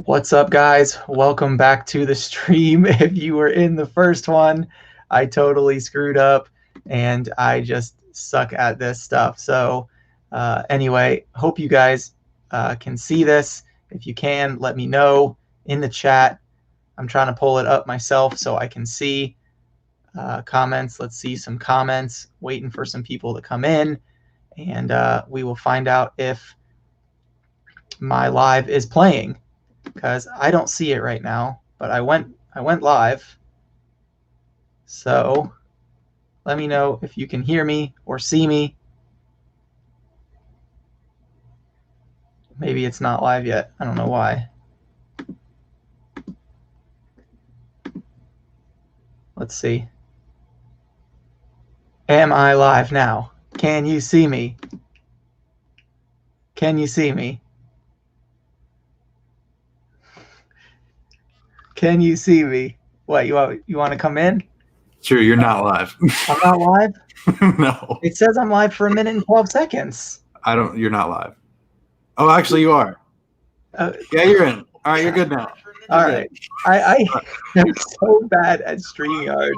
What's up, guys? Welcome back to the stream. If you were in the first one, I totally screwed up and I just suck at this stuff. So anyway, hope you guys can see this. If you can, let me know in the chat. I'm trying to pull it up myself so I can see comments. Let's see some comments. Waiting for some people to come in, and we will find out if my live is playing, because I don't see it right now, but I went live. So let me know if you can hear me or see me. Maybe it's not live yet. I don't know why. Let's see. Am I live now? Can you see me? Can you see me? Can you see me? What, you want to come in? Sure, you're not live. I'm not live? No. It says I'm live for 1 minute and 12 seconds. You're not live. Oh, actually you are. Yeah, you're in. All right, you're good now. All right. I am so bad at StreamYard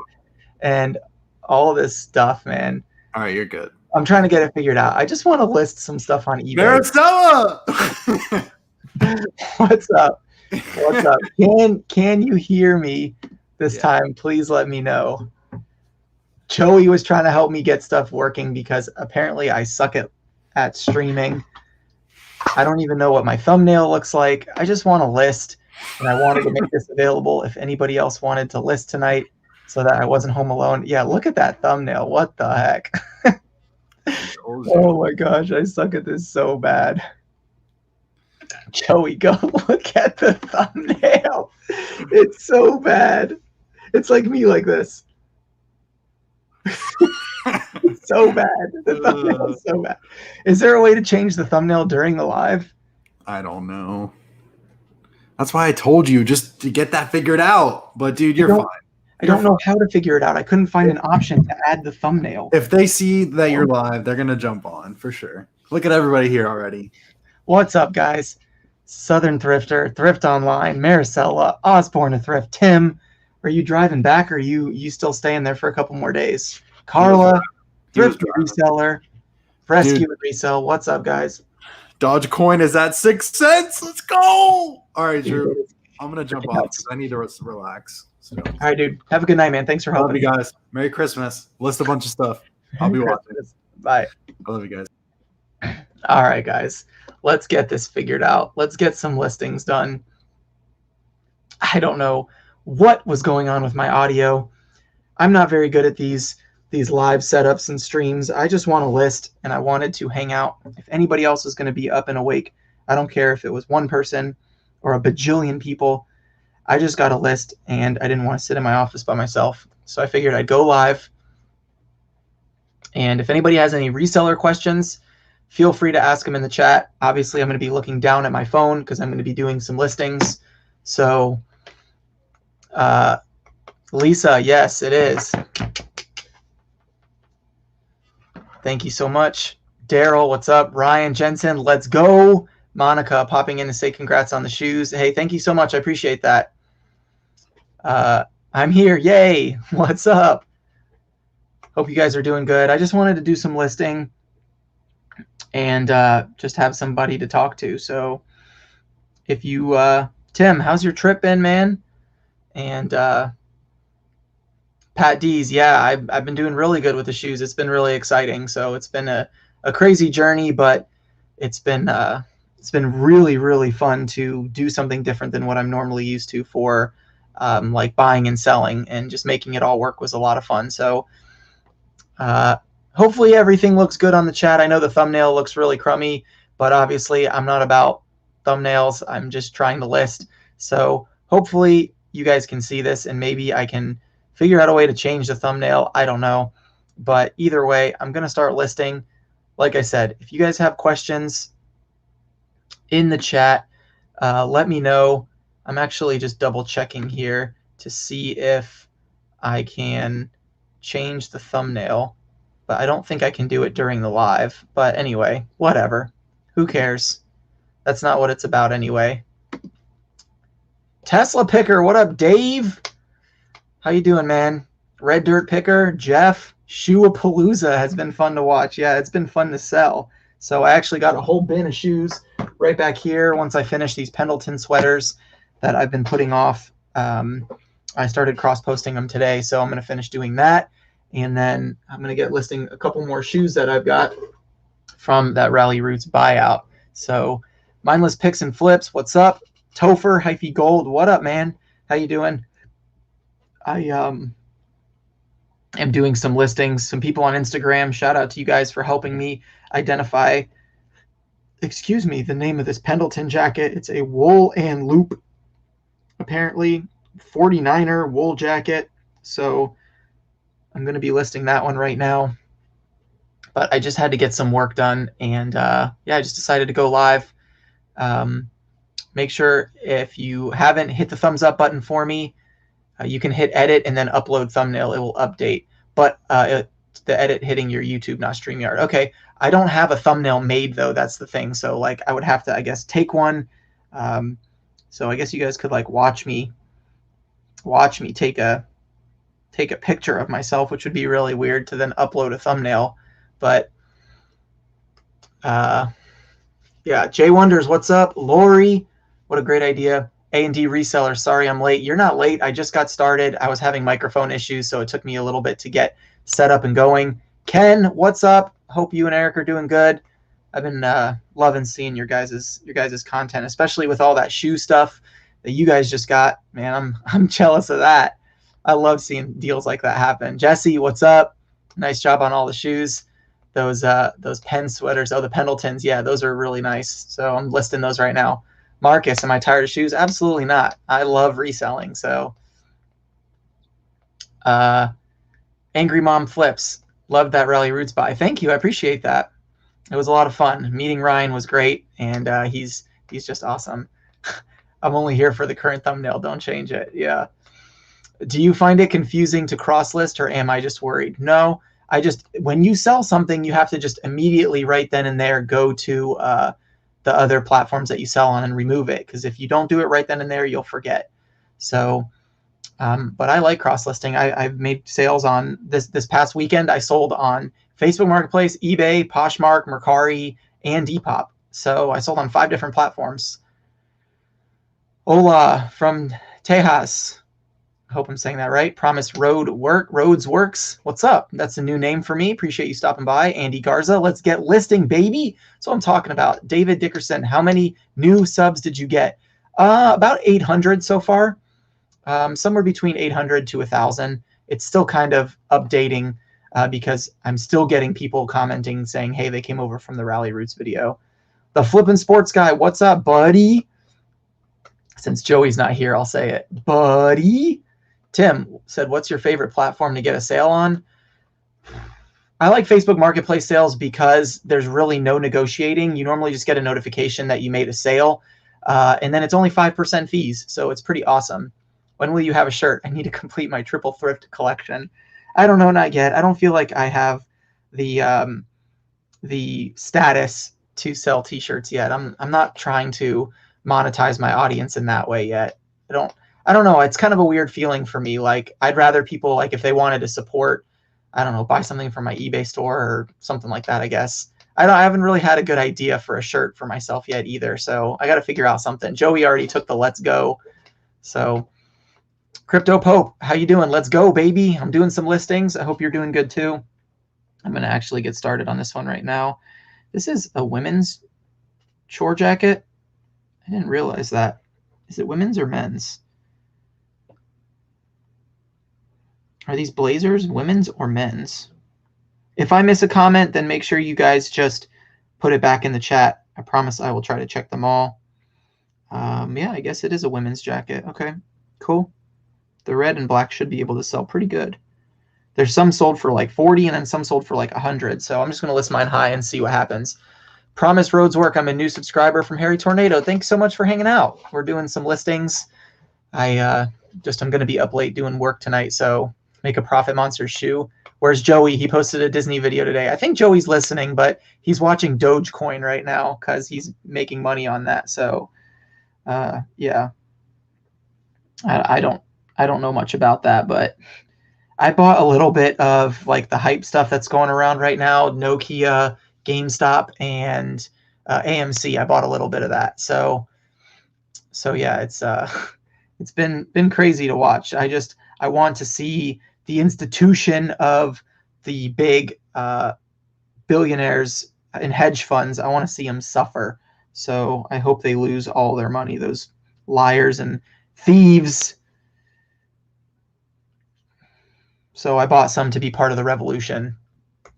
and all this stuff, man. All right, you're good. I'm trying to get it figured out. I just want to list some stuff on eBay. Maricela! What's up? What's up? Can you hear me this time? Please let me know. Joey was trying to help me get stuff working because apparently I suck at streaming. I don't even know what my thumbnail looks like. I just want to list, and I wanted to make this available if anybody else wanted to list tonight so that I wasn't home alone. Yeah, look at that thumbnail. What the heck? Oh my gosh, I suck at this so bad. Joey, go look at the thumbnail. It's so bad. It's like me like this. It's so bad. The thumbnail is so bad. Is there a way to change the thumbnail during the live? I don't know. That's why I told you just to get that figured out. But dude, you're fine. I don't know how to figure it out. I couldn't find an option to add the thumbnail. If they see that you're live, they're gonna jump on for sure. Look at everybody here already. What's up, guys? Southern Thrifter, Thrift Online, Maricela, Osborne to Thrift, Tim. Are you driving back, or are you still staying there for a couple more days? Carla, Thrift Reseller, Rescue and Resell. What's up, guys? Dogecoin is at 6 cents. Let's go. All right, Drew. I'm gonna jump off because I need to relax. So. All right, dude. Have a good night, man. Thanks for helping. Love you guys. Merry Christmas. List a bunch of stuff. I'll be watching. Bye. I love you guys. All right, guys. Let's get this figured out. Let's get some listings done. I don't know what was going on with my audio. I'm not very good at these live setups and streams. I just want to list, and I wanted to hang out. If anybody else is going to be up and awake, I don't care if it was one person or a bajillion people. I just got a list, and I didn't want to sit in my office by myself. So I figured I'd go live. And if anybody has any reseller questions, feel free to ask them in the chat. Obviously, I'm going to be looking down at my phone because I'm going to be doing some listings. So, Lisa, yes, it is. Thank you so much. Daryl, what's up? Ryan Jensen, let's go. Monica popping in to say congrats on the shoes. Hey, thank you so much. I appreciate that. I'm here. Yay. What's up? Hope you guys are doing good. I just wanted to do some listing and just have somebody to talk to. So if you, Tim, how's your trip been, man? And Pat D's, yeah, I've been doing really good with the shoes. It's been really exciting. So it's been a crazy journey, but it's been really, really fun to do something different than what I'm normally used to for like buying and selling, and just making it all work was a lot of fun. So hopefully everything looks good on the chat. I know the thumbnail looks really crummy, but obviously I'm not about thumbnails. I'm just trying to list. So hopefully you guys can see this, and maybe I can figure out a way to change the thumbnail. I don't know. But either way, I'm going to start listing. Like I said, if you guys have questions in the chat, let me know. I'm actually just double checking here to see if I can change the thumbnail, but I don't think I can do it during the live. But anyway, whatever. Who cares? That's not what it's about anyway. Tesla Picker, what up, Dave? How you doing, man? Red Dirt Picker, Jeff, Shoeapalooza has been fun to watch. Yeah, it's been fun to sell. So I actually got a whole bin of shoes right back here once I finish these Pendleton sweaters that I've been putting off. I started cross-posting them today, so I'm going to finish doing that. And then I'm going to get listing a couple more shoes that I've got from that Rally Roots buyout. So mindless picks and flips, what's up? Topher, Hyphy Gold, what up, man? How you doing? I am doing some listings. Some people on Instagram, shout out to you guys for helping me identify, the name of this Pendleton jacket. It's a wool and loop, apparently 49er wool jacket. So I'm going to be listing that one right now. But I just had to get some work done, and I just decided to go live. Make sure if you haven't hit the thumbs up button for me, you can hit edit and then upload thumbnail. It will update, but the edit hitting your YouTube, not StreamYard. Okay, I don't have a thumbnail made though. That's the thing. So like I would have to, I guess, take one. So I guess you guys could like watch me take a picture of myself, which would be really weird to then upload a thumbnail. But yeah, Jay Wonders, what's up? Lori, what a great idea. A&D Reseller, sorry I'm late. You're not late. I just got started. I was having microphone issues, so it took me a little bit to get set up and going. Ken, what's up? Hope you and Eric are doing good. I've been loving seeing your guys' content, especially with all that shoe stuff that you guys just got. Man, I'm jealous of that. I love seeing deals like that happen. Jesse, what's up? Nice job on all the shoes. Those Penn sweaters, the Pendletons, yeah, those are really nice. So I'm listing those right now. Marcus, am I tired of shoes? Absolutely not. I love reselling. So Angry Mom Flips, loved that Rally Roots buy. Thank you. I appreciate that. It was a lot of fun. Meeting Ryan was great, and he's just awesome. I'm only here for the current thumbnail. Don't change it. Yeah. Do you find it confusing to cross list, or am I just worried? No. When you sell something, you have to just immediately right then and there go to the other platforms that you sell on and remove it. Because if you don't do it right then and there, you'll forget. So, but I like cross listing. I've made sales on this past weekend. I sold on Facebook Marketplace, eBay, Poshmark, Mercari, and Depop. So I sold on 5 different platforms. Hola from Tejas. Hope I'm saying that right. Promise Roads Works. What's up? That's a new name for me. Appreciate you stopping by. Andy Garza. Let's get listing, baby. So I'm talking about. David Dickerson. How many new subs did you get? About 800 so far. Somewhere between 800 to 1,000. It's still kind of updating because I'm still getting people commenting saying, hey, they came over from the Rally Roots video. The Flippin' Sports Guy. What's up, buddy? Since Joey's not here, I'll say it. Buddy. Tim said, what's your favorite platform to get a sale on? I like Facebook Marketplace sales because there's really no negotiating. You normally just get a notification that you made a sale, and then it's only 5% fees, so it's pretty awesome. When will you have a shirt? I need to complete my triple thrift collection. I don't know, not yet. I don't feel like I have the status to sell t-shirts yet. I'm not trying to monetize my audience in that way yet. I don't know. It's kind of a weird feeling for me. Like I'd rather people, like if they wanted to support, I don't know, buy something from my eBay store or something like that, I guess. I haven't really had a good idea for a shirt for myself yet either. So I got to figure out something. Joey already took the let's go. So Crypto Pope, how you doing? Let's go, baby. I'm doing some listings. I hope you're doing good too. I'm going to actually get started on this one right now. This is a women's chore jacket. I didn't realize that. Is it women's or men's? Are these blazers women's or men's? If I miss a comment, then make sure you guys just put it back in the chat. I promise I will try to check them all. Yeah, I guess it is a women's jacket. Okay, cool. The red and black should be able to sell pretty good. There's some sold for like 40 and then some sold for like 100. So I'm just going to list mine high and see what happens. Promise Roads Work. I'm a new subscriber from Harry Tornado. Thanks so much for hanging out. We're doing some listings. I'm going to be up late doing work tonight. So make a Profit Monster shoe. Where's Joey? He posted a Disney video today. I think Joey's listening, but he's watching Dogecoin right now because he's making money on that. So, yeah. I don't know much about that, but I bought a little bit of like the hype stuff that's going around right now, Nokia, GameStop, and AMC. I bought a little bit of that. So yeah, it's been crazy to watch. I want to see the institution of the big billionaires and hedge funds. I want to see them suffer. So I hope they lose all their money. Those liars and thieves. So I bought some to be part of the revolution.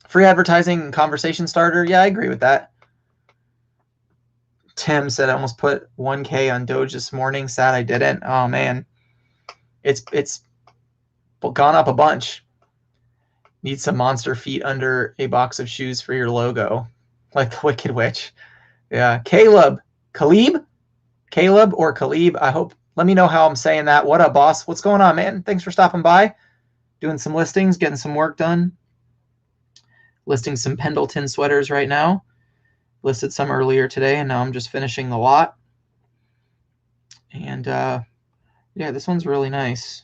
Free advertising and conversation starter. Yeah, I agree with that. Tim said I almost put 1K on Doge this morning. Sad I didn't. Oh man, it's gone up a bunch. Need some monster feet under a box of shoes for your logo, like the Wicked Witch. Yeah, Caleb or Caleb. I hope. Let me know how I'm saying that. What up, boss? What's going on, man? Thanks for stopping by. Doing some listings, getting some work done. Listing some Pendleton sweaters right now. Listed some earlier today, and now I'm just finishing the lot. And yeah, this one's really nice.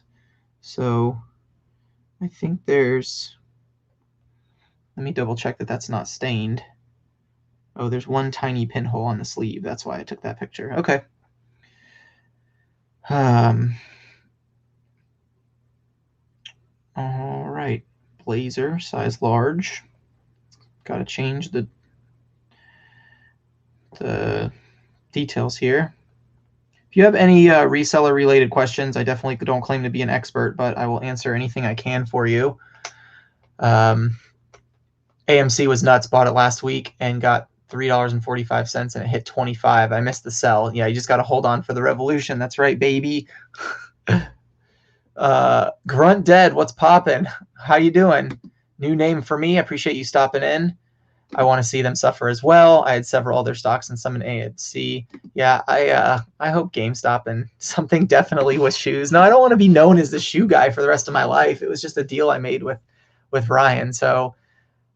So I think there's, let me double check that that's not stained. Oh, there's one tiny pinhole on the sleeve. That's why I took that picture. Okay. All right. Blazer, size large. Got to change the details here. If you have any reseller related questions, I definitely don't claim to be an expert, but I will answer anything I can for you. AMC was nuts, bought it last week and got $3.45 and it hit 25. I missed the sell. Yeah, you just got to hold on for the revolution. That's right, baby. Grunt Dead, what's poppin'? How you doing? New name for me. I appreciate you stopping in. I want to see them suffer as well. I had several other stocks and some in A and C. Yeah, I hope GameStop and something definitely with shoes. No, I don't want to be known as the shoe guy for the rest of my life. It was just a deal I made with Ryan. So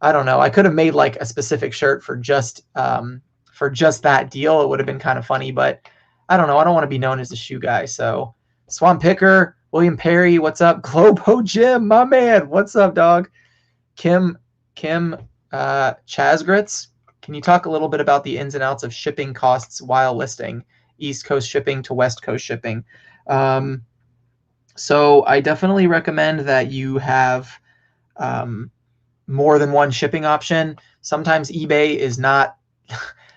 I don't know. I could have made like a specific shirt for just that deal. It would have been kind of funny, but I don't know. I don't want to be known as the shoe guy. So Swamp Picker, William Perry, what's up? Globo Jim, my man, what's up, dog? Kim Chasgritz, can you talk a little bit about the ins and outs of shipping costs while listing, East Coast shipping to West Coast shipping? So I definitely recommend that you have more than one shipping option. Sometimes eBay is not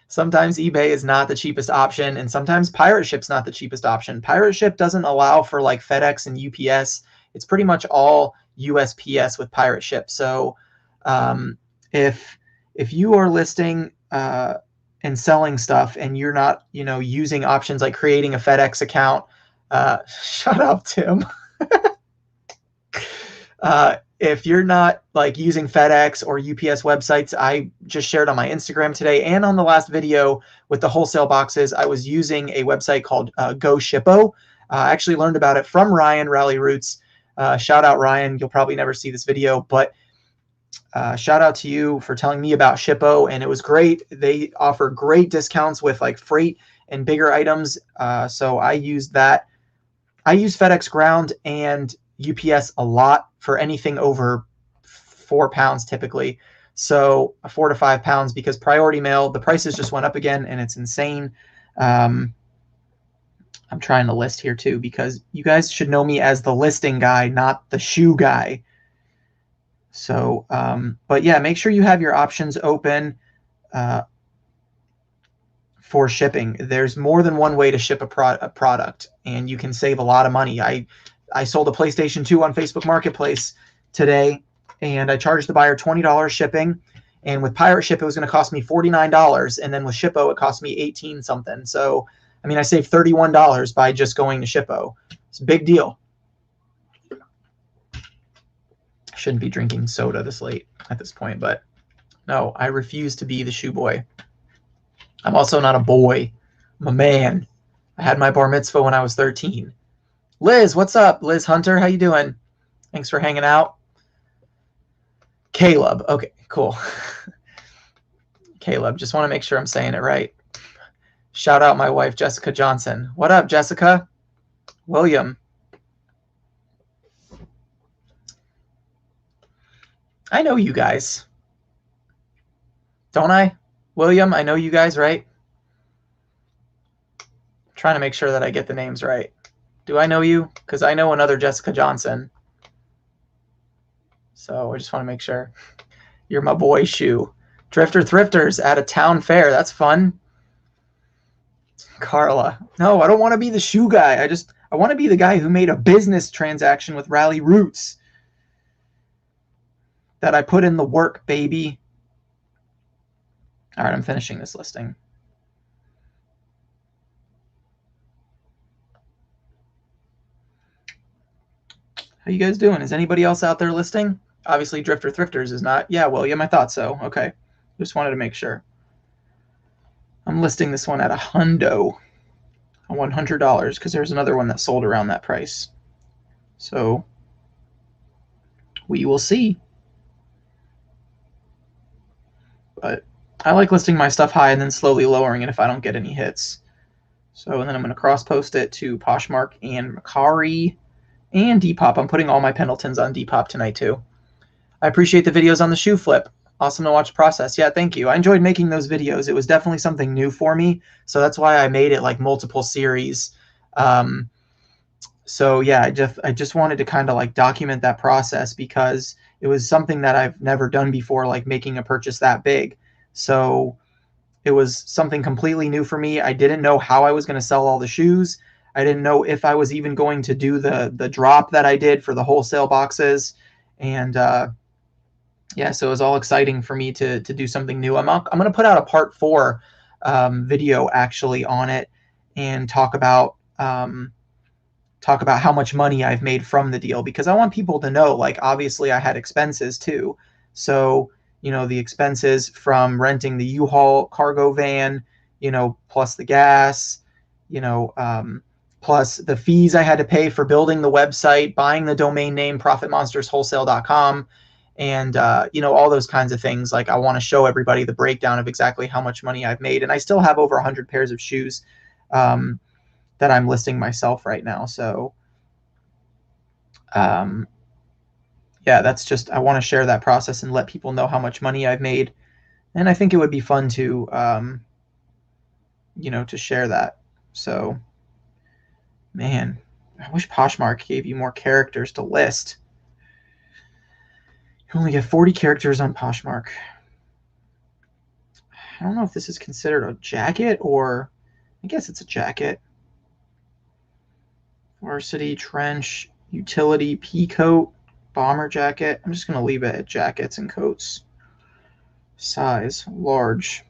the cheapest option, and sometimes pirate ship's not the cheapest option. Pirate ship doesn't allow for like FedEx and UPS. It's pretty much all USPS with pirate ship. So if you are listing and selling stuff and you're not, using options like creating a FedEx account, shut up, Tim. If you're not like using FedEx or UPS websites, I just shared on my Instagram today and on the last video with the wholesale boxes, I was using a website called Go Shippo. I actually learned about it from Ryan, Rally Roots. Shout out, Ryan. You'll probably never see this video, but shout out to you for telling me about Shippo, and it was great. They offer great discounts with like freight and bigger items. So I used that. I use FedEx Ground and UPS a lot for anything over 4 pounds typically. So 4 to 5 pounds, because priority mail, the prices just went up again and it's insane. I'm trying to list here too, because you guys should know me as the listing guy, not the shoe guy. So, but yeah, make sure you have your options open for shipping. There's more than one way to ship a product, and you can save a lot of money. I sold a PlayStation 2 on Facebook Marketplace today, and I charged the buyer $20 shipping. And with pirate ship, it was going to cost me $49, and then with Shippo, it cost me 18 something. So, I mean, I saved $31 by just going to Shippo. It's a big deal. Shouldn't be drinking soda this late at this point, but no, I refuse to be the shoe boy. I'm also not a boy. I'm a man. I had my bar mitzvah when I was 13. Liz, what's up? Liz Hunter, how you doing? Thanks for hanging out. Caleb, okay, cool. Caleb, just want to make sure I'm saying it right. Shout out my wife, Jessica Johnson. What up, Jessica? William, I know you guys. Don't I? William, I know you guys, right? I'm trying to make sure that I get the names right. Do I know you? Because I know another Jessica Johnson. So I just want to make sure. You're my boy, Shoe. Drifter Thrifters at a town fair. That's fun. Carla. No, I don't want to be the shoe guy. I want to be the guy who made a business transaction with Rally Roots. That I put in the work, baby. All right, I'm finishing this listing. How you guys doing? Is anybody else out there listing? Obviously, Drifter Thrifters is not. Yeah, William, I thought so. Okay. Just wanted to make sure. I'm listing this one at $100, $100, because there's another one that sold around that price. So we will see. But I like listing my stuff high and then slowly lowering it if I don't get any hits. So, and then I'm going to cross-post it to Poshmark and Mercari and Depop. I'm putting all my Pendletons on Depop tonight too. I appreciate the videos on the shoe flip. Awesome to watch the process. Yeah, thank you. I enjoyed making those videos. It was definitely something new for me. So that's why I made it like multiple series. So yeah, I just wanted to kind of like document that process because it was something that I've never done before, like making a purchase that big. So it was something completely new for me. I didn't know how I was going to sell all the shoes. I didn't know if I was even going to do the drop that I did for the wholesale boxes. And yeah, so it was all exciting for me to do something new. I'm going to put out a part 4 video actually on it and talk about how much money I've made from the deal, because I want people to know, like, obviously I had expenses too. So, you know, the expenses from renting the U-Haul cargo van, you know, plus the gas, you know, plus the fees I had to pay for building the website, buying the domain name profitmonsterswholesale.com, and you know, all those kinds of things. Like, I want to show everybody the breakdown of exactly how much money I've made, and I still have over 100 pairs of shoes that I'm listing myself right now. So yeah, that's just, I want to share that process and let people know how much money I've made. And I think it would be fun to, you know, to share that. So, man, I wish Poshmark gave you more characters to list. You only get 40 characters on Poshmark. I don't know if this is considered a jacket, or I guess it's a jacket. Varsity, trench, utility, pea coat, bomber jacket. I'm just going to leave it at jackets and coats. Size, large.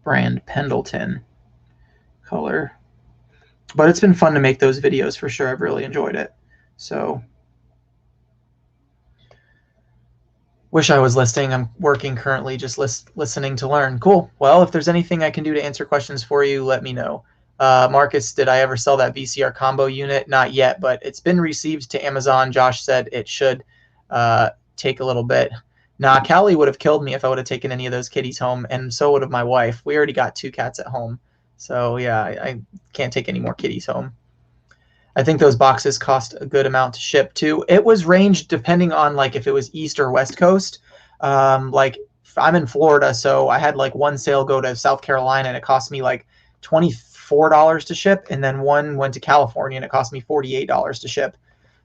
Brand, Pendleton. Color. But it's been fun to make those videos for sure. I've really enjoyed it. So, wish I was listing. I'm working currently, just listening to learn. Cool. Well, if there's anything I can do to answer questions for you, let me know. Marcus, did I ever sell that VCR combo unit? Not yet, but it's been received to Amazon. Josh said it should take a little bit. Nah, Callie would have killed me if I would have taken any of those kitties home, and so would have my wife. We already got 2 cats at home. So yeah, I can't take any more kitties home. I think those boxes cost a good amount to ship too. It was ranged depending on like if it was East or West Coast. Like I'm in Florida, so I had like one sale go to South Carolina and it cost me like $24 to ship, and then one went to California and it cost me $48 to ship.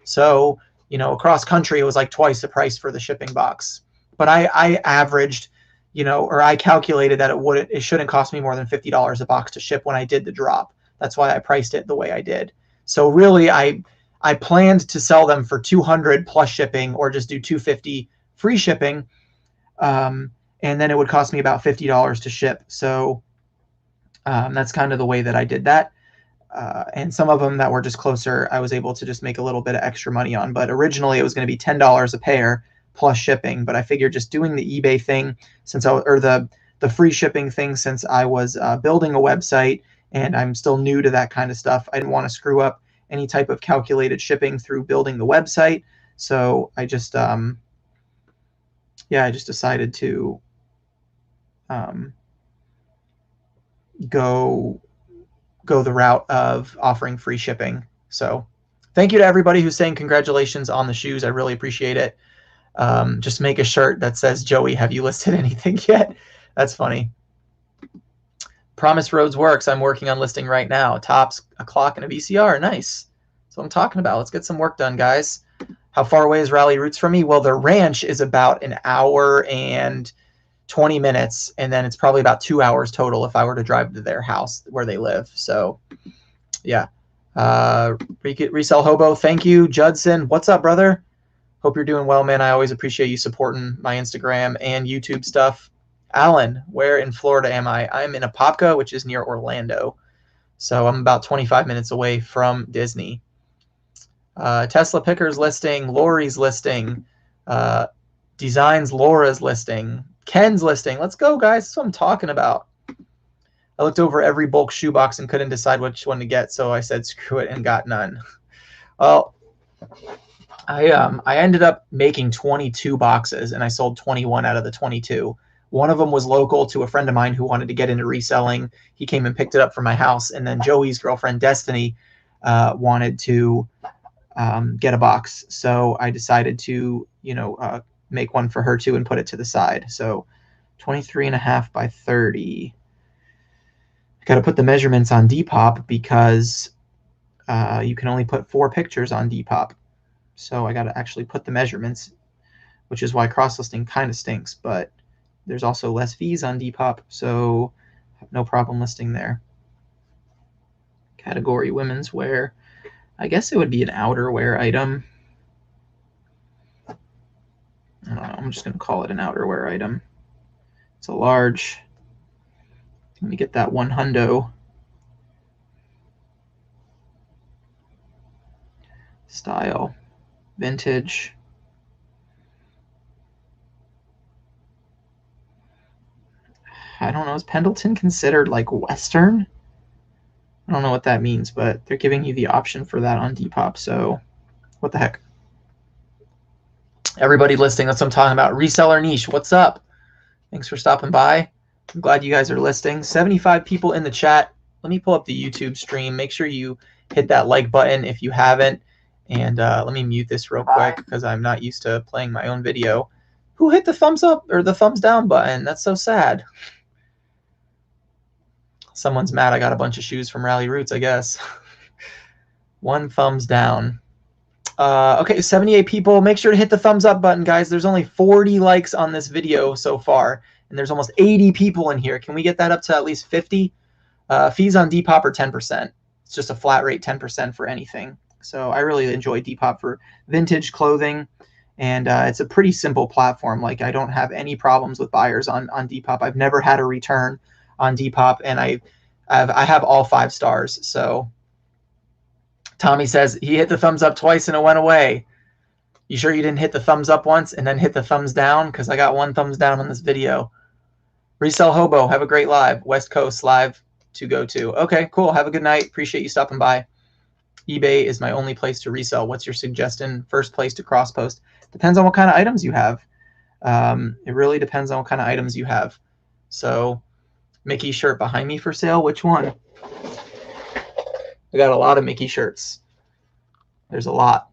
So, you know, across country it was like twice the price for the shipping box. But I averaged, you know, or I calculated that it shouldn't cost me more than $50 a box to ship when I did the drop. That's why I priced it the way I did. So really, I planned to sell them for $200 plus shipping, or just do $250 free shipping, and then it would cost me about $50 to ship. So that's kind of the way that I did that. And some of them that were just closer, I was able to just make a little bit of extra money on. But originally, it was going to be $10 a pair plus shipping. But I figured just doing the eBay thing, or the free shipping thing, since I was building a website and I'm still new to that kind of stuff, I didn't want to screw up any type of calculated shipping through building the website. So I just, I just decided to go the route of offering free shipping. So thank you to everybody who's saying congratulations on the shoes. I really appreciate it. Just make a shirt that says, Joey, have you listed anything yet? That's funny. Promise Roads Works. I'm working on listing right now. Tops, a clock, and a VCR. Nice. That's what I'm talking about. Let's get some work done, guys. How far away is Rally Roots from me? Well, the ranch is about an hour and 20 minutes, and then it's probably about 2 hours total if I were to drive to their house where they live. So, yeah. Resell Hobo, thank you. Judson, what's up, brother? Hope you're doing well, man. I always appreciate you supporting my Instagram and YouTube stuff. Alan, where in Florida am I? I'm in Apopka, which is near Orlando. So I'm about 25 minutes away from Disney. Tesla Pickers listing, Lori's listing, Designs Laura's listing, Ken's listing. Let's go, guys. That's what I'm talking about. I looked over every bulk shoebox and couldn't decide which one to get, so I said screw it and got none. Well, I ended up making 22 boxes, and I sold 21 out of the 22. One of them was local to a friend of mine who wanted to get into reselling. He came and picked it up from my house, and then Joey's girlfriend, Destiny, wanted to get a box. So I decided to, make one for her too and put it to the side. So 23.5 by 30. I got to put the measurements on Depop because you can only put 4 pictures on Depop. So I got to actually put the measurements, which is why cross-listing kind of stinks, but there's also less fees on Depop, so no problem listing there. Category women's wear. I guess it would be an outerwear item. I don't know, I'm just going to call it an outerwear item. It's a large. Let me get that 100. Style. Vintage. I don't know. Is Pendleton considered like Western? I don't know what that means, but they're giving you the option for that on Depop. So what the heck? Everybody listing. That's what I'm talking about. Reseller niche. What's up? Thanks for stopping by. I'm glad you guys are listing. 75 people in the chat. Let me pull up the YouTube stream. Make sure you hit that like button if you haven't. And let me mute this real quick because I'm not used to playing my own video. Who hit the thumbs up or the thumbs down button? That's so sad. Someone's mad I got a bunch of shoes from Rally Roots, I guess. 1 thumbs down. Okay, 78 people. Make sure to hit the thumbs up button, guys. There's only 40 likes on this video so far, and there's almost 80 people in here. Can we get that up to at least 50? Fees on Depop are 10%. It's just a flat rate 10% for anything. So I really enjoy Depop for vintage clothing, and it's a pretty simple platform. Like, I don't have any problems with buyers on Depop. I've never had a return on Depop, and I have all 5 stars. So Tommy says he hit the thumbs up twice and it went away. You sure you didn't hit the thumbs up once and then hit the thumbs down? Because I got 1 thumbs down on this video. Resell Hobo, have a great live. West Coast live to go to. Okay, cool. Have a good night. Appreciate you stopping by. eBay is my only place to resell. What's your suggestion? First place to cross post. Depends on what kind of items you have. It really depends on what kind of items you have. So Mickey shirt behind me for sale. Which one? I got a lot of Mickey shirts. There's a lot.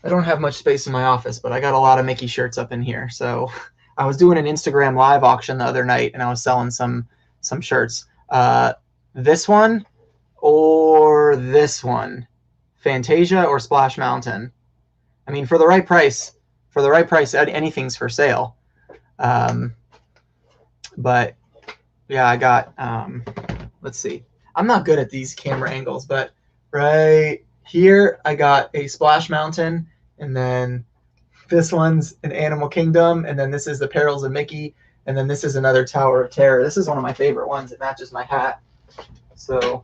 I don't have much space in my office, but I got a lot of Mickey shirts up in here. So I was doing an Instagram live auction the other night, and I was selling some shirts. This one or this one, Fantasia or Splash Mountain. I mean, for the right price, anything's for sale. But yeah, I got, let's see. I'm not good at these camera angles, but right here I got a Splash Mountain, and then this one's an Animal Kingdom, and then this is the Perils of Mickey, and then this is another Tower of Terror. This is one of my favorite ones. It matches my hat. So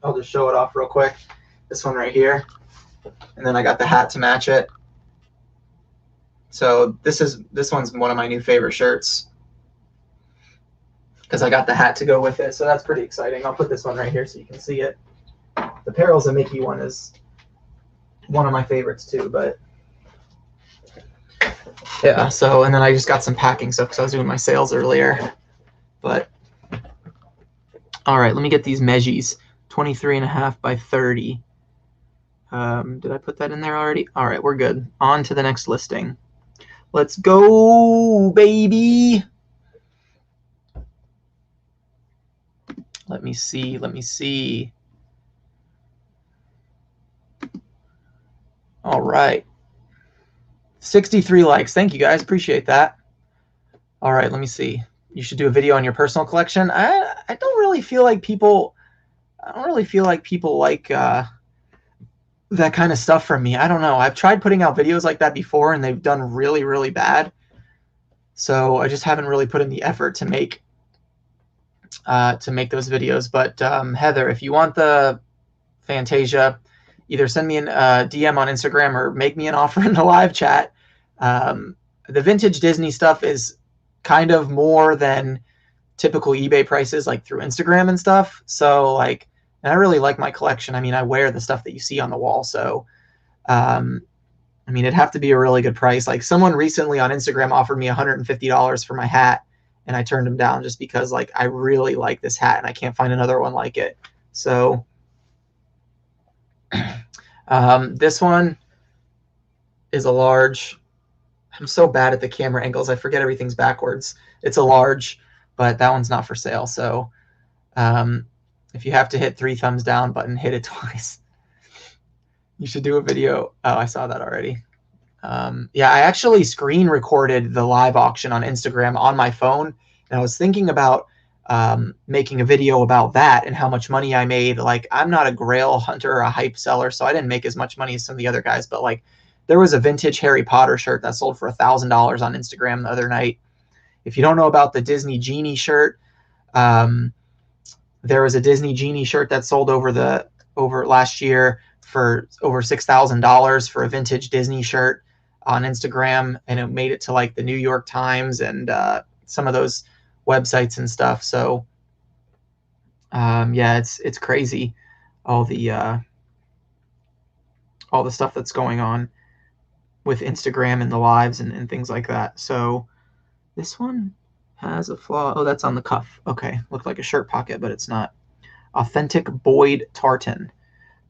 I'll just show it off real quick. This one right here. And then I got the hat to match it. So this one's one of my new favorite shirts because I got the hat to go with it. So that's pretty exciting. I'll put this one right here so you can see it. The Perils of Mickey one is one of my favorites too, but yeah. So, and then I just got some packing stuff because I was doing my sales earlier. But all right, let me get these Meggies, 23.5 by 30. Did I put that in there already? All right, we're good. On to the next listing. Let's go, baby. Let me see. Let me see. All right. 63 likes. Thank you, guys. Appreciate that. All right, let me see. You should do a video on your personal collection. I don't really feel like people. I don't really feel like people like that kind of stuff from me. I don't know. I've tried putting out videos like that before, and they've done really, really bad. So I just haven't really put in the effort to make those videos. But Heather, if you want the Fantasia, either send me a DM on Instagram or make me an offer in the live chat. The vintage Disney stuff is kind of more than typical eBay prices, like through Instagram and stuff. So like, and I really like my collection. I mean, I wear the stuff that you see on the wall. So, I mean, it'd have to be a really good price. Like someone recently on Instagram offered me $150 for my hat, and I turned him down just because like I really like this hat and I can't find another one like it. So this one is a large. I'm so bad at the camera angles. I forget everything's backwards. It's a large, but that one's not for sale. So if you have to hit 3 thumbs down button, hit it twice. You should do a video. Oh, I saw that already. Yeah, I actually screen recorded the live auction on Instagram on my phone. And I was thinking about making a video about that and how much money I made. Like, I'm not a grail hunter or a hype seller, so I didn't make as much money as some of the other guys. But like, there was a vintage Harry Potter shirt that sold for $1,000 on Instagram the other night. If you don't know about the Disney Genie shirt, there was a Disney Genie shirt that sold over last year for over $6,000 for a vintage Disney shirt on Instagram, and it made it to like the New York Times and some of those websites and stuff. So yeah, it's crazy, all the stuff that's going on with Instagram and the lives and things like that. So this one has a flaw. Oh, that's on the cuff. Okay, looked like a shirt pocket, but it's not. Authentic Boyd tartan.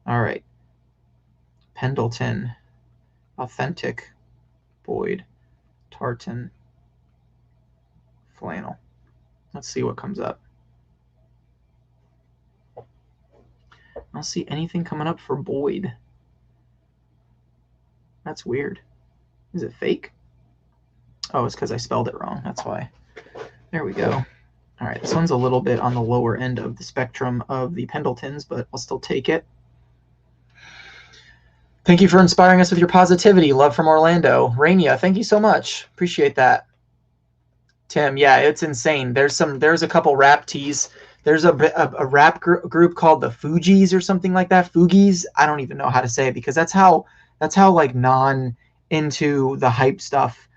All right, Pendleton, authentic Boyd tartan flannel. Let's see what comes up. I don't see anything coming up for Boyd. That's weird. Is it fake? Oh, it's because I spelled it wrong. That's why. There we go. All right, this one's a little bit on the lower end of the spectrum of the Pendletons, but I'll still take it. Thank you for inspiring us with your positivity. Love from Orlando. Rainia, thank you so much. Appreciate that. Tim, yeah, it's insane. There's a couple rap tees. There's a rap group called the Fugees or something like that. Fugees. I don't even know how to say it because that's how like non into the hype stuff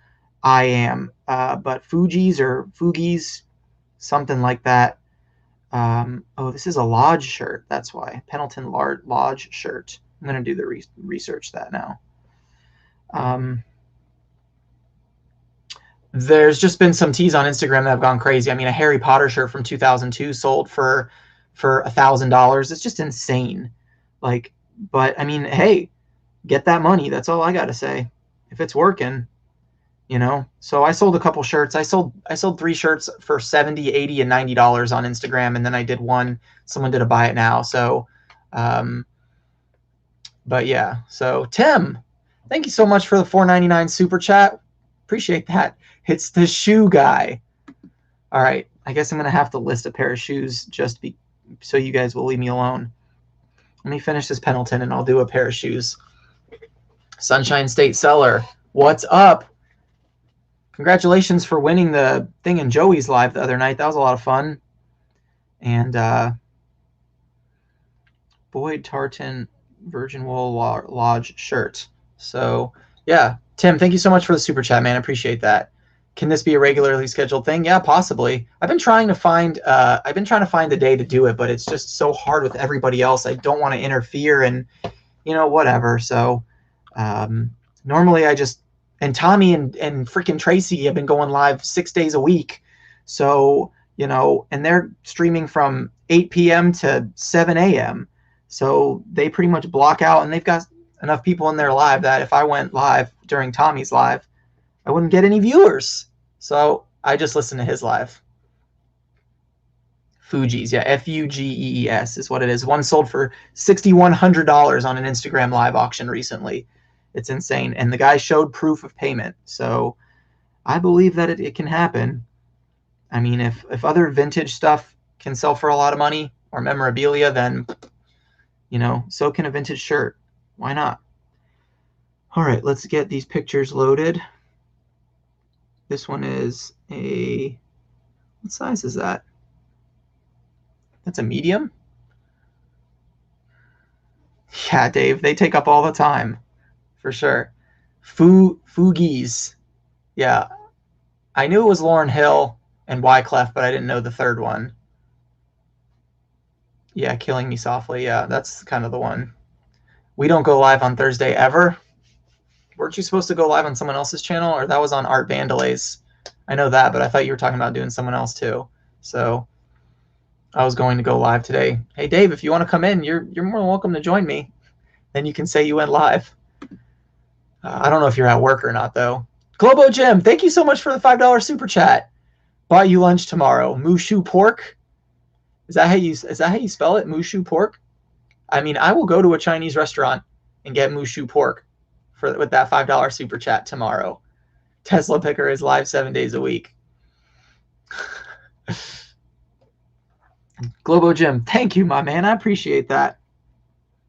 I am. But Fugees or Fugees, something like that. Oh, this is a Lodge shirt. That's why. Pendleton Lodge shirt. I'm going to do the research that now. There's just been some tees on Instagram that have gone crazy. I mean, a Harry Potter shirt from 2002 sold for $1,000. It's just insane. Like, but I mean, hey, get that money. That's all I got to say. If it's working, you know. So I sold a couple shirts. I sold 3 shirts for $70, $80, and $90 on Instagram, and then I did one. Someone did a buy it now. So, but yeah. So Tim, thank you so much for the $4.99 super chat. Appreciate that. It's the shoe guy. All right. I guess I'm going to have to list a pair of shoes just so you guys will leave me alone. Let me finish this Pendleton and I'll do a pair of shoes. Sunshine State Seller, what's up? Congratulations for winning the thing in Joey's live the other night. That was a lot of fun. And Boyd tartan Virgin Wool Lodge shirt. So yeah, Tim, thank you so much for the super chat, man. I appreciate that. Can this be a regularly scheduled thing? Yeah, possibly. I've been trying to find the day to do it, but it's just so hard with everybody else. I don't want to interfere and, you know, whatever. So Normally and Tommy and freaking Tracy have been going live 6 days a week. So, and they're streaming from 8 p.m. to 7 a.m. So they pretty much block out, and they've got enough people in their live that if I went live during Tommy's live, I wouldn't get any viewers. So I just listen to his live. Fugees, yeah, Fugees is what it is. One sold for $6,100 on an Instagram live auction recently. It's insane. And the guy showed proof of payment. So I believe that it can happen. I mean, if other vintage stuff can sell for a lot of money or memorabilia, then, so can a vintage shirt. Why not? All right, let's get these pictures loaded. This one is what size is that? That's a medium? Yeah, Dave, they take up all the time, for sure. Fugees. Yeah, I knew it was Lauryn Hill and Wyclef, but I didn't know the third one. Yeah, Killing Me Softly. Yeah, that's kind of the one. We don't go live on Thursday ever. Weren't you supposed to go live on someone else's channel? Or that was on Art Vandalays? I know that, but I thought you were talking about doing someone else too. So I was going to go live today. Hey, Dave, if you want to come in, you're more than welcome to join me. Then you can say you went live. I don't know if you're at work or not, though. Globo Jim, thank you so much for the $5 super chat. Buy you lunch tomorrow. Mushu pork. Is that how you spell it? Mushu pork? I mean, I will go to a Chinese restaurant and get mushu pork with that $5 super chat tomorrow. Tesla Picker is live 7 days a week. Globo Jim, thank you, my man. I appreciate that.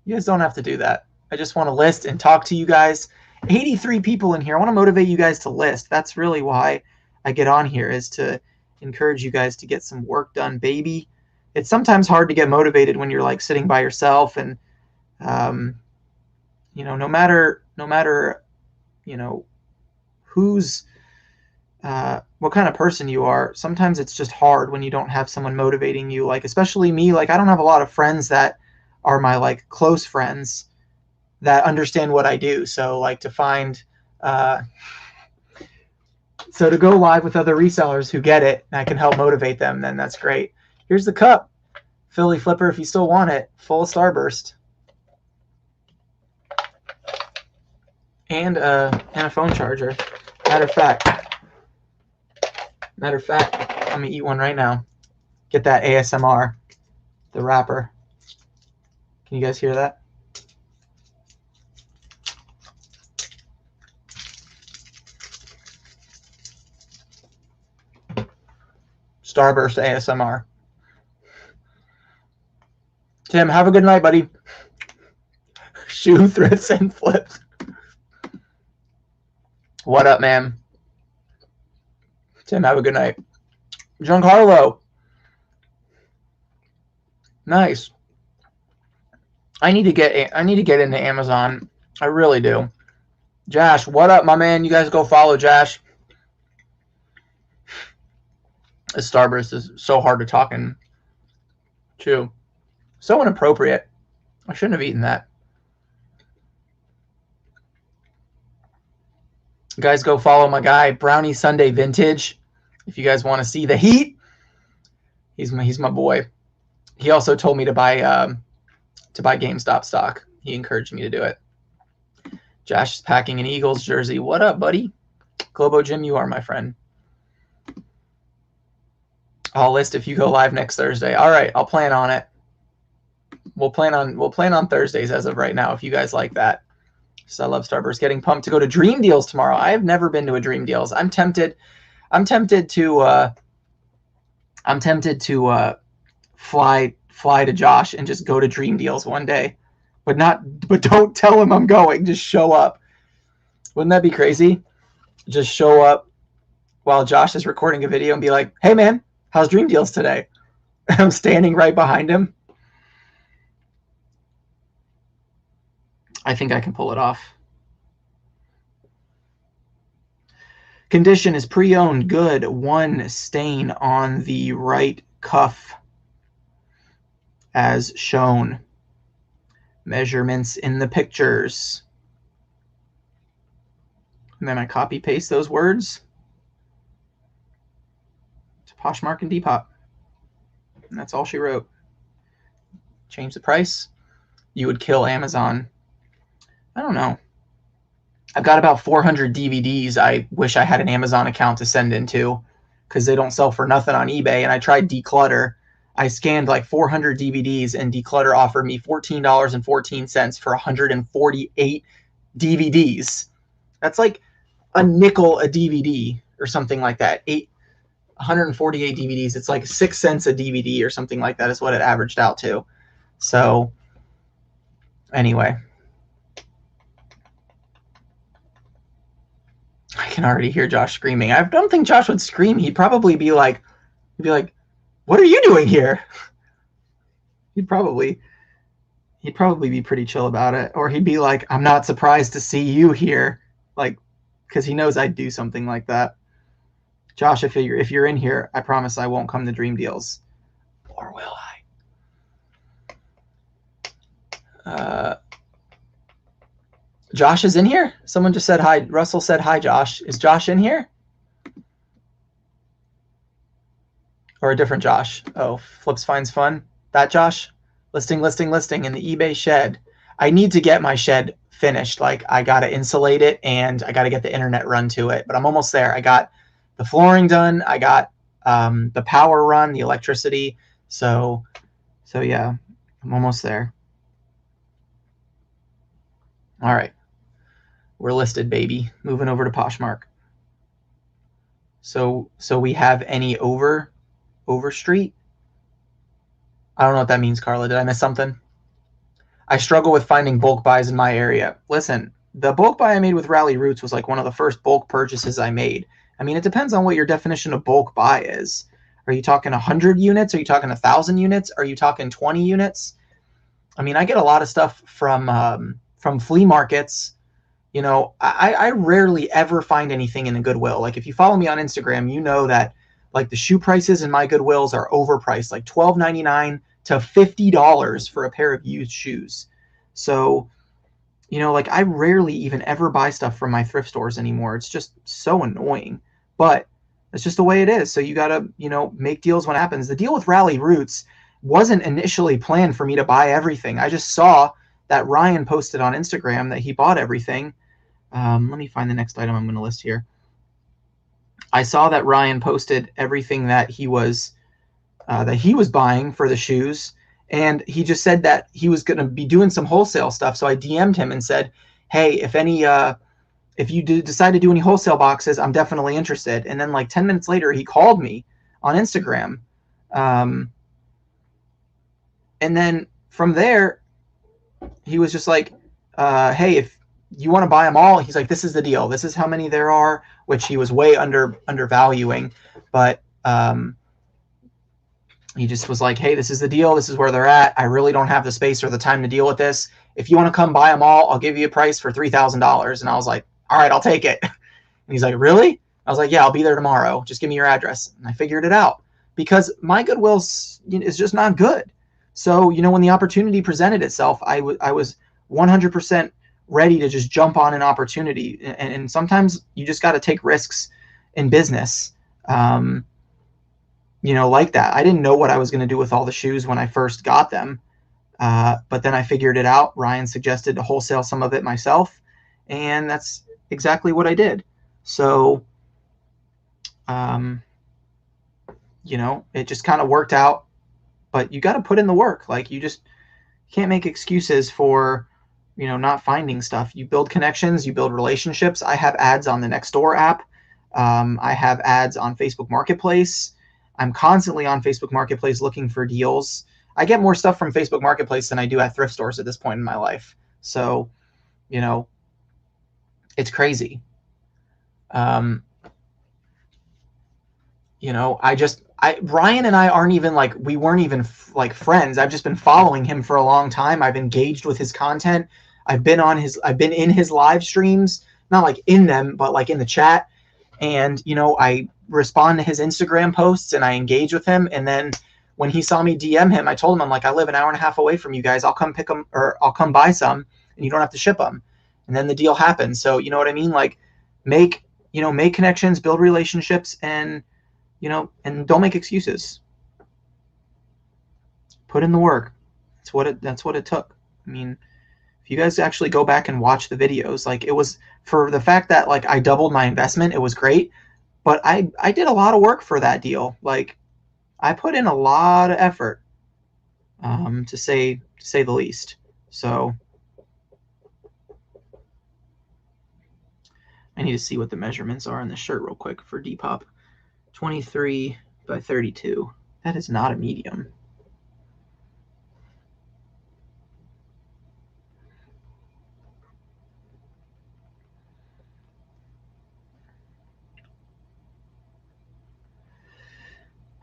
You guys don't have to do that. I just want to list and talk to you guys. 83 people in here. I want to motivate you guys to list. That's really why I get on here, is to encourage you guys to get some work done, baby. It's sometimes hard to get motivated when you're like sitting by yourself, and no matter who's what kind of person you are, sometimes it's just hard when you don't have someone motivating you. Like, especially me, like I don't have a lot of friends that are my like close friends that understand what I do. So like to find so to go live with other resellers who get it and I can help motivate them, then that's great. Here's the cup, Philly Flipper, if you still want it, full of Starburst. And a phone charger. Matter of fact, I'm gonna eat one right now. Get that ASMR, the wrapper. Can you guys hear that? Starburst ASMR. Tim, have a good night, buddy. Shoe thrifts and flips. What up, man? Tim, have a good night. Giancarlo. Nice. I need to get into Amazon. I really do. Josh, what up, my man? You guys go follow Josh. This Starburst is so hard to talk and chew. So inappropriate. I shouldn't have eaten that. You guys go follow my guy, Brownie Sunday Vintage. If you guys want to see the heat, he's my boy. He also told me to buy GameStop stock. He encouraged me to do it. Josh is packing an Eagles jersey. What up, buddy? Globo Jim, you are my friend. I'll list if you go live next Thursday. All right, I'll plan on it. We'll plan on Thursdays as of right now, if you guys like that. So I love Starburst. Getting pumped to go to Dream Deals tomorrow. I have never been to a Dream Deals. I'm tempted to fly to Josh and just go to Dream Deals one day, but don't tell him I'm going. Just show up. Wouldn't that be crazy? Just show up while Josh is recording a video and be like, "Hey man, how's Dream Deals today?" And I'm standing right behind him. I think I can pull it off. Condition is pre-owned. Good. One stain on the right cuff as shown. Measurements in the pictures. And then I copy paste those words to Poshmark and Depop. And that's all she wrote. Change the price. You would kill Amazon. I don't know. I've got about 400 DVDs I wish I had an Amazon account to send into because they don't sell for nothing on eBay. And I tried Declutter. I scanned like 400 DVDs and Declutter offered me $14.14 for 148 DVDs. That's like a nickel a DVD or something like that. 148 DVDs. It's like 6 cents a DVD or something like that is what it averaged out to. So anyway, I can already hear Josh screaming. I don't think Josh would scream. He'd probably be like, what are you doing here? He'd probably be pretty chill about it. Or he'd be like, I'm not surprised to see you here. Like, because he knows I'd do something like that. Josh, if you're in here, I promise I won't come to Dream Deals. Or will I? Josh is in here? Someone just said hi. Russell said hi, Josh. Is Josh in here? Or a different Josh? Oh, Flips finds fun. That Josh? Listing in the eBay shed. I need to get my shed finished. Like, I got to insulate it and I got to get the internet run to it. But I'm almost there. I got the flooring done. I got the power run, the electricity. So yeah, I'm almost there. All right. We're listed, baby. Moving over to Poshmark. So we have any Overstreet? I don't know what that means, Carla. Did I miss something? I struggle with finding bulk buys in my area. Listen, the bulk buy I made with Rally Roots was like one of the first bulk purchases I made. I mean, it depends on what your definition of bulk buy is. Are you talking 100 units? Are you talking 1,000 units? Are you talking 20 units? I mean, I get a lot of stuff from flea markets. You know, I rarely ever find anything in a Goodwill. Like, if you follow me on Instagram, you know that like the shoe prices in my Goodwills are overpriced, like $12.99 to $50 for a pair of used shoes. So, you know, like I rarely even ever buy stuff from my thrift stores anymore. It's just so annoying, but it's just the way it is. So you got to, you know, make deals when it happens. The deal with Rally Roots wasn't initially planned for me to buy everything. I just saw that Ryan posted on Instagram that he bought everything. Let me find the next item I'm going to list here. I saw that Ryan posted everything that he was buying for the shoes, and he just said that he was going to be doing some wholesale stuff. So I DM'd him and said, "Hey, if you decide to do any wholesale boxes, I'm definitely interested." And then like 10 minutes later, he called me on Instagram, and then from there, he was just like, "Hey, if you want to buy them all," he's like, "This is the deal. This is how many there are," which he was way undervaluing, but he just was like, "Hey, this is the deal. This is where they're at. I really don't have the space or the time to deal with this. If you want to come buy them all, I'll give you a price for $3,000. And I was like, "All right, I'll take it." And he's like, "Really?" I was like, "Yeah, I'll be there tomorrow. Just give me your address." And I figured it out because my Goodwill is just not good. So, you know, when the opportunity presented itself, I was 100% ready to just jump on an opportunity. And sometimes you just got to take risks in business. You know, like that. I didn't know what I was going to do with all the shoes when I first got them. But then I figured it out. Ryan suggested to wholesale some of it myself. And that's exactly what I did. So, you know, it just kind of worked out. But you got to put in the work. Like, you just can't make excuses for, you know, not finding stuff. You build connections, you build relationships. I have ads on the Nextdoor app. I have ads on Facebook Marketplace. I'm constantly on Facebook Marketplace looking for deals. I get more stuff from Facebook Marketplace than I do at thrift stores at this point in my life. So, you know, it's crazy. You know, Ryan and I aren't even like, we weren't even like friends. I've just been following him for a long time. I've engaged with his content. I've been in his live streams, not like in them, but like in the chat. And, you know, I respond to his Instagram posts and I engage with him. And then when he saw me DM him, I told him, I'm like, "I live an hour and a half away from you guys. I'll come pick them, or I'll come buy some and you don't have to ship them." And then the deal happened. So, you know what I mean? Like, make connections, build relationships, and and don't make excuses. Put in the work. That's what it took. I mean, if you guys actually go back and watch the videos, like, it was, for the fact that like I doubled my investment, it was great, but I did a lot of work for that deal. Like, I put in a lot of effort, to say the least. So I need to see what the measurements are on the shirt real quick for Depop. 23 by 32. That is not a medium.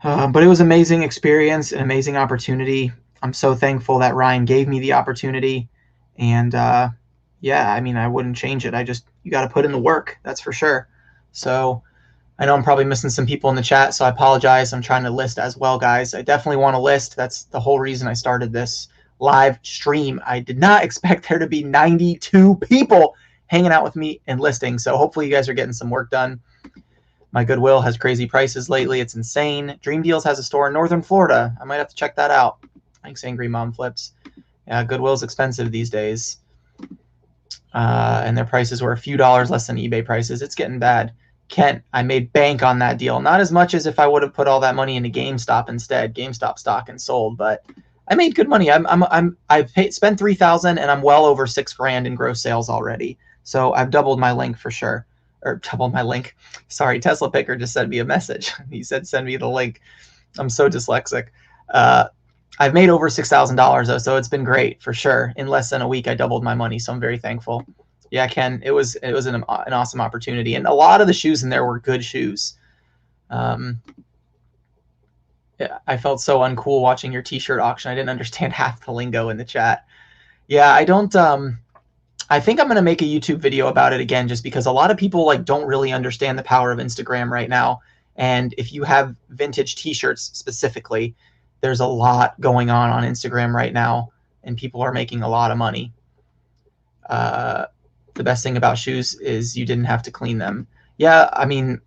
But it was an amazing experience, an amazing opportunity. I'm so thankful that Ryan gave me the opportunity. And yeah, I mean, I wouldn't change it. You got to put in the work, that's for sure. So I know I'm probably missing some people in the chat, so I apologize. I'm trying to list as well, guys. I definitely want to list. That's the whole reason I started this live stream. I did not expect there to be 92 people hanging out with me and listing. So hopefully you guys are getting some work done. My Goodwill has crazy prices lately. It's insane. Dream Deals has a store in Northern Florida. I might have to check that out. Thanks, Angry Mom Flips. Yeah, Goodwill's expensive these days. And their prices were a few dollars less than eBay prices. It's getting bad. Kent, I made bank on that deal. Not as much as if I would have put all that money into GameStop instead. GameStop stock and sold, but I made good money. I've spent $3,000 and I'm well over $6,000 in gross sales already. So I've doubled my link for sure. Or doubled my link. Sorry, Tesla Picker just sent me a message. He said, send me the link. I'm so dyslexic. I've made over $6,000 though, so it's been great for sure. In less than a week, I doubled my money, so I'm very thankful. Yeah, Ken, it was an awesome opportunity, and a lot of the shoes in there were good shoes. Yeah, I felt so uncool watching your T-shirt auction. I didn't understand half the lingo in the chat. Yeah, I don't. I think I'm gonna make a YouTube video about it again, just because a lot of people like don't really understand the power of Instagram right now. And if you have vintage T-shirts specifically, there's a lot going on Instagram right now, and people are making a lot of money. The best thing about shoes is you didn't have to clean them. Yeah, I mean,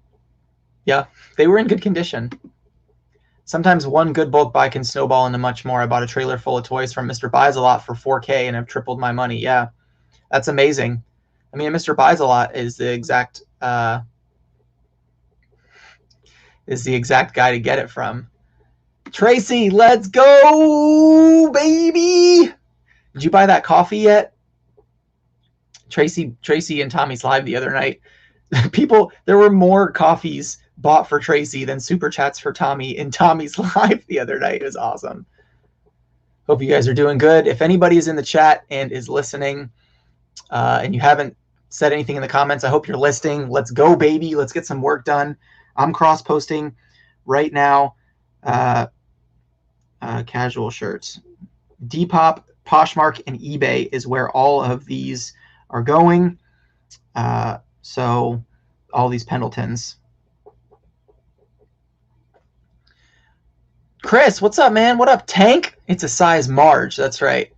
yeah, they were in good condition. Sometimes one good bulk buy can snowball into much more. I bought a trailer full of toys from Mr. Buys a Lot for $4K and have tripled my money. Yeah, that's amazing. I mean, Mr. Buys a Lot is the exact guy to get it from. Tracy, let's go, baby. Did you buy that coffee yet? Tracy and Tommy's live the other night. There were more coffees bought for Tracy than super chats for Tommy in Tommy's live the other night. It was awesome. Hope you guys are doing good. If anybody is in the chat and is listening, and you haven't said anything in the comments, I hope you're listing. Let's go, baby. Let's get some work done. I'm cross-posting right now. Casual shirts. Depop, Poshmark, and eBay is where all of these are going. So all these Pendletons. Chris, what's up, man? What up, Tank? It's a size Marge. That's right.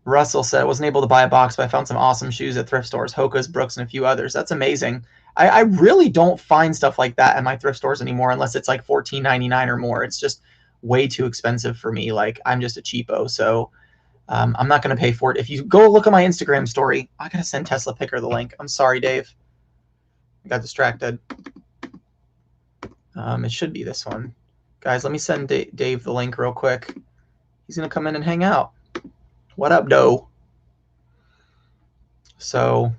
Russell said, I wasn't able to buy a box, but I found some awesome shoes at thrift stores, Hoka's, Brooks, and a few others. That's amazing. I really don't find stuff like that at my thrift stores anymore unless it's like $14.99 or more. It's just way too expensive for me. Like, I'm just a cheapo, so I'm not going to pay for it. If you go look at my Instagram story, I got to send Tesla Picker the link. I'm sorry, Dave. I got distracted. It should be this one. Guys, let me send Dave the link real quick. He's going to come in and hang out. What up, Doe? So,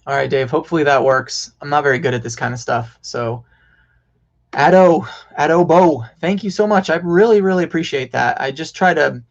all right, Dave, hopefully that works. I'm not very good at this kind of stuff. So, Addo Bo, thank you so much. I really, really appreciate that. I just try to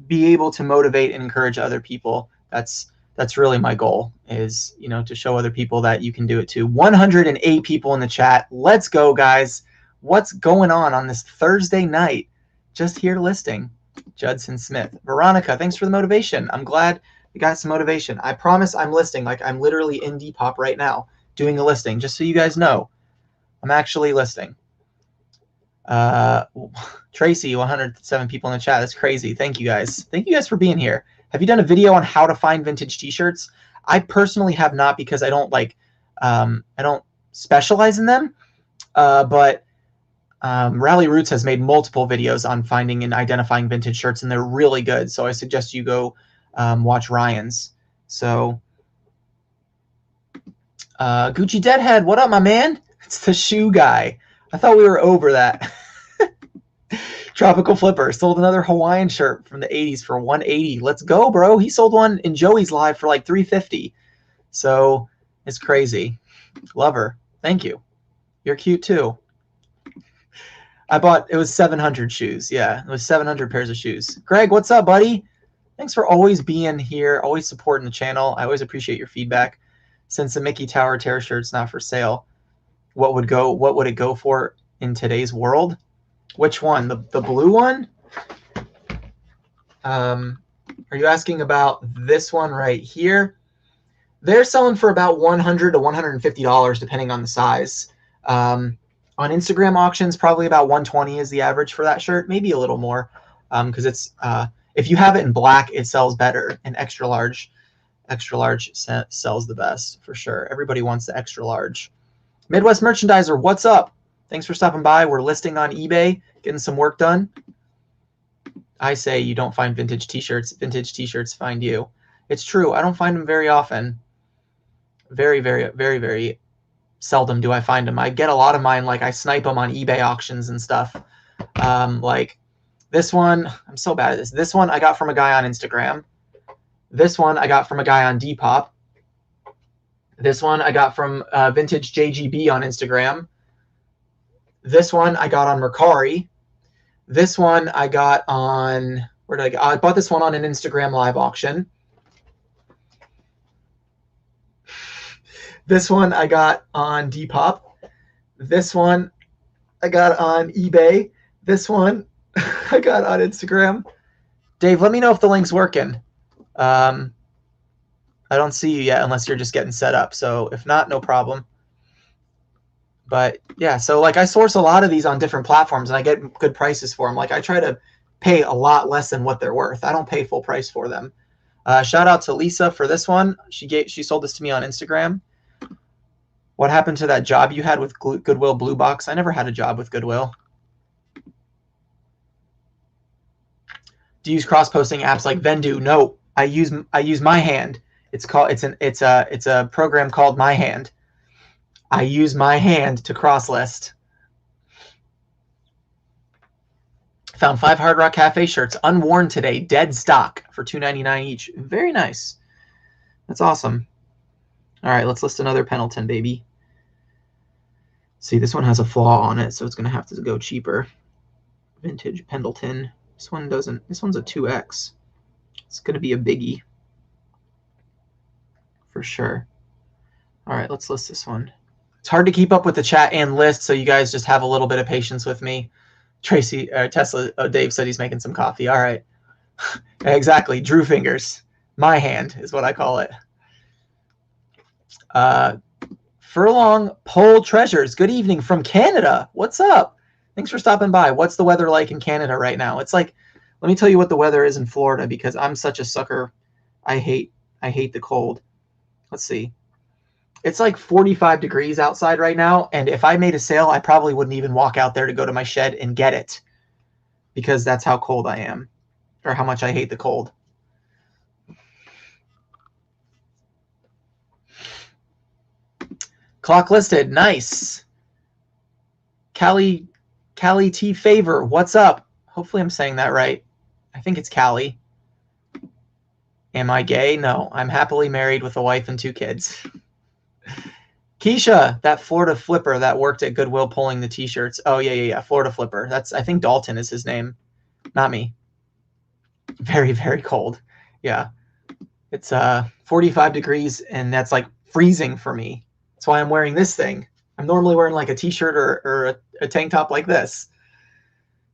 be able to motivate and encourage other people. That's really my goal, is, to show other people that you can do it too. 108 people in the chat. Let's go, guys. What's going on this Thursday night? Just here listing. Judson Smith. Veronica, thanks for the motivation. I'm glad you got some motivation. I promise I'm listing. Like, I'm literally in Depop right now doing a listing, just so you guys know. I'm actually listing. Tracy, 107 people in the chat. That's crazy. Thank you guys. Thank you guys for being here. Have you done a video on how to find vintage t-shirts? I personally have not, because I don't I don't specialize in them. But Rally Roots has made multiple videos on finding and identifying vintage shirts, and they're really good. So I suggest you go watch Ryan's. So Gucci Deadhead, what up, my man? It's the shoe guy. I thought we were over that. Tropical Flipper sold another Hawaiian shirt from the 80s for $180. Let's go, bro. He sold one in Joey's live for like $350. So it's crazy. Love her. Thank you. You're cute too. I bought, it was 700 shoes. Yeah, it was 700 pairs of shoes. Greg, what's up, buddy? Thanks for always being here, always supporting the channel. I always appreciate your feedback. Since the Mickey Tower Terror shirt's not for sale, what would it go for in today's world? Which one? The blue one? Are you asking about this one right here? They're selling for about $100 to $150 depending on the size. On Instagram auctions, probably about $120 is the average for that shirt, maybe a little more, because it's if you have it in black, it sells better. And extra large sells the best for sure. Everybody wants the extra large. Midwest Merchandiser, what's up? Thanks for stopping by. We're listing on eBay, getting some work done. I say you don't find vintage t-shirts. Vintage t-shirts find you. It's true. I don't find them very often. Very, very, very, very seldom do I find them. I get a lot of mine, like I snipe them on eBay auctions and stuff. Like this one, I'm so bad at this. This one I got from a guy on Instagram. This one I got from a guy on Depop. This one I got from Vintage JGB on Instagram. This one I got on Mercari. This one I got on, where did I get? I bought this one on an Instagram live auction. This one I got on Depop. This one I got on eBay. This one I got on Instagram. Dave, let me know if the link's working. I don't see you yet unless you're just getting set up. So if not, no problem. But yeah, so like I source a lot of these on different platforms and I get good prices for them. Like I try to pay a lot less than what they're worth. I don't pay full price for them. Shout out to Lisa for this one. She sold this to me on Instagram. What happened to that job you had with Goodwill Blue Box? I never had a job with Goodwill. Do you use cross-posting apps like Vendu? No, I use My Hand. It's a program called My Hand. I use My Hand to cross-list. Found 5 Hard Rock Cafe shirts unworn today, dead stock for $2.99 each. Very nice. That's awesome. All right, let's list another Pendleton, baby. See, this one has a flaw on it, so it's going to have to go cheaper. Vintage Pendleton. This one doesn't. This one's a 2X. It's going to be a biggie for sure. All right, let's list this one. It's hard to keep up with the chat and list, so you guys just have a little bit of patience with me. Tracy, Tesla, Dave said he's making some coffee. All right. Exactly. Drew fingers. My Hand is what I call it. Furlong Pole Treasures. Good evening from Canada. What's up? Thanks for stopping by. What's the weather like in Canada right now? It's like, let me tell you what the weather is in Florida because I'm such a sucker. I hate the cold. Let's see. It's like 45 degrees outside right now. And if I made a sale, I probably wouldn't even walk out there to go to my shed and get it because that's how cold I am or how much I hate the cold. Clock listed. Nice. Callie T Favor. What's up? Hopefully I'm saying that right. I think it's Callie. Am I gay? No. I'm happily married with a wife and 2 kids. Keisha, that Florida flipper that worked at Goodwill pulling the t-shirts. Oh, yeah. Florida flipper. I think Dalton is his name. Not me. Very, very cold. Yeah. It's 45 degrees, and that's like freezing for me. That's why I'm wearing this thing. I'm normally wearing like a t-shirt or a tank top like this.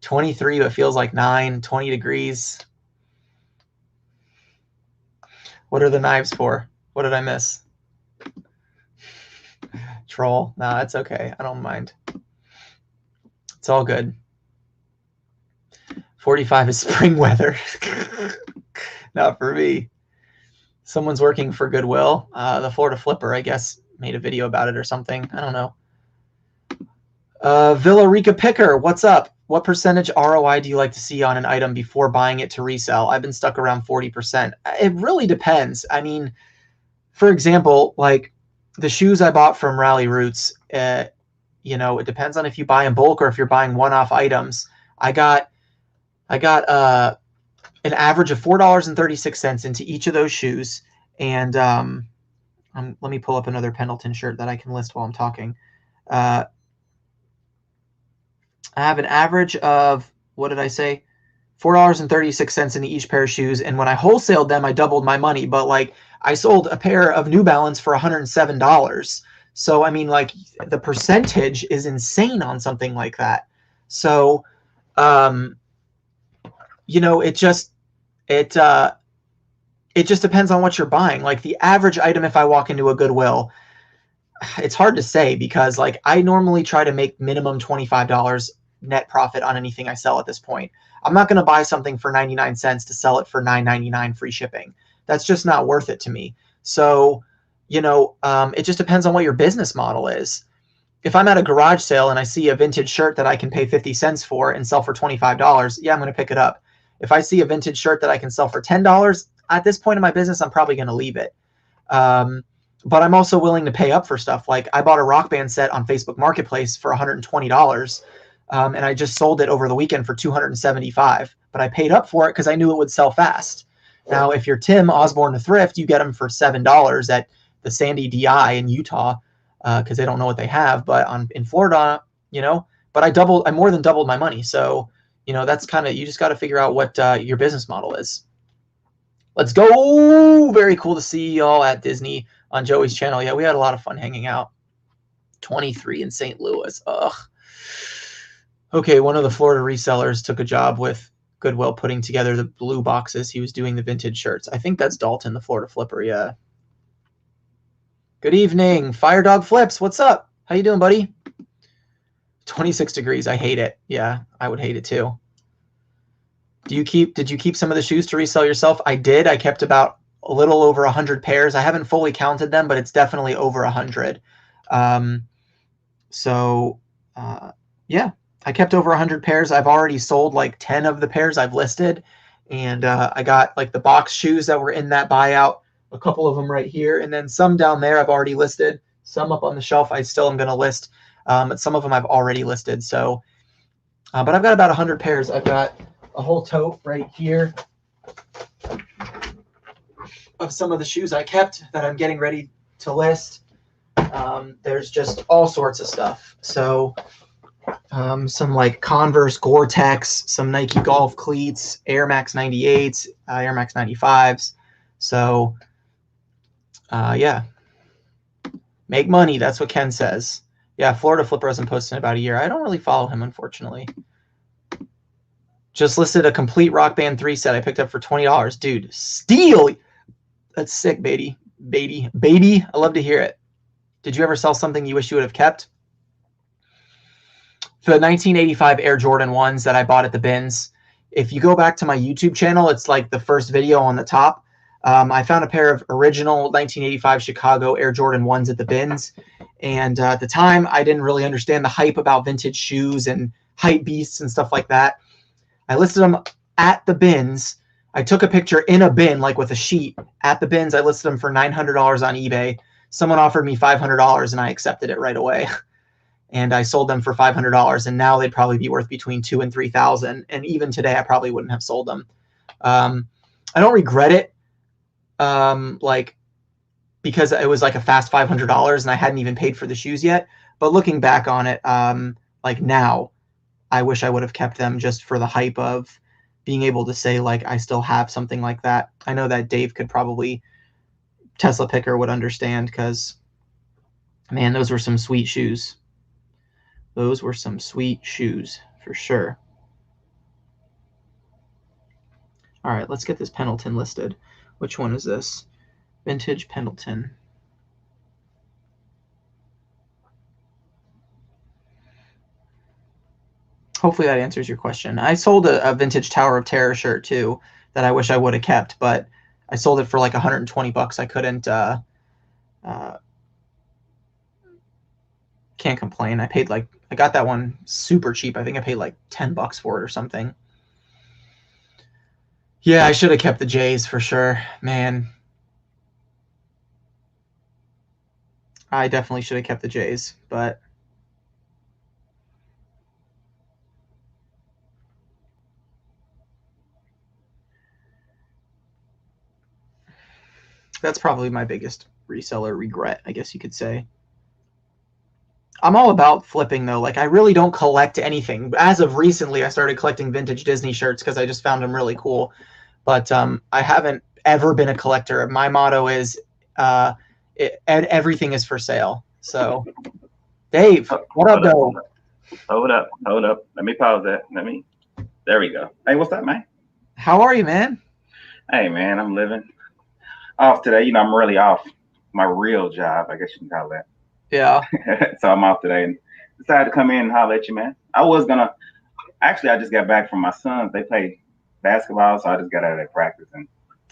23, but feels like 9, 20 degrees. What are the knives for? What did I miss? Troll. No, that's okay. I don't mind. It's all good. 45 is spring weather. Not for me. Someone's working for Goodwill. The Florida Flipper, I guess, made a video about it or something. I don't know. Villa Rica Picker, what's up? What percentage ROI do you like to see on an item before buying it to resell? I've been stuck around 40%. It really depends. I mean, for example, like the shoes I bought from Rally Roots, you know, it depends on if you buy in bulk or if you're buying one-off items. I got an average of $4.36 into each of those shoes. And let me pull up another Pendleton shirt that I can list while I'm talking. I have an average of, what did I say? $4.36 into each pair of shoes. And when I wholesaled them, I doubled my money. But like I sold a pair of New Balance for $107. So, I mean, like the percentage is insane on something like that. So, you know, it just depends on what you're buying. Like the average item, if I walk into a Goodwill, it's hard to say because like I normally try to make minimum $25 net profit on anything I sell at this point. I'm not going to buy something for 99 cents to sell it for $9.99 free shipping. That's just not worth it to me. So, you know, it just depends on what your business model is. If I'm at a garage sale and I see a vintage shirt that I can pay 50 cents for and sell for $25, yeah, I'm going to pick it up. If I see a vintage shirt that I can sell for $10, at this point in my business, I'm probably going to leave it. But I'm also willing to pay up for stuff. Like I bought a Rock Band set on Facebook Marketplace for $120. And I just sold it over the weekend for $275. But I paid up for it because I knew it would sell fast. Now, if you're Tim Osborne the Thrift, you get them for $7 at the Sandy DI in Utah because they don't know what they have. But in Florida, you know, but I more than doubled my money. So, you know, that's kind of, you just got to figure out what your business model is. Let's go. Very cool to see y'all at Disney on Joey's channel. Yeah, we had a lot of fun hanging out. 23 in St. Louis. Ugh. Okay, one of the Florida resellers took a job with Goodwill putting together the blue boxes. He was doing the vintage shirts. I think that's Dalton, the Florida Flipper. Yeah. Good evening, Fire Dog Flips. What's up? How you doing, buddy? 26 degrees. I hate it. Yeah, I would hate it too. Did you keep some of the shoes to resell yourself? I did. I kept about a little over 100 pairs. I haven't fully counted them, but it's definitely over 100. Yeah, I kept over 100 pairs. I've already sold like 10 of the pairs I've listed. And I got like the box shoes that were in that buyout, a couple of them right here. And then some down there I've already listed. Some up on the shelf I still am going to list. But some of them I've already listed. So, but I've got about 100 pairs. I've got a whole tote right here of some of the shoes I kept that I'm getting ready to list. There's just all sorts of stuff. So some like Converse Gore-Tex, some Nike golf cleats, Air Max 98s, Air Max 95s. So yeah, make money. That's what Ken says. Yeah, Florida Flipper hasn't posted in about a year. I don't really follow him, unfortunately. Just listed a complete Rock Band 3 set I picked up for $20. Dude, steal! That's sick, baby. Baby, I love to hear it. Did you ever sell something you wish you would have kept? The 1985 Air Jordan 1s that I bought at the bins. If you go back to my YouTube channel, it's like the first video on the top. I found a pair of original 1985 Chicago Air Jordan 1s at the bins. And at the time, I didn't really understand the hype about vintage shoes and hype beasts and stuff like that. I listed them at the bins. I took a picture in a bin, like with a sheet at the bins. I listed them for $900 on eBay. Someone offered me $500 and I accepted it right away. And I sold them for $500. And now they'd probably be worth between $2,000 and $3,000. And even today, I probably wouldn't have sold them. I don't regret it. Like, because it was like a fast $500 and I hadn't even paid for the shoes yet. But looking back on it, like now, I wish I would have kept them just for the hype of being able to say, like, I still have something like that. I know that Dave could probably, Tesla Picker would understand because, man, those were some sweet shoes. Those were some sweet shoes for sure. All right, let's get this Pendleton listed. Which one is this? Vintage Pendleton. Hopefully that answers your question. I sold a vintage Tower of Terror shirt too that I wish I would have kept, but I sold it for like $120. I couldn't. Can't complain. I got that one super cheap. I think I paid like $10 for it or something. Yeah, I should have kept the J's for sure, man. I definitely should have kept the J's, but that's probably my biggest reseller regret, I guess you could say. I'm all about flipping though. Like I really don't collect anything. As of recently, I started collecting vintage Disney shirts because I just found them really cool. But I haven't ever been a collector. My motto is everything is for sale. So, Dave, what up, though? Hold up. Let me pause that. There we go. Hey, what's up, man? How are you, man? Hey, man, I'm living off today. You know, I'm really off my real job, I guess you can call that. Yeah. So I'm off today and decided to come in and holler at you, man. I just got back from my sons. They play basketball, so I just got out of their practice. And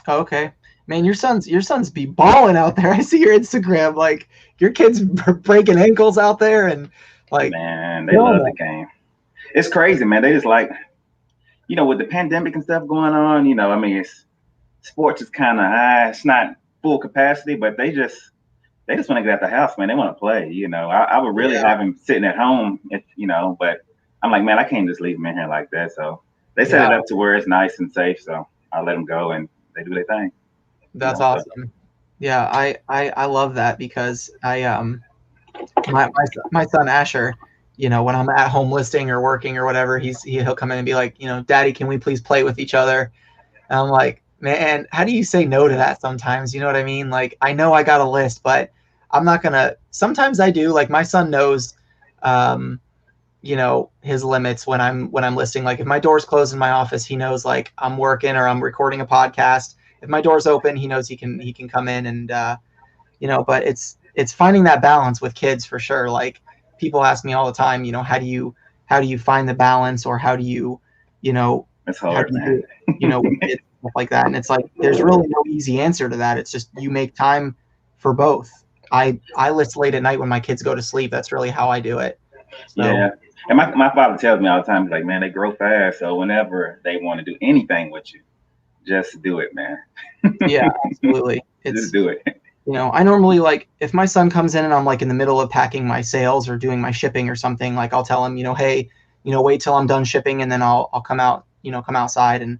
okay. Man, your sons be balling out there. I see your Instagram. Like your kids breaking ankles out there and like man, they love the game. It's crazy, man. They just like, you know, with the pandemic and stuff going on, you know, I mean, sports is kind of high. It's not full capacity, but they just want to get out the house, man. They want to play, you know. I would really have him sitting at home, if, you know, but I'm like, man, I can't just leave him in here like that. So they set it up to where it's nice and safe. So I let them go and they do their thing. That's awesome. So. Yeah, I love that because my son Asher, you know, when I'm at home listing or working or whatever, he'll come in and be like, you know, Daddy, can we please play with each other? And I'm like, man, how do you say no to that sometimes? You know what I mean? Like, I know I got a list, but I'm not gonna. Sometimes I do. Like my son knows, you know, his limits when I'm listing. Like if my door's closed in my office, he knows like I'm working or I'm recording a podcast. If my door's open, he knows he can come in and you know. But it's finding that balance with kids for sure. Like people ask me all the time, you know, how do you find the balance, or how do you know, it's hard, man. You know, stuff like that. And it's like there's really no easy answer to that. It's just you make time for both. I list late at night when my kids go to sleep. That's really how I do it. So, yeah. And my father tells me all the time, he's like, man, they grow fast. So whenever they want to do anything with you, just do it, man. Yeah, absolutely. Just do it. You know, I normally like if my son comes in and I'm like in the middle of packing my sales or doing my shipping or something, like I'll tell him, you know, hey, you know, wait till I'm done shipping and then I'll come out, you know, come outside and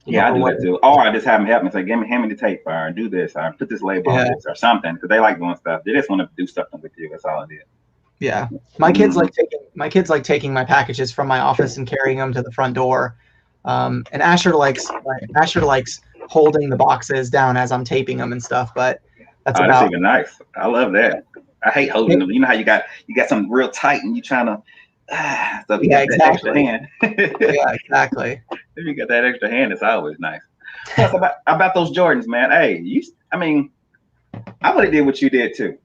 I do that too. Or I just have them help me say, hand me the tape or do this or put this label on this or something, because they like doing stuff. They just want to do something with you. That's all it is. Yeah, my kids like taking my packages from my office and carrying them to the front door. And Asher likes holding the boxes down as I'm taping them and stuff. But that's even nice. I love that. I hate holding them. You know how you got something real tight and you trying to. So you got that extra hand. Yeah, exactly. If you got that extra hand, it's always nice. Plus about those Jordans, man. Hey, I would have did what you did too.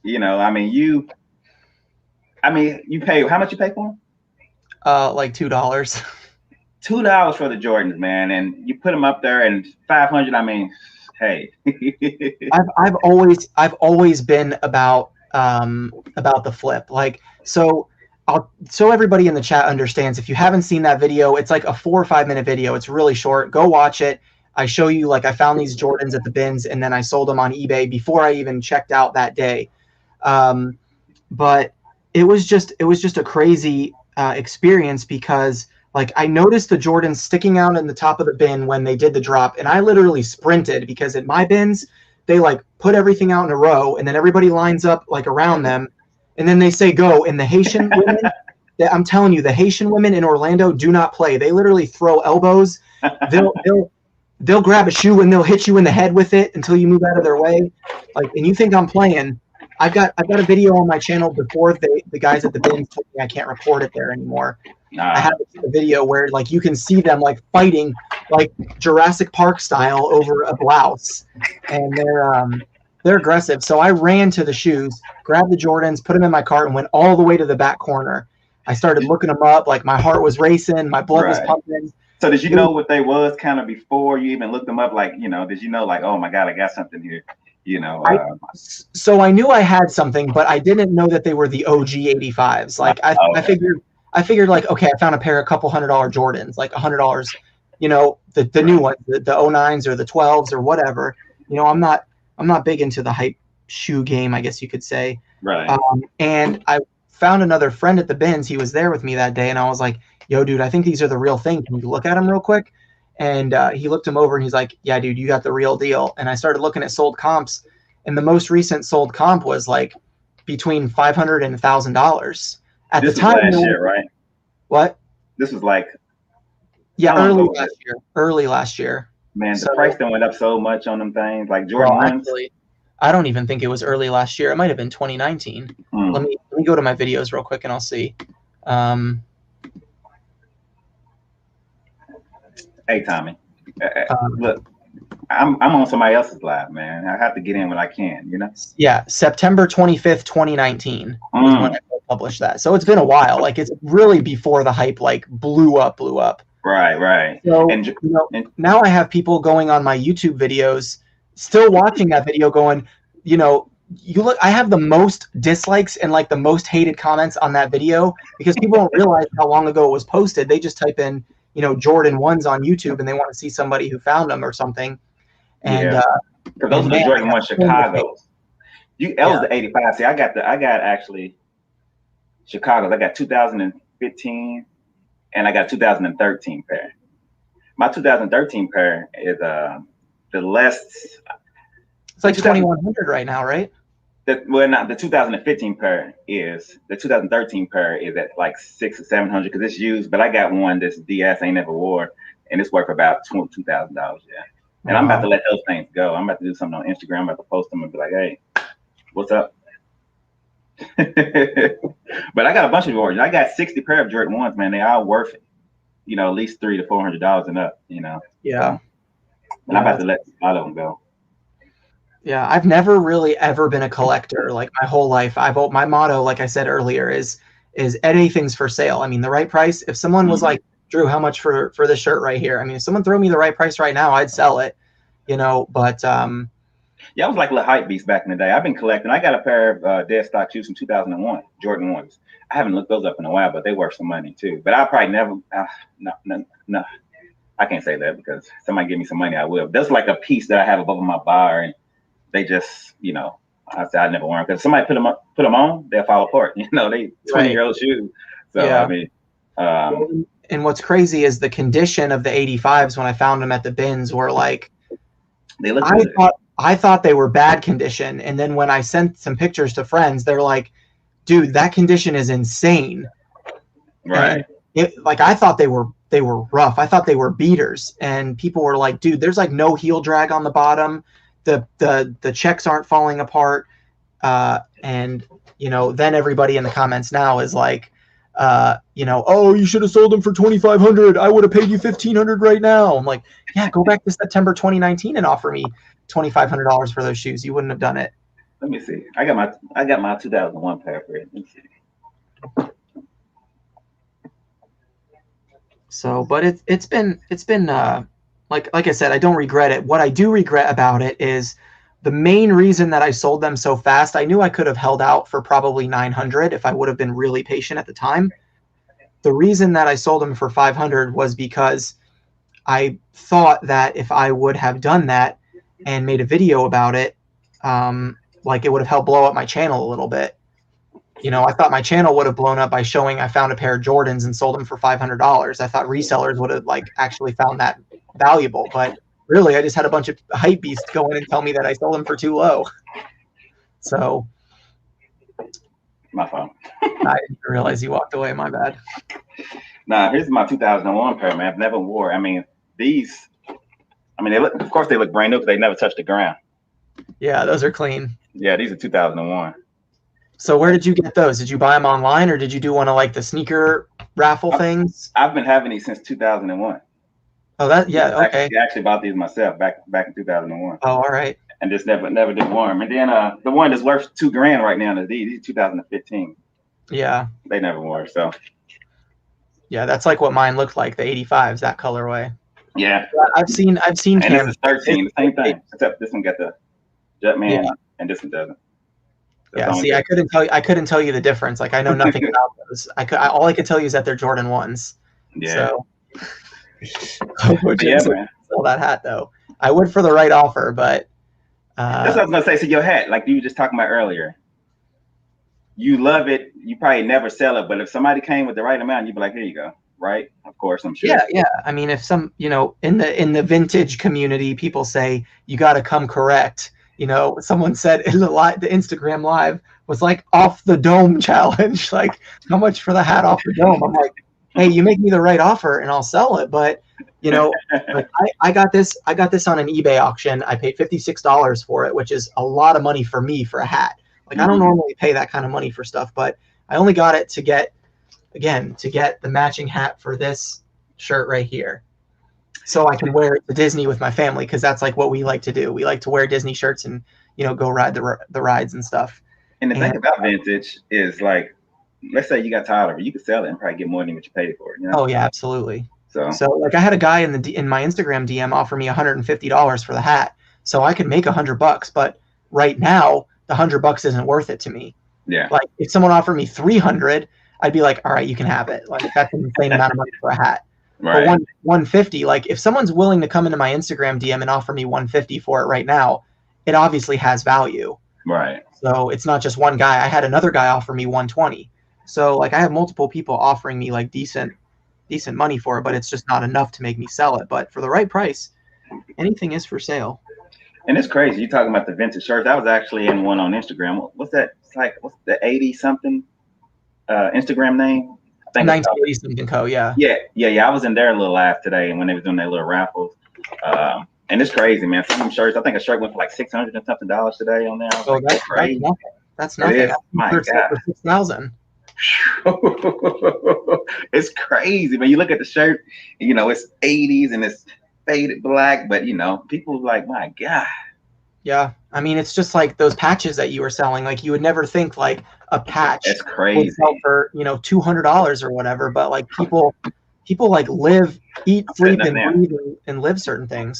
You know, you pay how much you pay for them? Like $2. $2 for the Jordans, man, and you put them up there and $500. I mean, hey. I've always been about the flip. Like so everybody in the chat understands, if you haven't seen that video, it's like a 4 or 5 minute video. It's really short. Go watch it. I show you, like, I found these Jordans at the bins and then I sold them on eBay before I even checked out that day. But it was just a crazy experience because, like, I noticed the Jordans sticking out in the top of the bin when they did the drop, and I literally sprinted because at my bins, they like put everything out in a row and then everybody lines up like around them. And then they say go. And the Haitian women, I'm telling you, the Haitian women in Orlando do not play. They literally throw elbows. They'll grab a shoe and they'll hit you in the head with it until you move out of their way. Like, and you think I'm playing? I've got a video on my channel before the guys at the bins told me I can't record it there anymore. I have a video where like you can see them like fighting like Jurassic Park style over a blouse, and they're aggressive. So I ran to the shoes, grabbed the Jordans, put them in my cart, and went all the way to the back corner. I started looking them up. Like my heart was racing, my blood was Right. pumping. So did you know what they was kind of before you even looked them up? Like, you know, did you know like, oh my God, I got something here? You know, So I knew I had something, but I didn't know that they were the OG 85s. Like I figured like, okay, I found a pair of couple $100 Jordans, like $100, you know, the new ones, the 09s or the 12s or whatever. You know, I'm not big into the hype shoe game, I guess you could say. right. And I found another friend at the bins. He was there with me that day, and I was like, yo, dude, I think these are the real thing. Can you look at them real quick? And he looked them over and he's like, yeah, dude, you got the real deal. And I started looking at sold comps, and the most recent sold comp was like between $500 and $1,000 at This the time. Last year, right? What? This was like, early last year. Man, the price then went up so much on them things, like Jordan ones. Actually, I don't even think it was early last year. It might have been 2019. Let me go to my videos real quick and I'll see. Hey, Tommy, look, I'm on somebody else's live, man. I have to get in when I can, you know? Yeah, September 25th, 2019 was when I published that. So it's been a while. Like it's really before the hype like blew up. Right. So now I have people going on my YouTube videos, still watching that video going, you know, you look, I have the most dislikes and like the most hated comments on that video because people don't realize how long ago it was posted. They just type in, you know, Jordan 1s on YouTube and they want to see somebody who found them or something. And because those are the Jordan 1 Chicago's. That was the 85. See, I got actually Chicago's. I got 2015 and I got 2013 pair. My 2013 pair is the less. It's like 2,100 right now, right? Not the 2015 pair is. The 2013 pair is at like 600 or 700 because it's used. But I got one that's DS ain't never wore, and it's worth about $2,000. Yeah, and I'm about to let those things go. I'm about to do something on Instagram. I'm about to post them and be like, "Hey, what's up?" But I got a bunch of Jordans. I got 60 pair of Jordan 1s, man. They all worth it. You know, at least $300 to $400 and up. You know. Yeah. And I'm about to let a lot of them go. Yeah, I've never really ever been a collector. Like my whole life, my motto, like I said earlier, is anything's for sale. I mean, the right price. If someone was like, Drew, how much for this shirt right here? I mean, if someone threw me the right price right now, I'd sell it. You know, but yeah, I was like a hype beast back in the day. I've been collecting. I got a pair of dead stock shoes from 2001, Jordan 1s. I haven't looked those up in a while, but they worth some money too. But I'll probably never. No, I can't say that because somebody give me some money, I will. That's like a piece that I have above my bar, and they just, you know, I said I never wear them because somebody put them on, they'll fall apart. You know, they 20-year-old shoes. So yeah. I mean, and what's crazy is the condition of the 85s when I found them at the bins were like, they look. I thought they were bad condition, and then when I sent some pictures to friends, they're like, "Dude, that condition is insane." Right. Like I thought they were rough. I thought they were beaters, and people were like, "Dude, there's like no heel drag on the bottom. The checks aren't falling apart." And you know, then everybody in the comments now is like, you know, "Oh, you should have sold them for $2,500. I would have paid you $1,500 right now." I'm like, "Yeah, go back to September 2019 and offer me $2,500 for those shoes. You wouldn't have done it." Let me see. I got my 2001 pair for it. Let me see. So, but it's been like I said, I don't regret it. What I do regret about it is the main reason that I sold them so fast. I knew I could have held out for probably 900 if I would have been really patient at the time. The reason that I sold them for 500 was because I thought that if I would have done that and made a video about it, like it would have helped blow up my channel a little bit. You know, I thought my channel would have blown up by showing I found a pair of Jordans and sold them for $500. I thought resellers would have like actually found that valuable, but really I just had a bunch of hype beasts go in and tell me that I sold them for too low. So my phone. I didn't realize you walked away. My bad. Nah, here's my 2001 pair, man. I've never wore. I mean, these. I mean, of course they look brand new because they never touched the ground. Yeah, those are clean. Yeah, these are 2001. So where did you get those? Did you buy them online or did you do one of like the sneaker raffle things? I've been having these since 2001. Oh, that okay. I actually bought these myself back in 2001. Oh, all right. And just never did wear them. And then the one that's worth $2,000 right now is these 2015. Yeah. They never wore. So Yeah, that's like what mine looked like, the 85s, that colorway. Yeah. I've seen And this cameras. is 13, the same thing, except this one got the Yeah. Jumpman and this one doesn't. That's Yeah, the only see, difference. I couldn't tell you the difference. Like I know nothing about those. All I could tell you is that they're Jordan 1s. Yeah. So I would But yeah, just man. sell that hat though. I would for the right offer, but That's what I was gonna say. So your hat, like you were just talking about earlier, you love it. You probably never sell it, but if somebody came with the right amount, you'd be like, "Here you go." Right? Of course, I'm sure. yeah. I mean, if some, in the vintage community, people say you got to come correct. Someone said in the Instagram live was like off the dome challenge. Like, how much for the hat off the dome? I'm like, hey, you make me the right offer and I'll sell it. But like I got this on an eBay auction. I paid $56 for it, which is a lot of money for me for a hat. Like I don't normally pay that kind of money for stuff, but I only got it to get the matching hat for this shirt right here, so I can wear it to Disney with my family, because that's like what we like to do. We like to wear Disney shirts and go ride the rides and stuff. And the thing about vintage is, like, let's say you got tired of it, you could sell it and probably get more than what you paid for it. Oh yeah, absolutely. So like I had a guy in my Instagram DM offer me $150 for the hat, so I could make $100, but right now the $100 isn't worth it to me. Yeah. Like if someone offered me 300, I'd be like, all right, you can have it. Like that's an insane amount of money for a hat. Right. For 150, like if someone's willing to come into my Instagram DM and offer me 150 for it right now, it obviously has value. Right. So it's not just one guy. I had another guy offer me 120. So like I have multiple people offering me like decent money for it, but it's just not enough to make me sell it. But for the right price, anything is for sale. And it's crazy. You talking about the vintage shirts. I was actually in one on Instagram. What's that? It's like, what's the 80 something Instagram name? I think 1980 something co. Yeah. I was in their little live today, and when they were doing their little raffles. And it's crazy, man. Some of them shirts, I think a shirt went for like $600 and something today on there. Oh, that's crazy. That's nothing. It is. My God. For 6,000. It's crazy, man. You look at the shirt, it's 80s and it's faded black, but people like, my God. Yeah, I mean, it's just like those patches that you were selling. Like you would never think like a patch That's crazy would sell for $200 or whatever, but like people like live, eat, sleep, and breathe and live certain things.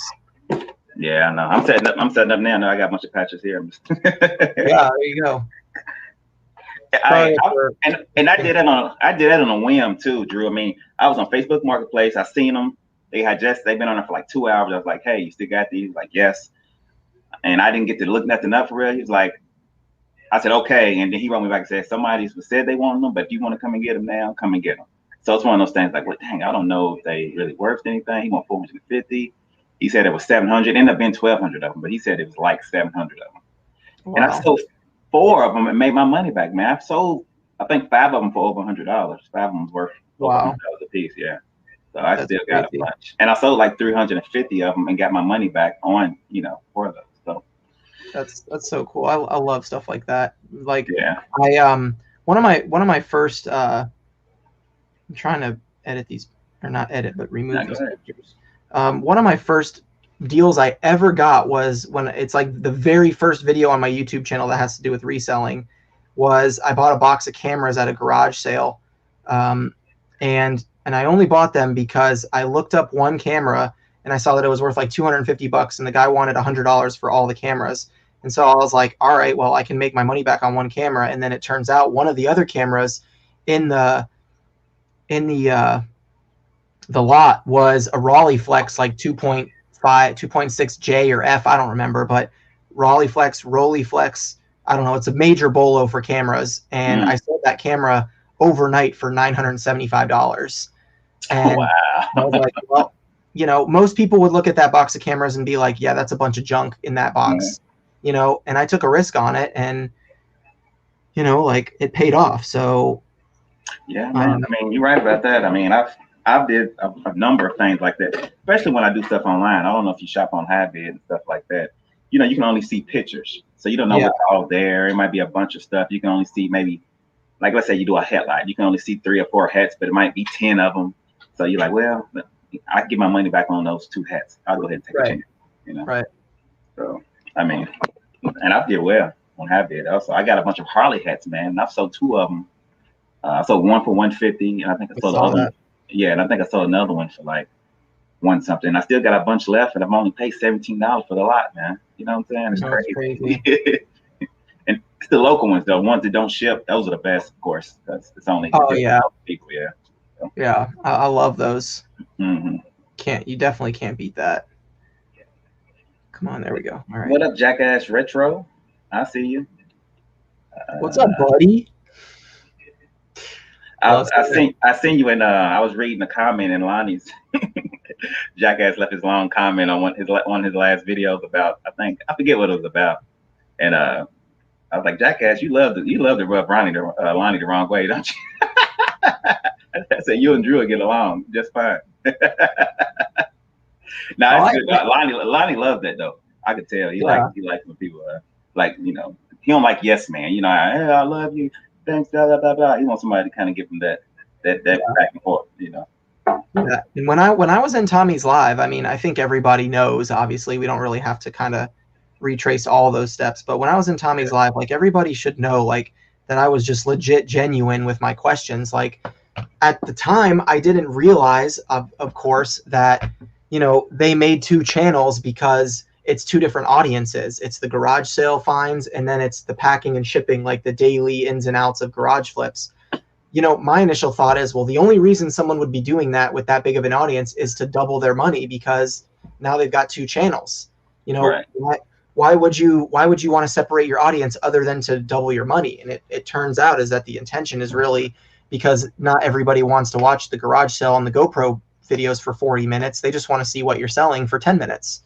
Yeah, I know. I'm setting up now. I got a bunch of patches here. Yeah, there you go. I did that on a whim too, Drew. I mean, I was on Facebook Marketplace. I seen them. They've been on it for like 2 hours. I was like, hey, you still got these? Like, yes. And I didn't get to look nothing up for real. He was like, I said, okay. And then he wrote me back and said, somebody said they wanted them, but if you want to come and get them now, come and get them. So it's one of those things like, well, dang, I don't know if they really worth anything. He want 450. He said it was 700. Ended up being 1,200 of them, but he said it was like 700 of them. Wow. And I sold 4 of them and made my money back, man. I've sold, I think 5 of them for over $100. 5 of them was worth over $100 a piece, yeah. So I still got a bunch. And I sold like 350 of them and got my money back on, for those. So that's so cool. I love stuff like that. Like, yeah. One of my first I'm trying to edit these, or not edit, but remove these pictures. One of my first deals I ever got was when it's like the very first video on my YouTube channel that has to do with reselling was I bought a box of cameras at a garage sale. And I only bought them because I looked up one camera and I saw that it was worth like $250 and the guy wanted $100 for all the cameras. And so I was like, all right, well, I can make my money back on one camera. And then it turns out one of the other cameras in the lot was a Raleigh Flex, like 2.5, 2.6J or F, I don't remember, but Raleigh Flex, I don't know, it's a major bolo for cameras. And I sold that camera overnight for $975. And wow. I was like, well, most people would look at that box of cameras and be like, yeah, that's a bunch of junk in that box, and I took a risk on it and, like it paid off. So yeah, man. I mean, you're right about that. I mean, I've did a number of things like that, especially when I do stuff online. I don't know if you shop on Highbid and stuff like that. You can only see pictures. So you don't know what's all there. It might be a bunch of stuff. You can only see maybe, like, let's say you do a headlight. You can only see 3 or 4 hats, but it might be 10 of them. So you're like, well, I can get my money back on those 2 hats. I'll go ahead and take a chance. Right. So, I mean, and I did well on Highbid. Also, I got a bunch of Harley hats, man. And I've sold 2 of them. I sold one for $150, and I think I sold the other Yeah, and I think I sold another one for like one something. I still got a bunch left, and I've only paid $17 for the lot, man. You know what I'm saying? It's No, it's crazy. crazy. And it's the local ones though. Ones that don't ship, those are the best, of course. Because it's only Oh yeah, people. Yeah. So, yeah. I love those. mm-hmm. You definitely can't beat that. Come on, there we go. All right. What up, Jackass Retro? I see you. What's up, buddy? I seen you in. I was reading a comment in Lonnie's. Jackass left his long comment on one of his last videos about. I forget what it was about, and I was like, Jackass, you love to rub Lonnie the wrong way, don't you? I said you and Drew will get along just fine. Nah, it's good. Lonnie loves that though. I could tell he likes when people he don't like yes man. Hey, I love you. Thanks, blah blah blah blah. He wants somebody to kind of give him that back and forth. Yeah. And when I was in Tommy's live, I mean, I think everybody knows. Obviously, we don't really have to kind of retrace all those steps. But when I was in Tommy's live, like everybody should know, like that I was just legit genuine with my questions. Like at the time, I didn't realize, of course, that they made 2 channels because it's 2 different audiences. It's the garage sale finds, and then it's the packing and shipping, like the daily ins and outs of garage flips. My initial thought is, well, the only reason someone would be doing that with that big of an audience is to double their money because now they've got 2 channels. Right. Why would you want to separate your audience other than to double your money? And it turns out is that the intention is really because not everybody wants to watch the garage sale on the GoPro videos for 40 minutes. They just want to see what you're selling for 10 minutes.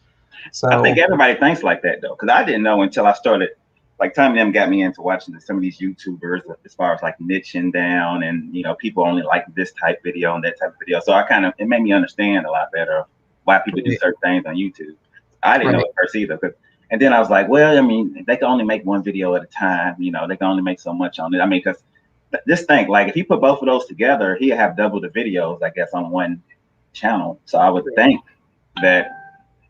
So I think everybody thinks like that though, because I didn't know until I started. Like Tommy them got me into watching some of these YouTubers as far as like niching down and people only like this type video and that type of video. So it made me understand a lot better why people do certain things on YouTube. I didn't know at first either. And then I was like, well, I mean, they can only make one video at a time. They can only make so much on it. I mean, because just think, like if he put both of those together, he'd have double the videos, I guess, on one channel. So I would think that,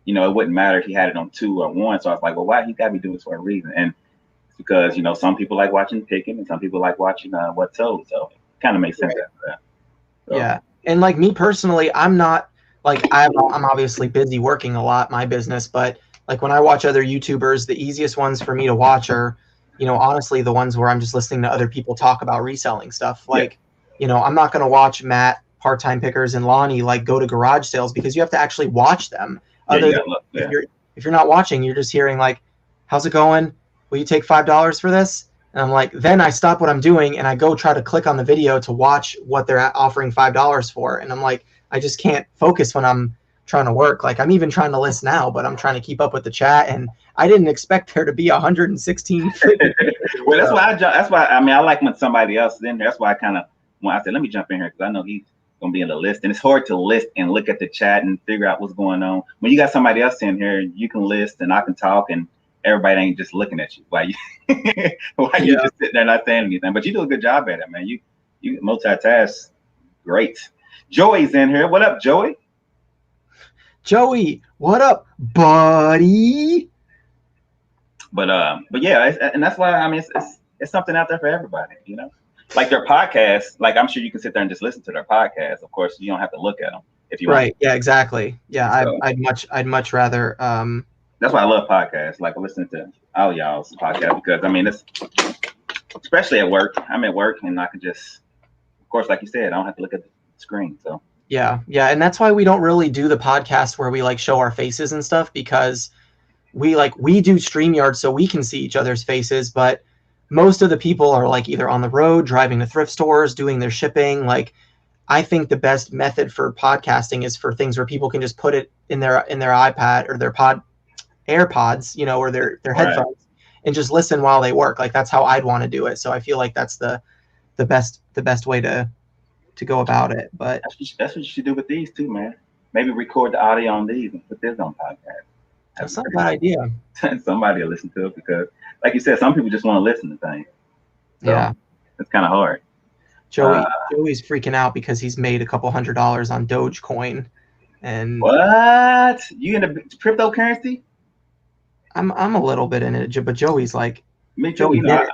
it wouldn't matter if he had it on 2 or 1. So I was like, well, why he got to be doing this for a reason? And because some people like watching picking and some people like watching what sold, so it kind of makes sense after that. So. Yeah, and like me personally, I'm not like I'm obviously busy working a lot, my business, but like when I watch other YouTubers, the easiest ones for me to watch are, honestly, the ones where I'm just listening to other people talk about reselling stuff. Like, I'm not going to watch Matt, Part-Time Pickers, and Lonnie like go to garage sales because you have to actually watch them. If you're not watching, you're just hearing like, how's it going? Will you take $5 for this? And I'm like, then I stop what I'm doing and I go try to click on the video to watch what they're offering $5 for. And I'm like, I just can't focus when I'm trying to work. Like I'm even trying to list now, but I'm trying to keep up with the chat. And I didn't expect there to be 116. Well, that's why I mean, I like when somebody else is in there. That's why when I said, let me jump in here because I know he's going to be in the list. And it's hard to list and look at the chat and figure out what's going on. When you got somebody else in here, you can list and I can talk and everybody ain't just looking at you while you just sitting there not saying anything. But you do a good job at it, man. You multitask great. Joey's in here. What up, Joey? Joey, what up, buddy? But yeah, and that's why I mean it's something out there for everybody, Like their podcasts, like I'm sure you can sit there and just listen to their podcast. Of course, you don't have to look at them if you want. Yeah, exactly. Yeah, so, I'd much rather that's why I love podcasts, like listening to all y'all's podcast because I mean it's especially at work. I'm at work and I can just, of course, like you said, I don't have to look at the screen. So yeah, and that's why we don't really do the podcast where we like show our faces and stuff because we do StreamYard so we can see each other's faces, but most of the people are like either on the road, driving to thrift stores, doing their shipping. Like I think the best method for podcasting is for things where people can just put it in their iPad or their AirPods, or their headphones and just listen while they work. Like that's how I'd want to do it. So I feel like that's the best way to go about it. But that's what you should do with these too, man. Maybe record the audio on these and put this on podcast. That's not a bad idea. Somebody will listen to it because, like you said, some people just want to listen to things. So yeah, it's kind of hard. Joey's freaking out because he's made a couple $100 on Dogecoin. And what? You into cryptocurrency? I'm a little bit in it, but Joey's like me too. I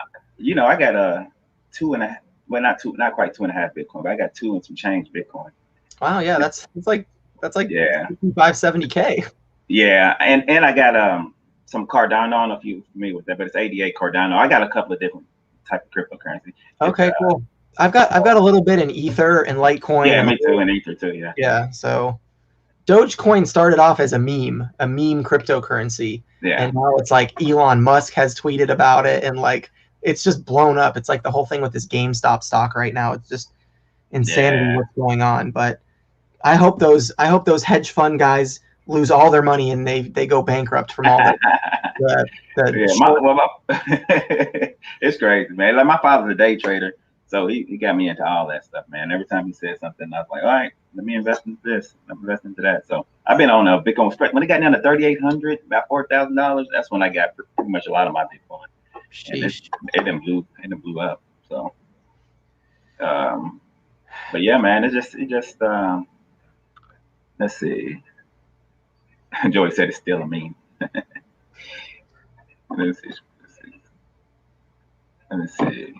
got 2.5. Well, not quite 2.5 Bitcoin, but I got 2 and some change Bitcoin. Wow, yeah, that's like Yeah, 65, 70K. yeah, and I got some Cardano. I don't know if you're familiar with that, but it's ADA Cardano. I got a couple of different type of cryptocurrency. It's Okay, cool. I've got a little bit in Ether and Litecoin yeah, and me too, and Ether too. Yeah, yeah, so Dogecoin started off as a meme cryptocurrency, yeah, and now it's like Elon Musk has tweeted about it, and like it's just blown up. It's like the whole thing with this GameStop stock right now. It's just insanity yeah. what's going on. But I hope those hedge fund guys lose all their money and they go bankrupt from all the Yeah, short. it's crazy, man. Like my father's a day trader, so he got me into all that stuff, man. Every time he said something, I was like, all right, let me invest into this, I'm investing into that. So I've been on a Bitcoin spread. When it got down to 3,800, about $4,000, that's when I got pretty much a lot of my Bitcoin, and Sheesh. it then blew up. So, but yeah, man, it just let's see. Joey said it's still a meme. Let's see. Let's see.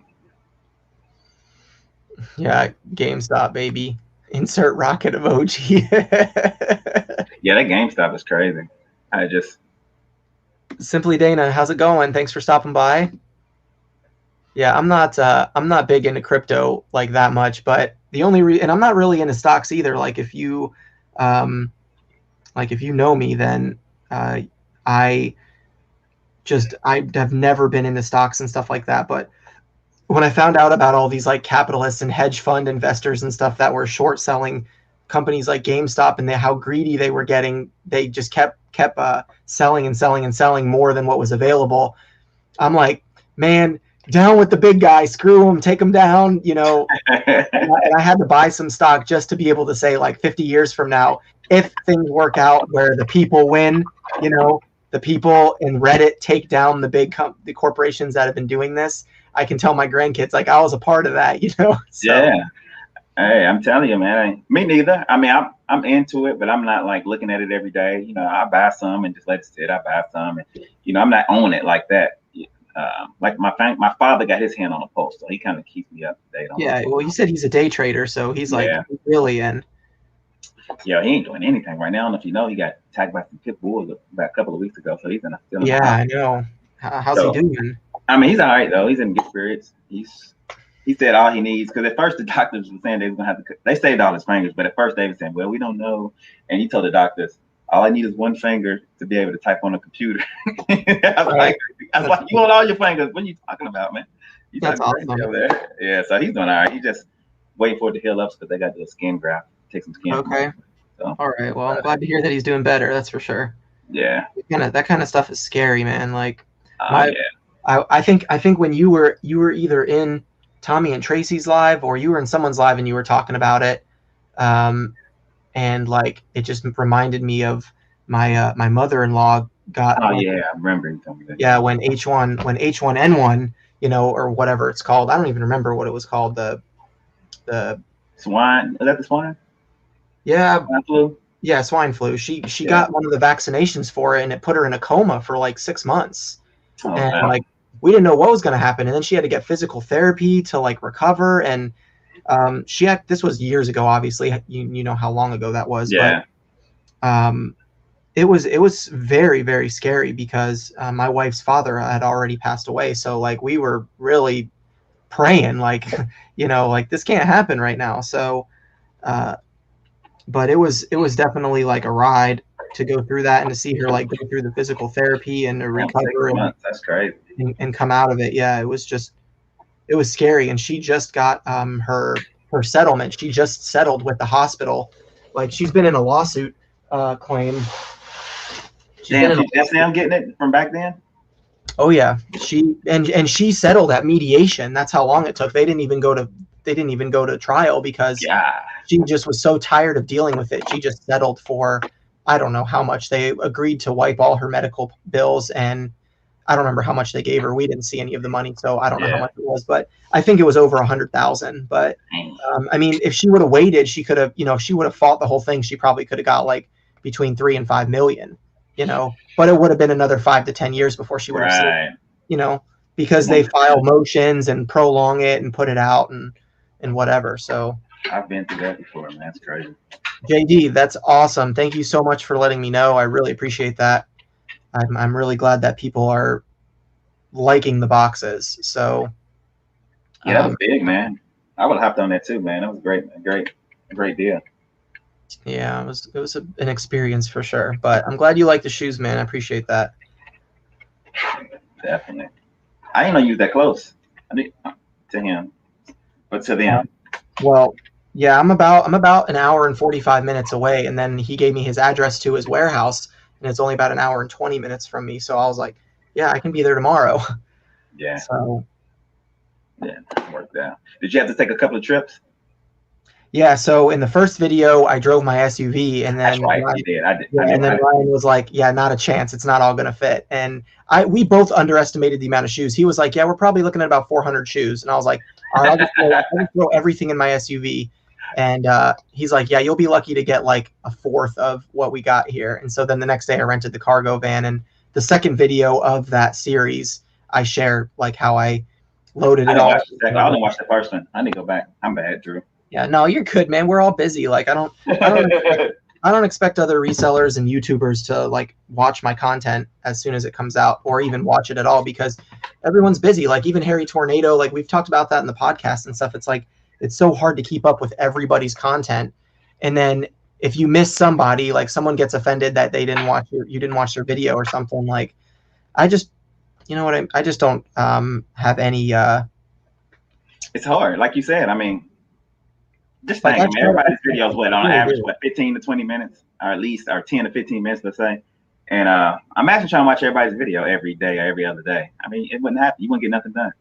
Yeah, GameStop baby. Insert rocket emoji. Yeah, that GameStop is crazy. I just Simply Dana, how's it going? Thanks for stopping by. Yeah, I'm not big into crypto like that much, but the only and I'm not really into stocks either. Um, if you know me, then uh, I I have never been into stocks and stuff like that. But when I found out about all these like capitalists and hedge fund investors and stuff that were short selling companies like GameStop and how greedy they were getting, they just kept selling and selling and selling more than what was available. I'm like, man, down with the big guy, screw them, take them down, and I had to buy some stock just to be able to say, like, 50 years from now, if things work out where the people win, the people in Reddit take down the corporations that have been doing this, I can tell my grandkids, like, I was a part of that, So, yeah. Hey, I'm telling you, man. Me neither. I mean, I'm into it, but I'm not like looking at it every day. I buy some and just let it sit. I buy some, and I'm not on it like that. Like my father got his hand on the pulse, so he kind of keeps me up to date on. yeah, well, you said he's a day trader, so he's like Yeah. really in. Yeah, he ain't doing anything right now. I don't know if you know, he got attacked by some pit bulls about a couple of weeks ago, so he's still in the Yeah, house. I know. How's he So, doing? I mean, he's all right though. He's in good spirits. He said all he needs, because at first the doctors were saying they was gonna have to. They saved all his fingers, but at first they were saying, "Well, we don't know." And he told the doctors, "All I need is one finger to be able to type on a computer." I was like, "You want all your fingers? What are you talking about, man? You That's talking awesome. over there?" Yeah, so he's doing all right. He just waiting for it to heal up because they got to do a skin graft, take some skin. Okay. So, all right. Well, I'm glad to hear that he's doing better. That's for sure. yeah. That kind of stuff is scary, man. Like, Yeah. I think when you were either in Tommy and Tracy's live or you were in someone's live and you were talking about it, and like it just reminded me of my mother-in-law got. Oh yeah, I remember you telling me that. Yeah, when H1N1, or whatever it's called. I don't even remember what it was called. The swine. Is that the swine? Yeah. Swine flu. Yeah, swine flu. She got one of the vaccinations for it, and it put her in a coma for like 6 months. Oh, and wow. like we didn't know what was going to happen, and then she had to get physical therapy to like recover. And this was years ago. Obviously, you know how long ago that was. Yeah. But it was very, very scary because my wife's father had already passed away. So like we were really praying, like like this can't happen right now. So. But it was definitely like a ride to go through that and to see her like go through the physical therapy and to recover That's crazy. and come out of it. Yeah, it was scary. And she just got her settlement. She just settled with the hospital. Like she's been in a lawsuit claim. That's them getting it from back then. Oh yeah, she settled at mediation. That's how long it took. They didn't even go to trial because she just was so tired of dealing with it. She just settled for, I don't know how much. They agreed to wipe all her medical bills, and I don't remember how much they gave her. We didn't see any of the money, so I don't know how much it was, but I think it was over 100,000. But I mean, if she would have waited, she could have, if she would have fought the whole thing, she probably could have got like between 3 and 5 million. But it would have been another 5 to 10 years before she would have seen, because they file motions and prolong it and put it out and whatever. So I've been through that before, man. That's crazy. JD, that's awesome. Thank you so much for letting me know. I really appreciate that. I'm really glad that people are liking the boxes. So Yeah, that was big, man. I would have hopped on that too, man. That was great, great deal. yeah, it was an experience for sure. But I'm glad you like the shoes, man. I appreciate that. Definitely. I didn't know you was that close. I mean, to him, but to them. Well, yeah, I'm about an hour and 45 minutes away, and then he gave me his address to his warehouse, and it's only about an hour and 20 minutes from me. So I was like, yeah, I can be there tomorrow. Yeah. So yeah, worked out. Did you have to take a couple of trips? Yeah, so in the first video, I drove my SUV, and then That's right, Ryan, you did. I did. yeah, and then Ryan was like, "Yeah, not a chance. It's not all gonna fit." And we both underestimated the amount of shoes. He was like, "Yeah, we're probably looking at about 400 shoes," and I was like, "All right, I'll just throw everything in my SUV." And he's like, "Yeah, you'll be lucky to get like a fourth of what we got here." And so then the next day, I rented the cargo van, and the second video of that series, I share like how I loaded it all. I didn't watch the first one. I need to go back. I'm bad, Drew. Yeah, no, you're good, man. We're all busy. Like I don't expect other resellers and YouTubers to like watch my content as soon as it comes out or even watch it at all because everyone's busy. Like even Harry Tornado, like we've talked about that in the podcast and stuff. It's like it's so hard to keep up with everybody's content. And then if you miss somebody, like someone gets offended that they didn't watch you didn't watch their video or something, like I just you know what I just don't have any it's hard. Like you said, I mean, just think, everybody's videos on average 15 to 20 minutes, or at least, or 10 to 15 minutes, let's say. And imagine trying to watch everybody's video every day or every other day. I mean, it wouldn't happen. You wouldn't get nothing done.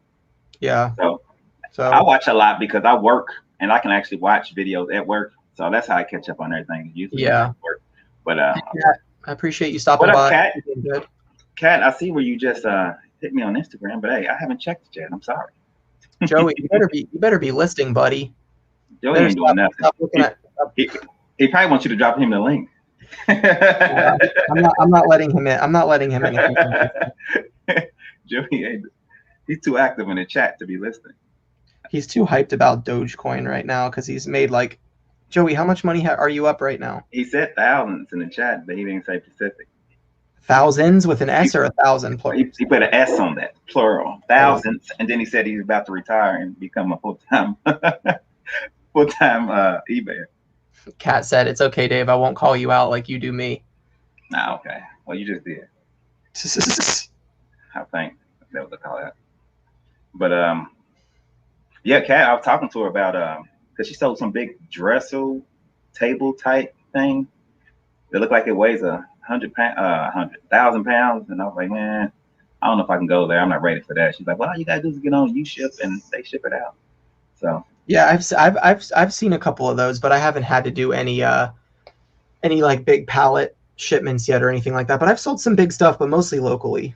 Yeah. So I watch a lot because I work and I can actually watch videos at work. So that's how I catch up on everything. Usually at work. But I appreciate you stopping by. Kat? Kat, I see where you just hit me on Instagram, but hey, I haven't checked it yet. I'm sorry. Joey, you better be listing, buddy. Joey ain't doing nothing. He probably wants you to drop him the link. I'm not letting him in. I'm not letting him in. Joey, he's too active in the chat to be listening. He's too hyped about Dogecoin right now because he's made like, Joey, how much money are you up right now? He said thousands in the chat, but he didn't say specific. Thousands with an S or 1,000 plural? He put an S on that, plural, thousands, and then he said he's about to retire and become a full-time eBayer. Kat said, "It's okay, Dave. I won't call you out like you do me." Nah, okay. Well, you just did. I think that was a call out. But yeah, Kat, I was talking to her about because she sold some big dresser table type thing that looked like it weighs 100,000 pounds, and I was like, man, I don't know if I can go there. I'm not ready for that. She's like, well, all you gotta do is get on UShip and they ship it out. So yeah, I've seen a couple of those, but I haven't had to do any like big pallet shipments yet or anything like that. But I've sold some big stuff, but mostly locally.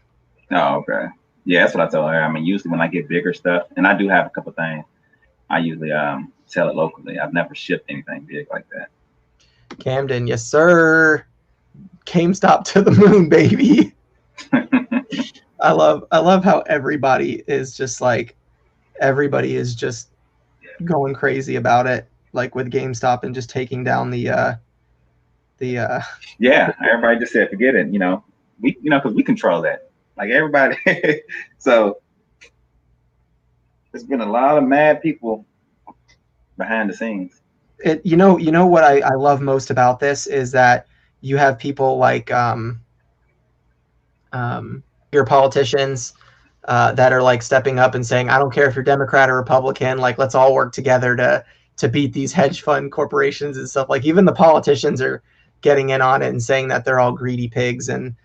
Oh, okay. Yeah, that's what I told her. I mean, usually when I get bigger stuff, and I do have a couple things, I usually sell it locally. I've never shipped anything big like that. Camden, yes, sir. GameStop to the moon, baby. I love how everybody is just going crazy about it, like with GameStop and just taking down the yeah, everybody just said forget it, because we control that, like everybody. So there's been a lot of mad people behind the scenes. You know what I love most about this is that you have people like your politicians that are like stepping up and saying, I don't care if you're Democrat or Republican, like let's all work together to beat these hedge fund corporations and stuff. Like even the politicians are getting in on it and saying that they're all greedy pigs, and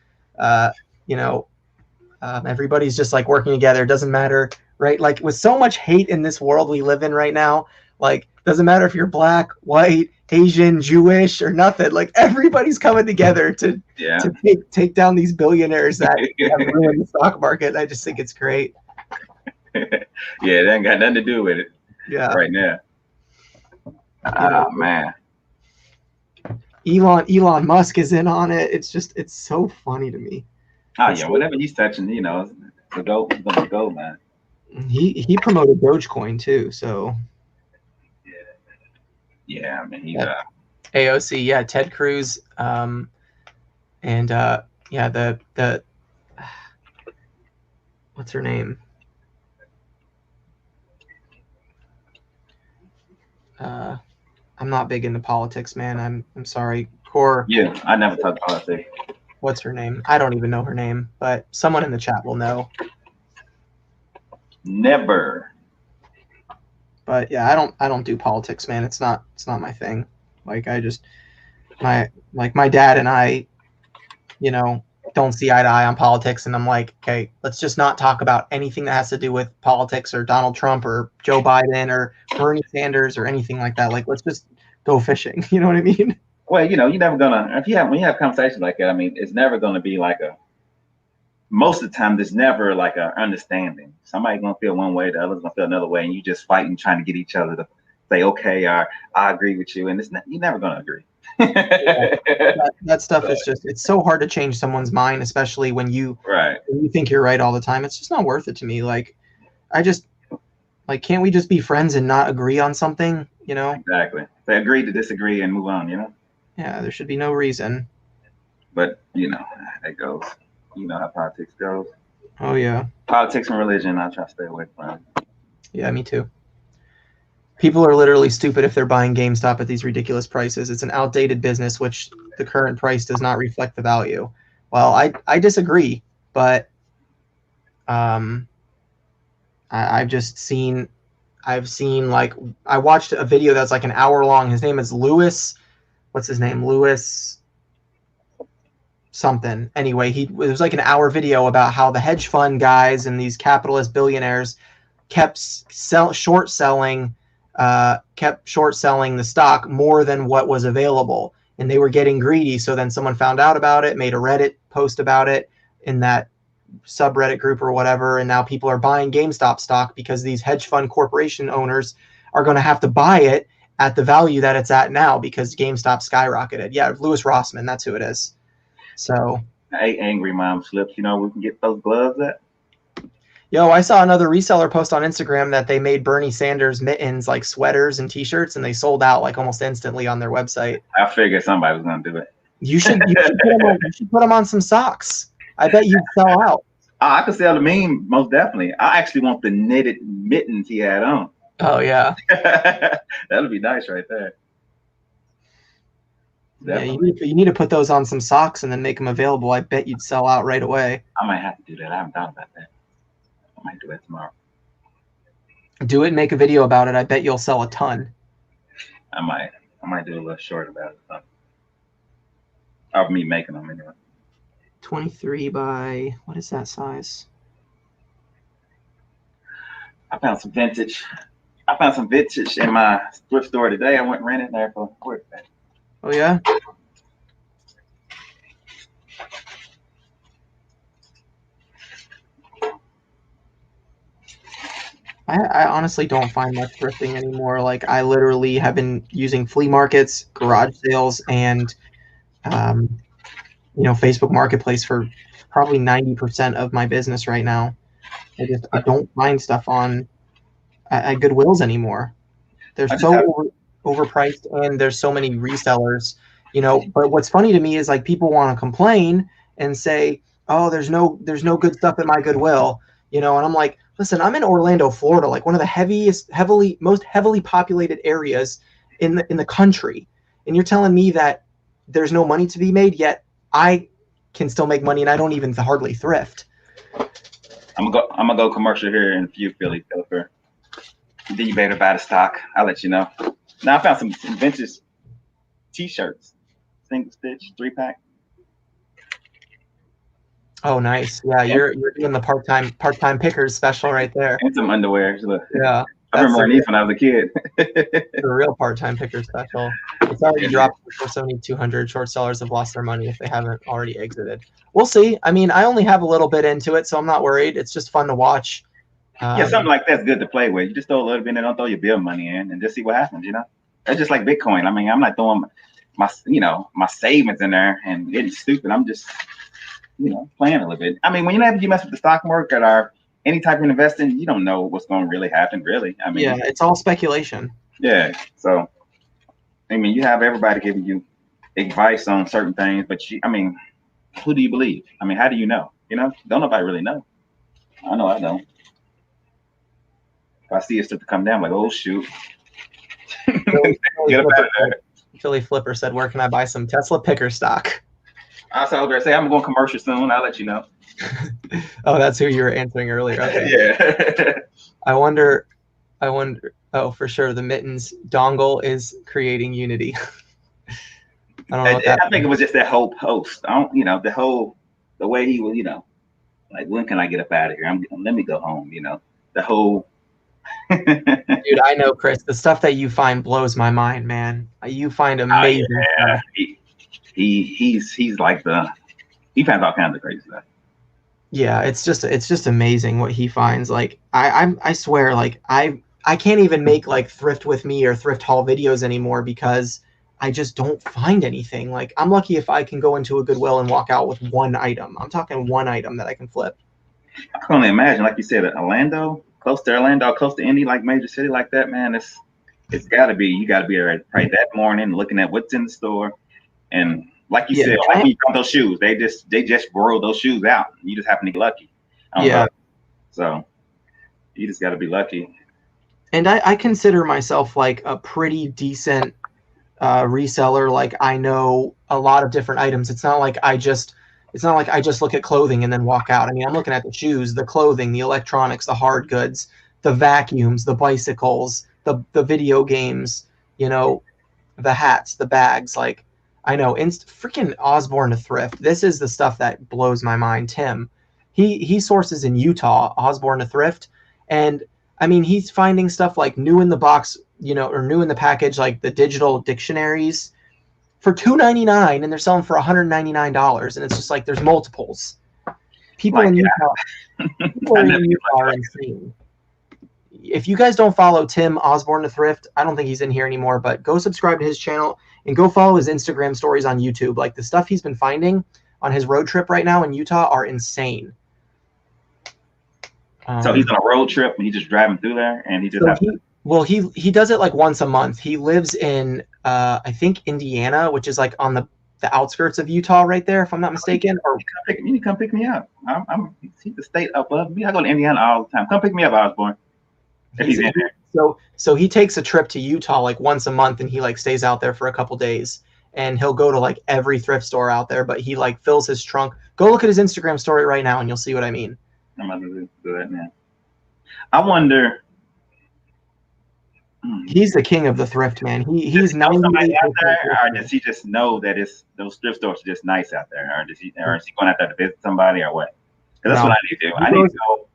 everybody's just like working together. It doesn't matter, right? Like with so much hate in this world we live in right now, like doesn't matter if you're black, white, Asian, Jewish, or nothing. Like everybody's coming together to take down these billionaires that have ruined the stock market. I just think it's great. Yeah, that ain't got nothing to do with it. Yeah, right now. Oh man. Elon Musk is in on it. It's so funny to me. Oh yeah, whatever he's touching, it's gonna go, man. He promoted Dogecoin too, so Yeah, I mean, he's AOC, yeah, Ted Cruz, and yeah, the what's her name? I'm not big into politics, man. I'm sorry. Yeah, I never talked politics. What's her name? I don't even know her name, but someone in the chat will know. Never. But yeah, I don't do politics, man. It's not my thing. Like my dad and I, you know, don't see eye to eye on politics, and I'm like, okay, let's just not talk about anything that has to do with politics or Donald Trump or Joe Biden or Bernie Sanders or anything like that. Like, let's just go fishing. You know what I mean? Well, you're never gonna when you have conversations like that. I mean, it's never gonna be like most of the time there's never like a understanding. Somebody's gonna feel one way, the other's gonna feel another way, and you just fighting, trying to get each other to say, okay, or I agree with you, and you're never gonna agree. that stuff is it's so hard to change someone's mind, especially when you think you're right all the time. It's just not worth it to me. Like, can't we just be friends and not agree on something? You know? Exactly. They agree to disagree and move on. You know? Yeah, there should be no reason. But it goes. You know how politics goes. Oh yeah. Politics and religion, I try to stay away from. Yeah, me too. People are literally stupid if they're buying GameStop at these ridiculous prices. It's an outdated business, which the current price does not reflect the value. Well, I disagree, but I've seen like, I watched a video that's like an hour long. His name is Lewis. What's his name? Lewis something. Anyway, it was like an hour video about how the hedge fund guys and these capitalist billionaires kept short selling the stock more than what was available, and they were getting greedy. So then someone found out about it, made a Reddit post about it in that subreddit group or whatever, and now people are buying GameStop stock because these hedge fund corporation owners are going to have to buy it at the value that it's at now because GameStop skyrocketed. Yeah, Lewis Rossman, that's who it is. So, hey, angry mom slips, we can get those gloves at. Yo, I saw another reseller post on Instagram that they made Bernie Sanders mittens, like sweaters and T-shirts, and they sold out like almost instantly on their website. I figured somebody was gonna do it. You should put them on some socks. I bet you'd sell out. I could sell the meme, most definitely. I actually want the knitted mittens he had on. Oh yeah, that'd be nice right there. Definitely. Yeah, you need to put those on some socks and then make them available. I bet you'd sell out right away. I might have to do that. I haven't thought about that. I might do it tomorrow. Do it and make a video about it. I bet you'll sell a ton. I might do a little short about it. Of me making them anyway. 23 by, what is that size? I found some vintage in my thrift store today. I went and ran in there for work. Oh yeah? I honestly don't find much thrifting anymore. Like, I literally have been using flea markets, garage sales, and Facebook Marketplace for probably 90% of my business right now. I don't find stuff at Goodwill's anymore. They're so overpriced, and there's so many resellers. But what's funny to me is, like, people want to complain and say, "Oh, there's no good stuff at my Goodwill," and I'm like, listen, I'm in Orlando, Florida, like one of the most heavily populated areas in the country, and you're telling me that there's no money to be made, yet I can still make money, and I don't even hardly thrift. I'm gonna go commercial here in a few, Philly. Then you better buy the stock. I'll let you know. Now I found some vintage T-shirts, single stitch, 3-pack. Oh, nice. Yeah, you're doing the part-time pickers special right there. And some underwear. Look. Yeah. I remember wearing these when I was a kid. The real part-time picker special. It's already dropped for 7,200. Short sellers have lost their money if they haven't already exited. We'll see. I mean, I only have a little bit into it, so I'm not worried. It's just fun to watch. Yeah, something like that's good to play with. You just throw a little bit in, don't throw your bill money in, and just see what happens. It's just like Bitcoin. I mean, I'm not throwing my savings in there and getting stupid. I'm just playing a little bit. I mean, whenever you mess with the stock market or any type of investing, you don't know what's going to really happen, really. I mean, yeah, it's all speculation. Yeah. So I mean, you have everybody giving you advice on certain things, but I mean, who do you believe? I mean, how do you know? You know, don't nobody really know. I know I don't. If I see it start to come down, I'm like, oh shoot, Philly, get up out of there. Philly Flipper said, "Where can I buy some Tesla picker stock?" I was going to say I'm going commercial soon. I'll let you know. Oh, that's who you were answering earlier. Okay. Yeah. I wonder. Oh, for sure, the Mittens dongle is creating unity. I don't know what that I think it was just that whole post. I don't, you know, the way he was, you know, like, when can I get up out of here? Let me go home. You know, the whole. Dude, I know, Chris. The stuff that you find blows my mind, man. You find amazing stuff. He's like he finds all kinds of crazy stuff. Yeah, it's just amazing what he finds. Like I swear, like I can't even make like thrift with me or thrift haul videos anymore because I just don't find anything. Like I'm lucky if I can go into a Goodwill and walk out with one item. I'm talking one item that I can flip. I can only imagine, like you said, Orlando, close to Indy, like major city like that, man. You got to be right that morning, looking at what's in the store, and like you said, like when you found those shoes, they just borrowed those shoes out. You just happen to get lucky. So you just got to be lucky. And I consider myself like a pretty decent reseller. Like I know a lot of different items. It's not like I just look at clothing and then walk out. I mean, I'm looking at the shoes, the clothing, the electronics, the hard goods, the vacuums, the bicycles, the video games, you know, the hats, the bags. Like I know freaking Osborne to Thrift. This is the stuff that blows my mind. Tim, he sources in Utah, Osborne to Thrift, and I mean, he's finding stuff like new in the box, you know, or new in the package, like the digital dictionaries for $2.99, and they're selling for $199, and it's just like there's multiples. People in Utah are insane. If you guys don't follow Tim Osborne to Thrift, I don't think he's in here anymore, but go subscribe to his channel and go follow his Instagram stories on YouTube. Like the stuff he's been finding on his road trip right now in Utah are insane. So he's on a road trip and he's just driving through there, and he just he does it like once a month. He lives in I think Indiana, which is like on the outskirts of Utah, right there, if I'm not mistaken. Or you need to come pick me up. I'm see the state above me. I go to Indiana all the time. Come pick me up, Osborne. He's in there. So he takes a trip to Utah like once a month, and he like stays out there for a couple days, and he'll go to like every thrift store out there. But he like fills his trunk. Go look at his Instagram story right now, and you'll see what I mean. I'm about to do that, man. I wonder. He's the king of the thrift, man. He's somebody out there, or does he just know that those thrift stores are just nice out there, or is he going out there to visit somebody, or what? Because that's what I need to do. I need to go.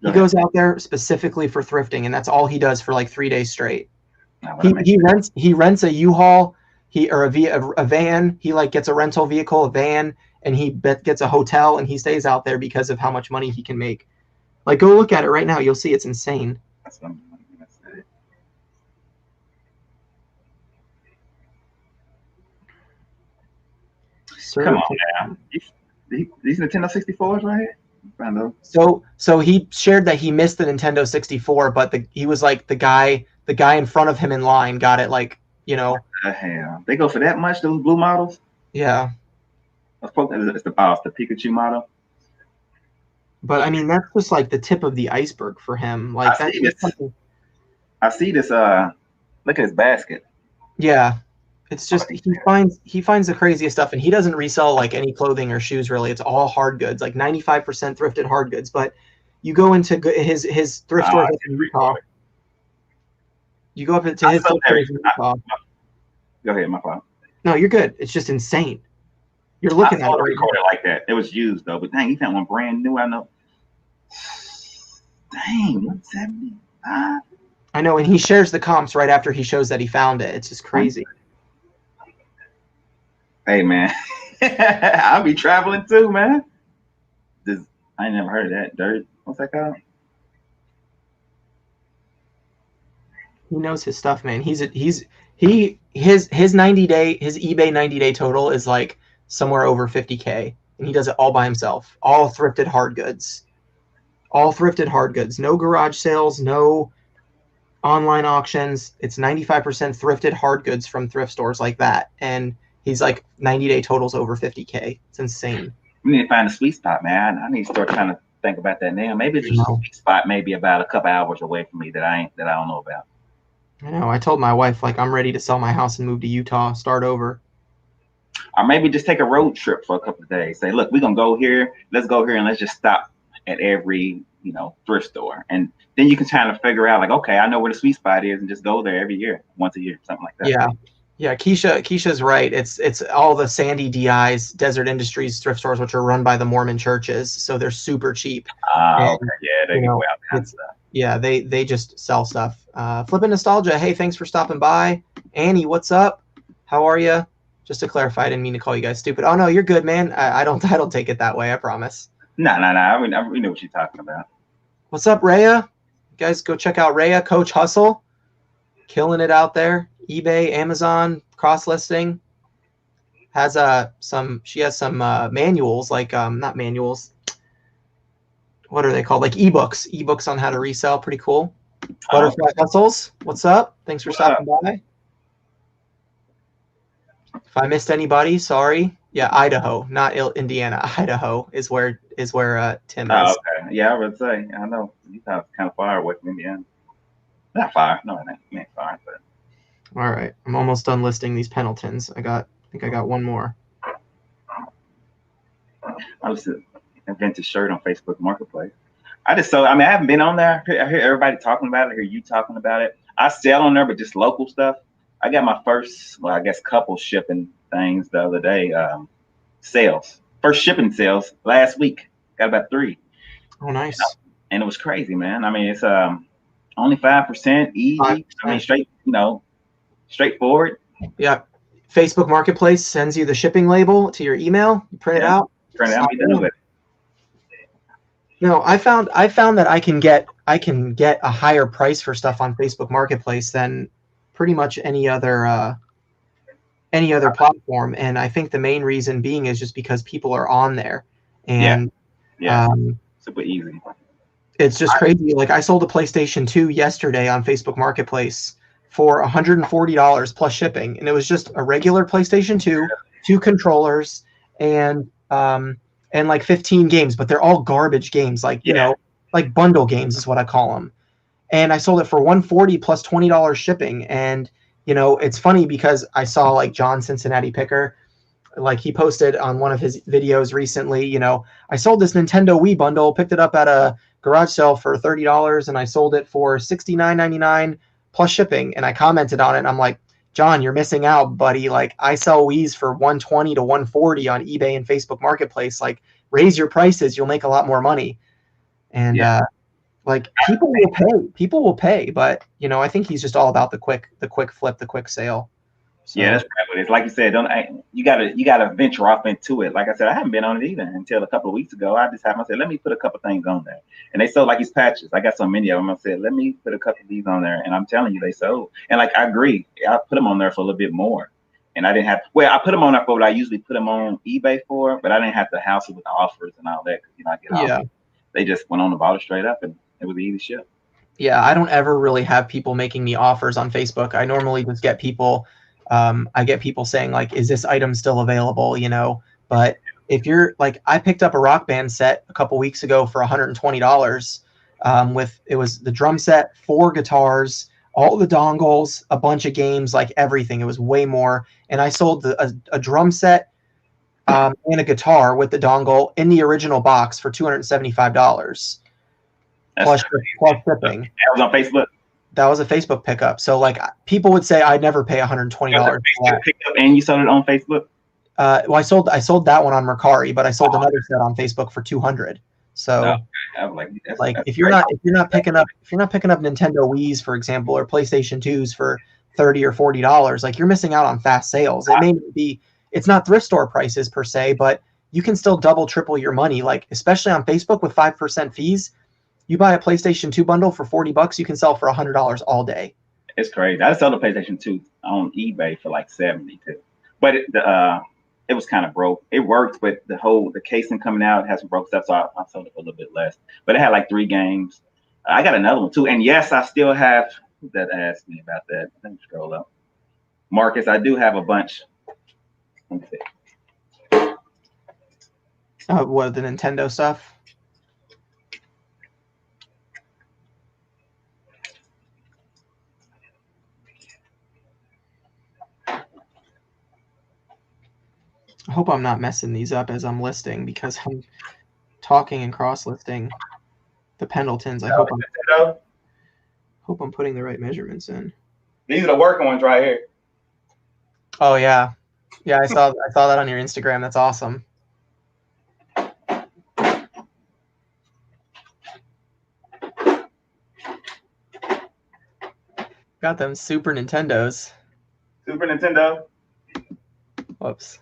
He goes out there specifically for thrifting, and that's all he does for like 3 days straight. He rents a U-Haul, or a van. He like gets a rental vehicle, a van, and he gets a hotel, and he stays out there because of how much money he can make. Like, go look at it right now. You'll see it's insane. Come on now. These Nintendo 64s right here? So he shared that he missed the Nintendo 64, but he was like the guy in front of him in line got it, like, you know. Hell, they go for that much, those blue models? Yeah. It's the Pikachu model. But I mean, that's just like the tip of the iceberg for him. Like I see this. Look at his basket. Yeah. It's just he finds the craziest stuff, and he doesn't resell like any clothing or shoes really. It's all hard goods, like 95% thrifted hard goods. But you go into his thrift stores in Utah. You go up to his thrift stores in Utah. Go ahead, my fault. No, you're good. It's just insane. You're looking at it. Recorder like that. It was used though, but dang, he found one brand new. I know. Dang, 175. I know, and he shares the comps right after he shows that he found it. It's just crazy. Hey man, I'll be traveling too, man. I ain't never heard of that. Dirt. What's that called? He knows his stuff, man. His eBay 90-day total is like somewhere over 50K, and he does it all by himself. All thrifted hard goods. No garage sales, no online auctions. It's 95% thrifted hard goods from thrift stores like that. And he's like 90-day totals over 50K. It's insane. We need to find a sweet spot, man. I need to start trying to think about that now. Maybe it's just a sweet spot, maybe about a couple hours away from me that I don't know about. I know. I told my wife, like, I'm ready to sell my house and move to Utah, start over. Or maybe just take a road trip for a couple of days. Say, look, we're gonna go here. Let's go here and let's just stop at every thrift store, and then you can kind of figure out like, okay, I know where the sweet spot is, and just go there every year, once a year, something like that. Yeah. Keisha's right. It's all the Sandy DIs, Desert Industries thrift stores, which are run by the Mormon churches, so they're super cheap. Okay, yeah, they go out kind of stuff. Yeah, they just sell stuff. Flippin' Nostalgia, hey, thanks for stopping by. Annie, what's up? How are you? Just to clarify, I didn't mean to call you guys stupid. Oh no, you're good, man. I don't take it that way. I promise. No. I mean, we know what you're talking about. What's up, Rhea? You guys go check out Rhea, Coach Hustle, killing it out there. eBay, Amazon, cross listing. Has she has some manuals, like not manuals. What are they called? Like ebooks on how to resell. Pretty cool. Butterfly Hustles, what's up? Thanks for stopping by. If I missed anybody, sorry. Yeah, Idaho, not Indiana. Idaho is where Tim is. Okay. Yeah, I would say. I know Utah's kind of far away from Indiana. Not far. No, it ain't far. But all right, I'm almost done listing these Pendletons. I think I got one more. I was a vintage shirt on Facebook Marketplace. I haven't been on there. I hear everybody talking about it. I hear you talking about it. I sell on there, but just local stuff. I got my first, couple shipping things the other day. First shipping sales last week. Got about 3. Oh, nice. And it was crazy, man. I mean, it's only 5%, easy. 5%. I mean, straightforward. Yeah. Facebook Marketplace sends you the shipping label to your email. You print it out. Print it out. Be done with it. No, I found that I can get a higher price for stuff on Facebook Marketplace than pretty much any other platform, and I think the main reason being is just because people are on there, and super easy. It's just crazy. Like, I sold a PlayStation 2 yesterday on Facebook Marketplace for $140 plus shipping, and it was just a regular PlayStation 2, 2 controllers, and like 15 games, but they're all garbage games, like like bundle games is what I call them. And I sold it for $140 plus $20 shipping. And it's funny because I saw like John Cincinnati Picker, like he posted on one of his videos recently, I sold this Nintendo Wii bundle, picked it up at a garage sale for $30, and I sold it for $69.99 plus shipping. And I commented on it, and I'm like, John, you're missing out, buddy. Like, I sell Wii's for $120 to $140 on eBay and Facebook Marketplace. Like, raise your prices, you'll make a lot more money. And like, people will pay, but I think he's just all about the quick flip, the quick sale. So, yeah, that's right. But it's like you said, you gotta venture off into it. Like I said, I haven't been on it either until a couple of weeks ago. I said, let me put a couple things on there, and they sold like these patches. I got so many of them. I said, let me put a couple of these on there, and I'm telling you, they sold. And like, I agree, I put them on there for a little bit more, and I didn't have. Well, I put them on there for what I usually put them on eBay for, but I didn't have to hassle with the offers and all that because I get offers. They just went on and bought it straight up, and it was easy ship. Yeah, I don't ever really have people making me offers on Facebook. I normally just get people. I get people saying like, is this item still available? But if you're like, I picked up a Rock Band set a couple weeks ago for $120. It was the drum set, 4 guitars, all the dongles, a bunch of games, like everything. It was way more. And I sold a drum set and a guitar with the dongle in the original box for $275. Plus shipping. That was on Facebook. That was a Facebook pickup. So like, people would say I'd never pay $120 for that. Pickup, and you sold it on Facebook? Well, I sold that one on Mercari, but I sold another set on Facebook for $200. So if you're not picking up Nintendo Wii's, for example, or PlayStation 2s for $30 or $40, like, you're missing out on fast sales. It may be, it's not thrift store prices per se, but you can still double, triple your money. Like, especially on Facebook with 5% fees. You buy a PlayStation 2 bundle for $40, you can sell for $100 all day. It's crazy. I sold a PlayStation 2 on eBay for like $70 too, but it was kind of broke. It worked, but the casing coming out has some broke stuff, so I sold it for a little bit less. But it had like 3 games. I got another one too, and yes, I still have that asked me about that? Let me scroll up. Marcus, I do have a bunch. Let me see. What, the Nintendo stuff? I hope I'm not messing these up as I'm listing, because I'm talking and cross-listing the Pendletons. I hope I'm putting the right measurements in. These are the working ones right here. Oh yeah, yeah. I saw that on your Instagram. That's awesome. Got them Super Nintendos. Super Nintendo. Whoops.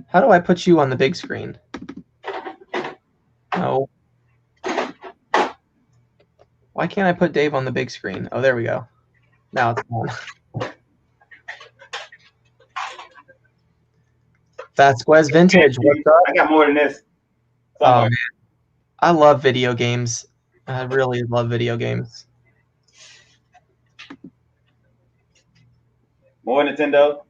How do I put you on the big screen? No. Why can't I put Dave on the big screen? Oh, there we go. Now it's on. Vasquez Vintage. What's up? I got more than this. Oh, man. I love video games. I really love video games. More Nintendo.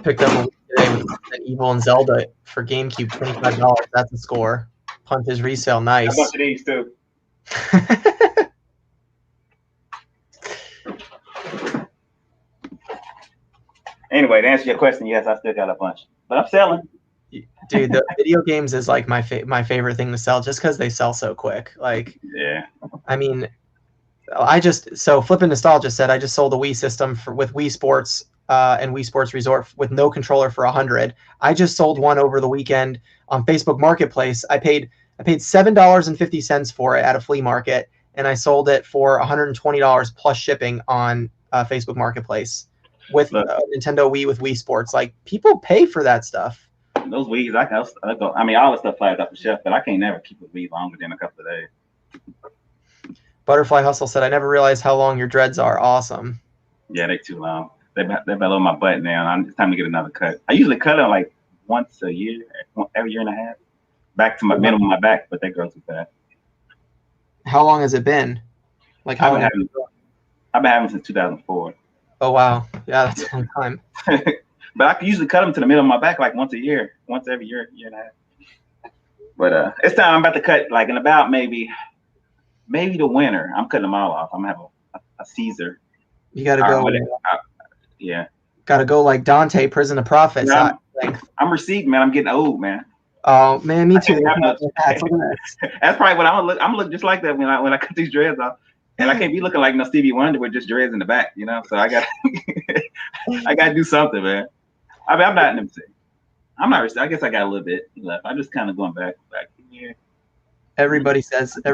Picked up a week today with Resident Evil and Zelda for GameCube, $25. That's a score. Punt is resale. Nice. A bunch of these too. Anyway, to answer your question, yes, I still got a bunch, but I'm selling. Dude, the video games is like my favorite thing to sell, just because they sell so quick. Like, yeah. I mean, Flippin' Nostalgia said I just sold a Wii system with Wii Sports and Wii Sports Resort with no controller for $100. I just sold one over the weekend on Facebook Marketplace. I paid $7.50 for it at a flea market, and I sold it for $120 plus shipping on Facebook Marketplace with Nintendo Wii with Wii Sports. Like, people pay for that stuff. Those Wii's, I go. I mean, all the stuff flies off the shelf, but I can't never keep a Wii longer than a couple of days. Butterfly Hustle said, I never realized how long your dreads are. Awesome. Yeah, they're too long. They're below my butt now. It's time to get another cut. I usually cut them like once a year, every year and a half. Back to my middle of my back, but they grow too fast. How long has it been? Like, I've been having since 2004. Oh, wow. Yeah, that's a long time. But I can usually cut them to the middle of my back like once every year and a half. But it's time. I'm about to cut like in about maybe the winter. I'm cutting them all off. I'm gonna have a Caesar. You gotta go. Yeah. Gotta go like Dante, Prison of Prophets. Yeah, I'm receding, man. I'm getting old, man. Oh man, me too. That's probably what I'm gonna look just like that when I cut these dreads off. And I can't be looking like no Stevie Wonder with just dreads in the back, you know. So I got to do something, man. I mean, I'm not in MC. I guess I got a little bit left. I'm just kind of going back here. Everybody says to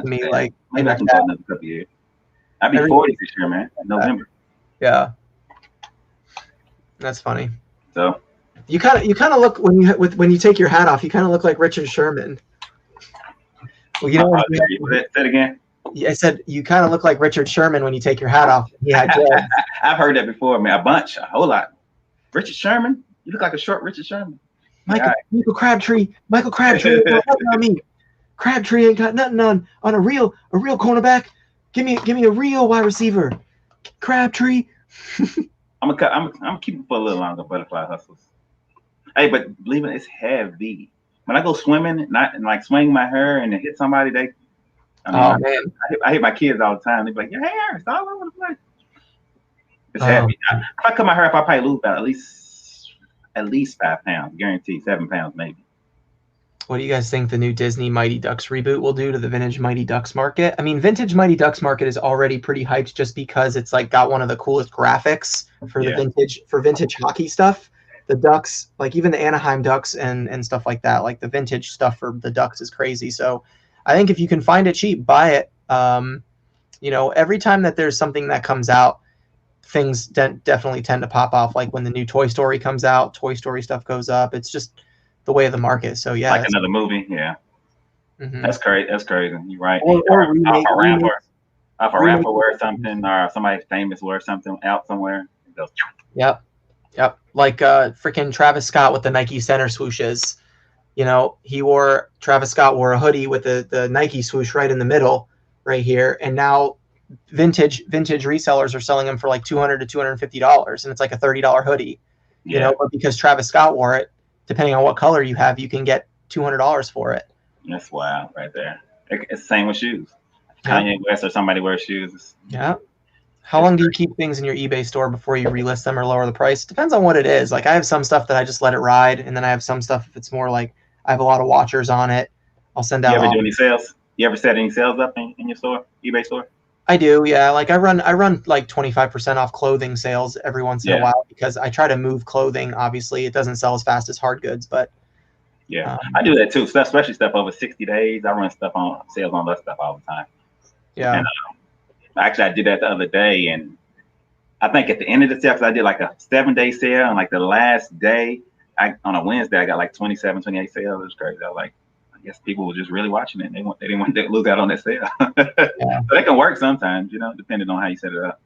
me like, maybe I can go another couple years. I'll be 40 this year, man. In November. Yeah, that's funny. So you kind of look when you take your hat off, you kind of look like Richard Sherman. Well, you know what? Say it again. I said you kind of look like Richard Sherman when you take your hat off. He had dreads. I've heard that before, man. A whole lot. Richard Sherman? You look like a short Richard Sherman. Michael Crabtree. Michael Crabtree ain't got nothing on me. Crabtree ain't got nothing on a real cornerback. Give me a real wide receiver. Crabtree. I'm gonna keep it for a little longer. Butterfly hustles. Hey, but believe it, it's heavy. When I go swimming, and like swing my hair and hit somebody, man. I hit my kids all the time. They be like, your hair is all over the place. It's heavy. If I cut my hair up, I probably lose about at least 5 pounds. Guaranteed 7 pounds maybe. What do you guys think the new Disney Mighty Ducks reboot will do to the vintage Mighty Ducks market? I mean, vintage Mighty Ducks market is already pretty hyped just because it's like got one of the coolest graphics for the vintage hockey stuff. The Ducks, like even the Anaheim Ducks and stuff like that, like the vintage stuff for the Ducks is crazy. So I think if you can find it cheap, buy it. Every time that there's something that comes out, things definitely tend to pop off. Like when the new Toy Story comes out, Toy Story stuff goes up. It's just the way of the market. So yeah, like another movie. Yeah, That's crazy. You're right. Or off a rapper wear something, or somebody famous wear something out somewhere. It goes. Yep. Like freaking Travis Scott with the Nike center swooshes. Travis Scott wore a hoodie with the Nike swoosh right in the middle right here. And now vintage resellers are selling them for like $200 to $250. And it's like a $30 hoodie, but because Travis Scott wore it, depending on what color you have, you can get $200 for it. That's wild right there. It's the same with shoes. Kanye West or somebody wears shoes. Yeah. How long do you keep things in your eBay store before you relist them or lower the price? Depends on what it is. Like I have some stuff that I just let it ride, and then I have some stuff if it's more like I have a lot of watchers on it, I'll send out. You ever do any sales? You ever set any sales up in your store, eBay store? I do, yeah. Like I run like 25% off clothing sales every once in a while because I try to move clothing. Obviously, it doesn't sell as fast as hard goods, but I do that too. Especially stuff over 60 days. I run stuff on sales on that stuff all the time. Yeah. And, actually, I did that the other day, and I think at the end of the sale, because I did like a 7-day sale, and like the last day, on a Wednesday, I got like 27, 28 sales. It was crazy. I was like, I guess people were just really watching it. They didn't want to lose out on that sale. But it can work sometimes, depending on how you set it up.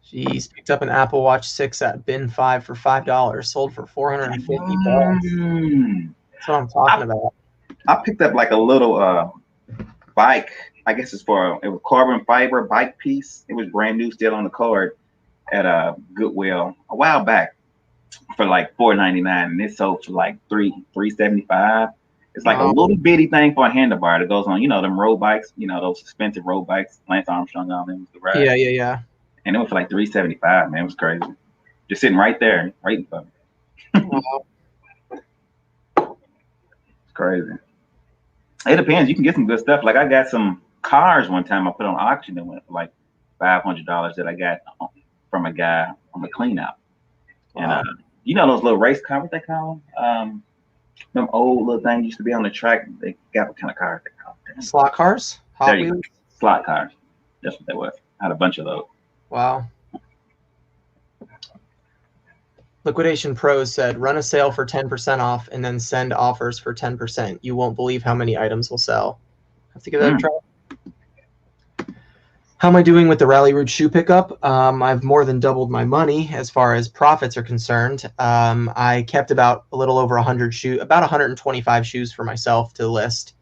Jeez, picked up an Apple Watch 6 at bin 5 for $5, sold for $450. That's what I'm talking about. I picked up like a little bike. I guess it was carbon fiber bike piece. It was brand new, still on the card at a Goodwill a while back for like $4.99, and it sold for like $3.75. It's like a little bitty thing for a handlebar that goes on, them road bikes, those expensive road bikes. Lance Armstrong on them was the ride. Yeah. And it was for like $3.75. Man, it was crazy. Just sitting right there, waiting for me. It's crazy. It depends. You can get some good stuff. Like I got some cars one time I put on auction that went for like $500 that I got from a guy on the clean out. And those little race cars, what they call them? Them old little things used to be on the track. They got what kind of cars they call them? Slot cars? Hot Wheels? Slot cars. That's what they were. I had a bunch of those. Wow. Liquidation Pros said, run a sale for 10% off and then send offers for 10%. You won't believe how many items will sell. Have to give that a try. How am I doing with the Rally Root shoe pickup? I've more than doubled my money as far as profits are concerned. I kept about a little over 100 shoes, about 125 shoes for myself to list.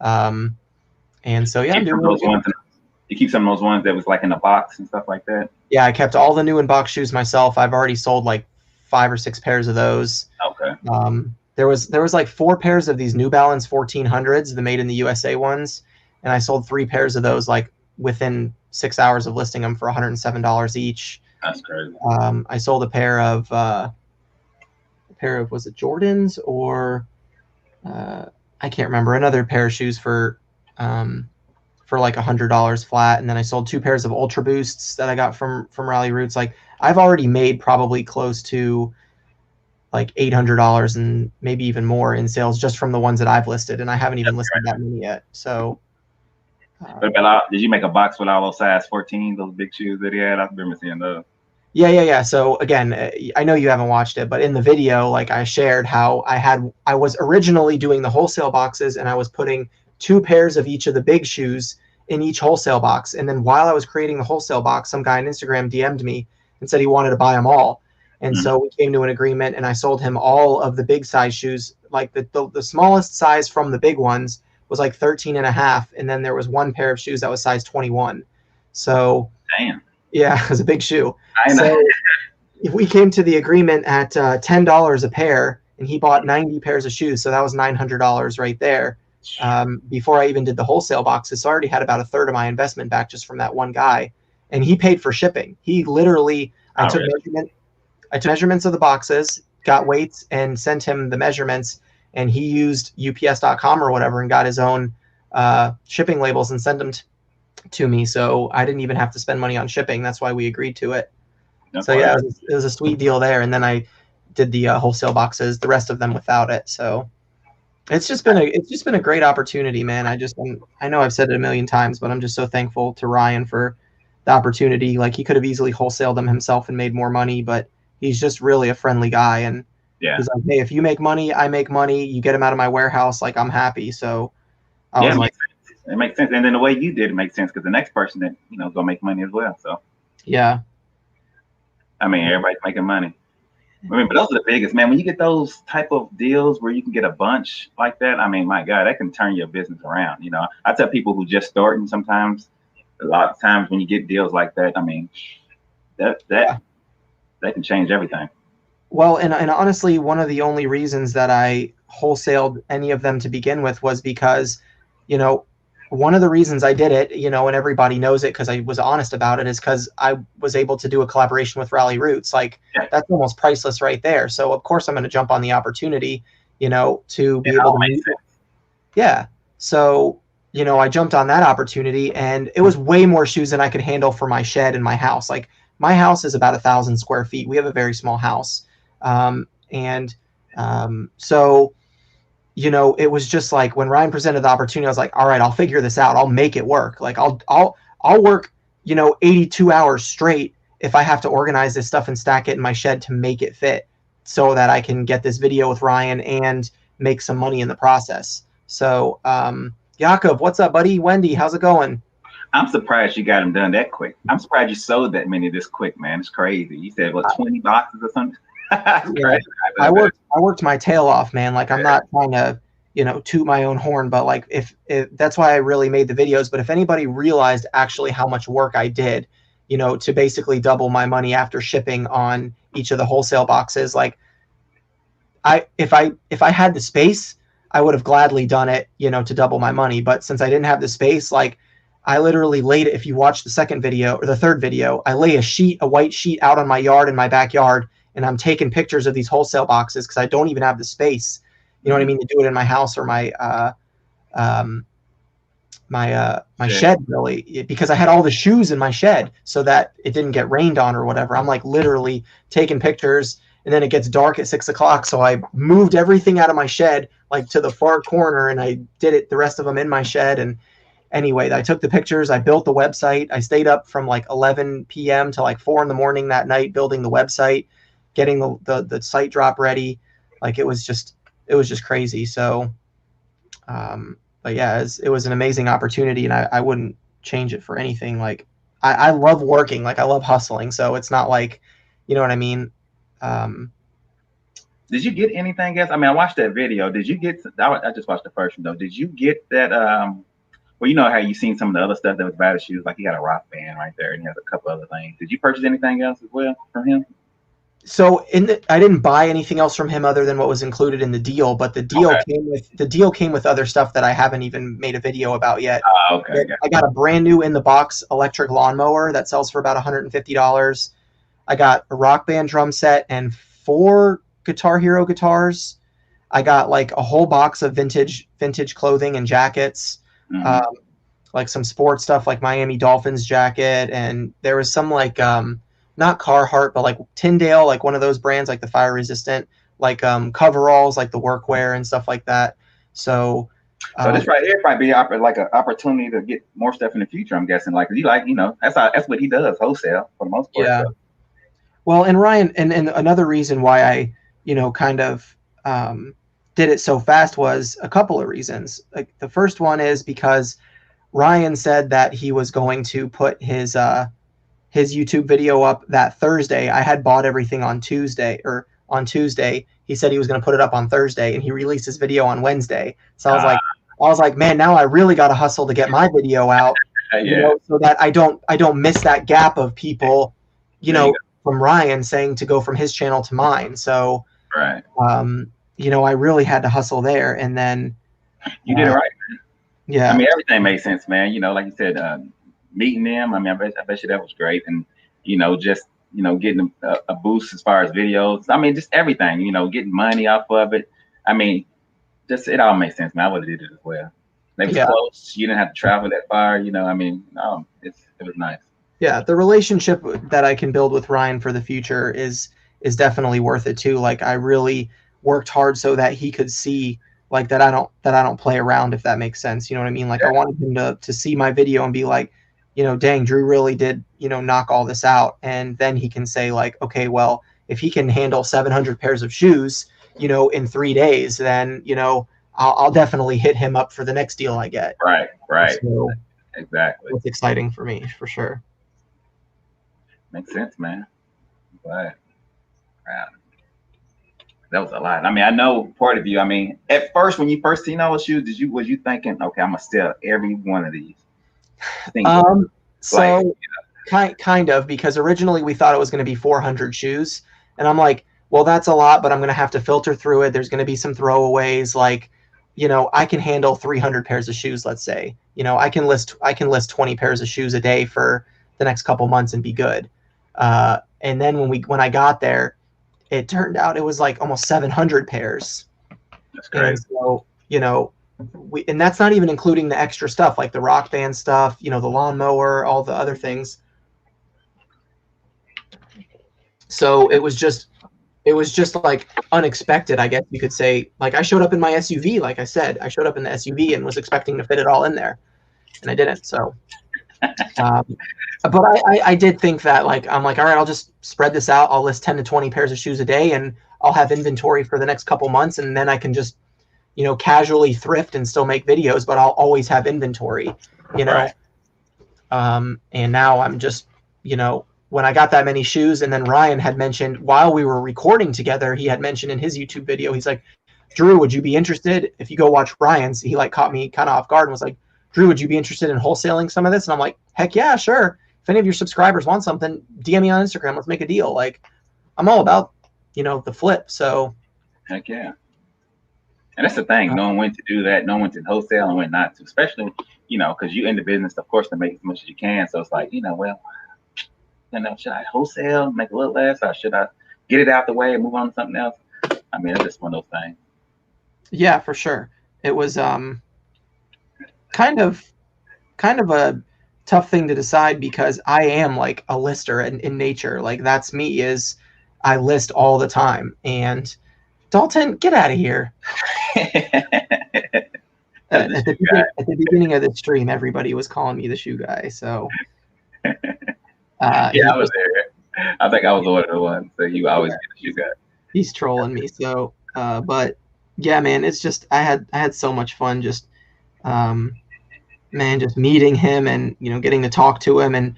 And so, yeah, I'm doing those ones. You keep some of those ones that was like in a box and stuff like that? Yeah, I kept all the new in-box shoes myself. I've already sold like 5 or 6 pairs of those. Okay. There was like 4 pairs of these New Balance 1400s, the made in the USA ones, and I sold 3 pairs of those like within 6 hours of listing them for $107 each. That's crazy. I sold a pair of was it Jordans or I can't remember, another pair of shoes for like $100 flat, and then I sold 2 pairs of Ultra Boosts that I got from Rally Roots. Like I've already made probably close to like $800 and maybe even more in sales just from the ones that I've listed, and I haven't even listed that many yet. So. Did you make a box with all those size 14, those big shoes that he had? I remember seeing those. Yeah. So again, I know you haven't watched it, but in the video, like I shared how I was originally doing the wholesale boxes, and I was putting 2 pairs of each of the big shoes in each wholesale box. And then while I was creating the wholesale box, some guy on Instagram DM'd me and said he wanted to buy them all. And so we came to an agreement, and I sold him all of the big size shoes. Like the smallest size from the big ones was like 13.5, and then there was 1 pair of shoes that was size 21. So damn. Yeah, it was a big shoe. I know. So if we came to the agreement at $10 a pair, and he bought 90 pairs of shoes, so that was $900 right there. Before I even did the wholesale boxes, so I already had about a third of my investment back just from that one guy, and he paid for shipping. He literally, I took measurements of the boxes, got weights, and sent him the measurements. And he used UPS.com or whatever and got his own shipping labels and sent them to me. So I didn't even have to spend money on shipping. That's why we agreed to it. So yeah, it was a sweet deal there. And then I did the wholesale boxes, the rest of them without it. So it's just been a great opportunity, man. I know I've said it a million times, but I'm just so thankful to Ryan for the opportunity. Like he could have easily wholesaled them himself and made more money, but he's just really a friendly guy. And he's like, hey, if you make money, I make money. You get them out of my warehouse, like I'm happy. So I was like, it makes sense. And then the way you did it makes sense because the next person that gonna make money as well. So yeah, I mean everybody's making money. I mean, but those are the biggest, man. When you get those type of deals where you can get a bunch like that, I mean, my God, that can turn your business around. You know, I tell people who just starting sometimes, a lot of times when you get deals like that, I mean, Yeah. that can change everything. Well, and honestly, one of the only reasons that I wholesaled any of them to begin with was because, you know, one of the reasons I did it, you know, and everybody knows it because I was honest about it, is because I was able to do a collaboration with Rally Roots. Like, Yeah, that's almost priceless right there. So of course I'm going to jump on the opportunity, you know, to be it able all to makes meet. sense. Yeah. So, you know, I jumped on that opportunity, and it was way more shoes than I could handle for my shed in my house. Like, my house is about 1,000 square feet. We have a very small house. So, you know, it was just like when Ryan presented the opportunity, I was like, all right, I'll figure this out. I'll make it work. Like, I'll work, you know, 82 hours straight if I have to organize this stuff and stack it in my shed to make it fit so that I can get this video with Ryan and make some money in the process. So, Jakob, what's up, buddy? Wendy, how's it going? I'm surprised you got them done that quick. I'm surprised you sold that many this quick, man. It's crazy. You said what, 20 boxes or something? That's Yeah, crazy. I worked my tail off, man. Like, I'm not trying to, you know, toot my own horn, but like, if that's why I really made the videos. But if anybody realized actually how much work I did, you know, to basically double my money after shipping on each of the wholesale boxes, like, if I had the space, I would have gladly done it, you know, to double my money. But since I didn't have the space, like, I literally laid it. If you watch the second video or the third video, I lay a white sheet out on my yard in my backyard, and I'm taking pictures of these wholesale boxes because I don't even have the space, you know what I mean, to do it in my house or um, my Yeah. shed, really, because I had all the shoes in my shed so that it didn't get rained on or whatever. I'm like literally taking pictures, and then it gets dark at 6 o'clock, so I moved everything out of my shed like to the far corner, and I did it the rest of them in my shed. And anyway, I took the pictures, I built the website. I stayed up from like 11 p.m. to like 4 in the morning that night building the website, getting the site drop ready. Like, it was just crazy. So but yeah, it was an amazing opportunity, and I wouldn't change it for anything. Like, I love working, like, I love hustling. So it's not like, you know what I mean? Um, Did you get anything else? I mean, I watched that video. Did you get? I just watched the first one though. Did you get that? Well, you know how you seen some of the other stuff that was bad shoes, like he got a rock band right there, and he has a couple other things. Did you purchase anything else as well from him? so I didn't buy anything else from him other than what was included in the deal, but Okay. the deal came with other stuff that I haven't even made a video about yet. Okay. I got a brand new in the box electric lawnmower that sells for about $150. I got a Rock Band drum set and 4 Guitar Hero guitars. I got like a whole box of vintage clothing and jackets, Mm-hmm. um, like some sports stuff like Miami Dolphins jacket, and there was some like not Carhartt but like Tyndale, like one of those brands, like the fire resistant, like coveralls, like the workwear and stuff like that. So So um, this right here might be like an opportunity to get more stuff in the future. I'm guessing, like, 'cause you like, that's what he does, wholesale for the most part. yeah. So Well, and Ryan, and another reason why I, you know, kind of did it so fast was a couple of reasons. Like, the first one is because Ryan said that he was going to put his YouTube video up that Thursday. I had bought everything on Tuesday, or on Tuesday. He said he was going to put it up on Thursday, and he released his video on Wednesday. So I was like, man, now I really got to hustle to get my video out, you yeah, know, so that I don't miss that gap of people, you there you know, from Ryan saying to go from his channel to mine. So, go. Right, you know, I really had to hustle there, and then, you did it uh, right. I yeah, mean, everything made sense, man. Like you said, meeting them. I mean, I bet you that was great, and just getting a boost as far as videos. I mean, just everything. Getting money off of it. I mean, just it all makes sense, man. I would have did it as well. They was yeah, close. You didn't have to travel that far. I mean, it was nice. yeah. The relationship that I can build with Ryan for the future is definitely worth it too. Like, I really worked hard so that he could see, like, that I don't play around, if that makes sense. You know what I mean? Like, I wanted him to see my video and be like, you know, dang, Drew really did, you know, knock all this out. And then he can say, like, okay, well, if he can handle 700 pairs of shoes, you know, in 3 days, then, you know, I'll definitely hit him up for the next deal I get. Right, right, So exactly. it's exciting for me, for sure. Makes sense, man. Right. Right. that was a lot. I mean, I know part of you. I mean, at first when you first seen all the shoes, was you thinking, okay, I'm gonna sell every one of these? Single, like, So kind of, because originally we thought it was going to be 400 shoes, and I'm like, well, that's a lot, but I'm going to have to filter through it. There's going to be some throwaways. Like, I can handle 300 pairs of shoes. Let's say, I can list 20 pairs of shoes a day for the next couple months and be good. And then when I got there, it turned out it was like almost 700 pairs. that's crazy. And so, and that's not even including the extra stuff like the Rock Band stuff, the lawnmower, all the other things. So it was just like unexpected, I guess you could say. Like I showed up in my SUV, like I said, I showed up in the SUV and was expecting to fit it all in there, and I didn't. So, but I did think that, like, I'm like, all right, I'll just spread this out. I'll list 10 to 20 pairs of shoes a day, and I'll have inventory for the next couple months, and then I can just, casually thrift and still make videos, but I'll always have inventory, Right. And now I'm just, when I got that many shoes, and then Ryan had mentioned while we were recording together, he had mentioned in his YouTube video, he's like, Drew, would you be interested? If you go watch Ryan's, he like caught me kind of off guard and was like, Drew, would you be interested in wholesaling some of this? And I'm like, heck yeah, sure. If any of your subscribers want something, DM me on Instagram. Let's make a deal. Like, I'm all about, the flip. So Heck yeah. And that's the thing, knowing when to do that, knowing when to wholesale and when not to, especially, because you in the business, of course, to make as much as you can. So it's like, well, should I wholesale, make a little less, or should I get it out the way and move on to something else? I mean, it's just one of those things. Yeah, for sure. It was kind of a tough thing to decide, because I am like a lister in nature. Like that's me, is I list all the time. And Dalton, get out of here. At the beginning of the stream, everybody was calling me the shoe guy. So yeah, I was there. I think I was one of the ones that you always get the shoe guy. He's trolling me. So, but yeah, man, it's just I had so much fun just just meeting him and getting to talk to him. And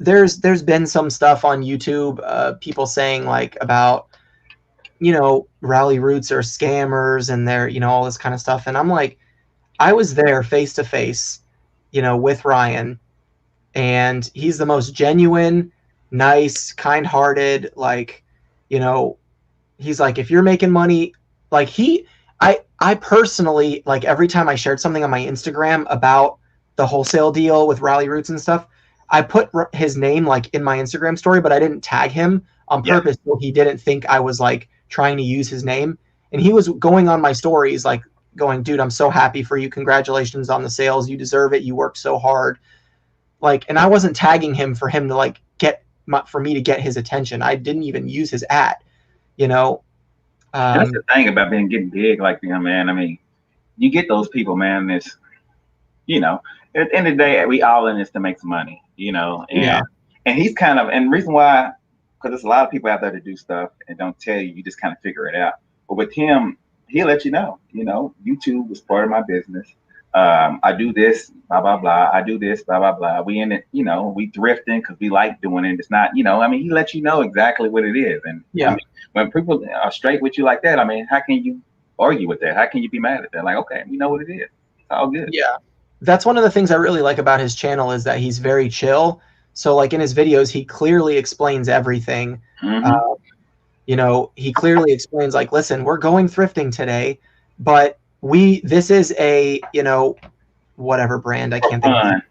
there's been some stuff on YouTube, people saying like about Rally Roots are scammers and they're all this kind of stuff. And I'm like, I was there face to face with Ryan, and he's the most genuine, nice, kind-hearted, like he's like, if you're making money, like I personally, like every time I shared something on my Instagram about the wholesale deal with Rally Roots and stuff, I put his name like in my Instagram story, but I didn't tag him on purpose, so he didn't think I was like trying to use his name. And he was going on my stories like going, dude, I'm so happy for you. Congratulations on the sales. You deserve it. You worked so hard. Like, and I wasn't tagging him for him to like for me to get his attention. I didn't even use his @ and that's the thing about getting big like that, man. I mean, you get those people, man. It's, at the end of the day, we all in this to make some money, and he's kind of, and the reason why, because there's a lot of people out there to do stuff and don't tell you, you just kind of figure it out. But with him, he'll let you know, YouTube was part of my business. I do this, blah, blah, blah. I do this, blah, blah, blah. We in it, we thrifting because we like doing it. It's not, he lets you know exactly what it is. And I mean, when people are straight with you like that, I mean, how can you argue with that? How can you be mad at that? Like, okay, we know what it is. It's all good. Yeah. That's one of the things I really like about his channel, is that he's very chill. So like in his videos, he clearly explains everything. He clearly explains like, listen, we're going thrifting today, but this is a, whatever brand, I can't think of it.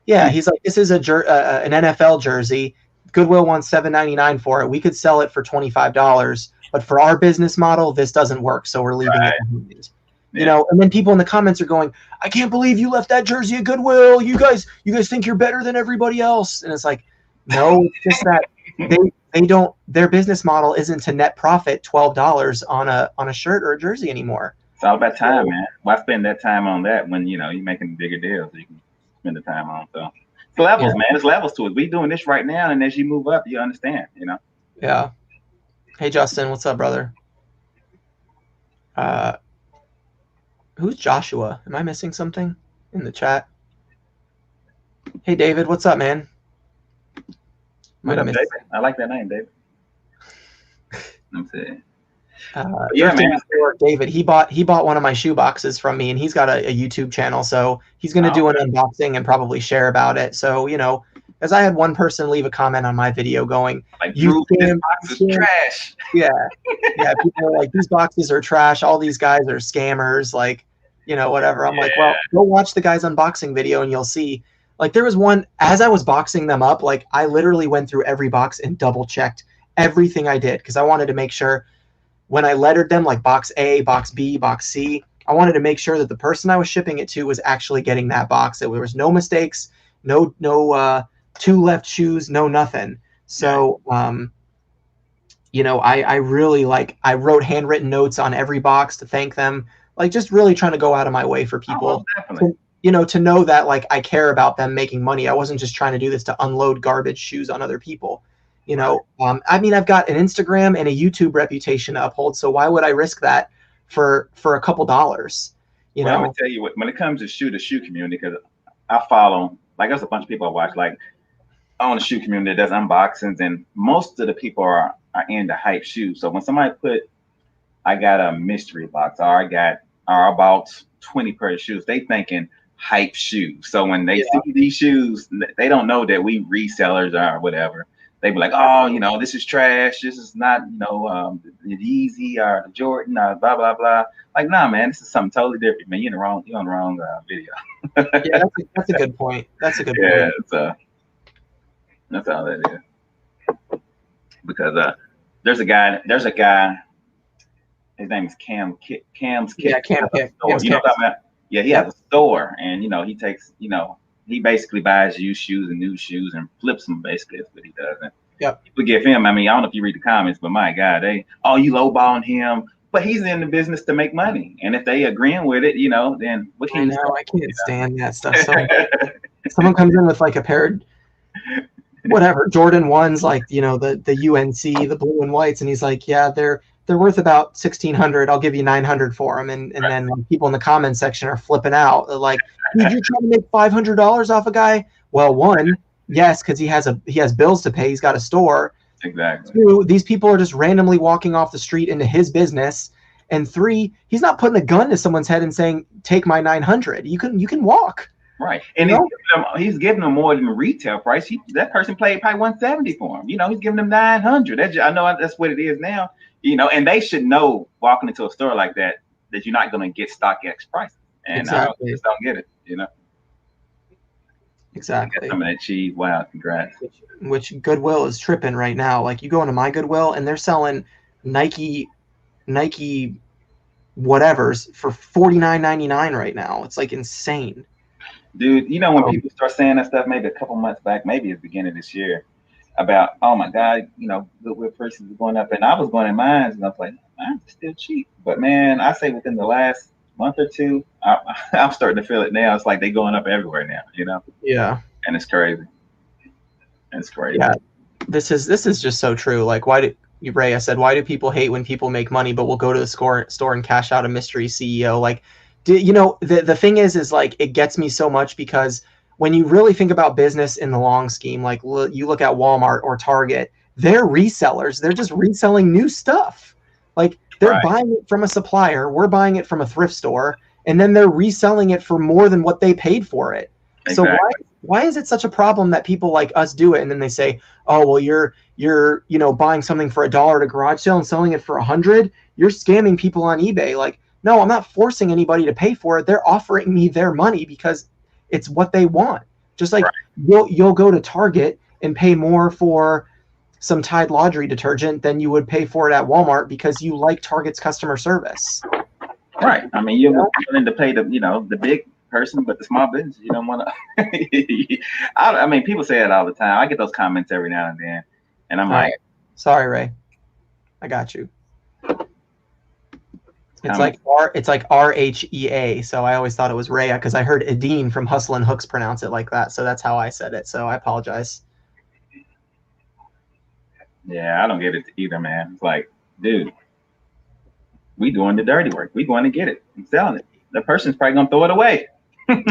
Yeah, he's like, this is an NFL jersey. Goodwill wants $7.99 for it. We could sell it for $25, but for our business model, this doesn't work. So we're leaving it. And then people in the comments are going, I can't believe you left that jersey at Goodwill. You guys think you're better than everybody else. And it's like, no, it's just that they don't, their business model isn't to net profit $12 on a shirt or a jersey anymore. It's all about time, man. Why spend that time on that when you're making bigger deals you can spend the time on? So it's levels, man. It's levels to it. We doing this right now, and as you move up, you understand, Yeah. Hey Justin, what's up, brother? Who's Joshua? Am I missing something in the chat? Hey David, what's up, man? What up, David? I like that name, David. Let me see. Yeah, man. David, he bought one of my shoe boxes from me, and he's got a YouTube channel, so he's going to do an unboxing and probably share about it. So, you know, as I had one person leave a comment on my video going, like, Drew, this box is trash. Yeah. Yeah. People are like, these boxes are trash. All these guys are scammers. Like, you know, whatever. I'm like, well, go watch the guy's unboxing video and you'll see. Like, there was one, as I was boxing them up, like, I literally went through every box and double checked everything I did because I wanted to make sure when I lettered them, like box A, box B, box C, I wanted to make sure that the person I was shipping it to was actually getting that box. That there was no mistakes, no two left shoes, no nothing. So, you know, I really I wrote handwritten notes on every box to thank them, like just really trying to go out of my way for people, you know, to know that like I care about them making money. I wasn't just trying to do this to unload garbage shoes on other people. You know, I mean, I've got an Instagram and a YouTube reputation to uphold, so why would I risk that for a couple dollars? You know, I'm gonna tell you what. When it comes to the shoe community, because I follow, like, there's a bunch of people I watch, like, on the shoe community that does unboxings, and most of the people are into hype shoes. So when somebody I got a mystery box, or I bought 20 pair of shoes, they thinking hype shoes. So when they see these shoes, they don't know that we resellers or whatever. They be like, oh, you know, this is trash. This is not, you know, the Yeezy or the Jordan or blah, blah, blah. Like, nah, man, this is something totally different, man. You're on the wrong video. Yeah, that's a good point. That's a good point. Yeah, so that's all that is. Because there's a guy, his name is Cam's Kick. Yeah, Cam Kick. You know what I'm talking about? Yeah, he has a store, and, you know, he takes, you know, he basically buys used shoes and new shoes and flips them. Basically, that's what he does. And people give him. I mean, I don't know if you read the comments, but my God, you lowballing him. But he's in the business to make money, and if they agreeing with it, you know, then what can you say? I can't stand that stuff. So someone comes in with like a pair of whatever Jordan 1s, like, you know, the UNC, the blue and whites, and he's like, yeah, they're worth about $1,600. I'll give you $900 for them. And then people in the comment section are flipping out. They're like, dude, you're trying to make $500 off a guy? Well, one, yes, because he has bills to pay. He's got a store. Exactly. Two, these people are just randomly walking off the street into his business. And three, he's not putting a gun to someone's head and saying, take my $900. You can walk. Right. And he's giving them more than the retail price. That person paid probably $170 for him. You know, he's giving them $900. I know that's what it is now. You know, and they should know walking into a store like that you're not going to get StockX prices. And exactly. I just don't get it, you know. Exactly. Some of that cheese. Wow, congrats. Which Goodwill is tripping right now. Like, you go into my Goodwill and they're selling Nike whatevers for $49.99 right now. It's like insane. Dude, you know, when people start saying that stuff, maybe a couple months back, maybe at the beginning of this year, about, oh my God, you know, Goodwill prices are going up, and I was going in mine, and I was like, mine's still cheap. But man, I say within the last month or two, I'm starting to feel it now. It's like they're going up everywhere now, you know? Yeah. And it's crazy. It's crazy. Yeah. This is just so true. Like, Ray, I said, why do people hate when people make money, but will go to the store and cash out a mystery CEO? Like, you know, the thing is like, it gets me so much because when you really think about business in the long scheme, like you look at Walmart or Target, they're resellers. They're just reselling new stuff. Like, they're buying it from a supplier. We're buying it from a thrift store, and then they're reselling it for more than what they paid for it. Exactly. So why is it such a problem that people like us do it, and then they say, oh, well, you're you know, buying something for $1 at a garage sale and selling it for $100? You're scamming people on eBay. Like, no, I'm not forcing anybody to pay for it. They're offering me their money because it's what they want. Just like you'll go to Target and pay more for some Tide laundry detergent than you would pay for it at Walmart because you like Target's customer service. Right. I mean, you're willing to pay the big person, but the small business, you don't want to. I mean, people say it all the time. I get those comments every now and then, and I'm like, sorry, Ray, I got you. It's like RHEA, so I always thought it was Rhea because I heard Edine from Hustle and Hooks pronounce it like that, so that's how I said it. So I apologize. Yeah, I don't get it either, man. It's like, dude, we doing the dirty work. We going to get it and selling it. The person's probably gonna throw it away. Yeah.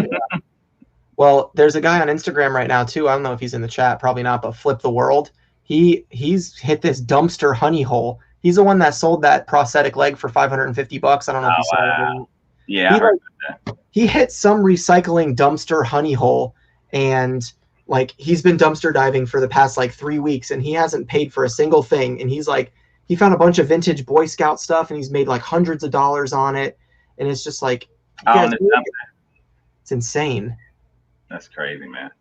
Well, there's a guy on Instagram right now too. I don't know if he's in the chat, probably not, but Flip the World. He's hit this dumpster honey hole. He's the one that sold that prosthetic leg for $550. I don't know if you saw wow. it. Yeah, I heard that. He hit some recycling dumpster honey hole, and like he's been dumpster diving for the past like 3 weeks, and he hasn't paid for a single thing. And he's like, he found a bunch of vintage Boy Scout stuff, and he's made like hundreds of dollars on it. And it's just like, it's insane. That's crazy, man.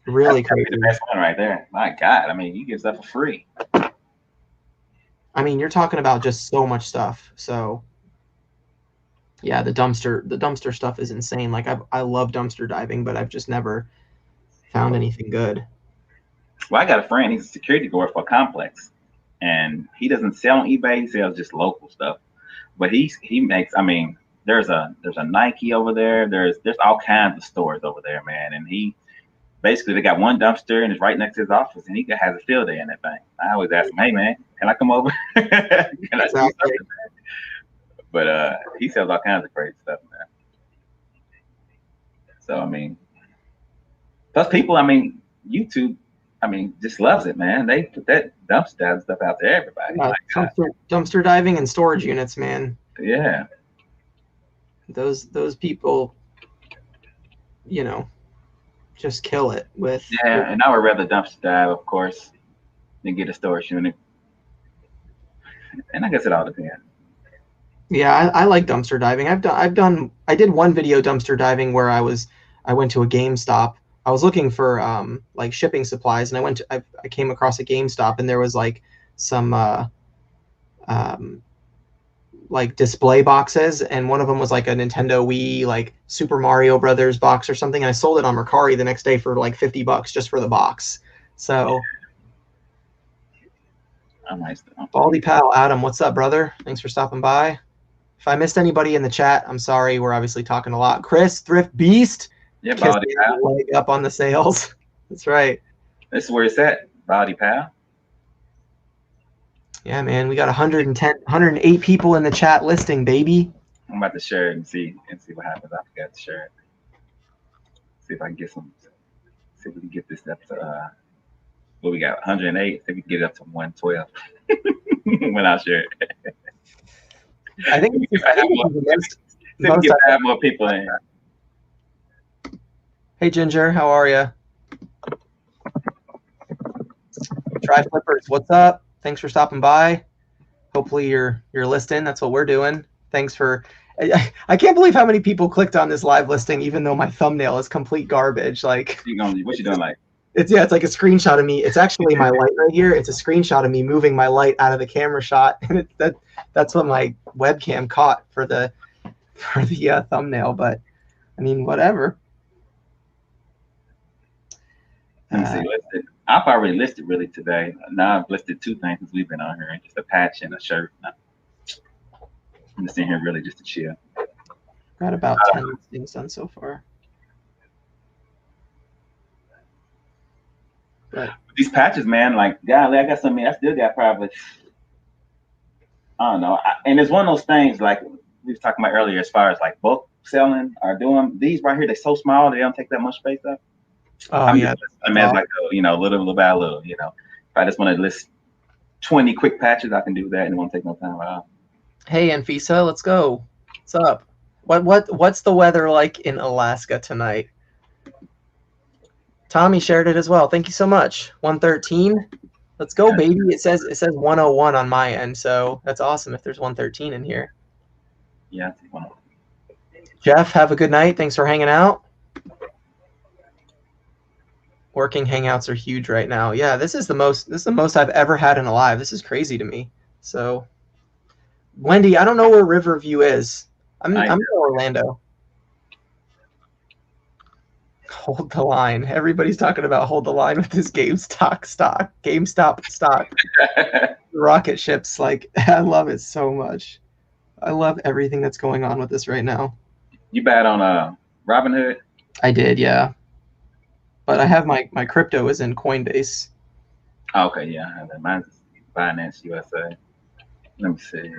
Really That's crazy. The best one right there. My God, I mean, you get stuff for free. I mean, you're talking about just so much stuff. So yeah, the dumpster stuff is insane. Like I love dumpster diving, but I've just never found anything good. Well, I got a friend. He's a security guard for a complex, and he doesn't sell on eBay. He sells just local stuff. But he makes. I mean, there's a Nike over there. There's all kinds of stores over there, man. And he basically, they got one dumpster and it's right next to his office, and he has a field day in that thing. I always ask him, "Hey, man, can I come over? Can I see something?" But he sells all kinds of crazy stuff, man. So I mean, plus people, I mean, YouTube, I mean, just loves it, man. They put that dumpster dive stuff out there, everybody. Yeah, dumpster diving and storage units, man. Yeah. Those people, you know, just kill it with. Yeah, and I would rather dumpster dive, of course, than get a storage unit. And I guess it all depends. Yeah, I like dumpster diving. I did one video dumpster diving where I went to a GameStop. I was looking for like shipping supplies, and I came across a GameStop, and there was like some like display boxes, and one of them was like a Nintendo Wii, like Super Mario Brothers box or something. And I sold it on Mercari the next day for like $50 just for the box. So Baldy Pal Adam, what's up, brother? Thanks for stopping by. If I missed anybody in the chat, I'm sorry. We're obviously talking a lot. Chris, Thrift Beast. Yeah, Baldy Pal. Leg up on the sales. That's right. This is where it's at, Baldy Pal. Yeah, man. We got 108 people in the chat listing, baby. I'm about to share it and see what happens. I forgot to share it. See if I can get some. See if we can get this up to what we got, 108. See if we can get it up to 112 when I share it. I think we can have more people in. Hey Ginger, how are you? Try Flippers, what's up? Thanks for stopping by. Hopefully you're listing. That's what we're doing. Thanks for. I can't believe how many people clicked on this live listing, even though my thumbnail is complete garbage. Like, what you doing? Like, it's like a screenshot of me. It's actually my light right here. It's a screenshot of me moving my light out of the camera shot, and that's what my webcam caught for the thumbnail. But I mean, whatever. Let me see. I've already listed really today. Now I've listed 2 things since we've been on here, just a patch and a shirt. I'm just in here really just to chill. Got about 10 things done so far. But these patches, man, like, golly, I got something. I still got probably, I don't know. And it's one of those things like we was talking about earlier, as far as like bulk selling or doing these right here. They're so small, they don't take that much space up. Oh, yeah. I mean, like, little by little, If I just want to list 20 quick patches, I can do that, and it won't take no time at all. Hey, Anfisa, let's go. What's up? What's the weather like in Alaska tonight? Tommy shared it as well. Thank you so much. 113. Let's go, baby. It says 101 on my end, so that's awesome if there's 113 in here. Yeah. Jeff, have a good night. Thanks for hanging out. Working Hangouts are huge right now. Yeah, this is the most I've ever had in a live. This is crazy to me. So, Wendy, I don't know where Riverview is. I'm in Orlando. Hold the line. Everybody's talking about hold the line with this GameStop stock. Rocket ships. Like, I love it so much. I love everything that's going on with this right now. You bet on Robinhood? I did, yeah. But I have my crypto is in Coinbase. Oh, okay, yeah. I have that. Mine's Binance USA. Let me see.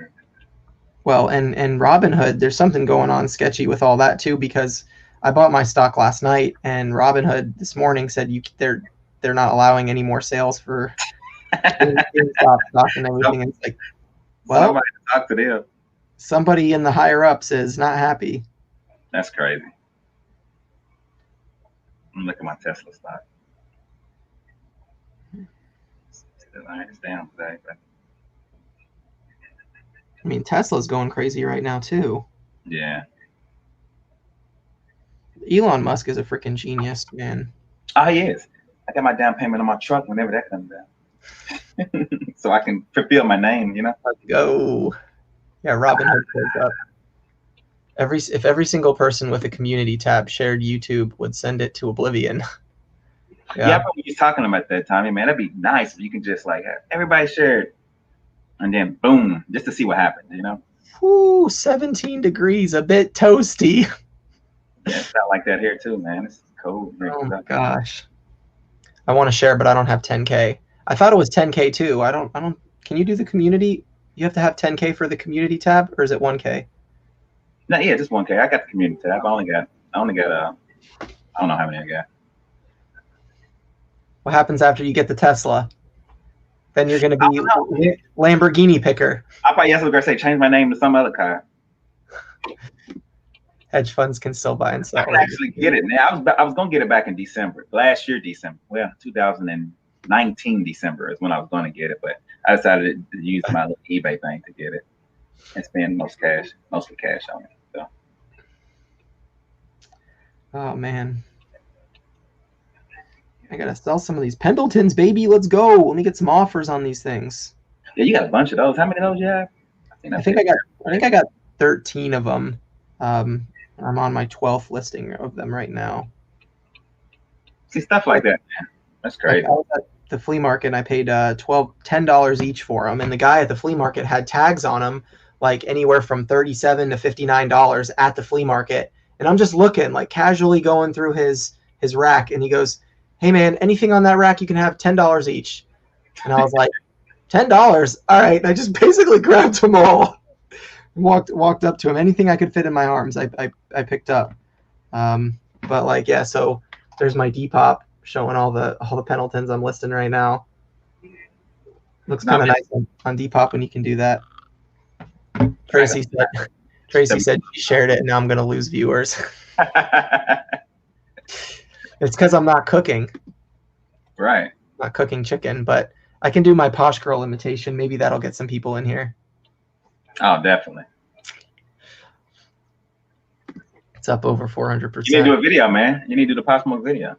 Well, and Robinhood, there's something going on sketchy with all that too, because I bought my stock last night, and Robinhood this morning said they're not allowing any more sales for GameStop stock and everything. And it's like, well, Somebody talk to them. somebody in the higher ups is not happy. That's crazy. Look at my Tesla stock. It's down today, but I mean, Tesla's going crazy right now too. yeah. Elon Musk is a freaking genius, man. Oh, he is. I got my down payment on my truck whenever that comes down. So I can fulfill my name, you know? Let's go. Yeah, Robin Hood goes up. If every single person with a community tab shared YouTube would send it to oblivion. Yeah, I remember you talking about that, Tommy, man. That'd be nice if you can just like have everybody share it and then boom, just to see what happens, you know? Whoo, 17 degrees, a bit toasty. Yeah, it's not like that here too, man. It's cold. Oh my gosh. I want to share, but I don't have 10K. I thought it was 10K too. I don't can you do the community? You have to have 10K for the community tab, or is it 1K? No, yeah, just 1K. I got the community tab. I only got I don't know how many I got. What happens after you get the Tesla? Then you're going to be Lamborghini picker. I probably was gonna say change my name to some other car. Hedge funds can still buy and sell. I can actually get it now. I was gonna get it back in December, last year December. Well, 2019 December is when I was gonna get it, but I decided to use my little eBay thing to get it and spend mostly cash on it. So. Oh man. I gotta sell some of these Pendletons, baby. Let's go. Let me get some offers on these things. Yeah, you got a bunch of those. How many of those you have? I think I got 13 of them. I'm on my 12th listing of them right now. See, stuff like that, man. That's crazy. I was at the flea market and I paid $10 each for them, and the guy at the flea market had tags on them, like anywhere from $37 to $59 at the flea market. And I'm just looking, like casually going through his rack, and he goes, "Hey man, anything on that rack you can have $10 each." And I was like, $10? All right. And I just basically grabbed them all. Walked up to him. Anything I could fit in my arms, I picked up. But like, yeah, so there's my Depop showing all the Pendletons I'm listing right now. Looks kind of nice on Depop when you can do that. Tracy said she shared it, and now I'm gonna lose viewers. It's because I'm not cooking. Right. Not cooking chicken, but I can do my posh girl imitation. Maybe that'll get some people in here. Oh, definitely. It's up over 400%. You need to do a video, man. You need to do the Pop Smoke video.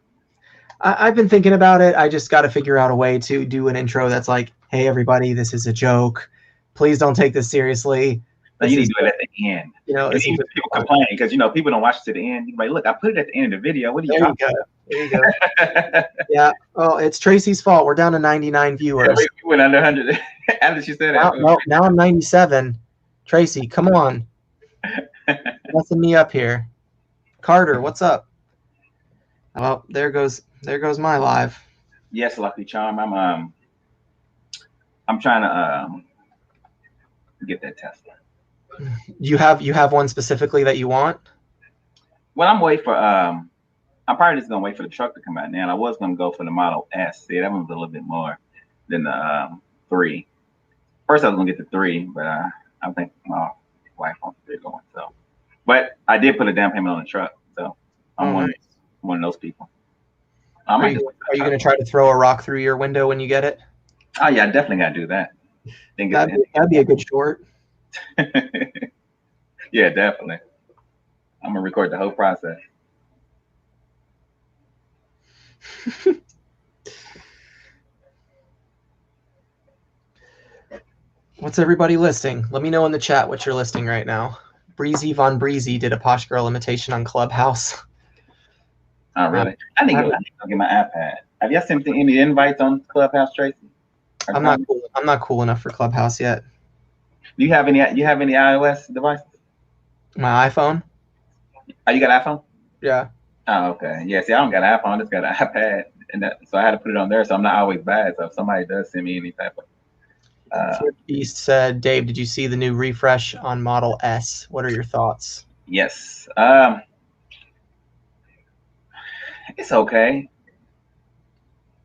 I've been thinking about it. I just got to figure out a way to do an intro that's like, "Hey, everybody, this is a joke. Please don't take this seriously." You need to do it at the end. You know, you need people complaining because people don't watch it to the end. You're like, "Look, I put it at the end of the video. What are you talking about?" There you go. Yeah. Oh, it's Tracy's fault. We're down to 99 viewers. We went under 100 after she said that. Now I'm 97. Tracy, come on. Messing me up here. Carter, what's up? Well, there goes my live. Yes, Lucky Charm. I'm trying to get that Tesla. You have one specifically that you want? Well, I'm waiting for I'm probably just gonna wait for the truck to come out now. And I was gonna go for the Model S. See, that one's a little bit more than the 3. First, I was gonna get the 3, but I think my wife wants to get going. So, but I did put a down payment on the truck, so I'm one of those people. Are you gonna try to throw a rock through your window when you get it? Oh yeah, I definitely gotta do that. That'd be a good short. Yeah, definitely. I'm gonna record the whole process. What's everybody listing? Let me know in the chat what you're listing right now. Breezy Von Breezy did a posh girl imitation on Clubhouse. Oh, really? I need to go get my iPad. Have you sent any invites on Clubhouse, Tracy? I'm not cool enough for Clubhouse yet. Do you have any iOS devices? My iPhone? Oh, you got an iPhone? Yeah. Oh, okay. Yeah, see, I don't got an iPhone. I just got an iPad. So I had to put it on there, so I'm not always bad. So if somebody does send me any type of East said, "Dave, did you see the new refresh on Model S? What are your thoughts?" Yes. It's okay.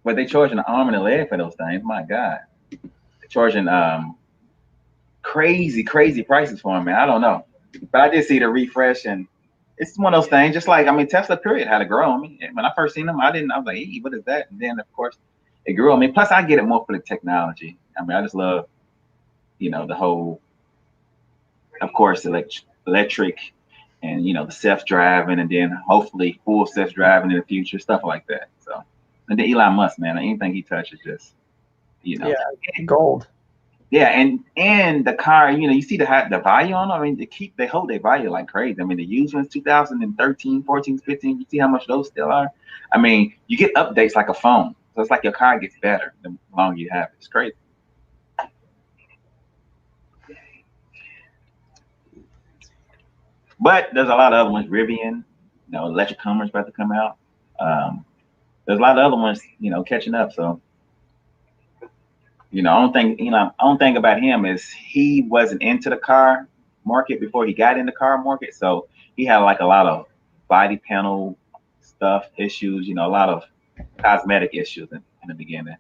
but they charging an arm and a leg for those things. My God, they're charging crazy prices for them, man. I don't know, but I did see the refresh, and it's one of those things. Just like, I mean, Tesla period had to grow on me. When I first seen them, I was like, hey, what is that? And then of course it grew on me. Plus, I get it more for the technology. I mean, I just love, the whole, of course, electric, and the self-driving, and then hopefully full self-driving in the future, stuff like that. So, and then Elon Musk, man, anything he touches, just yeah, gold. Yeah, and the car, you see the value on them. I mean, they hold their value like crazy. I mean, the used ones, 2013, 14, 15. You see how much those still are. I mean, you get updates like a phone, so it's like your car gets better the longer you have it. It's crazy. But there's a lot of other ones. Rivian, electric Hummer's about to come out. There's a lot of other ones, catching up. So, only thing about him is he wasn't into the car market before he got in the car market. So he had like a lot of body panel stuff issues, a lot of cosmetic issues in the beginning.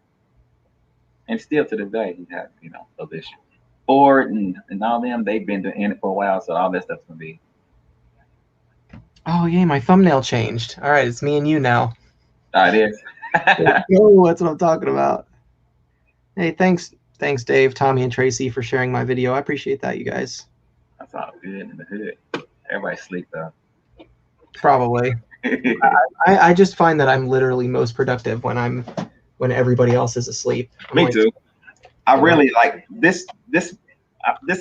And still to this day, he has, those issues. Ford and all them, they've been in it for a while. So all that stuff's going to be. Oh, yeah, my thumbnail changed. All right, it's me and you now. It is. Oh, that's what I'm talking about. Hey, thanks, Dave, Tommy, and Tracy for sharing my video. I appreciate that, you guys. That's all good in the hood. Everybody sleep though. Probably. I just find that I'm literally most productive when everybody else is asleep. Me too. I really like this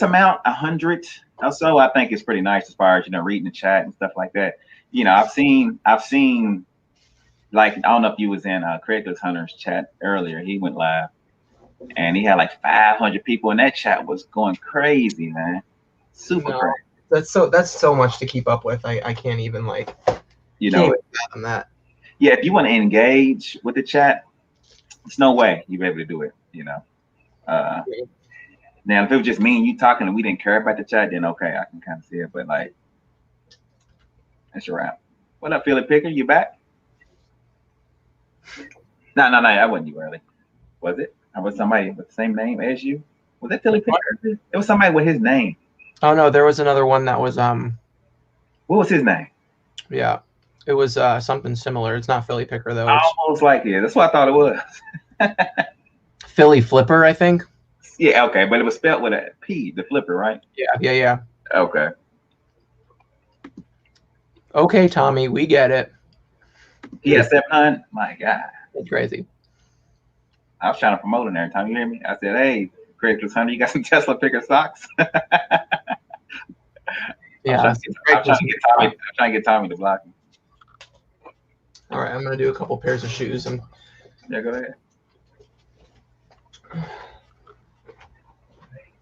amount, 100 or so. I think is pretty nice as far as reading the chat and stuff like that. I've seen like, I don't know if you was in Craigslist Hunter's chat earlier. He went live, and he had like 500 people in that chat. Was going crazy, man. Super crazy. That's so much to keep up with. I can't even fathom that. Yeah, if you want to engage with the chat, there's no way you'll be able to do it. Now if it was just me and you talking and we didn't care about the chat, then okay, I can kind of see it. But like, that's a wrap. What up, Philly Picker? You back? No, that wasn't you early. Was it? Or was somebody with the same name as you? Was that Philly Picker? It was somebody with his name. Oh no, there was another one that was What was his name? Yeah, it was something similar. It's not Philly Picker though. Almost like it. That's what I thought it was. Philly Flipper, I think. Yeah, okay, but it was spelled with a P, the flipper, right? Yeah. Okay. Okay, Tommy, we get it. Yeah, 700. My God. It's crazy. I was trying to promote it every time. You hear me? I said, hey, Craigslist Hunter, you got some Tesla Picker socks? Yeah. I'm trying to get Tommy to block me. All right, I'm going to do a couple pairs of shoes. Yeah, go ahead.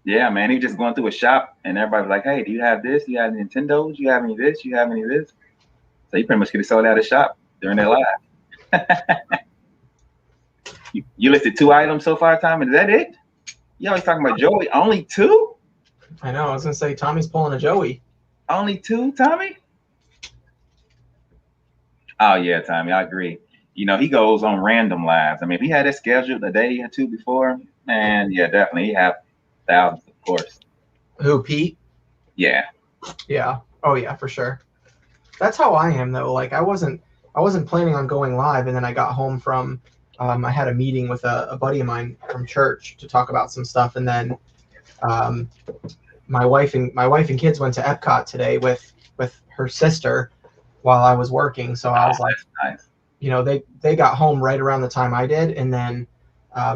Yeah, man, he was just going through a shop, and everybody was like, hey, do you have this? Do you have Nintendos? Do you have any of this? Do you have any of this? So he pretty much could have sold out his shop during their live. You listed 2 items so far, Tommy. Is that it? You always talking about Joey. Only 2? I know. I was going to say, Tommy's pulling a Joey. Only 2, Tommy? Oh, yeah, Tommy, I agree. He goes on random lives. I mean, if he had it scheduled a day or 2 before, man, yeah, definitely. He have thousands, of course. Who, Pete? Yeah. Yeah. Oh, yeah, for sure. That's how I am, though. Like, I wasn't planning on going live, and then I got home from I had a meeting with a buddy of mine from church to talk about some stuff, and then my wife and kids went to Epcot today with her sister while I was working. So I was like, nice. They got home right around the time I did, and then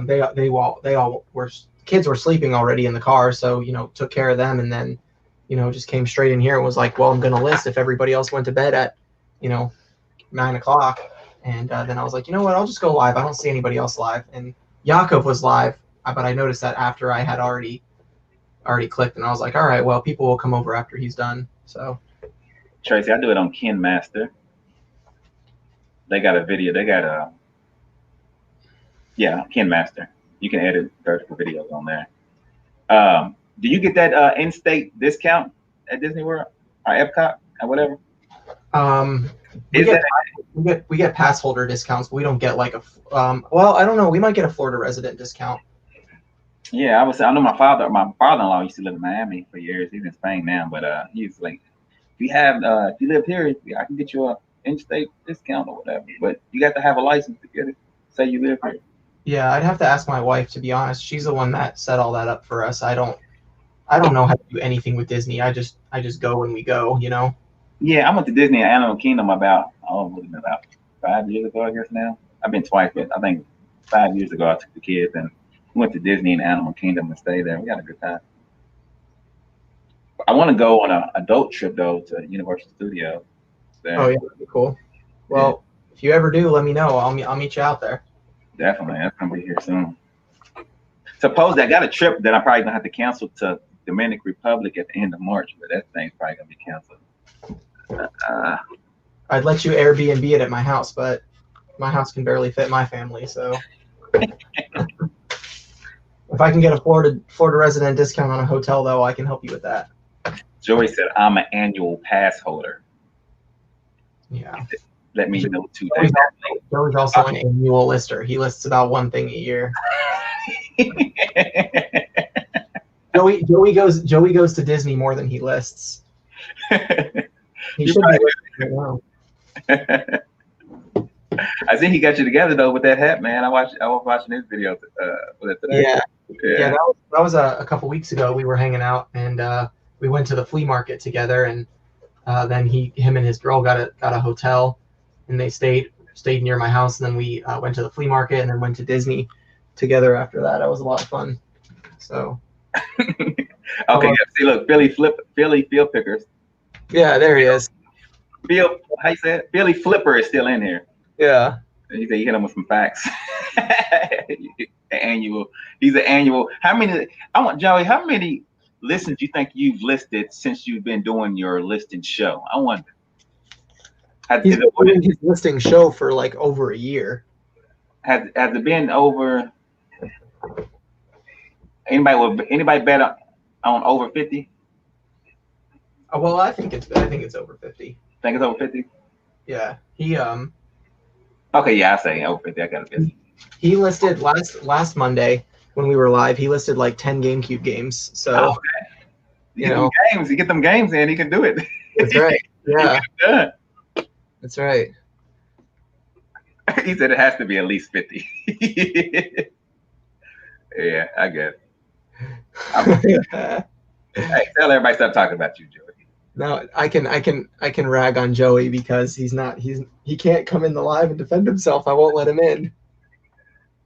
they all were, kids were sleeping already in the car, so took care of them, and then just came straight in here and was like, well, I'm gonna list if everybody else went to bed at 9 o'clock. And then I was like, you know what? I'll just go live. I don't see anybody else live. And Yakov was live, but I noticed that after I had already clicked, and I was like, all right, well, people will come over after he's done. So, Tracy, I do it on Ken Master. They got a video. They got Ken Master. You can edit vertical videos on there. Do you get that in-state discount at Disney World or Epcot or whatever? we Is get that we get pass holder discounts, but we don't get like a well, I don't know. We might get a Florida resident discount. yeah, I know my father-in-law used to live in Miami for years. He's in Spain now, but he's like, if you live here, I can get you a in-state discount or whatever. But you got to have a license to get it. Say you live here. Yeah, I'd have to ask my wife, to be honest. She's the one that set all that up for us. I don't know how to do anything with Disney. I just go when we go, you know. Yeah, I went to Disney and Animal Kingdom about 5 years ago, I guess now. I've been twice, but I think 5 years ago I took the kids and went to Disney and Animal Kingdom and stayed there. We had a good time. I want to go on an adult trip though to Universal Studios. There. Oh yeah, that'd be cool. Well, if you ever do, let me know. I'll meet you out there. Definitely, that's gonna be here soon. Suppose I got a trip that I'm probably gonna have to cancel to Dominican Republic at the end of March, but that thing's probably gonna be canceled. I'd let you Airbnb it at my house, but my house can barely fit my family, so if I can get a Florida resident discount on a hotel, though, I can help you with that. Joey said, I'm an annual pass holder. Yeah. Let me know 2 days. Joey's also an annual lister. He lists about one thing a year. Joey goes to Disney more than he lists. He should be listing right now. I think he got you together though with that hat, man. I was watching his video with it today. Yeah. That was a couple weeks ago. We were hanging out and we went to the flea market together, and then him and his girl got a hotel, and they stayed near my house, and then we went to the flea market and then went to Disney together after that. That was a lot of fun. So okay, yeah, see, look, Philly field pickers. Yeah, there he is. How you say it? Philly Flipper is still in here. Yeah. He said you hit him with some facts. He's an annual. Joey, how many listens you think you've listed since you've been doing your listing show? I wonder. He's been doing his listing show for like over a year. Has it been over? Anybody bet on over 50? Oh, well, I think it's over 50. Think it's over 50? Yeah. He Okay, yeah, I say over 50. I got a bit. He listed last Monday when we were live. He listed like 10 GameCube games. So okay. You get them games in, he can do it. That's right. Yeah. That's right. He said it has to be at least 50. Yeah, I guess. Hey, tell everybody stop talking about you, Joey. No, I can rag on Joey because he can't come in the live and defend himself. I won't let him in.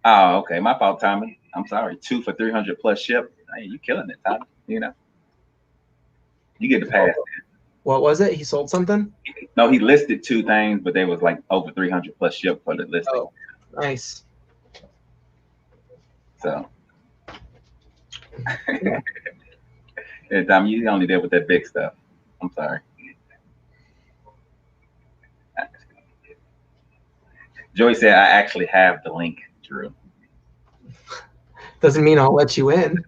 Oh, okay. My fault, Tommy. I'm sorry. 2 for 300 plus ship. Hey, you killing it, Tommy. You get the pass. What was it? He sold something? No, he listed 2 things, but they was like over 300 plus ship for the listing. Oh, nice. So, yeah, Tommy, you only did with that big stuff. I'm sorry. Joey said, I actually have the link, Drew. Doesn't mean I'll let you in.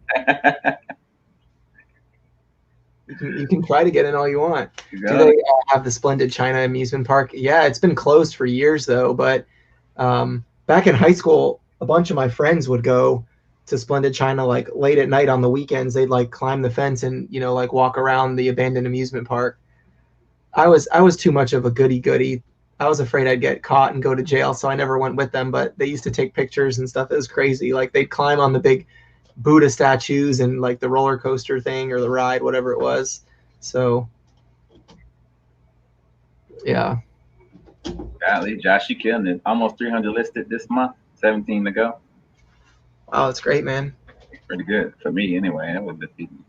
You can try to get in all you want. Do they have the Splendid China amusement park? Yeah, it's been closed for years, though. But back in high school, a bunch of my friends would go to Splendid China like late at night on the weekends. They'd like climb the fence and like walk around the abandoned amusement park. I was too much of a goody. I was afraid I'd get caught and go to jail, so I never went with them. But they used to take pictures and stuff. It was crazy. Like they'd climb on the big Buddha statues and like the roller coaster thing or the ride, whatever it was. So yeah. Golly, Josh, you killing it. Almost 300 listed this month, 17 to go. Wow, that's great, man. Pretty good for me, anyway. That was defeating.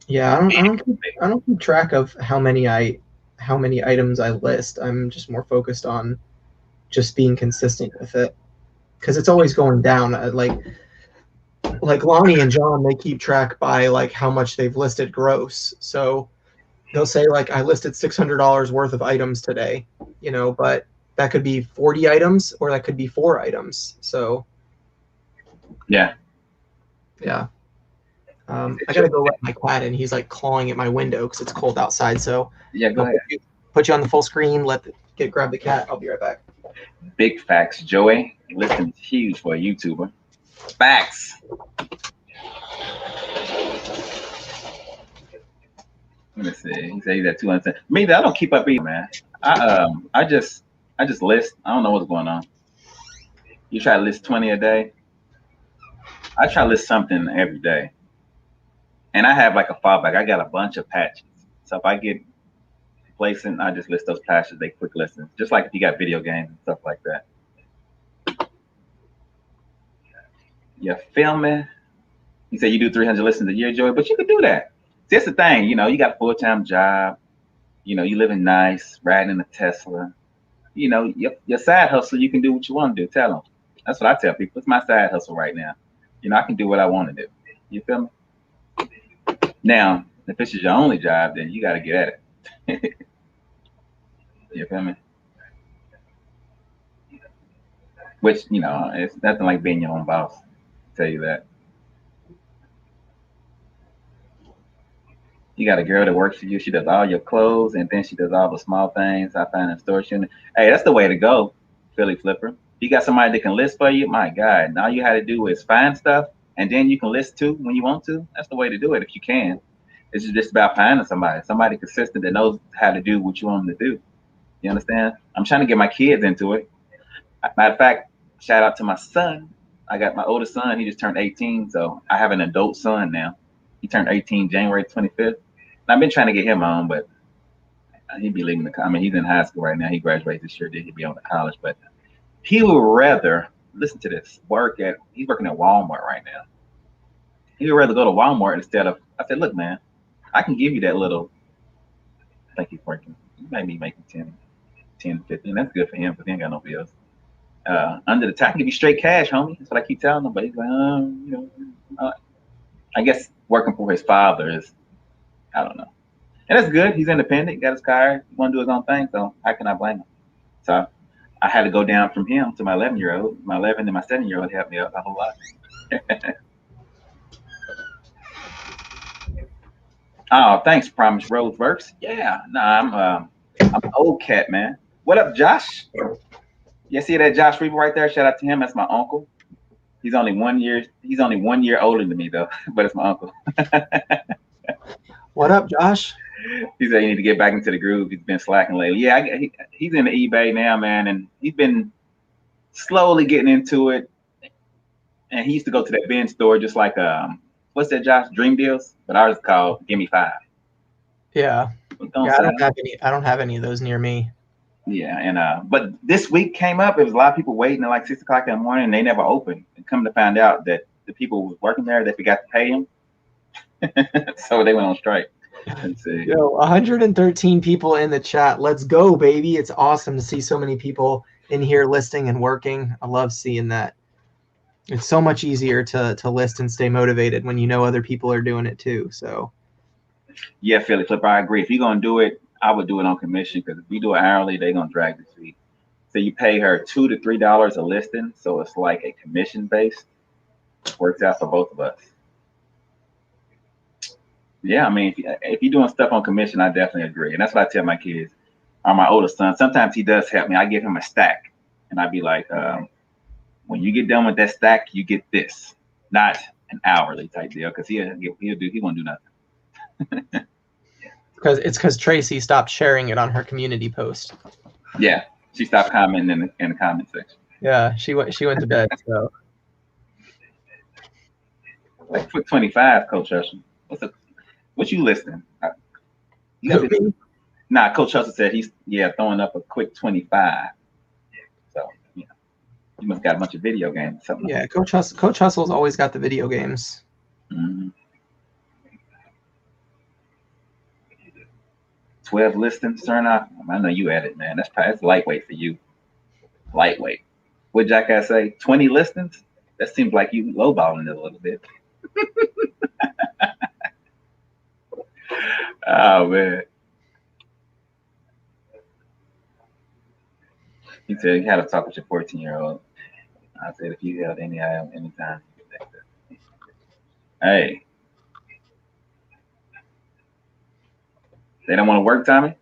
Yeah, I don't keep track of how many items I list. I'm just more focused on just being consistent with it, because it's always going down. Like Lonnie and John, they keep track by like how much they've listed gross. So they'll say like I listed $600 worth of items today, but that could be 40 items or that could be 4 items. So yeah. I gotta go let my cat in. He's like clawing at my window because it's cold outside. So yeah, go ahead. put you on the full screen. Grab the cat. I'll be right back. Big facts, Joey. Listing is huge for a YouTuber. Facts. Let me see. He said he's at 210. Me, I don't keep up either, man. I just list. I don't know what's going on. You try to list 20 a day. I try to list something every day. And I have like a fallback. I got a bunch of patches. So if I get placing, I just list those patches. They quick listens. Just like if you got video games and stuff like that. You feel me? You say you do 300 listens a year, Joey, but you could do that. See, that's the thing. You know, you got a full-time job. You know, you living nice, riding in a Tesla. You know, your side hustle, you can do what you want to do. Tell them. That's what I tell people. It's my side hustle right now. You know, I can do what I want to do. You feel me? Now, if this is your only job, then you got to get at it. You feel me? Which, you know, it's nothing like being your own boss. I'll tell you that. You got a girl that works for you. She does all your clothes, and then she does all the small things. I find in store. Hey, that's the way to go, Philly Flipper. You got somebody that can list for you. My God, now all you had to do is find stuff, and then you can list too when you want to. That's the way to do it if you can. It's just about finding somebody consistent that knows how to do what you want them to do. You understand? I'm trying to get my kids into it. Matter of fact, shout out to my son. I got my oldest son. He just turned 18, so I have an adult son now. He turned 18 January 25th. I've been trying to get him on, but he'd be leaving I mean, he's in high school right now. He graduates this year. He'd be on to college, but he would rather, listen to this, he's working at Walmart right now. He would rather go to Walmart instead of, I said, look, man, I can give you that little, I think he's working, he might be making 10, 15. That's good for him because he ain't got no bills. Under the time, I can give you straight cash, homie. That's what I keep telling him, but he's like, you know, I guess working for his father is, I don't know. And that's good. He's independent. He got his car. He want to do his own thing. So how can I blame him? So I had to go down from him to my 11-year-old. My 11 and my 7-year-old helped me out a whole lot. Oh, thanks, Promise Rose Works. Yeah, I'm an old cat, man. What up, Josh? You see that Josh Reaver right there? Shout out to him. That's my uncle. He's only 1 year. He's only 1 year older than me though, but it's my uncle. What up, Josh? He said you need to get back into the groove. He's been slacking lately. Yeah, he's in the eBay now, man, and he's been slowly getting into it. And he used to go to that bin store just like what's that, Josh? Dream Deals, but ours is called Gimme 5. Yeah. I don't have any of those near me. Yeah, and but this week came up. It was a lot of people waiting at like 6 o'clock in the morning, and they never opened. And come to find out that the people who was working there, they forgot to pay them, so they went on strike. Let's see. Yo, 113 people in the chat. Let's go, baby. It's awesome to see so many people in here listing and working. I love seeing that. It's so much easier to list and stay motivated when you know other people are doing it too. So yeah, Philly Flipper, I agree. If you're gonna do it, I would do it on commission, because if you do it hourly, they're gonna drag the fee. So you pay her $2 to $3 a listing, so it's like a commission based. Works out for both of us. Yeah, I mean, if you're doing stuff on commission, I definitely agree. And that's what I tell my kids. Or my oldest son, sometimes he does help me. I give him a stack, and I'd be like, when you get done with that stack, you get this, not an hourly type deal, because he won't do nothing. Because Tracy stopped sharing it on her community post. Yeah, she stopped commenting in the comment section. Yeah, she went to bed. So like quick 25, Coach Hustle. What you listening? Nah, Coach Hustle said he's throwing up a quick 25. So yeah, you must got a bunch of video games. Something. Yeah, Coach Hustle's always got the video games. Mm-hmm. 12 listings, Cernoff. I know you at it, man. That's lightweight for you. Lightweight. What Jack I say? 20 listings? That seems like you lowballing it a little bit. Oh man. He said you had to talk with your 14-year-old. I said if you held any item anytime. Hey. They don't want to work, Tommy?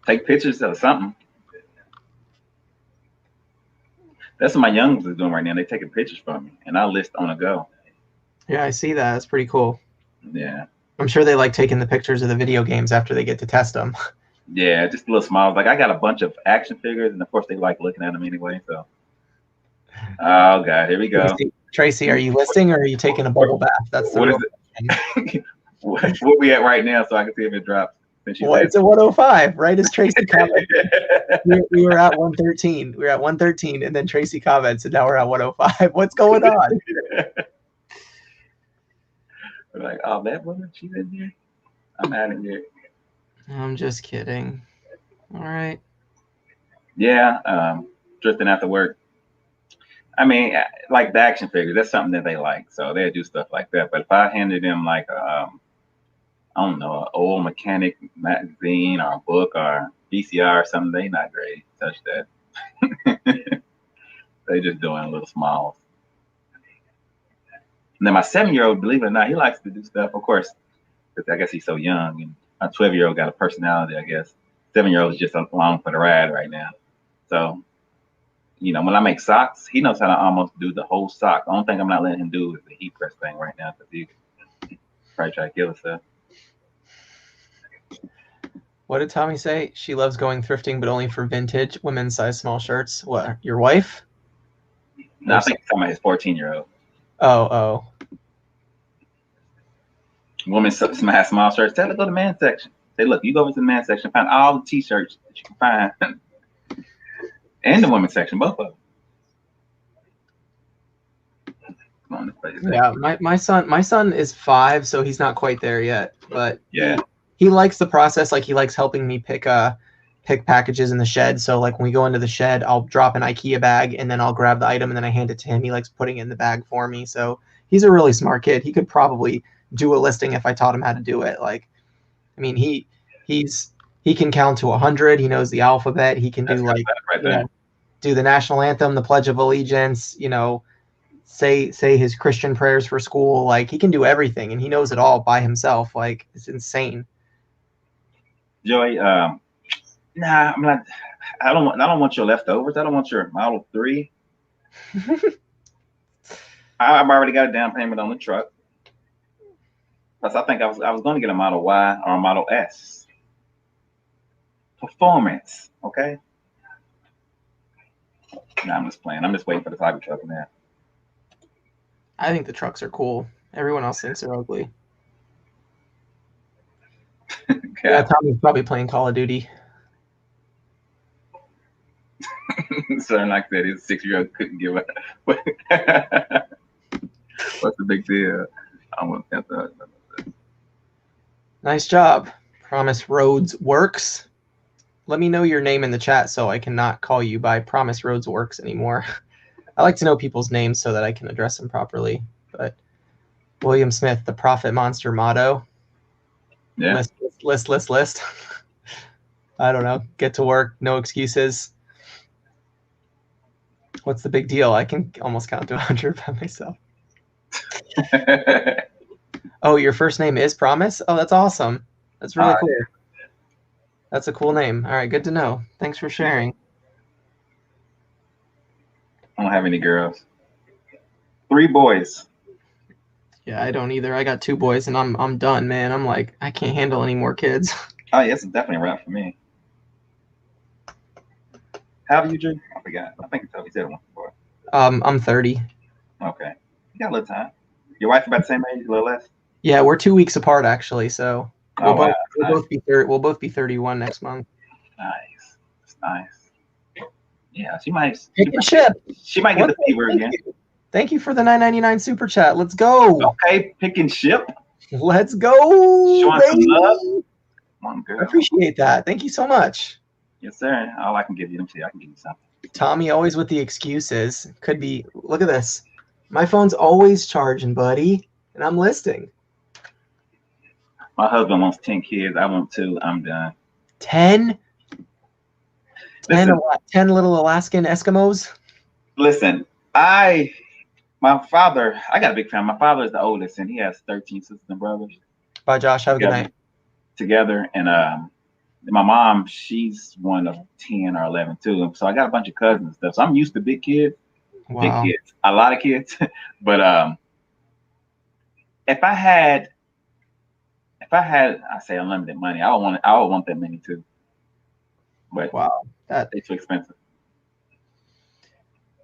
Take pictures of something. That's what my youngest is doing right now. They're taking pictures from me, and I list on the go. Yeah, I see that. That's pretty cool. Yeah. I'm sure they like taking the pictures of the video games after they get to test them. Yeah, just a little small. Like I got a bunch of action figures, and of course they like looking at them anyway. So, oh god, here we go. Tracy, are you listing or are you taking a bubble bath? That's the What real is it? What we at right now, so I can see if it drops. Well, it's a 105, right? As Tracy commented. we were at 113. We were at 113, and then Tracy comments, and now we're at 105. What's going on? We're like, oh, that woman, she's in here. I'm out of here. I'm just kidding. All right. Yeah, drifting after work. I mean, like the action figures, that's something that they like, so they do stuff like that. But if I handed them like, I don't know, an old mechanic magazine or a book or VCR or something, they not great. Touch that. They just doing little smalls. And then my 7-year-old, believe it or not, he likes to do stuff. Of course, I guess he's so young, and my 12-year-old got a personality. I guess 7-year-old is just along for the ride right now. So, when I make socks, he knows how to almost do the whole sock. The only thing I'm not letting him do is the heat press thing right now, because he probably try to kill himself. What did Tommy say? She loves going thrifting, but only for vintage women's size small shirts. What? Your wife? No, I think he's talking about his 14-year-old. Oh. Women's small shirts. Tell her to go to the men's section. Say, look, you go over to the men's section, find all the t-shirts that you can find. And the women's section, both of them. Yeah, my son is 5, so he's not quite there yet. But yeah, he likes the process. Like, he likes helping me pick packages in the shed. So like when we go into the shed, I'll drop an IKEA bag and then I'll grab the item and then I hand it to him. He likes putting it in the bag for me. So he's a really smart kid. He could probably do a listing if I taught him how to do it. Like, I mean, he can count to 100. He knows the alphabet. He can do do the national anthem, the Pledge of Allegiance, say his Christian prayers for school. Like, he can do everything and he knows it all by himself. Like, it's insane. Joey, nah, I'm not. I don't want your leftovers. I don't want your Model 3. I've already got a down payment on the truck. Plus, I think I was going to get a Model Y or a Model S. Performance, okay? No, I'm just playing. I'm just waiting for the Cyber truck now. I think the trucks are cool. Everyone else thinks they're ugly. Yeah, Tommy's probably playing Call of Duty. So like that, his 6-year-old couldn't give up. What's the big deal? I want that. Nice job. Promise Roads Works. Let me know your name in the chat so I cannot call you by Promise Roads Works anymore. I like to know people's names so that I can address them properly. But William Smith, the Profit Monster motto. Yeah. List. I don't know. Get to work. No excuses. What's the big deal? I can almost count to 100 by myself. Oh, your first name is Promise? Oh, that's awesome. That's really cool. That's a cool name. All right, good to know. Thanks for sharing. I don't have any girls. 3 boys. Yeah, I don't either. I got 2 boys and I'm done, man. I'm like, I can't handle any more kids. Oh, yeah, it's definitely a wrap for me. How old are you, Drew? I forgot. I think you said it once before. I'm 30. Okay. You got a little time. Your wife about the same age, a little less? Yeah, we're 2 weeks apart actually, so we'll both be 31 next month. Nice. That's nice. Yeah, she might get the fever again. Thank you for the $9.99 super chat. Let's go. Okay, pick and ship. Let's go. Showing some love. Come on, girl. I appreciate that. Thank you so much. Yes, sir. All I can give you, let me see. I can give you something. Tommy always with the excuses. Could be. Look at this. My phone's always charging, buddy, and I'm listing. My husband wants 10 kids. I want 2. I'm done. 10? 10 little Alaskan Eskimos? Listen, I got a big family. My father is the oldest, and he has 13 sisters and brothers. Bye, Josh. Have a good night. Together, and my mom, she's one of 10 or 11 too. So I got a bunch of cousins and stuff. So I'm used to big kids, Wow. a lot of kids. But if I had, I say unlimited money, I would want that many too. But Wow. they're too expensive.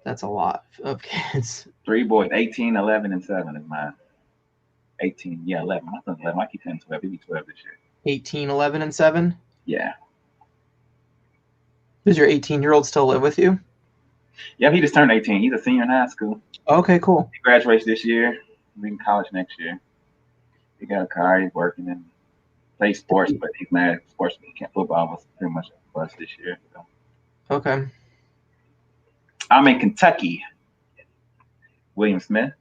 That's a lot of kids. 3 boys, 18, 11, and 7 is mine. 18, yeah, 11. My son's 11. I keep saying 12. He'll be 12 this year. 18, 11, and 7? Yeah. Does your 18-year-old still live with you? Yeah, he just turned 18. He's a senior in high school. Okay, cool. He graduates this year. He's in college next year. He got a car. He's working and plays sports, but he's mad at sports. He can't football. Was pretty much a bust this year. So. Okay. I'm in Kentucky. William Smith.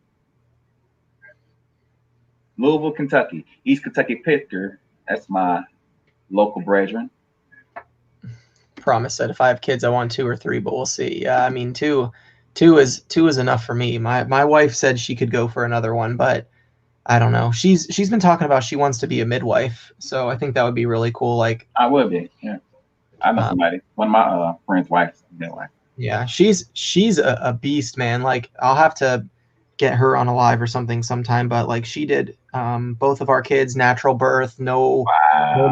Louisville, Kentucky. East Kentucky Pitker. That's my local brethren. Promise that if I have kids, I want 2 or 3, but we'll see. Yeah, I mean, two is enough for me. My wife said she could go for another one, but I don't know. She's been talking about she wants to be a midwife, so I think that would be really cool. Like I would be. Yeah, I know somebody. One of my friends' wives, midwife. Yeah, she's a beast, man. Like I'll have to get her on a live or something sometime, but like she did both of our kids natural birth, no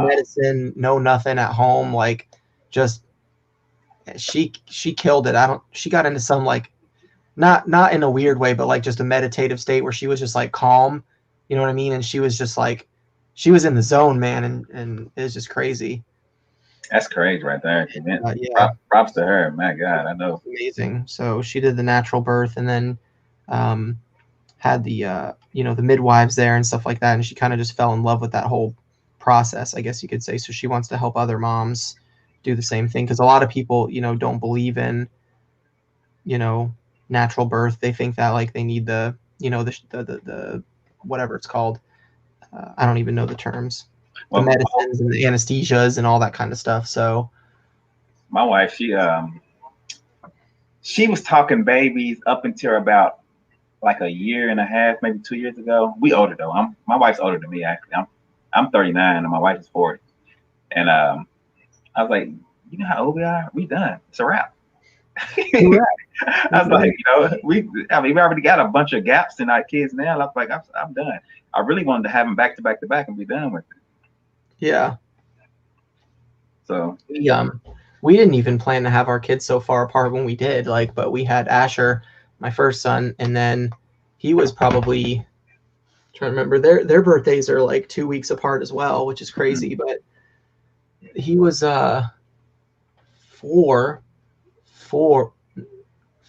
medicine, no nothing at home, like just she killed it. She got into some like not in a weird way, but like just a meditative state where she was just like calm, you know what I mean? And she was just like she was in the zone, man, and it was just crazy. That's crazy right there. Yeah. Props to her. My God, I know. Amazing. So she did the natural birth and then had the the midwives there and stuff like that, and she kind of just fell in love with that whole process, I guess you could say. So she wants to help other moms do the same thing, because a lot of people don't believe in natural birth. They think that like they need the whatever it's called. I don't even know the terms. The medicines and the anesthesias and all that kind of stuff. So my wife, she was talking babies up until about like a year and a half, maybe 2 years ago. We older though. My wife's older than me actually. I'm 39 and my wife is 40. And I was like, you know how old we are? We done. It's a wrap. I was like, we already got a bunch of gaps in our kids now. I was like, I'm done. I really wanted to have them back to back to back and be done with it. Yeah. So we didn't even plan to have our kids so far apart when we did, but we had Asher, my first son, and then he was probably trying to remember their birthdays are like 2 weeks apart as well, which is crazy. But he was 4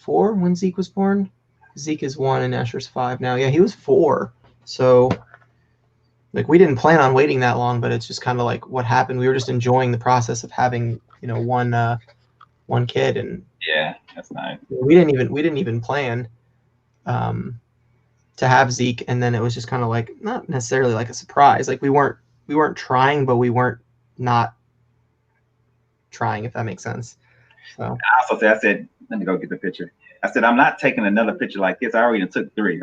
when Zeke was born. Zeke is 1 and Asher's 5 now. Yeah, he was 4. So like we didn't plan on waiting that long, but it's just kind of like what happened. We were just enjoying the process of having one kid, and yeah, that's nice. We didn't even plan to have Zeke, and then it was just kind of like not necessarily like a surprise. Like we weren't trying, but we weren't not trying, if that makes sense. So I said, let me go get the picture. I said, I'm not taking another picture like this. I already took 3.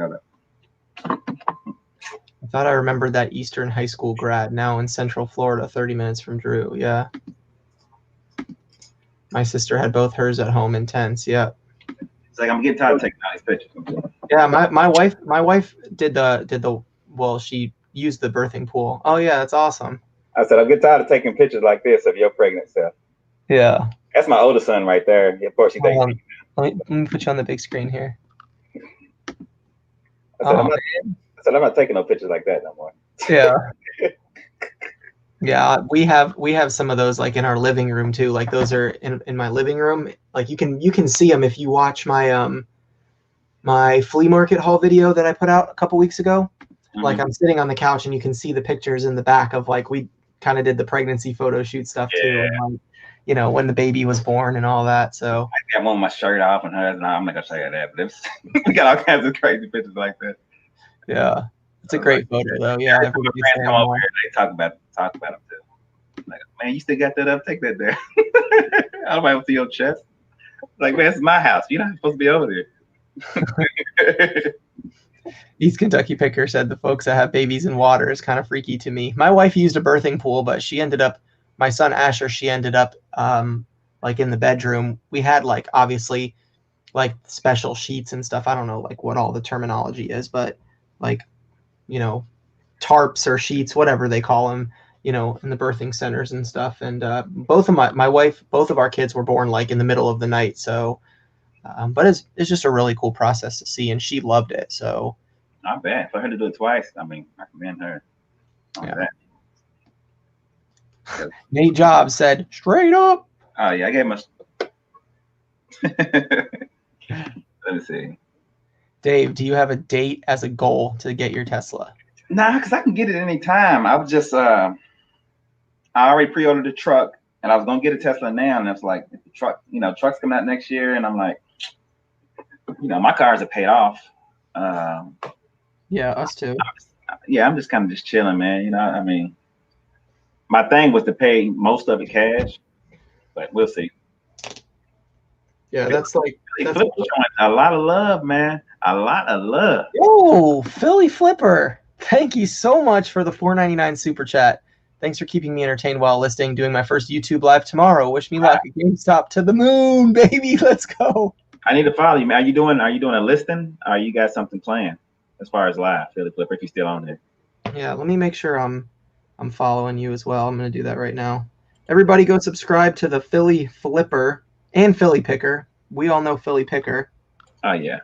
I thought I remembered that Eastern high school grad, now in Central Florida, 30 minutes from Drew. Yeah. My sister had both hers at home in tents. Yeah. It's like I'm getting tired of taking all these pictures. Yeah, my wife did the well, she used the birthing pool. Oh yeah, that's awesome. I said I'm getting tired of taking pictures like this of your pregnant self. Yeah. That's my oldest son right there. Of course, let me put you on the big screen here. I said, I'm not taking no pictures like that no more. Yeah. Yeah, we have some of those like in our living room too. Like those are in my living room. Like you can see them if you watch my my flea market haul video that I put out a couple weeks ago. Mm-hmm. Like I'm sitting on the couch and you can see the pictures in the back of like we kind of did the pregnancy photo shoot stuff too. And, when the baby was born and all that. So I got one of my shirt off and hers. No, I'm not gonna show you that, but we got all kinds of crazy pictures like that. Yeah, it's a great photo though. Yeah, everybody's come over here. They talk about them too. Like, man, you still got that up? Take that there. I don't want to see your chest. Like, man, it's my house. You're not supposed to be over there. East Kentucky Picker said the folks that have babies in water is kind of freaky to me. My wife used a birthing pool, but she ended up my son Asher, she ended up like in the bedroom. We had like obviously like special sheets and stuff. I don't know like what all the terminology is, but like, you know, tarps or sheets, whatever they call them, you know, in the birthing centers and stuff. And both of my wife, both of our kids were born like in the middle of the night. So, but it's just a really cool process to see, and she loved it. So not bad for her to do it twice. I mean, I commend her on yeah. that. Nate Jobs said straight up. Oh yeah, I gave him a. Let me see. Dave, do you have a date as a goal to get your Tesla? Nah, because I can get it any time. I was just I already pre-ordered the truck, and I was gonna get a Tesla now, and it's like the truck, you know, truck's coming out next year, and I'm like, you know, my cars are paid off. Yeah, us too. Yeah, I'm just kind of just chilling, man. You know, I mean, my thing was to pay most of it cash, but we'll see. Yeah, that's like Flipper's showing a lot of love, man. A lot of love. Oh, Philly Flipper. Thank you so much for the $4.99 super chat. Thanks for keeping me entertained while listening. Doing my first YouTube live tomorrow. Wish me luck. GameStop to the moon, baby. Let's go. I need to follow you, man. Are you doing a listing? Or you got something planned as far as live, Philly Flipper, if you're still on there? Yeah, let me make sure I'm following you as well. I'm gonna do that right now. Everybody go subscribe to the Philly Flipper and Philly Picker. We all know Philly Picker. Oh yeah.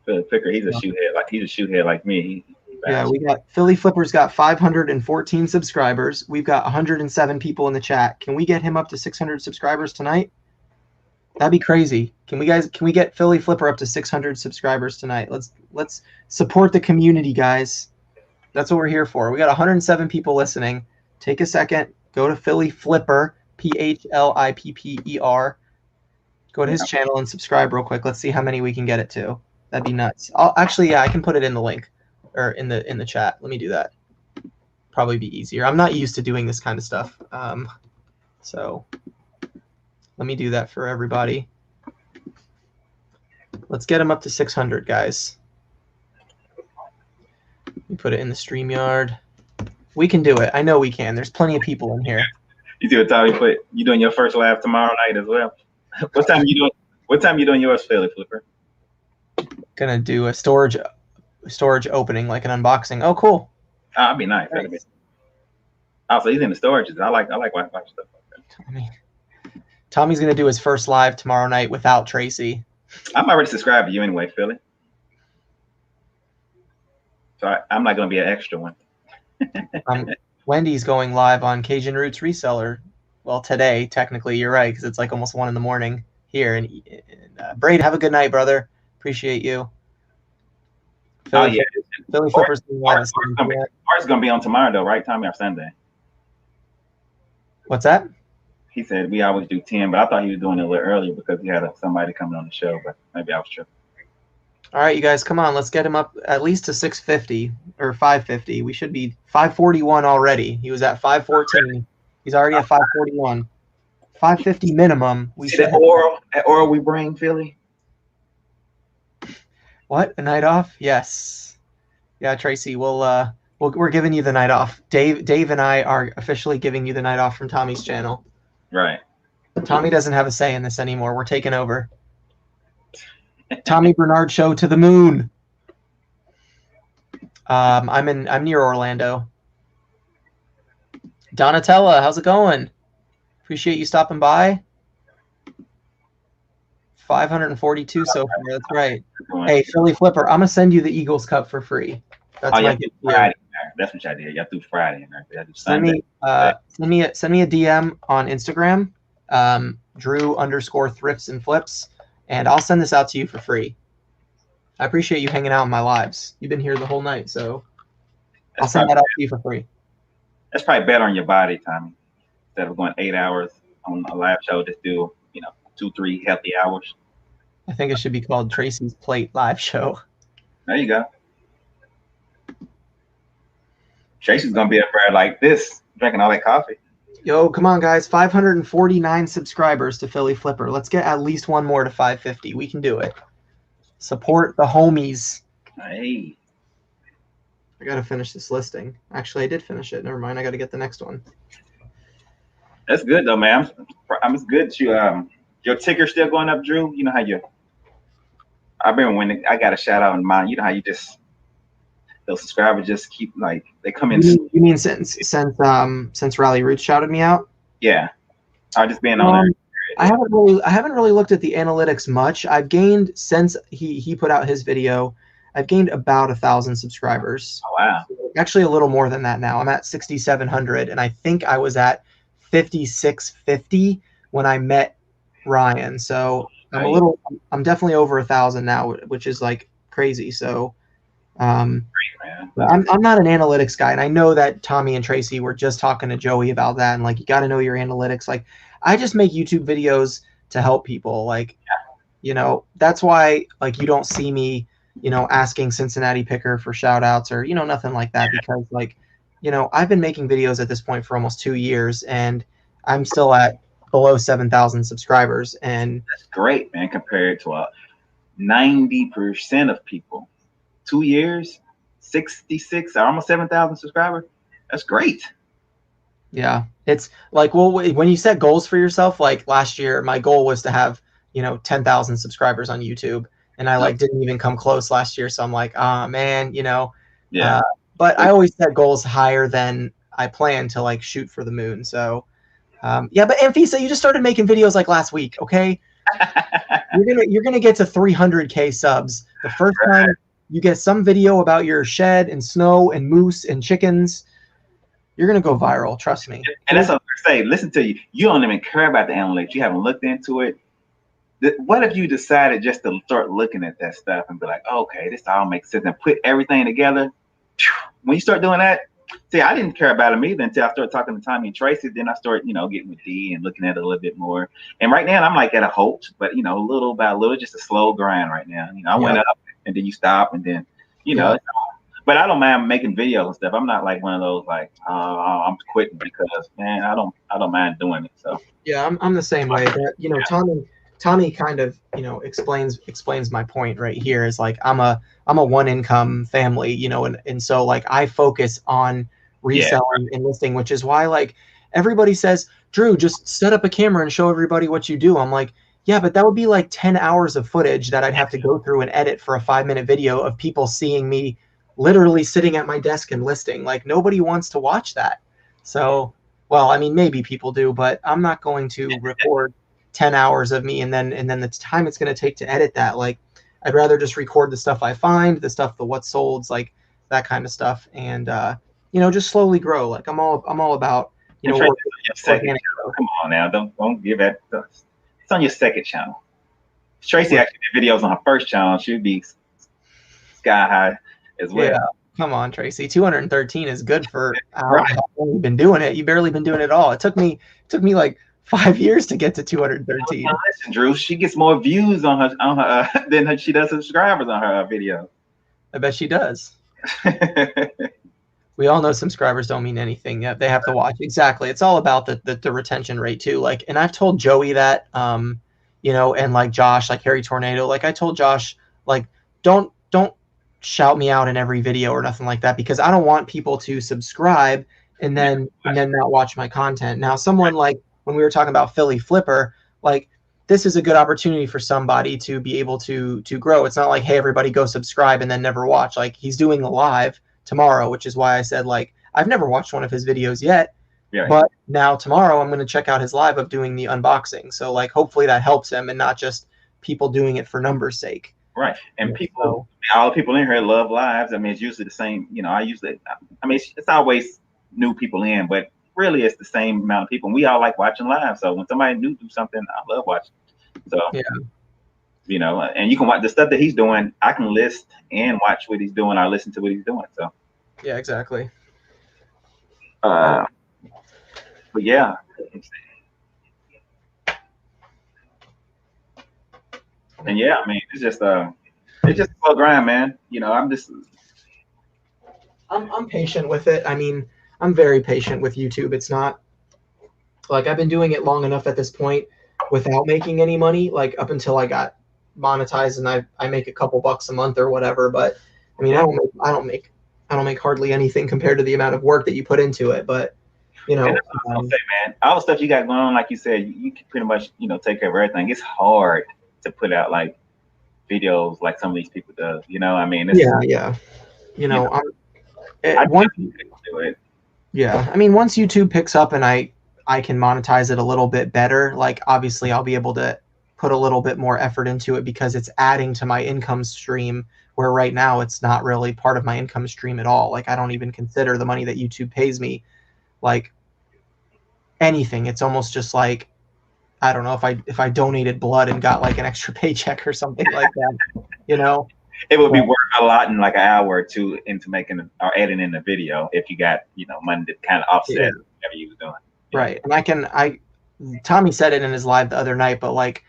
Philly Picker, he's a shoehead like me. Yeah, we got Philly Flipper's got 514 subscribers. We've got 107 people in the chat. Can we get him up to 600 subscribers tonight? That'd be crazy. Can we get Philly Flipper up to 600 subscribers tonight? Let's support the community, guys. That's what we're here for. We got 107 people listening. Take a second, go to Philly Flipper, PHLIPPER. Go to his channel and subscribe real quick. Let's see how many we can get it to. That'd be nuts. Actually, yeah, I can put it in the link or in the chat. Let me do that. Probably be easier. I'm not used to doing this kind of stuff. So let me do that for everybody. Let's get him up to 600, guys. Let me put it in the StreamYard. We can do it. I know we can. There's plenty of people in here. You see what Tommy put? You doing your first live tomorrow night as well? What time you doing yours, Philly Flipper? Gonna do a storage opening, like an unboxing. Oh, cool. Oh, that'd be nice. Also, he's in the storages. I like Wi-Fi stuff like that. Tommy's gonna do his first live tomorrow night without Tracy. I'm already subscribed to you anyway, Philly. So I'm not gonna be an extra one. Wendy's going live on Cajun Roots Reseller. Well, today, technically, you're right, because it's like almost 1 in the morning here. And Braid, have a good night, brother. Appreciate you. Philly Flipper's Art's gonna be on tomorrow though, right? Tommy, or Sunday? What's that? He said we always do 10, but I thought he was doing it a little earlier because he had somebody coming on the show, but maybe I was tripping. All right, you guys, come on. Let's get him up at least to 650 or 550. We should be 541 already. He was at 514. He's already at 541. 550 minimum. We see that oral we bring, Philly? What? A night off? Yes. Yeah, Tracy, we're giving you the night off. Dave and I are officially giving you the night off from Tommy's channel. Right. Tommy doesn't have a say in this anymore. We're taking over. Tommy Bernard show to the moon. I'm near Orlando. Donatella, how's it going? Appreciate you stopping by. 542 so far. That's right. Hey, Philly Flipper, I'm gonna send you the Eagles Cup for free. That's my gift. Friday. That's what I did. You have to do Friday. Send me a DM on Instagram, Drew_thrifts and flips, and I'll send this out to you for free. I appreciate you hanging out in my lives. You've been here the whole night, so I'll send that out to you for free. That's probably better on your body, Tommy. Instead of going 8 hours on a live show, just do 2-3 healthy hours. I think it should be called Tracy's Plate Live Show. There you go. Tracy's gonna be up there like this, drinking all that coffee. Yo, come on, guys. 549 subscribers to Philly Flipper. Let's get at least one more to 550. We can do it. Support the homies. Hey. I got to finish this listing. Actually, I did finish it. Never mind. I got to get the next one. That's good though, man. It's good that you your ticker still going up, Drew. You know how you. I remember when I got a shout out in mine. You know how you just those subscribers just keep like they come in. You mean since Rally Roots shouted me out? Yeah, I just being on there. I haven't really looked at the analytics much. I've gained since he put out his video. I've gained about 1,000 subscribers. Oh, wow. Actually, a little more than that now. I'm at 6,700, and I think I was at 5,650 when I met Ryan. So I'm definitely over 1,000 now, which is like crazy. So, I'm not an analytics guy, and I know that Tommy and Tracy were just talking to Joey about that, and like you got to know your analytics. Like, I just make YouTube videos to help people. Like, that's why like you don't see me asking Cincinnati Picker for shout outs or, nothing like that, because like, I've been making videos at this point for almost 2 years and I'm still at below 7,000 subscribers. And that's great, man, compared to 90% of people. 2 years, 66, almost 7,000 subscribers. That's great. Yeah. It's like, well, when you set goals for yourself, like last year, my goal was to have, 10,000 subscribers on YouTube. And I like didn't even come close last year. So I'm like, man, yeah. But I always set goals higher than I plan to like shoot for the moon. So yeah, but Amphisa, you just started making videos like last week. Okay. you're gonna get to 300K subs. The first time you get some video about your shed and snow and moose and chickens, you're gonna go viral. Trust me. And that's what I say. Listen to you. You don't even care about the analytics. You haven't looked into it. What if you decided just to start looking at that stuff and be like, okay, this all makes sense, and put everything together? When you start doing that, see, I didn't care about them either until I started talking to Tommy and Tracy. Then I started, getting with D and looking at it a little bit more. And right now I'm like at a halt, but little by little, just a slow grind right now. I went up and then you stop and then, but I don't mind making videos and stuff. I'm not like one of those like, I'm quitting because, man, I don't mind doing it. So yeah, I'm the same way. But Tommy kind of explains my point right here is like I'm a one income family, and so like I focus on reselling and listing, which is why like everybody says, Drew, just set up a camera and show everybody what you do. I'm like, yeah, but that would be like 10 hours of footage that I'd have to go through and edit for a 5-minute video of people seeing me literally sitting at my desk and listing. Like nobody wants to watch that. So, well, I mean, maybe people do, but I'm not going to record 10 hours of me and then the time it's going to take to edit that. Like I'd rather just record the stuff I find, the stuff, the what solds, like that kind of stuff, and just slowly grow. Like I'm all about Come on now, don't give that. It's on your second channel. Tracy actually did videos on her first channel. She'd be sky high as well. Yeah, come on, Tracy. 213 is good for how long you've been doing it. You've barely been doing it all. It took me like 5 years to get to 213. Listen, Drew, she gets more views on her than she does subscribers on her video. I bet she does. We all know subscribers don't mean anything. Yeah, they have to watch. Exactly. It's all about the retention rate too. Like, and I've told Joey that, and like Josh, like Harry Tornado, like I told Josh, like, don't shout me out in every video or nothing like that, because I don't want people to subscribe and then not watch my content. Now, someone like, when we were talking about Philly Flipper, like this is a good opportunity for somebody to be able to grow. It's not like, hey, everybody go subscribe and then never watch. Like he's doing the live tomorrow, which is why I said like I've never watched one of his videos yet. Yeah. But now tomorrow I'm going to check out his live of doing the unboxing. So like hopefully that helps him and not just people doing it for numbers sake. Right. And all the people in here love lives. I mean, it's usually the same, it's always new people in, but really it's the same amount of people. And we all like watching live. So when somebody new do something, I love watching. So, and you can watch the stuff that he's doing. I can list and watch what he's doing. I listen to what he's doing. So, yeah, exactly. But yeah. And yeah, I mean, it's just a slow grind, man. I'm patient with it. I mean, I'm very patient with YouTube. It's not like I've been doing it long enough at this point without making any money, like up until I got monetized and I make a couple bucks a month or whatever. But I mean, I don't make hardly anything compared to the amount of work that you put into it. But you And know. that's what I was gonna say, man. All the stuff you got going on, like you said, you can pretty much, take care of everything. It's hard to put out like videos like some of these people do. I mean, it's Yeah. You you know, know, I once definitely couldn't do it. Yeah, I mean, once YouTube picks up and I can monetize it a little bit better, like obviously I'll be able to put a little bit more effort into it because it's adding to my income stream where right now it's not really part of my income stream at all. Like I don't even consider the money that YouTube pays me like anything. It's almost just like I don't know if I donated blood and got like an extra paycheck or something like that, you know. It would be But, worth a lot in like an hour or two into making or editing the video if you got money to kind of yeah, offset whatever you was doing. right. And I Tommy said it in his live the other night, but like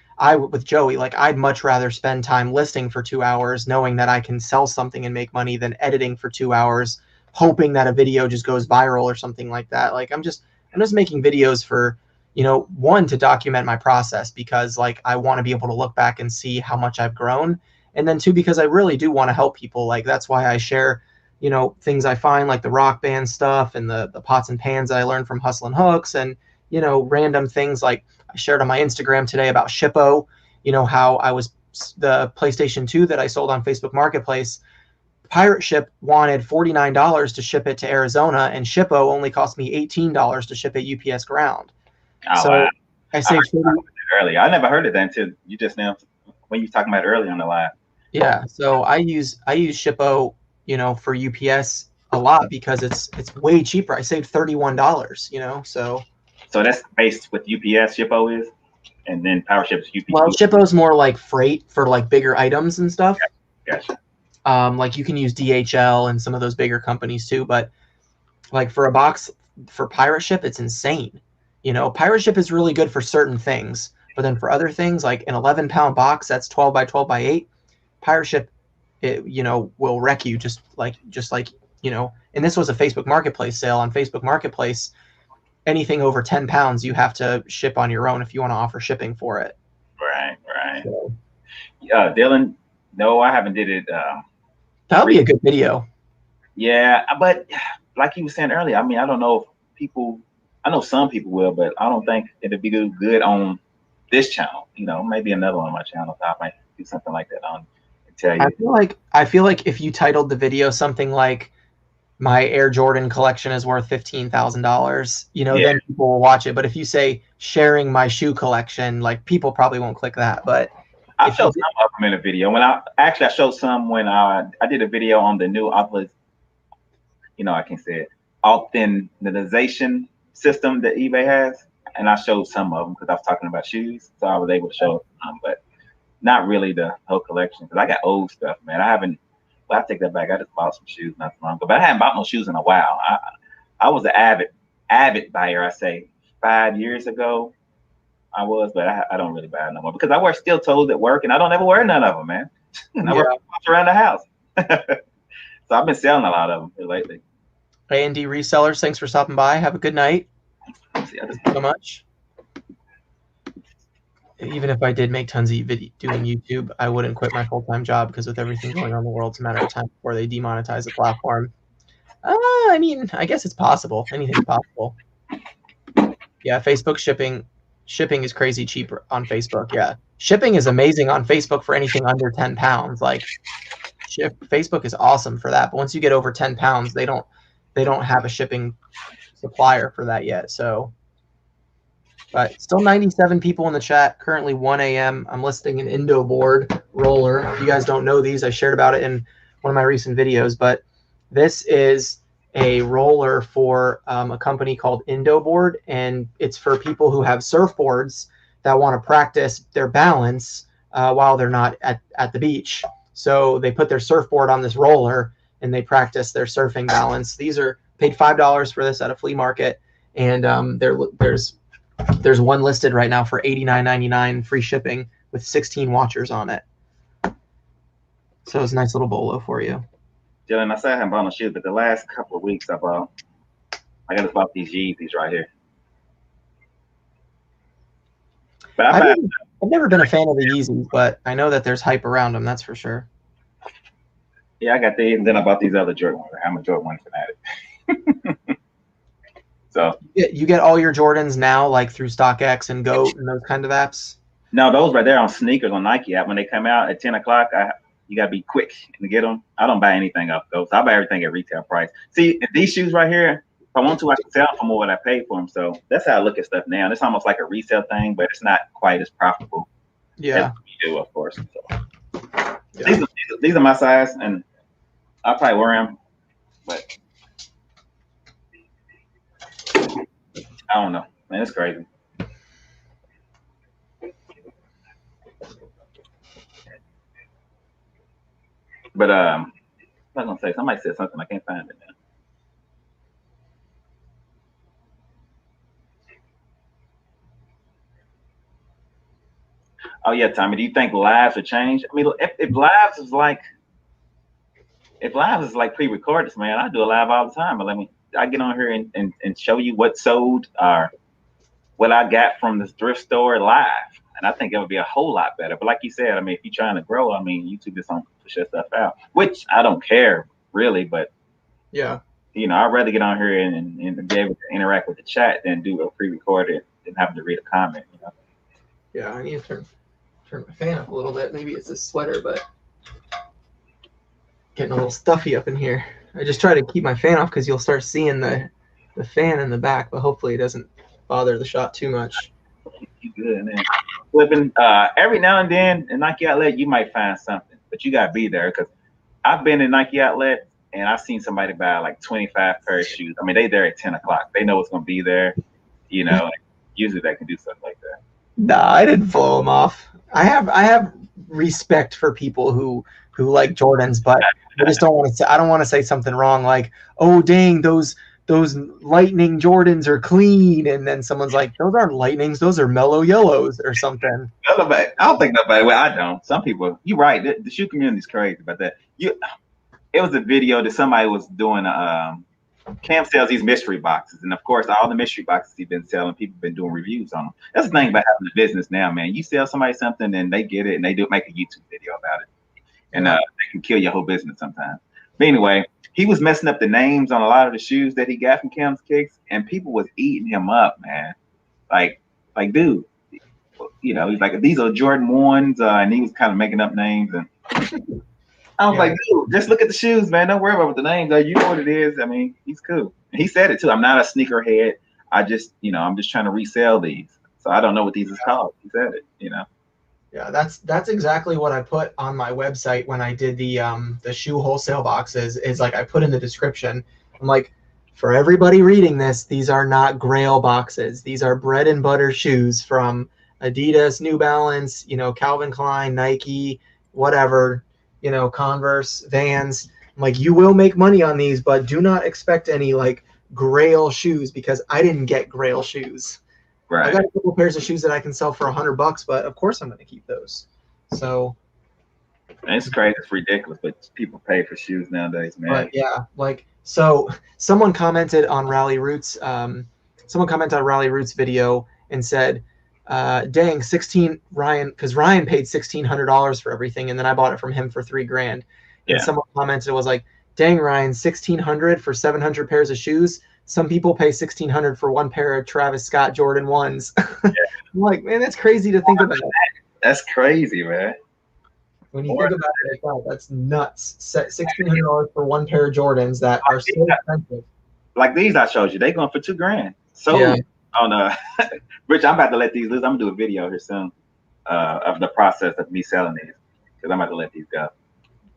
with Joey, like I'd much rather spend time listing for 2 hours, knowing that I can sell something and make money than editing for 2 hours, hoping that a video just goes viral or something like that. Like I'm just making videos for, one, to document my process because like I want to be able to look back and see how much I've grown. And then two, because I really do want to help people. Like that's why I share, things I find like the rock band stuff and the pots and pans that I learned from Hustle and Hooks and random things like I shared on my Instagram today about Shippo, how I was the PlayStation 2 that I sold on Facebook Marketplace. Pirate Ship wanted $49 to ship it to Arizona, and Shippo only cost me $18 to ship it UPS ground. Oh wow! So I I heard saved 30. earlier. I never heard of that until you just now when you were talking about it earlier on the live. Yeah, so I use Shippo, for UPS a lot because it's way cheaper. I saved $31, so. So that's based with UPS Shippo is, and then PowerShip's Well, UPS. Shippo's more like freight for like bigger items and stuff. Gotcha. Like you can use DHL and some of those bigger companies too, but like for a box for Pirate Ship, it's insane. Pirate Ship is really good for certain things, but then for other things, like an 11-pound box that's 12 by 12 by 8, Pirate Ship, it will wreck you just like. And this was a Facebook Marketplace sale. On Facebook Marketplace, anything over 10 pounds, you have to ship on your own if you want to offer shipping for it. Right. So, Dylan, no, I haven't did it. that would be a good video. Yeah, but like you were saying earlier, I mean, I don't know if people. I know some people will, but I don't think it'd be good on this channel. Maybe another one on my channel. I might do something like that on and tell you. I feel like if you titled the video something like "My Air Jordan collection is worth $15,000," then people will watch it. But if you say "sharing my shoe collection," like people probably won't click that. But I showed some of them in a video. I showed some when I did a video on the new I can say it, authenticization system that eBay has, and I showed some of them because I was talking about shoes, so I was able to show them, but not really the whole collection because I got old stuff, man. I haven't. Well, I take that back. I just bought some shoes not too long ago, but I haven't bought no shoes in a while. I was an avid buyer. I say 5 years ago. I was, but I don't really buy no more because I wear steel toes at work and I don't ever wear none of them, man. I wear around the house. So I've been selling a lot of them here lately. A&D Resellers, thanks for stopping by. Have a good night. Thank you so much. Even if I did make tons of doing YouTube, I wouldn't quit my full-time job because with everything going on in the world, it's a matter of time before they demonetize the platform. I mean, I guess it's possible. Anything's possible. Yeah, Facebook shipping is crazy cheap on Facebook. Yeah, shipping is amazing on Facebook for anything under 10 pounds. Like, Facebook is awesome for that. But once you get over 10 pounds, they don't have a shipping supplier for that yet. So, but still 97 people in the chat. Currently 1 a.m. I'm listing an Indo board roller. If you guys don't know these, I shared about it in one of my recent videos. But this is a roller for a company called Indo Board, and it's for people who have surfboards that want to practice their balance while they're not at the beach. So they put their surfboard on this roller and they practice their surfing balance. These are paid $5 for this at a flea market, and there's one listed right now for $89.99 free shipping with 16 watchers on it. So it's a nice little bolo for you. Dylan, I said I haven't bought no shoes, but the last couple of weeks I just bought these Yeezys right here. But I've never been a fan of the Yeezys, but I know that there's hype around them, that's for sure. Yeah, I got these, and then I bought these other Jordan ones. I'm a Jordan 1 fanatic. So you get all your Jordans now, like through StockX and Goat and those kind of apps. no, those right there on sneakers on Nike app when they come out at 10 o'clock. You gotta be quick to get them. I don't buy anything off those. I buy everything at retail price. See, these shoes right here, if I want to, I can sell them for more than I paid for them. So that's how I look at stuff now. It's almost like a resale thing, but it's not quite as profitable. Yeah, as you do, of course. So yeah. these are my size, and I'll probably wear them, but I don't know, man. It's crazy. But I was gonna say somebody said something. I can't find it now. Oh yeah, Tommy. Do you think lives would change? I mean, if lives is like pre-recorded, man, I do a live all the time. But I get on here and show you what sold or what I got from the thrift store live. And I think it would be a whole lot better. But like you said, I mean, if you're trying to grow, I mean, YouTube just don't push that stuff out, which I don't care really. But Yeah. You know, I'd rather get on here and be able to interact with the chat than do a pre-recorded and having to read a comment. You know? Yeah, I need to turn my fan up a little bit. Maybe it's a sweater, but getting a little stuffy up in here. I just try to keep my fan off because you'll start seeing the fan in the back, but hopefully it doesn't bother the shot too much. You good, man. Flipping every now and then in Nike Outlet, you might find something, but you gotta be there because I've been in Nike Outlet and I've seen somebody buy like 25 pair of shoes. I mean, they there at 10 o'clock. They know what's gonna be there. You know, like, usually they can do stuff like that. Nah, I didn't blow them off. I have respect for people who like Jordans, but I just don't want to say. I don't want to say something wrong like, "Oh, dang, those Lightning Jordans are clean," and then someone's like, "Those aren't Lightnings, those are mellow yellows or something." I don't think nobody. Well, I don't. Some people. You're right. The shoe community is crazy about that. It was a video that somebody was doing. Cam sells these mystery boxes, and of course, all the mystery boxes he's been selling, people have been doing reviews on them. That's the thing about having a business now, man. You sell somebody something, and they get it, and they do make a YouTube video about it, and they can kill your whole business sometimes. But anyway, he was messing up the names on a lot of the shoes that he got from Cam's Kicks, and people was eating him up, man. Like, dude, you know, he's like, these are Jordan 1s, and he was kind of making up names, and I was like, dude, just look at the shoes, man. Don't worry about the names. You know what it is. I mean, he's cool. And he said it too. I'm not a sneakerhead. I just, you know, I'm just trying to resell these. So I don't know what these is called. He said it, you know. Yeah, that's exactly what I put on my website when I did the shoe wholesale boxes. Is like I put in the description. I'm like, for everybody reading this, these are not Grail boxes. These are bread and butter shoes from Adidas, New Balance, you know, Calvin Klein, Nike, whatever, you know, Converse, Vans. I'm like, you will make money on these, but do not expect any like Grail shoes because I didn't get Grail shoes. Right. I got a couple pairs of shoes that I can sell for $100, but of course I'm going to keep those. So it's crazy. It's ridiculous, but people pay for shoes nowadays, man. But yeah, like, so someone commented on Rally Roots. Someone commented on Rally Roots video and said, dang, Ryan, because Ryan paid $1,600 for everything, and then I bought it from him for $3,000. And someone commented, was like, dang, Ryan, $1,600 for 700 pairs of shoes. Some people pay $1,600 for one pair of Travis Scott Jordan 1s. I'm like, man, that's crazy to think about. That's crazy, man. When you think about it, that's nuts. $1,600 for one pair of Jordans that are so expensive. Like these I showed you, they going for $2,000. So on Rich, I'm about to let these loose. I'm gonna do a video here soon of the process of me selling these because I'm about to let these go.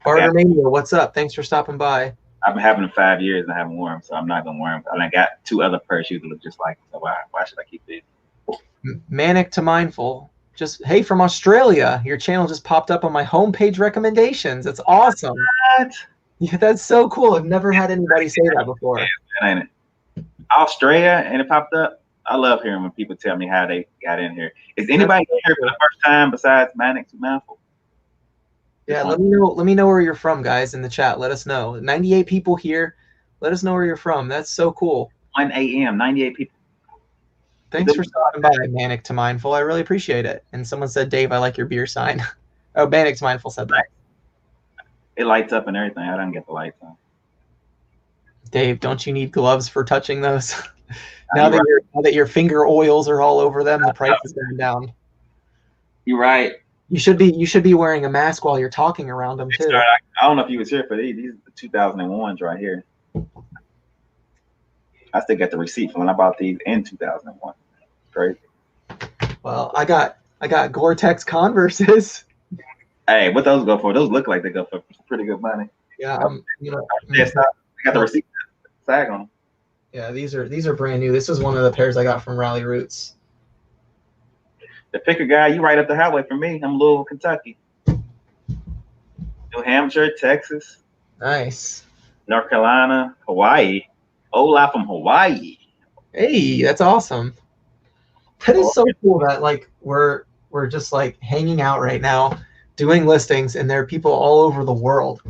Bartermania, what's up? Thanks for stopping by. I've been having them 5 years and I haven't worn them, so I'm not gonna wear them. And I got 2 other pair of shoes that look just like them, so why should I keep these? Manic to Mindful. Just, hey, from Australia, your channel just popped up on my homepage recommendations. It's awesome. What? Yeah, that's so cool. I've never had anybody say that before. Yeah, ain't it? Australia, and it popped up. I love hearing when people tell me how they got in here. Is anybody here for the first time besides Manic to Mindful? Yeah, let me know where you're from, guys, in the chat. Let us know. 98 people here. Let us know where you're from. That's so cool. 1 a.m., 98 people. Thanks for stopping by, Manic to Mindful. I really appreciate it. And someone said, Dave, I like your beer sign. Oh, Manic to Mindful said that. It lights up and everything. I don't get the lights on. Dave, don't you need gloves for touching those? Now that your finger oils are all over them, the price is going down. You're right. You should be wearing a mask while you're talking around them too. I don't know if you was here for these. These are the 2001s right here. I still got the receipt from when I bought these in 2001. Crazy. Well, I got Gore-Tex Converses. Hey, what those go for? Those look like they go for pretty good money. Yeah, I got the receipt tag on them. Yeah, these are brand new. This was one of the pairs I got from Rally Roots. The picker guy, you right up the highway from me. I'm Louisville, Kentucky. New Hampshire, Texas. Nice. North Carolina, Hawaii. Hola from Hawaii. Hey, that's awesome. That is so cool that like we're just like hanging out right now, doing listings, and there are people all over the world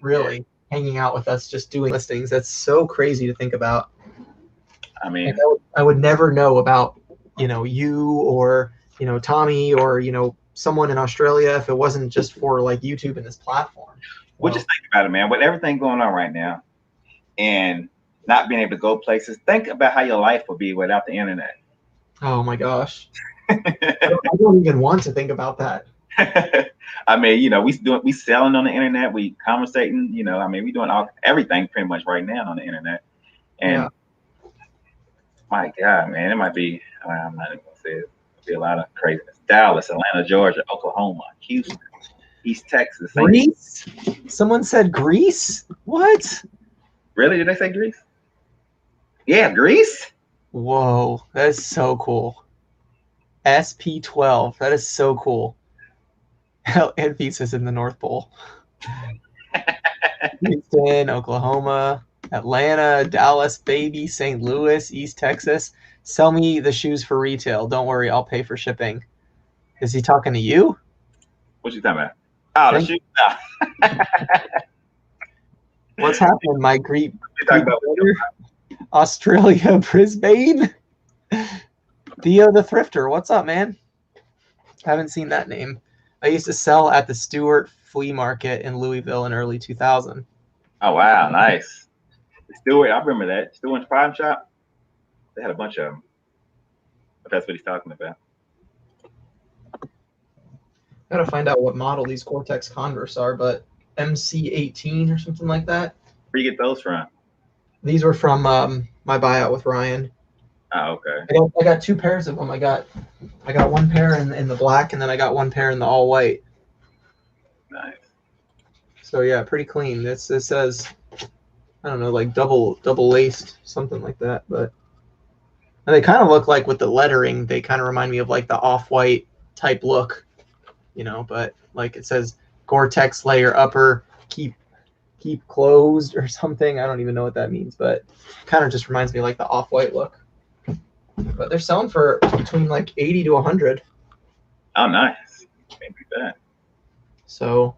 really hanging out with us just doing listings. That's so crazy to think about. I mean, like I would never know about, you or, Tommy or, someone in Australia if it wasn't just for like YouTube and this platform. Well, just think about it, man. With everything going on right now and not being able to go places, think about how your life would be without the internet. Oh my gosh. I don't even want to think about that. I mean, we selling on the internet, we conversating, we doing everything pretty much right now on the internet. And my God, man, it might be, I'm not even gonna say it. It'll be a lot of craziness. Dallas, Atlanta, Georgia, Oklahoma, Houston, East Texas. Greece? Someone said Greece? What? Really? Did they say Greece? Yeah, Greece. Whoa, that is so cool. SP12, that is so cool. And Thesis in the North Pole. Houston, Oklahoma, Atlanta, Dallas, baby, St. Louis, East Texas. Sell me the shoes for retail. Don't worry, I'll pay for shipping. Is he talking to you? What you talking about? Oh, the shoes. No. What's happening, my Greek brother? Australia, Brisbane. Theo the Thrifter, what's up, man? I haven't seen that name. I used to sell at the Stewart Flea Market in Louisville in early 2000. Oh, wow, nice. Stewart, I remember that. Stewart's Pawn Shop. They had a bunch of them. But that's what he's talking about. Gotta find out what model these Gore-Tex Converse are, but MC18 or something like that. Where you get those from? These were from my buyout with Ryan. Oh, okay. I got two pairs of them. I got one pair in the black, and then I got one pair in the all white. Nice. So yeah, pretty clean. It says, I don't know, like double laced, something like that. But and they kind of look like, with the lettering, they kind of remind me of like the off-white type look, But like it says Gore-Tex layer upper, keep closed or something. I don't even know what that means, but kind of just reminds me of like the off-white look. But they're selling for between like 80 to 100. Oh, nice. Can't beat that. So.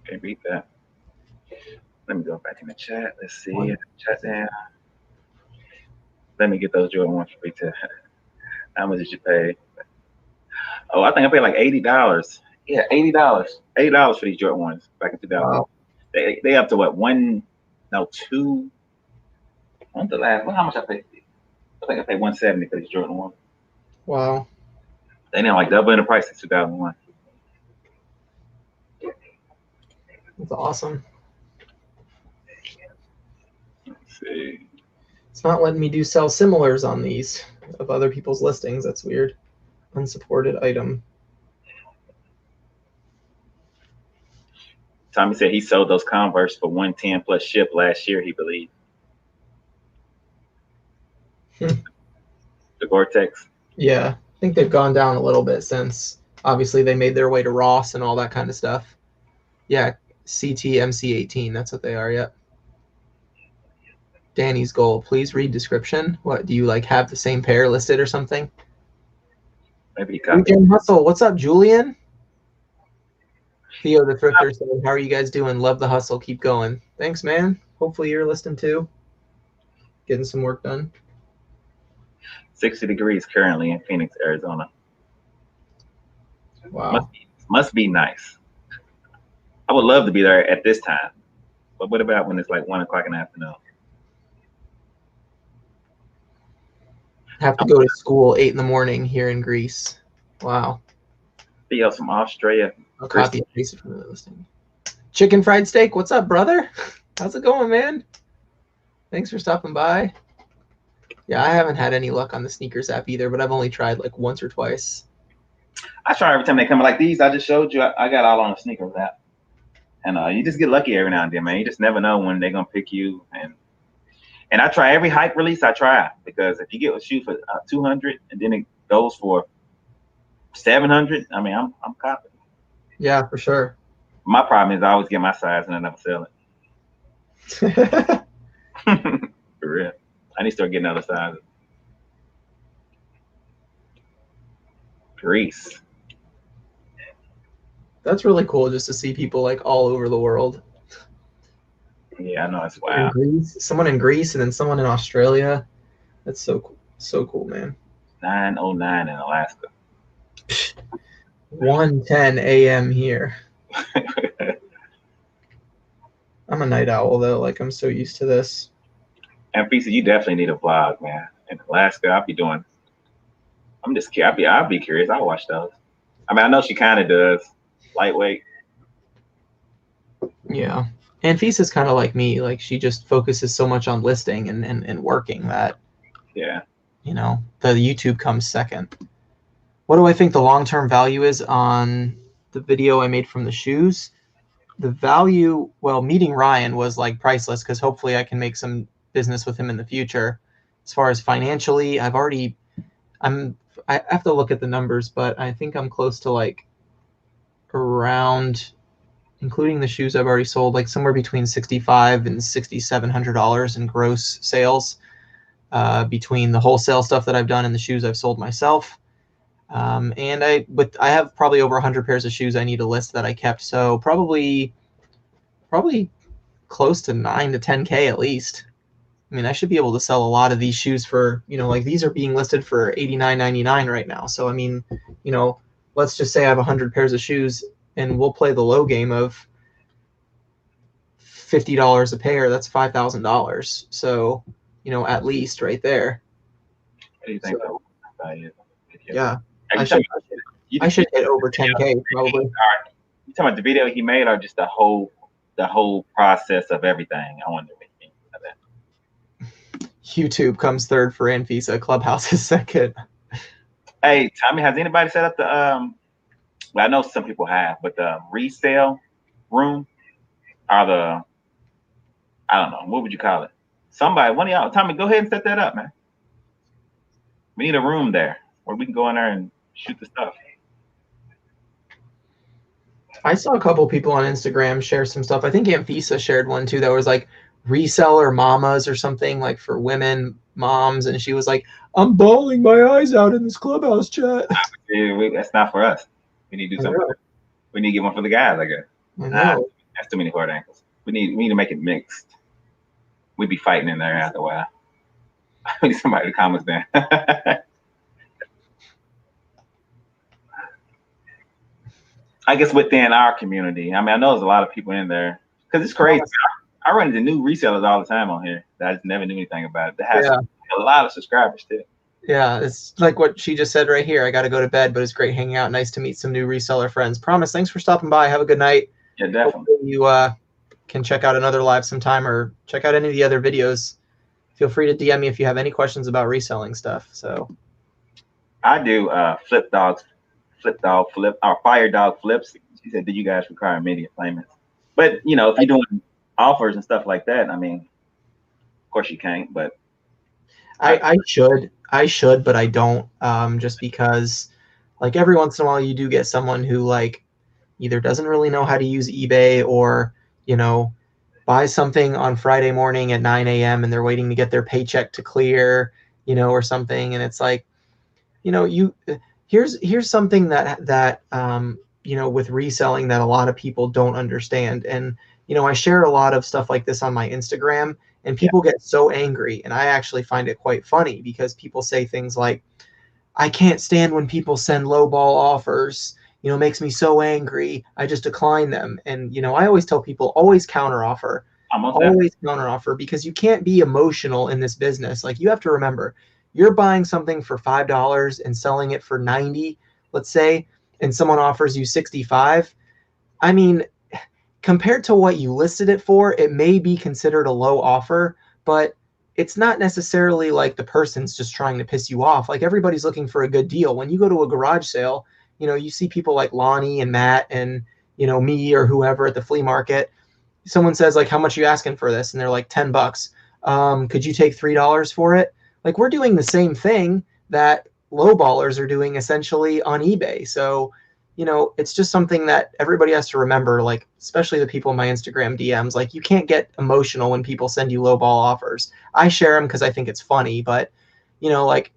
Can't beat that. Let me go back in the chat. Let's see. Chat down. Let me get those Jordan ones for retail. How much did you pay? Oh, I think I paid like $80. Yeah, $80. $80 for these Jordan ones back in 2000. Wow. They up to what? Two. When's the last? How much I paid? I think I paid $170 for these Jordan ones. Wow. They didn't like double in the price in 2001. That's awesome. Let's see. It's not letting me do sell similars on these of other people's listings. That's weird. Unsupported item. Tommy said he sold those Converse for $110 plus ship last year, he believed. The Gore-Tex. Yeah, I think they've gone down a little bit since obviously they made their way to Ross and all that kind of stuff. Yeah, CT MC18, that's what they are. Yep. Danny's goal. Please read description. What do you like? Have the same pair listed or something? Maybe he Weekend Hustle. What's up, Julian? Theo the Thrifter said, "How are you guys doing? Love the hustle. Keep going." Thanks, man. Hopefully you're listening too. Getting some work done. 60 degrees currently in Phoenix, Arizona. Wow. Must be nice. I would love to be there at this time. But what about when it's like 1 o'clock in the afternoon? Have to go to school 8 in the morning here in Greece. Wow. Theo from Australia. I'll copy and paste it from the listing. Chicken fried steak. What's up, brother? How's it going, man? Thanks for stopping by. Yeah, I haven't had any luck on the sneakers app either, but I've only tried like once or twice. I try every time they come like these. I just showed you. I got all on the sneakers app, and you just get lucky every now and then, man. You just never know when they're gonna pick you. And I try every hype release. I try, because if you get a shoe for 200 and then it goes for 700, I mean, I'm confident. Yeah, for sure. My problem is I always get my size and I never sell it. For real. I need to start getting other sizes. Greece. That's really cool just to see people like all over the world. Yeah, I know, it's wild. Someone in Greece and then someone in Australia. That's so cool. So cool, man. 9:09 in Alaska. 1:10 a.m. here. I'm a night owl though. Like, I'm so used to this. And Fisa, you definitely need a vlog, man. In Alaska, I'm just curious. I'll be curious. I'll watch those. I mean, I know she kind of does. Lightweight. Yeah. Anfisa's kind of like me. Like, she just focuses so much on listing and working that, yeah, you know, the YouTube comes second. What do I think the long-term value is on the video I made from the shoes? The value, well, meeting Ryan was like priceless, because hopefully I can make some business with him in the future. As far as financially, I have to look at the numbers, but I think I'm close to like around, including the shoes I've already sold, like somewhere between $6,500 and $6,700 in gross sales, between the wholesale stuff that I've done and the shoes I've sold myself. And I have probably over 100 pairs of shoes I need to list that I kept. So probably close to 9 to 10K at least. I mean, I should be able to sell a lot of these shoes for, you know, like these are being listed for $89.99 right now. So, I mean, you know, let's just say I have 100 pairs of shoes and we'll play the low game of $50 a pair. That's $5,000. So, you know, at least right there. What do you think that value is? Yeah. I should hit over 10K probably. You talking about the video he made, or just the whole process of everything? I wonder what you think of that. YouTube comes third for Anfisa. Clubhouse is second. Hey, Tommy, has anybody set up the well, I know some people have, but the resale room, or I don't know, what would you call it? Somebody, one of y'all, Tommy, go ahead and set that up, man. We need a room there where we can go in there and shoot the stuff. I saw a couple people on Instagram share some stuff. I think Anfisa shared one too that was like reseller mamas or something, like for women moms, and she was like, "I'm bawling my eyes out in this Clubhouse chat." That's not for us. We need to do something. We need to get one for the guys, I guess. That's too many hard ankles. We need to make it mixed. We'd be fighting in there after a while. We need somebody to calm us down. I guess within our community, I mean, I know there's a lot of people in there, because it's crazy. I run into new resellers all the time on here that I just never knew anything about. That has a lot of subscribers too. Yeah, it's like what she just said right here. I got to go to bed, but it's great hanging out. Nice to meet some new reseller friends. Promise. Thanks for stopping by. Have a good night. Yeah, definitely. Hopefully you can check out another live sometime, or check out any of the other videos. Feel free to DM me if you have any questions about reselling stuff. So I do fire dog flips. She said, "Do you guys require immediate payments?" But you know, if you're doing offers and stuff like that, I mean, of course you can't. But I should, but I don't. Just because, like, every once in a while you do get someone who like either doesn't really know how to use eBay, or you know, buys something on Friday morning at 9 a.m. and they're waiting to get their paycheck to clear, you know, or something, and it's like, you know, here's something that you know, with reselling that a lot of people don't understand. And you know, I share a lot of stuff like this on my Instagram, and people get so angry, and I actually find it quite funny, because people say things like, "I can't stand when people send lowball offers, you know, it makes me so angry, I just decline them." And you know, I always tell people, always counteroffer, because you can't be emotional in this business. Like, you have to remember, you're buying something for $5 and selling it for 90, let's say, and someone offers you 65. I mean, compared to what you listed it for, it may be considered a low offer, but it's not necessarily like the person's just trying to piss you off. Like, everybody's looking for a good deal. When you go to a garage sale, you see people like Lonnie and Matt and, me or whoever at the flea market. Someone says, like, how much are you asking for this? And they're like, $10. Could you take $3 for it? Like, we're doing the same thing that lowballers are doing essentially on eBay. So, it's just something that everybody has to remember, like, especially the people in my Instagram DMs. Like, you can't get emotional when people send you lowball offers. I share them because I think it's funny, but, like,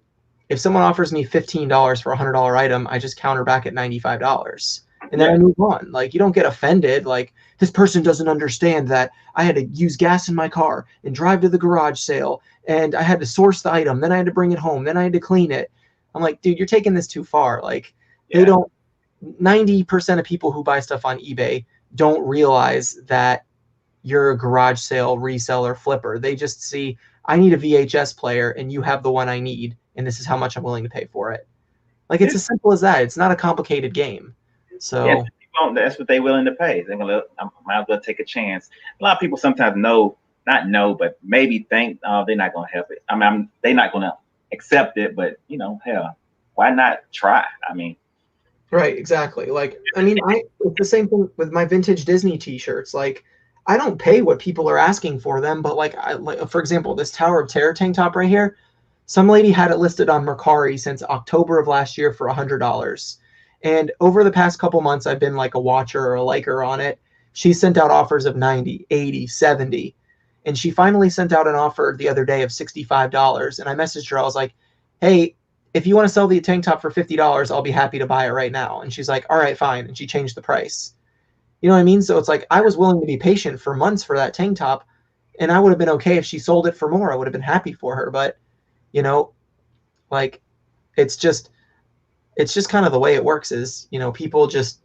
if someone offers me $15 for a $100 item, I just counter back at $95. And then I move on. Like, you don't get offended. Like, this person doesn't understand that I had to use gas in my car and drive to the garage sale, and I had to source the item. Then I had to bring it home. Then I had to clean it. I'm like, dude, you're taking this too far. Like, they don't. 90% of people who buy stuff on eBay don't realize that you're a garage sale reseller flipper. They just see, I need a VHS player and you have the one I need, and this is how much I'm willing to pay for it. Like, it's as simple as that. It's not a complicated game. So that's what they're willing to pay. They're gonna, I might as well take a chance. A lot of people sometimes not know, but maybe think, oh, they're not gonna help it. I mean, they're not gonna accept it, but hell, why not try? I mean, right, exactly. Like, I mean, it's the same thing with my vintage Disney t-shirts. Like, I don't pay what people are asking for them, but like, for example, this Tower of Terror tank top right here, some lady had it listed on Mercari since October of last year for $100. And over the past couple months, I've been like a watcher or a liker on it. She sent out offers of 90, 80, 70. And she finally sent out an offer the other day of $65. And I messaged her. I was like, hey, if you want to sell the tank top for $50, I'll be happy to buy it right now. And she's like, all right, fine. And she changed the price. You know what I mean? So it's like, I was willing to be patient for months for that tank top, and I would have been okay if she sold it for more. I would have been happy for her. But, like, it's just kind of the way it works is, people just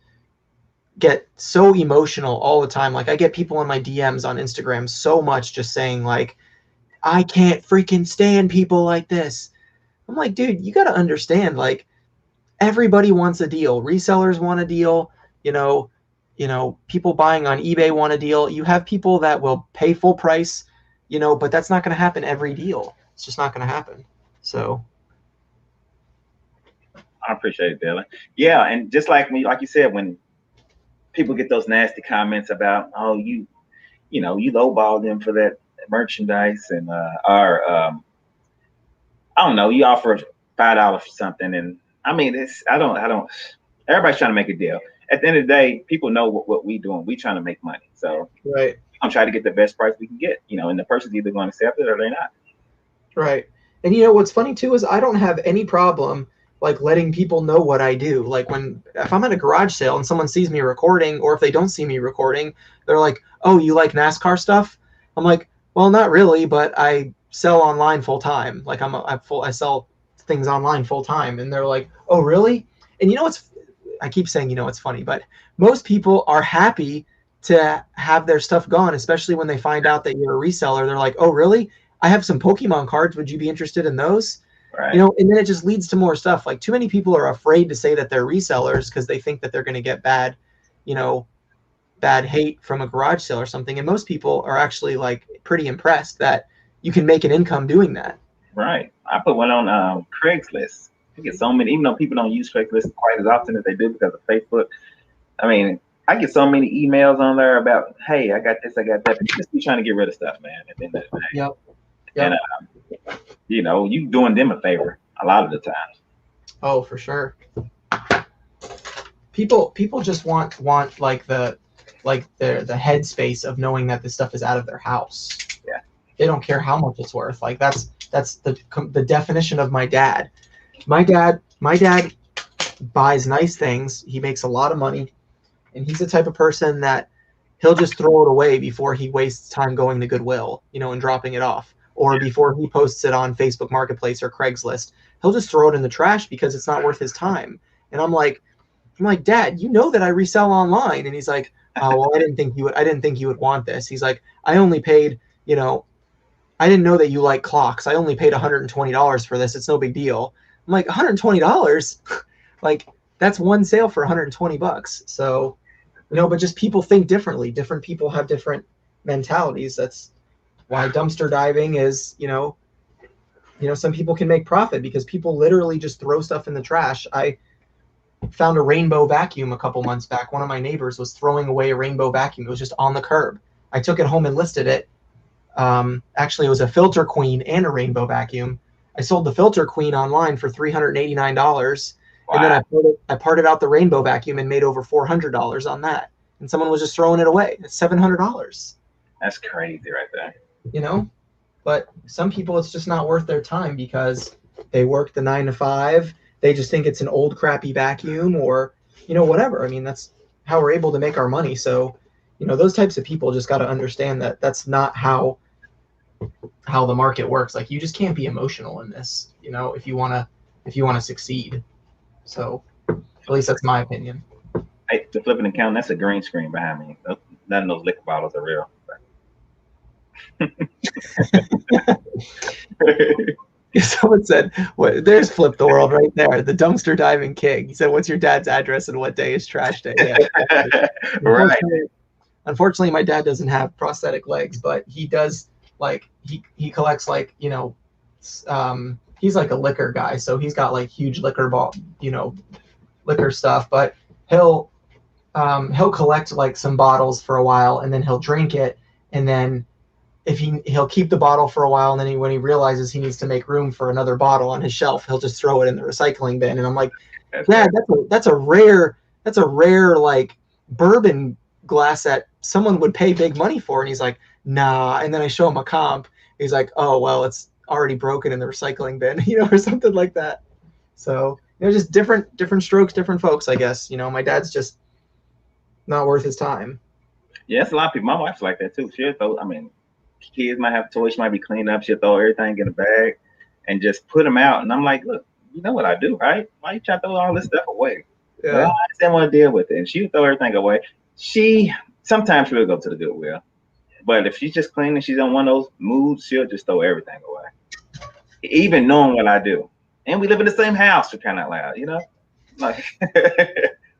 get so emotional all the time. Like, I get people in my DMs on Instagram so much just saying, like, I can't freaking stand people like this. I'm like, dude, you got to understand, like, everybody wants a deal. Resellers want a deal. People buying on eBay want a deal. You have people that will pay full price, but that's not going to happen every deal. It's just not going to happen. So I appreciate it, Dylan. Yeah, and just like you said, when people get those nasty comments about, oh, you lowball them for that merchandise, and I don't know, you offer $5 for something, and I mean, I don't. Everybody's trying to make a deal. At the end of the day, people know what we doing. We trying to make money, so right. I'm trying to get the best price we can get. And the person's either going to accept it or they're not. Right. And what's funny too is I don't have any problem like letting people know what I do. Like, if I'm at a garage sale and someone sees me recording, or if they don't see me recording, they're like, "Oh, you like NASCAR stuff?" I'm like, "Well, not really, but I sell online full time. Like, I sell things online full time." And they're like, "Oh, really?" And I keep saying, it's funny, but most people are happy to have their stuff gone, especially when they find out that you're a reseller. They're like, "Oh, really? I have some Pokemon cards. Would you be interested in those?" Right. And then it just leads to more stuff. Like, too many people are afraid to say that they're resellers because they think that they're going to get bad hate from a garage sale or something. And most people are actually like pretty impressed that you can make an income doing that. Right. I put one on Craigslist. I get so many, even though people don't use Craigslist quite as often as they do because of Facebook. I mean, I get so many emails on there about, hey, I got this, I got that. But you just be trying to get rid of stuff, man. At the end of the day. Yep. And you doing them a favor a lot of the times. Oh, for sure. People just want like the headspace of knowing that this stuff is out of their house. Yeah. They don't care how much it's worth. Like, that's the definition of my dad. My dad buys nice things. He makes a lot of money, and he's the type of person that he'll just throw it away before he wastes time going to Goodwill, and dropping it off, or before he posts it on Facebook Marketplace or Craigslist. He'll just throw it in the trash because it's not worth his time. And I'm like, Dad, that I resell online. And he's like, oh, well, I didn't think you would want this. He's like, I only paid, I didn't know that you like clocks. I only paid $120 for this. It's no big deal. I'm like, $120? Like, that's one sale for $120. So, but just people think differently. Different people have different mentalities. That's why dumpster diving is, some people can make profit because people literally just throw stuff in the trash. I found a rainbow vacuum a couple months back. One of my neighbors was throwing away a rainbow vacuum. It was just on the curb. I took it home and listed it. Actually, it was a Filter Queen and a rainbow vacuum. I sold the Filter Queen online for $389. Wow. And then I parted out the rainbow vacuum and made over $400 on that. And someone was just throwing it away. It's $700. That's crazy right there. But some people, it's just not worth their time because they work the 9 to 5. They just think it's an old crappy vacuum or, whatever. I mean, that's how we're able to make our money. So, those types of people just got to understand that that's not how the market works. Like, you just can't be emotional in this, if you want to succeed. So at least that's my opinion. Hey, the flipping account, that's a green screen behind me. None of those liquor bottles are real. Someone said, there's Flip the World right there, the dumpster diving king. He said, what's your dad's address and what day is trash day? Yeah. Right. Unfortunately, my dad doesn't have prosthetic legs, but he does, like, he collects, like, he's like a liquor guy, so he's got like huge liquor liquor stuff, but he'll collect like some bottles for a while and then he'll drink it, and then he'll keep the bottle for a while, and then when he realizes he needs to make room for another bottle on his shelf, he'll just throw it in the recycling bin. And I'm like, Dad, that's a rare like bourbon glass that someone would pay big money for. And he's like, nah. And then I show him a comp. He's like, oh, well, it's already broken in the recycling bin, or something like that. So, just different strokes, different folks, I guess. My dad's just not worth his time. Yeah, it's a lot of people. My wife's like that too. She'll throw, kids might have toys, she might be cleaned up. She'll throw everything in a bag and just put them out. And I'm like, look, you know what I do, right? Why you try to throw all this stuff away? Yeah. Well, I just didn't want to deal with it. And she would throw everything away. Sometimes she'll go to the Goodwill. But if she's just cleaning, she's on one of those moods, she'll just throw everything away. Even knowing what I do. And we live in the same house, for crying out loud, Like,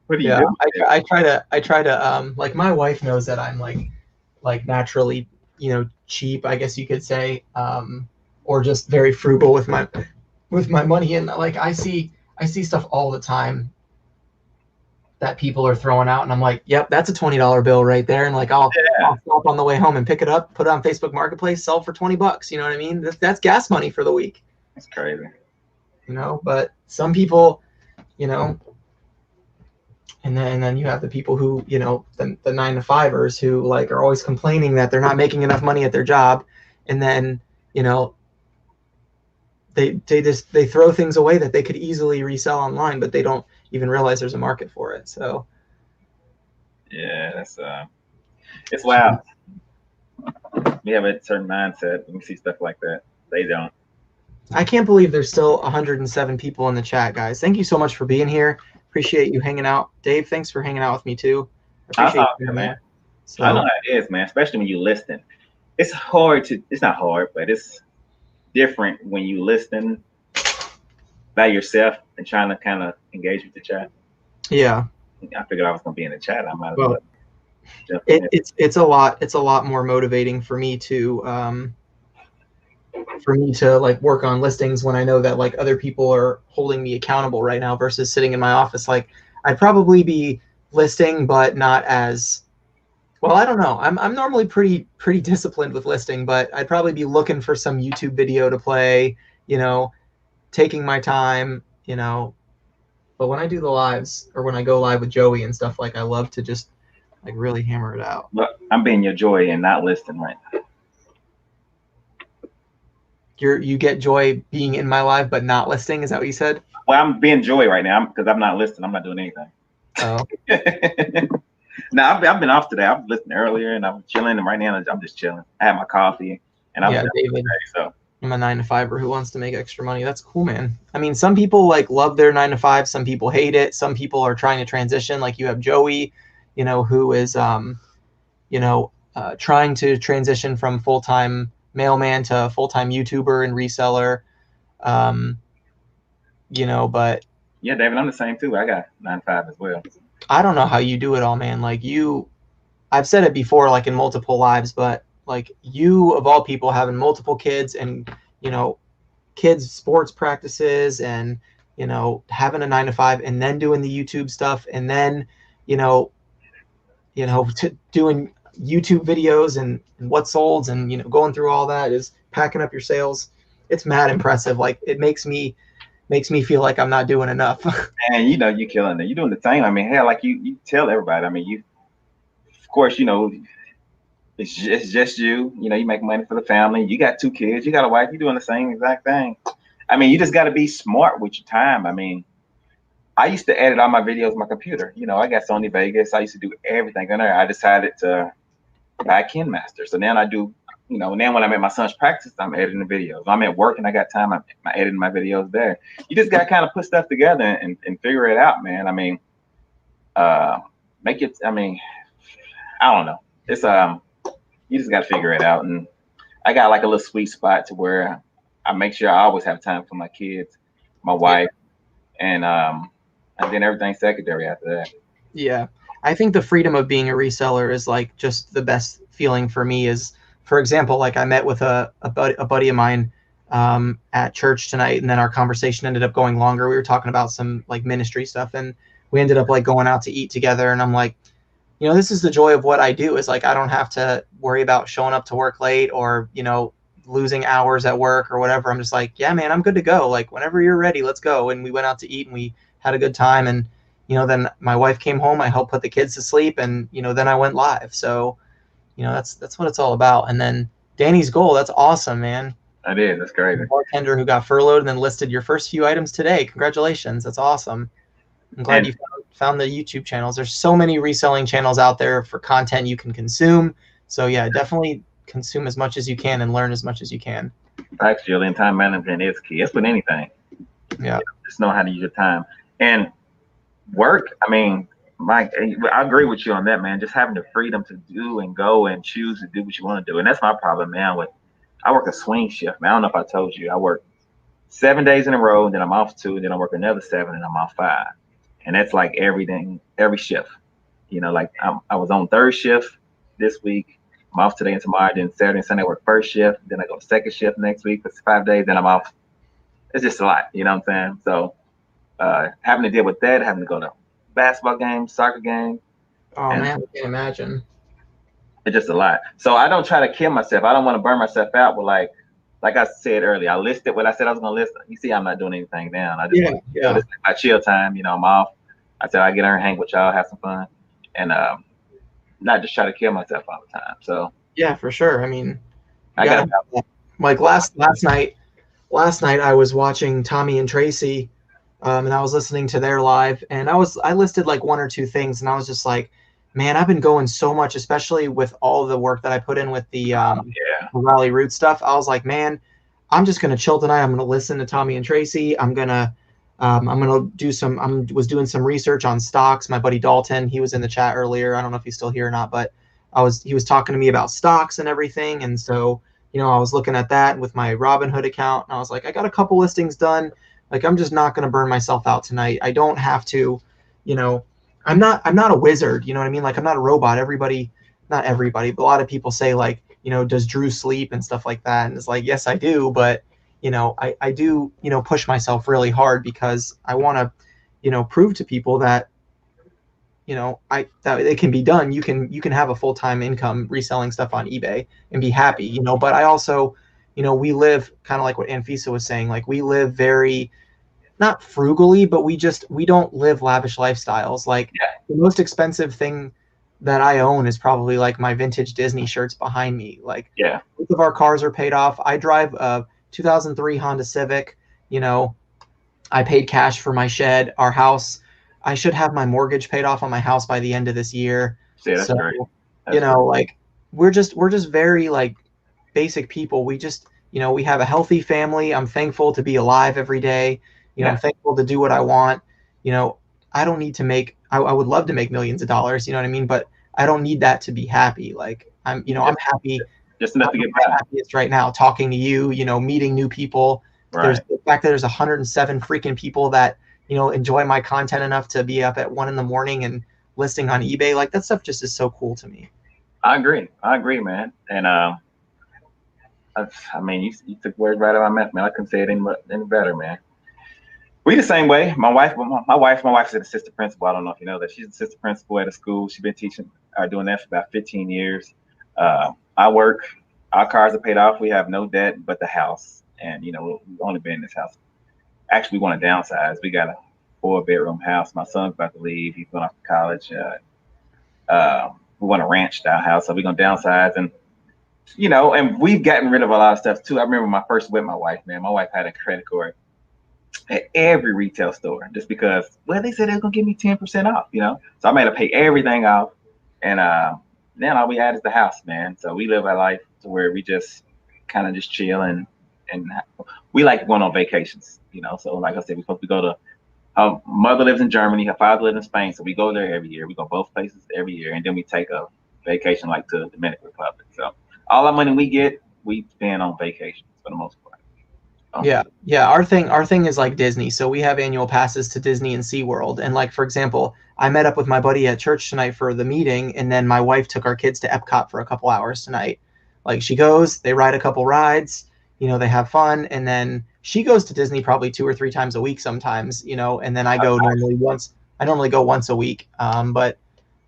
what do you do? I try to like, my wife knows that I'm like naturally, cheap, I guess you could say, or just very frugal with my money. And like, I see stuff all the time that people are throwing out, and I'm like, yep, that's a $20 bill right there. And like, I'll stop on the way home and pick it up, put it on Facebook Marketplace, sell for $20. You know what I mean? That's gas money for the week. That's crazy. But some people, and then you have the people who, the 9 to 5ers who like are always complaining that they're not making enough money at their job. And then, they throw things away that they could easily resell online, but they don't even realize there's a market for it. So yeah, that's it's wild. We have a certain mindset when we see stuff like that. They don't. I can't believe there's still 107 people in the chat, guys. Thank you so much for being here. Appreciate you hanging out. Dave, thanks for hanging out with me too. I appreciate you, man. So, I know how it is, man, especially when you listen. It's not hard, but it's different when you listen by yourself and trying to kind of engage with the chat. Yeah. I figured I was gonna be in the chat. I might as well. It's a lot more motivating for me to like work on listings when I know that like other people are holding me accountable right now versus sitting in my office. Like, I'd probably be listing, but not as well. I don't know. I'm normally pretty disciplined with listing, but I'd probably be looking for some YouTube video to play, taking my time, but when I do the lives or when I go live with Joey and stuff, like, I love to just like really hammer it out. Look, I'm being your joy and not listing right now. You get joy being in my live, but not listing. Is that what you said? Well, I'm being joy right now because I'm not listing. I'm not doing anything. Oh. No, I've been off today. I've listened earlier and I'm chilling. And right now I'm just chilling. I have my coffee and I'm David. Today, so. I'm a 9 to 5er who wants to make extra money. That's cool, man. I mean, some people like love their 9 to 5. Some people hate it. Some people are trying to transition. Like you have Joey, who is, trying to transition from full-time mailman to full-time YouTuber and reseller. But Yeah, David, I'm the same too. I got 9 to 5 as well. I don't know how you do it all, man. Like I've said it before, like in multiple lives, but like you of all people having multiple kids and, kids sports practices and, having a 9 to 5 and then doing the YouTube stuff and then, doing YouTube videos and what sold and, going through all that is packing up your sales. It's mad impressive. Like it makes me feel like I'm not doing enough. And you're killing it. You're doing the thing. I mean, hell, like you tell everybody. I mean, of course, it's just you. You make money for the family. You got 2 kids. You got a wife. You're doing the same exact thing. I mean, you just got to be smart with your time. I mean, I used to edit all my videos on my computer. I got Sony Vegas. I used to do everything on there. I decided to buy KinMaster. So now I do, now when I'm at my son's practice, I'm editing the videos. I'm at work and I got time. I'm editing my videos there. You just got to kind of put stuff together and figure it out, man. I mean, make it. I mean, I don't know. It's you just got to figure it out. And I got like a little sweet spot to where I make sure I always have time for my kids, my wife, and then everything's secondary after that. Yeah. I think the freedom of being a reseller is like just the best feeling for me is, for example, like I met with a buddy of mine at church tonight, and then our conversation ended up going longer. We were talking about some like ministry stuff, and we ended up like going out to eat together. And I'm like, this is the joy of what I do is like I don't have to worry about showing up to work late or, losing hours at work or whatever. I'm just like, yeah, man, I'm good to go. Like whenever you're ready, let's go. And we went out to eat and we had a good time. And, then my wife came home, I helped put the kids to sleep, and, then I went live. So, that's what it's all about. And then Danny's goal, that's awesome, man. That is, that's great. The bartender who got furloughed and then listed your first few items today. Congratulations. That's awesome. I'm glad you found the YouTube channels. There's so many reselling channels out there for content you can consume. So yeah, definitely consume as much as you can and learn as much as you can. Actually, and time management is key. It's with anything. Yeah. Just know how to use your time. And work, I mean, Mike, I agree with you on that, man. Just having the freedom to do and go and choose to do what you want to do. And that's my problem, man. I work a swing shift, man. I don't know if I told you. I work 7 days in a row, and then I'm off 2, and then I work another 7, and I'm off 5. And that's like every shift. Like I was on 3rd shift this week. I'm off today and tomorrow. Then Saturday and Sunday I work 1st shift. Then I go 2nd shift next week for 5 days. Then I'm off. It's just a lot. You know what I'm saying? So having to deal with that, having to go to basketball games, soccer games. Oh man, I can't imagine. It's just a lot. So I don't try to kill myself. I don't want to burn myself out with like I said earlier, I listed what I said I was going to list. You see, I'm not doing anything down. I just want my chill time. I'm off. I said I get there and hang with y'all, have some fun, and not just try to kill myself all the time. So yeah, for sure. I mean, I got like last night I was watching Tommy and Tracy, and I was listening to their live, and I listed like 1 or 2 things, and I was just like, man, I've been going so much, especially with all the work that I put in with the Raleigh Root stuff. I was like, man, I'm just gonna chill tonight. I'm gonna listen to Tommy and Tracy. I'm gonna do some. Was doing some research on stocks. My buddy Dalton, he was in the chat earlier. I don't know if he's still here or not, but he was talking to me about stocks and everything. And so, I was looking at that with my Robinhood account, and I was like, I got a couple listings done. Like, I'm just not gonna burn myself out tonight. I don't have to, I'm not a wizard. You know what I mean? Like, I'm not a robot. Not everybody, but a lot of people say like, does Drew sleep and stuff like that? And it's like, yes, I do, but I do, push myself really hard because I want to, prove to people that, that it can be done. You can have a full-time income reselling stuff on eBay and be happy, but I also, we live kind of like what Anfisa was saying, like we live very, not frugally, but we don't live lavish lifestyles. Like the most expensive thing that I own is probably like my vintage Disney shirts behind me. Like both of our cars are paid off. I drive a 2003 Honda Civic. I paid cash for my shed, our house. I should have my mortgage paid off on my house by the end of this year. Yeah, that's great. Like we're just very like basic people. We just, we have a healthy family. I'm thankful to be alive every day. I'm thankful to do what I want. I don't need to make, I would love to make millions of dollars, you know what I mean? But I don't need that to be happy. Like I'm happy Just enough to get my by. happiest right now, talking to you, meeting new people. There's Right. the fact that there's 107 freaking people that, enjoy my content enough to be up at 1 a.m. and listing on eBay. Like that stuff just is so cool to me. I agree, man. And I mean, you took words right out of my mouth, man. I couldn't say it any better, man. We the same way. My wife's an assistant principal. I don't know if you know that. She's an assistant principal at a school. She's been teaching, doing that for about 15 years. I work. Our cars are paid off. We have no debt but the house. And we've only been in this house. Actually, we want to downsize. We got a 4-bedroom house. My son's about to leave. He's going off to college. We want a ranch style house, so we're gonna downsize, and and we've gotten rid of a lot of stuff too. I remember my first with my wife, man. My wife had a credit card at every retail store just because, well, they said they were gonna give me 10% off, So I made her pay everything off, and then all we had is the house, man. So we live our life to where we just kind of just chill and we like going on vacations, So like I said, we're supposed to go to. Her mother lives in Germany. Her father lives in Spain. So we go there every year. We go both places every year. And then we take a vacation like to the Dominican Republic. So all our money we get, we spend on vacations for the most part. Yeah. Our thing is like Disney. So we have annual passes to Disney and SeaWorld. And like, for example, I met up with my buddy at church tonight for the meeting. And then my wife took our kids to Epcot for a couple hours tonight. Like she goes, they ride a couple rides, they have fun. And then she goes to Disney probably 2 or 3 times a week sometimes, and then I go normally once. I normally go once a week. But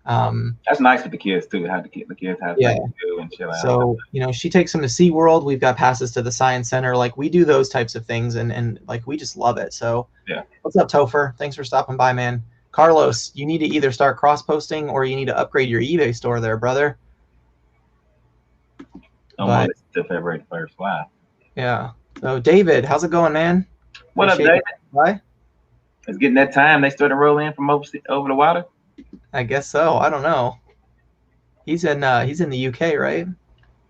that's nice for the kids too. Have the kids have things to do and chill out. So she takes them to SeaWorld. We've got passes to the Science Center. Like we do those types of things, and like we just love it. So yeah. What's up, Topher? Thanks for stopping by, man. Carlos, you need to either start cross posting or you need to upgrade your eBay store there, brother. Almost to February 1st. Wow. Yeah. So David, how's it going, man? What up, David? Why? It's getting that time. They started to roll in from over the water. I guess so. I don't know. He's in the UK, right?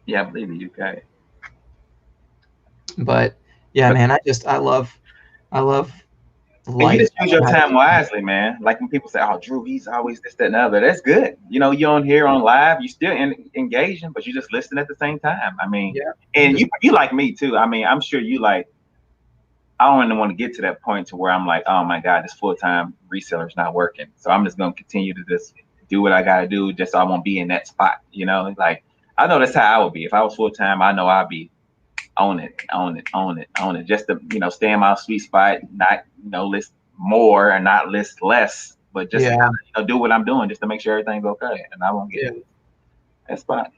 Yeah, I believe the UK. But yeah, man, I love and you just use your time wisely, man. Like when people say, "Oh, Drew, he's always this, that, and the other." That's good. You're on here on live. You still engaging, but you just listen at the same time. I mean, and you like me too. I mean, I'm sure you like. I don't even want to get to that point to where I'm like, oh my God, this full-time reseller is not working. So I'm just gonna continue to just do what I gotta do, just so I won't be in that spot. Like I know that's how I would be if I was full-time. I know I'd be own it, just to stay in my sweet spot, not list more and not list less, but just do what I'm doing just to make sure everything's okay, and I won't get that spot.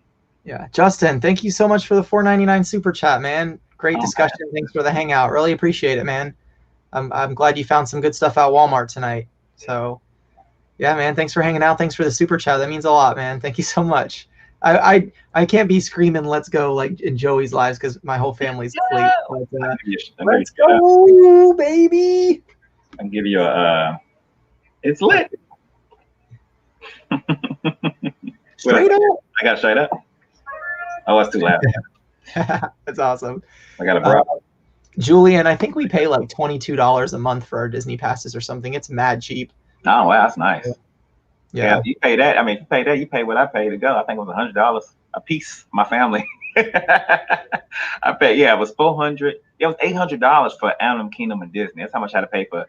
Yeah, Justin, thank you so much for the $4.99 super chat, man. Great discussion. Man. Thanks for the hangout. Really appreciate it, man. I'm glad you found some good stuff at Walmart tonight. So, yeah, man. Thanks for hanging out. Thanks for the super chat. That means a lot, man. Thank you so much. I can't be screaming "Let's go" like in Joey's lives because my whole family's asleep. But, let's go, baby! I can give you a. It's lit. Straight up. I got straight up. Oh, that's too loud. That's awesome. I got a bra. Julian, I think we pay like $22 a month for our Disney passes or something. It's mad cheap. Oh, wow, that's nice. Yeah, you pay that. I mean, if you pay that, you pay what I paid to go. I think it was $100 a piece. My family. I paid. Yeah, it was $400. It was $800 for Animal Kingdom and Disney. That's how much I had to pay for.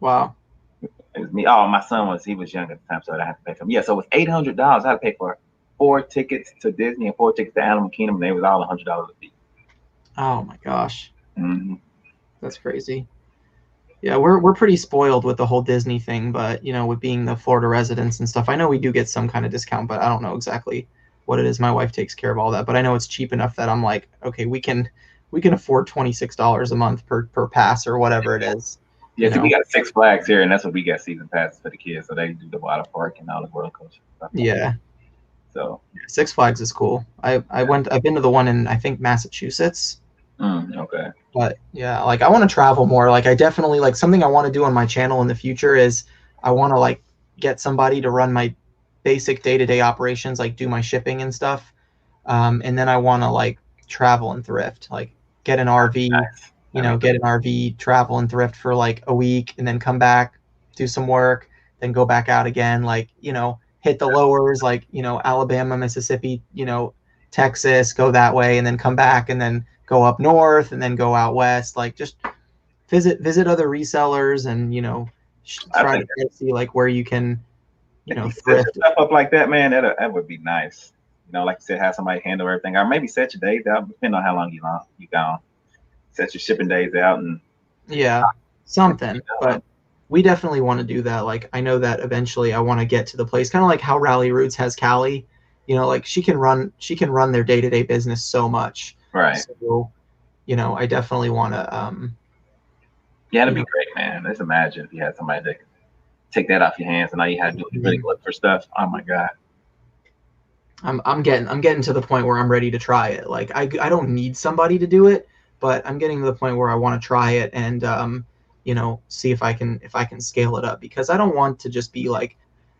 Wow. It was me. Oh, my son was young at the time, so I had to pay for him. Yeah, so it was $800. I had to pay for 4 tickets to Disney and 4 tickets to Animal Kingdom, and they was all $100 a piece. Oh my gosh. Mm-hmm. That's crazy. Yeah, we're pretty spoiled with the whole Disney thing, but with being the Florida residents and stuff, I know we do get some kind of discount, but I don't know exactly what it is. My wife takes care of all that, but I know it's cheap enough that I'm like, okay, we can afford $26 a month per pass or whatever it is. Yeah, we got Six Flags here, and that's what we got season passes for the kids, so they do the water park and all the roller coasters. Yeah. So Six Flags is cool. I've been to the one in I think Massachusetts. Okay. But yeah, like I want to travel more. Like I definitely like something I want to do on my channel in the future is I want to like get somebody to run my basic day-to-day operations, like do my shipping and stuff. And then I want to like travel and thrift, like get an RV, nice. Get an RV, travel and thrift for like a week and then come back, do some work, then go back out again, like, hit the lowers, like, Alabama, Mississippi, Texas, go that way, and then come back, and then go up north, and then go out west. Like just visit other resellers, and try to see like where you can set thrift. stuff up like that, man. That would be nice. Like you said, have somebody handle everything, or maybe set your days out, depending on how long you gone. Set your shipping days out, and something. But we definitely want to do that. Like I know that eventually I want to get to the place, kind of like how Rally Roots has Callie. Like she can run their day-to-day business so much. Right. So, I definitely want to. Yeah, that'd be great, man. Let's imagine if you had somebody that could take that off your hands, and all you had to do is really look for stuff. Oh my God. I'm getting to the point where I'm ready to try it. Like I don't need somebody to do it, but I'm getting to the point where I want to try it and see if I can scale it up, because I don't want to just be like,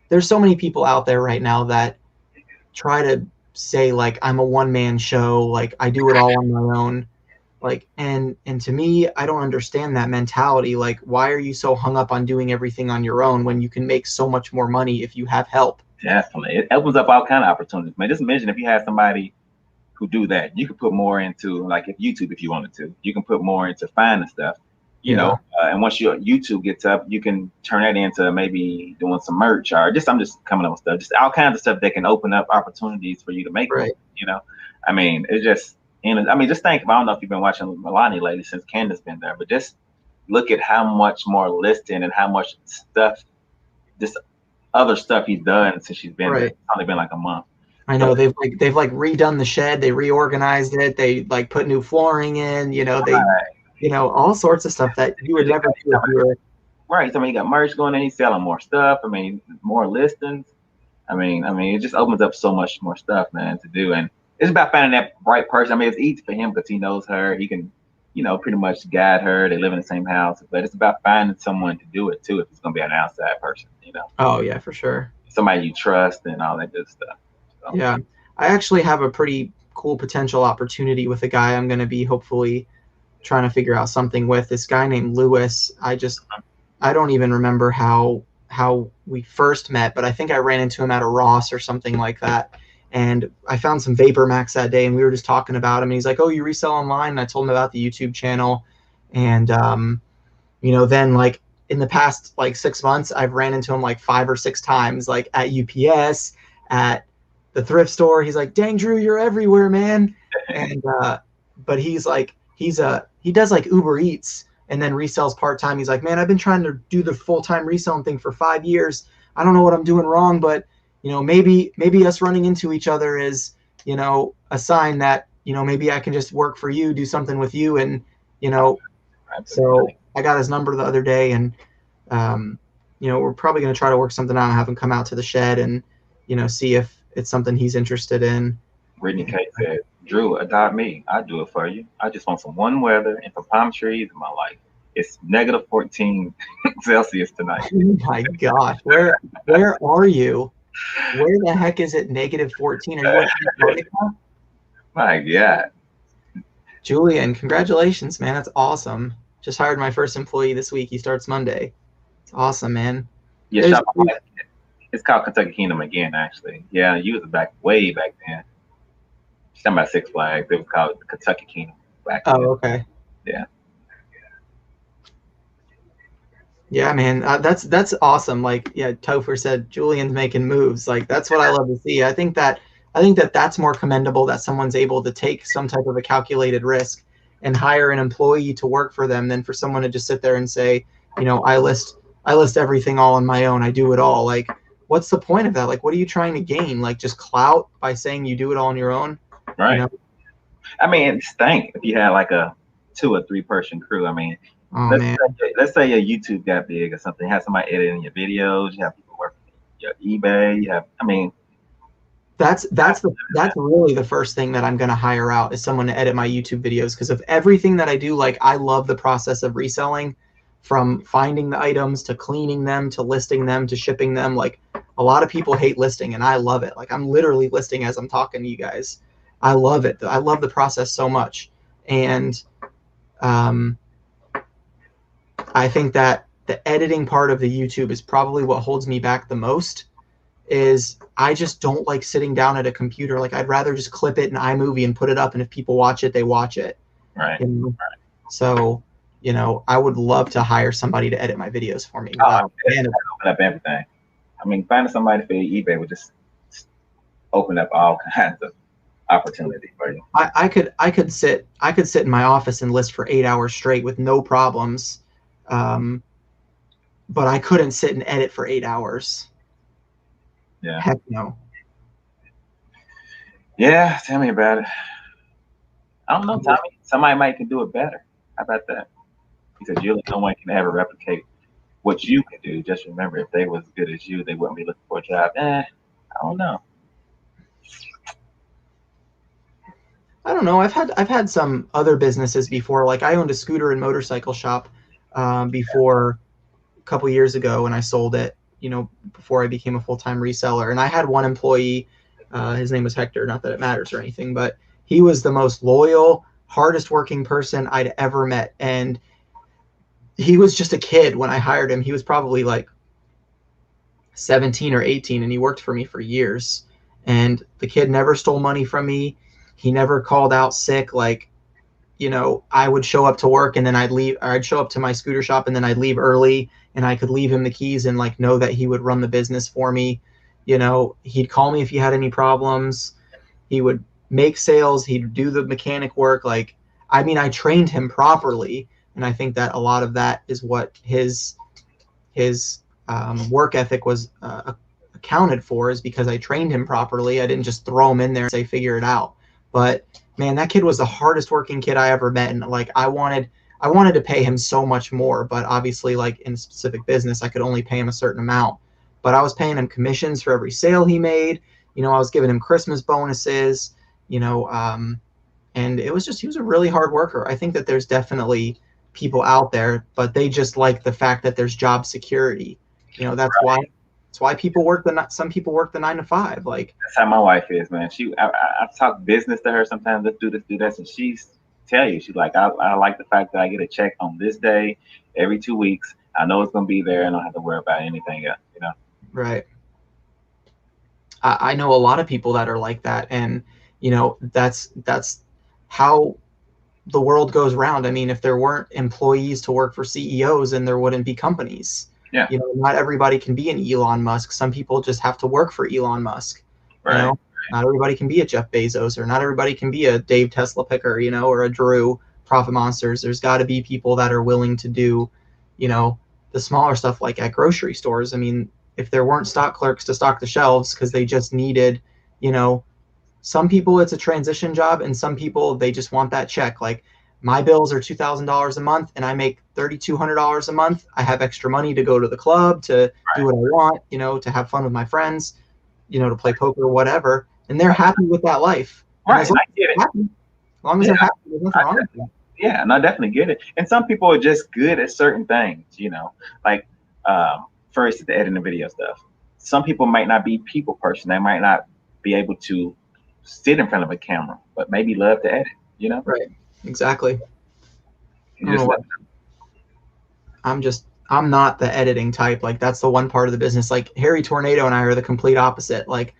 there's so many people out there right now that try to say like I'm a one-man show, like I do it all on my own. Like and to me, I don't understand that mentality. Like why are you so hung up on doing everything on your own when you can make so much more money if you have help? Definitely. It opens up all kind of opportunities, man. Just imagine if you had somebody who do that. You could put more into like YouTube if you wanted to. You can put more into finding stuff, and once your YouTube gets up, you can turn that into maybe doing some merch, or I'm just coming up with stuff, just all kinds of stuff that can open up opportunities for you to make. Right. I mean, it's just, just think, I don't know if you've been watching Milani lately since Candace been there, but just look at how much more listing and how much stuff, just other stuff he's done since she's been there. It's only been like a month. I know they've redone the shed, they reorganized it, they like put new flooring in, all sorts of stuff that you would never do if you were. Right. So he got merch going in, he's selling more stuff. I mean, more listings. I mean, it just opens up so much more stuff, man, to do. And it's about finding that right person. I mean, it's easy for him because he knows her. He can, pretty much guide her. They live in the same house. But it's about finding someone to do it too, if it's gonna be an outside person, Oh yeah, for sure. Somebody you trust and all that good stuff. So. Yeah. I actually have a pretty cool potential opportunity with a guy I'm gonna be hopefully trying to figure out something with. This guy named Lewis. I don't even remember how we first met, but I think I ran into him at a Ross or something like that. And I found some Vapor Max that day, and we were just talking about him. And he's like, "Oh, you resell online?" And I told him about the YouTube channel. And then like in the past like 6 months, I've ran into him like 5 or 6 times, like at UPS, at the thrift store. He's like, "Dang, Drew, you're everywhere, man." And but he's like, he does like Uber Eats and then resells part-time. He's like, "Man, I've been trying to do the full-time reselling thing for 5 years. I don't know what I'm doing wrong, but maybe us running into each other is, a sign that, maybe I can just work for you, do something with you." And, so I got his number the other day, and, we're probably going to try to work something out and have him come out to the shed and, see if it's something he's interested in. Brittany K said, "Drew, adopt me. I'll do it for you. I just want some warm weather and some palm trees in my life. It's negative 14 Celsius tonight." Oh my gosh. Where are you? Where the heck is it negative 14? Are you in Antarctica? My God. Julian, congratulations, man. That's awesome. Just hired my first employee this week. He starts Monday. It's awesome, man. Yeah, it's called Kentucky Kingdom again, actually. Yeah, you was way back then. She's talking about Six Flags. It was called Kentucky Kingdom back then. Oh, okay. Yeah. Yeah, man, that's awesome. Like, yeah, Topher said, Julian's making moves. Like, that's what I love to see. I think that that's more commendable, that someone's able to take some type of a calculated risk and hire an employee to work for them, than for someone to just sit there and say, I list everything all on my own. I do it all. Like, what's the point of that? Like, what are you trying to gain? Like, just clout by saying you do it all on your own? Right. I mean, it stink if you had like a 2 or 3 person crew. I mean, let's say your YouTube got big or something. You have somebody editing your videos. You have people working your eBay. That's really the first thing that I'm going to hire out, is someone to edit my YouTube videos, because of everything that I do. Like, I love the process of reselling, from finding the items to cleaning them to listing them to shipping them. Like, a lot of people hate listing, and I love it. Like, I'm literally listing as I'm talking to you guys. I love it. I love the process so much. And I think that the editing part of the YouTube is probably what holds me back the most, is I just don't like sitting down at a computer. Like I'd rather just clip it in iMovie and put it up, and if people watch it, they watch it. Right. You know? So, you know, I would love to hire somebody to edit my videos for me. Open up everything. I mean, finding somebody for eBay would just open up all kinds of opportunity for you. I could sit in my office and list for 8 hours straight with no problems, but I couldn't sit and edit for 8 hours. Yeah. Heck no. Yeah, tell me about it. I don't know, Tommy. Somebody might can do it better. How about that? Because really, no one can ever replicate what you can do. Just remember, if they was as good as you, they wouldn't be looking for a job. I don't know. I don't know. I've had some other businesses before. Like I owned a scooter and motorcycle shop before a couple years ago, and I sold it. You know, before I became a full-time reseller. And I had one employee. His name was Hector. Not that it matters or anything, but he was the most loyal, hardest working person I'd ever met. And he was just a kid when I hired him. He was probably like 17 or 18, and he worked for me for years. And the kid never stole money from me. He never called out sick. Like, you know, I would show up to work and then I'd leave, or I'd show up to my scooter shop and then I'd leave early, and I could leave him the keys and like know that he would run the business for me. You know, he'd call me if he had any problems. He would make sales. He'd do the mechanic work. Like, I mean, I trained him properly. And I think that a lot of that is what his work ethic was accounted for, is because I trained him properly. I didn't just throw him in there and say, figure it out. But man, that kid was the hardest working kid I ever met. And like, I wanted to pay him so much more, but obviously like in a specific business, I could only pay him a certain amount. But I was paying him commissions for every sale he made. You know, I was giving him Christmas bonuses, you know, and it was just, he was a really hard worker. I think that there's definitely people out there, but they just like the fact that there's job security. You know, that's Right. why people work some people work the 9 to 5. Like, That's how my wife is, man. I talk business to her sometimes. Let's do this, and she's tell you, she's like, I like the fact that I get a check on this day every 2 weeks. I know it's gonna be there, and I don't have to worry about anything else. You know. right. I know a lot of people that are like that, and you know, that's how the world goes round. I mean, if there weren't employees to work for CEOs, then there wouldn't be companies. Yeah. You know, not everybody can be an Elon Musk. Some people just have to work for Elon Musk. Right. You know, not everybody can be a Jeff Bezos, or not everybody can be a Dave Tesla picker, you know, or a Drew Profit Monsters. There's got to be people that are willing to do, you know, the smaller stuff like at grocery stores. I mean, if there weren't stock clerks to stock the shelves because they just needed, you know, some people it's a transition job, and some people they just want that check. Like, my bills are $2,000 a month and I make $3,200 a month. I have extra money to go to the club, to do what I want, you know, to have fun with my friends, you know, to play poker or whatever. And they're happy with that life. Right. I get it. As long as they're happy, there's nothing wrong with that. Yeah, and I definitely get it. And some people are just good at certain things, you know, like first the editing the video stuff. Some people might not be people person. They might not be able to sit in front of a camera, but maybe love to edit, you know? Right. Exactly. Just I'm not the editing type. Like, that's the one part of the business. Like, Harry Tornado and I are the complete opposite. Like,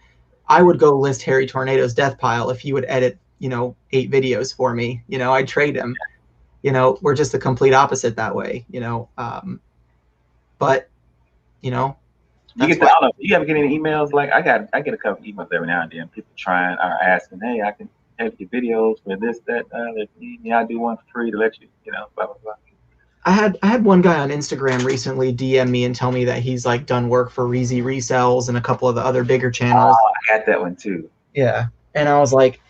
I would go list Harry Tornado's death pile if he would edit, you know, 8 videos for me. You know, I'd trade him. You know, we're just the complete opposite that way, you know. But, you know, you ever get any emails? Like, I get a couple emails every now and then. People trying or asking, hey, I can edit your videos for this, that, I do one for free to let you, you know, blah blah blah. I had one guy on Instagram recently DM me and tell me that he's like done work for Reezy Resells and a couple of the other bigger channels. Oh, I got that one too. Yeah. And I was like,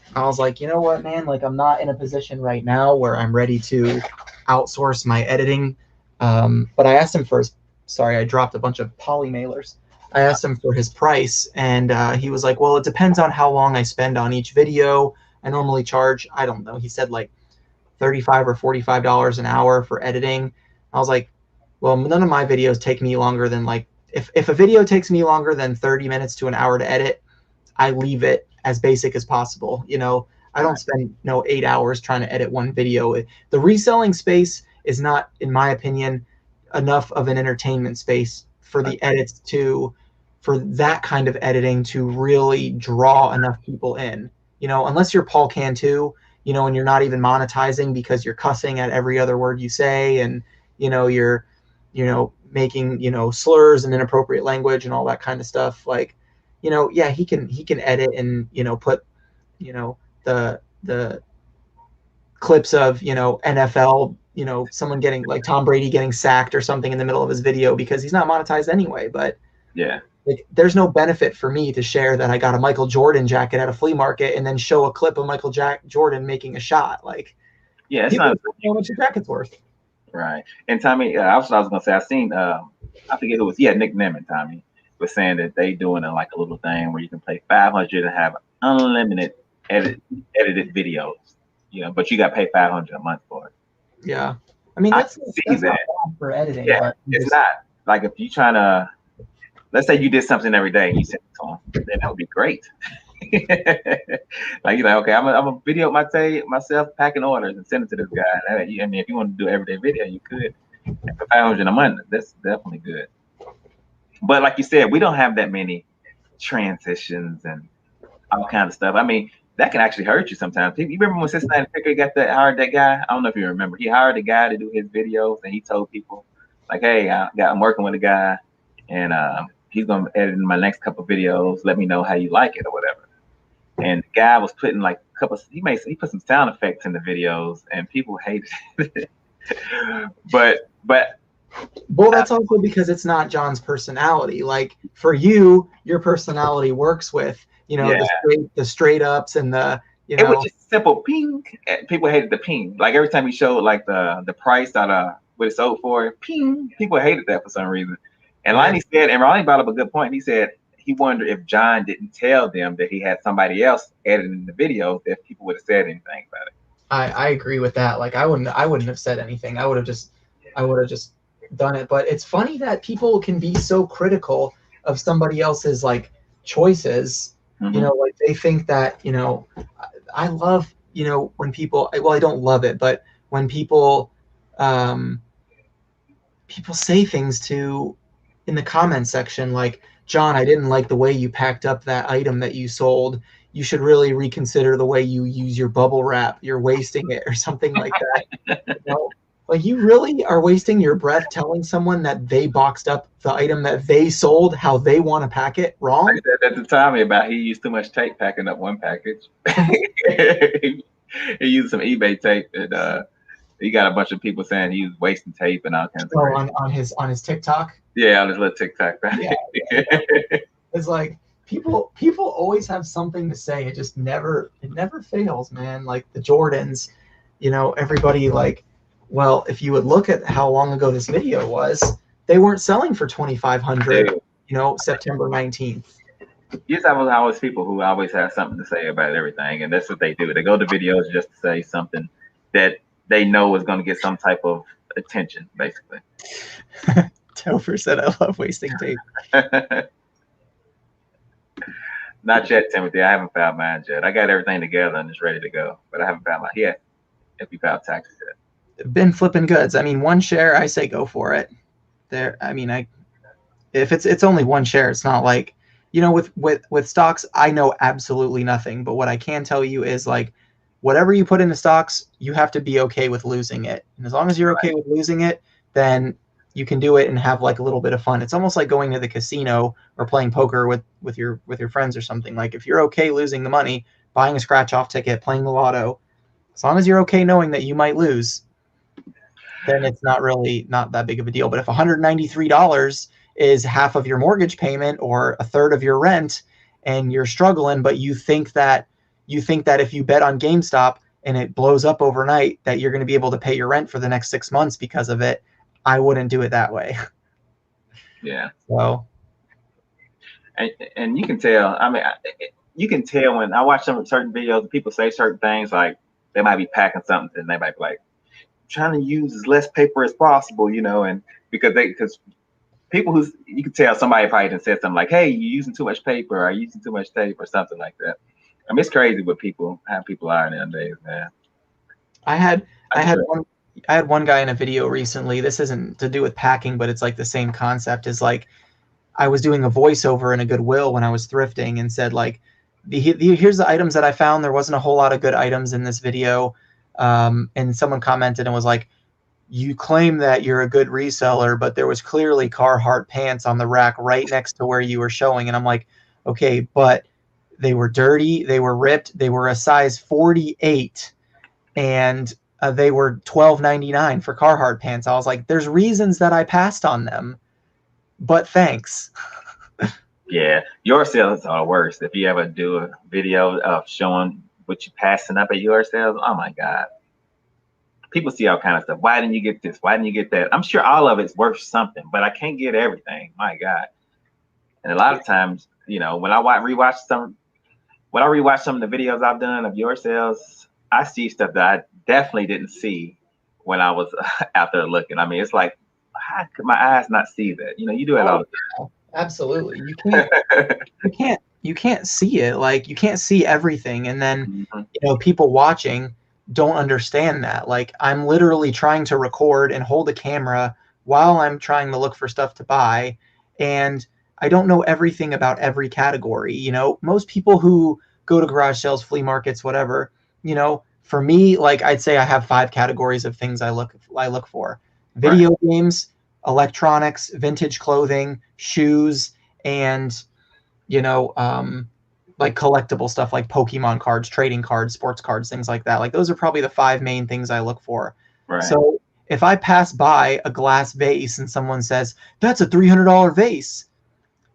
you know what, man? Like, I'm not in a position right now where I'm ready to outsource my editing. But I asked him for sorry, I dropped a bunch of poly mailers. I asked him for his price, and he was like, well, it depends on how long I spend on each video. I normally charge, I don't know, he said like $35 or $45 an hour for editing. I was like, well, none of my videos take me longer than like, if a video takes me longer than 30 minutes to an hour to edit, I leave it as basic as possible. You know, I don't spend 8 hours trying to edit one video. The reselling space is not, in my opinion, enough of an entertainment space for the edits to for that kind of editing to really draw enough people in. Unless you're Paul Cantu, and you're not even monetizing because you're cussing at every other word you say, and you're making slurs and inappropriate language and all that kind of stuff. Like, yeah, he can edit and put the clips of NFL, someone getting like Tom Brady getting sacked or something in the middle of his video because he's not monetized anyway. But yeah, like, there's no benefit for me to share that I got a Michael Jordan jacket at a flea market and then show a clip of Michael Jordan making a shot. Like, yeah, it's people not don't know how much the jacket's worth. right. And Tommy, I was gonna say, I seen, I forget who it was. Yeah, Nick Nemeth. Tommy was saying that they doing like a little thing where you can pay 500 and have unlimited edited videos. But you got to pay 500 a month for it. Yeah, I mean that's not bad for editing. Yeah, but it's not like if you trying to, let's say you did something every day and you sent it to them, then that would be great. Like, okay, I'm a video myself packing orders and send it to this guy. I mean, if you want to do everyday video, you could. And for 500 a month, that's definitely good. But like you said, we don't have that many transitions and all kind of stuff. I mean, that can actually hurt you sometimes. You remember when Cincinnati Picker hired that guy? I don't know if you remember. He hired a guy to do his videos, and he told people, like, "Hey, I'm working with a guy, and he's gonna edit my next couple videos. Let me know how you like it or whatever." And the guy was putting like he put some sound effects in the videos, and people hated it. but well, that's also because it's not John's personality. Like, for you, your personality works with the straight ups and the it was just simple ping. People hated the ping. Like every time he showed like the price out of what it sold for, ping. People hated that for some reason. And Lonnie said, and Ronnie brought up a good point. He said he wondered if John didn't tell them that he had somebody else editing the video, that people would have said anything about it. I agree with that. Like, I wouldn't have said anything. I would have just done it. But it's funny that people can be so critical of somebody else's like choices. Mm-hmm. Like they think that, I love, when people, well, I don't love it, but when people say things in the comment section, like, John, I didn't like the way you packed up that item that you sold. You should really reconsider the way you use your bubble wrap. You're wasting it, or something like that. Like, you really are wasting your breath telling someone that they boxed up the item that they sold how they want to pack it wrong? Like at the time about he used too much tape packing up one package. He used some eBay tape, and he got a bunch of people saying he was wasting tape and all kinds of on his TikTok. Yeah, on his little TikTok. Right? Yeah. It's like people always have something to say. It never fails, man. Like the Jordans, everybody like. Well, if you would look at how long ago this video was, they weren't selling for $2,500, September 19th. Yes, I was always people who always have something to say about everything, and that's what they do. They go to videos just to say something that they know is going to get some type of attention, basically. Topher said, "I love wasting tape." Not yet, Timothy. I haven't found mine yet. I got everything together and it's ready to go, but I haven't found mine yet. If you filed taxes yet. Been flipping goods. I mean, one share, I say go for it. If it's only one share, it's not like, with stocks, I know absolutely nothing. But what I can tell you is, like, whatever you put into stocks, you have to be okay with losing it. And as long as you're okay with losing it, then you can do it and have like a little bit of fun. It's almost like going to the casino or playing poker with your friends or something. Like, if you're okay losing the money, buying a scratch off ticket, playing the lotto, as long as you're okay knowing that you might lose, then it's not that big of a deal. But if $193 is half of your mortgage payment or a third of your rent, and you're struggling, but you think that if you bet on GameStop and it blows up overnight, that you're going to be able to pay your rent for the next 6 months because of it, I wouldn't do it that way. Yeah. So. And you can tell. I mean, you can tell when I watch some certain videos, people say certain things, like they might be packing something and they might be like, trying to use as less paper as possible, and because people you can tell somebody probably done said something like, "Hey, you're using too much paper," or "using too much tape," or something like that. I mean, it's crazy what how people are nowadays, man. I had one guy in a video recently. This isn't to do with packing, but it's like the same concept. Is like, I was doing a voiceover in a Goodwill when I was thrifting and said like, here's the items that I found. There wasn't a whole lot of good items in this video. And someone commented and was like, you claim that you're a good reseller, but there was clearly Carhartt pants on the rack right next to where you were showing. And I'm like, okay, but they were dirty, they were ripped, they were a size 48, and they were $12.99 for Carhartt pants. I was like, there's reasons that I passed on them, but thanks. Yeah, your sales are worse. If you ever do a video of showing what you passing up at your sales, oh my God. People see all kind of stuff. Why didn't you get this? Why didn't you get that? I'm sure all of it's worth something, but I can't get everything. My God. And a lot of times, when I rewatch some of the videos I've done of your sales, I see stuff that I definitely didn't see when I was out there looking. I mean, it's like, how could my eyes not see that? You do it all the time. Absolutely. You can't see it. Like, you can't see everything. And then, people watching don't understand that. Like, I'm literally trying to record and hold a camera while I'm trying to look for stuff to buy. And I don't know everything about every category. Most people who go to garage sales, flea markets, whatever, for me, like, I'd say I have 5 categories of things I look for: video games, electronics, vintage clothing, shoes, and like collectible stuff like Pokemon cards, trading cards, sports cards, things like that. Like, those are probably the 5 main things I look for. Right. So if I pass by a glass vase and someone says, that's a $300 vase,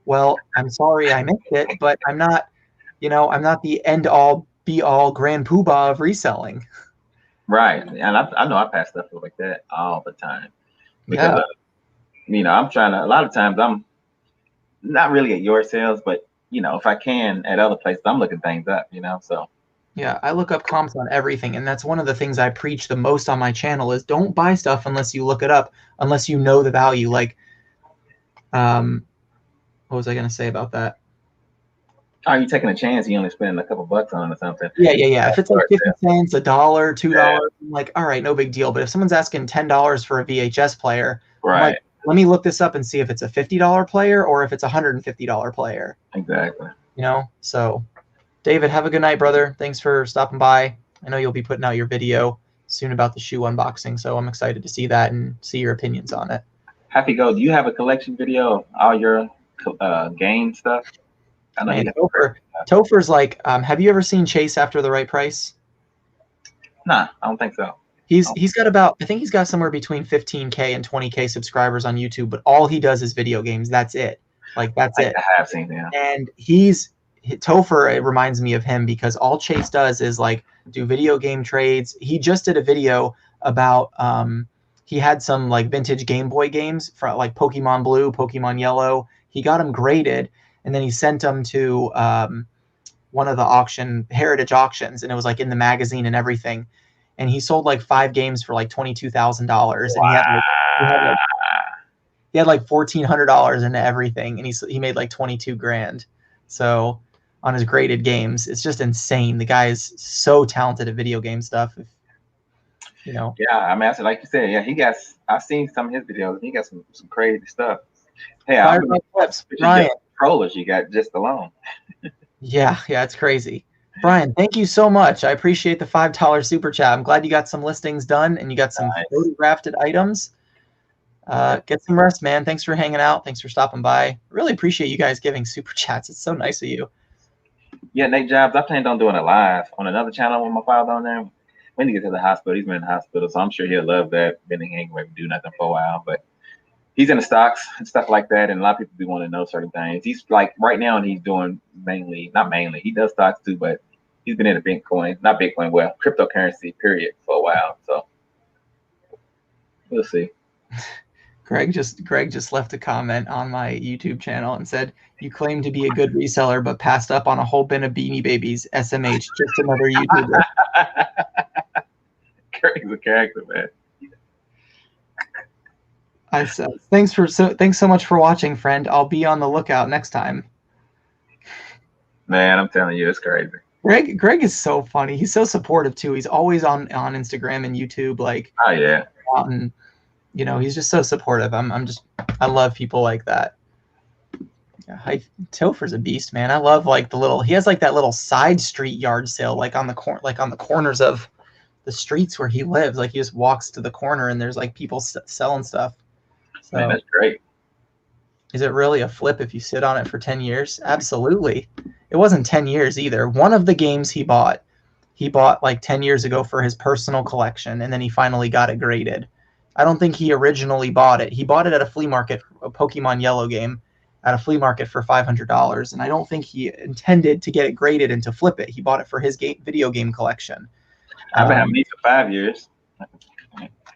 well, I'm sorry I missed it, but I'm not the end all be all grand poobah of reselling. Right. And I know I pass stuff like that all the time because, I'm trying to, a lot of times I'm not really at your sales, but if I can at other places, I'm looking things up, so. Yeah, I look up comps on everything, and that's one of the things I preach the most on my channel is don't buy stuff unless you look it up, unless you know the value. Like, what was I going to say about that? Are you taking a chance? You only spending a couple bucks on it or something? Yeah. If it's like 50 cents, $1, $2, I'm like, all right, no big deal. But if someone's asking $10 for a VHS player, I'm like, let me look this up and see if it's a $50 player or if it's a $150 player. Exactly. So David, have a good night, brother. Thanks for stopping by. I know you'll be putting out your video soon about the shoe unboxing, so I'm excited to see that and see your opinions on it. Happy Go, do you have a collection video of all your game stuff? I know Topher's like, have you ever seen Chase After the Right Price? Nah, I don't think so. He's got about, I think he's got somewhere between 15K and 20K subscribers on YouTube, but all he does is video games. That's it. Like, that's it. I have seen him. And Topher, it reminds me of him because all Chase does is like do video game trades. He just did a video about, he had some like vintage Game Boy games for like Pokemon Blue, Pokemon Yellow. He got them graded and then he sent them to one of the heritage auctions, and it was like in the magazine and everything. And he sold like 5 games for like $22,000. And he had like $1,400 into everything, and he made like 22 grand. So on his graded games, it's just insane. The guy is so talented at video game stuff. Yeah, I mean, like you said, I've seen some of his videos. He got some crazy stuff. Hey, Brian, controllers you got just alone. yeah, it's crazy. Brian, thank you so much. I appreciate the $5 super chat. I'm glad you got some listings done and you got some photographed items. Get some rest, man. Thanks for hanging out. Thanks for stopping by. Really appreciate you guys giving super chats. It's so nice of you. Yeah, Nate Jobs, I planned on doing a live on another channel with my father on there. When he gets to the hospital, he's been in the hospital, so I'm sure he'll love that. Then he ain't going to do nothing for a while, but he's in the stocks and stuff like that, and a lot of people do want to know certain things. He's like right now, and he's doing not mainly. He does stocks too, but he's been in cryptocurrency period for a while. So we'll see. Greg just left a comment on my YouTube channel and said, "You claim to be a good reseller, but passed up on a whole bin of Beanie Babies. SMH, just another YouTuber." Greg's a character, man. I said, thanks so much for watching, friend. I'll be on the lookout next time. Man, I'm telling you, it's crazy. Greg is so funny. He's so supportive too. He's always on Instagram and YouTube, like. Oh yeah. And, he's just so supportive. I love people like that. Yeah, Topher's a beast, man. I love like the little. He has like that little side street yard sale, like on the corners of the streets where he lives. Like he just walks to the corner and there's like people selling stuff. So, Man, that's great. is it really a flip if you sit on it for 10 years? Absolutely. It wasn't 10 years either. One of the games he bought like 10 years ago for his personal collection, and then he finally got it graded. I don't think he originally bought it. He bought it at a flea market, a Pokemon Yellow game, at a flea market for $500, and I don't think he intended to get it graded and to flip it. He bought it for his video game collection. I've been having these for 5 years.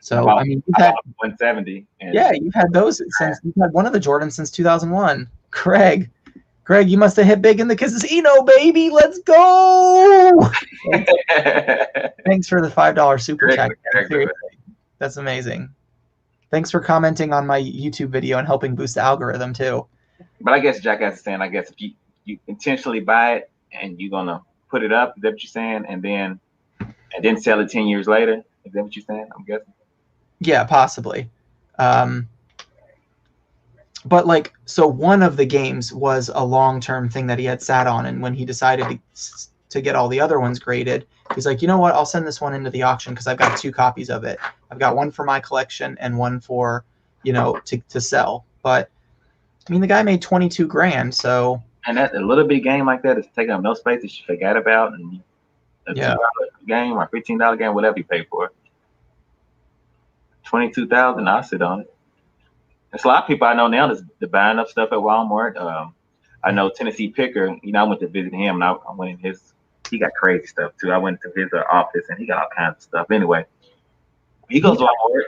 So I mean, you've had 170. yeah, you've had those since you've had one of the Jordans since 2001. Craig, you must have hit big in the casino, baby. Let's go! Thanks for the $5 super chat. That's amazing. Thanks for commenting on my YouTube video and helping boost the algorithm too. But I guess Jackass is saying, I guess if you intentionally buy it and you're gonna put it up, is that what you're saying? And then sell it 10 years later. Is that what you're saying? I'm guessing. Yeah, possibly. But like, so one of the games was a long-term thing that he had sat on, and when he decided to get all the other ones graded, he's like, you know what? I'll send this one into the auction because I've got 2 copies of it. I've got one for my collection and one for, to sell. But I mean, the guy made 22 grand, so. And that a little bit game like that is taking up no space that you forgot about, and a $2 game or $15 game, whatever you pay for it. 22,000, I'll sit on it. There's a lot of people I know now that's buying up stuff at Walmart. I know Tennessee Picker. I went to visit him, and I went in his. He got crazy stuff too. I went to his office, and he got all kinds of stuff. Anyway, he goes to Walmart.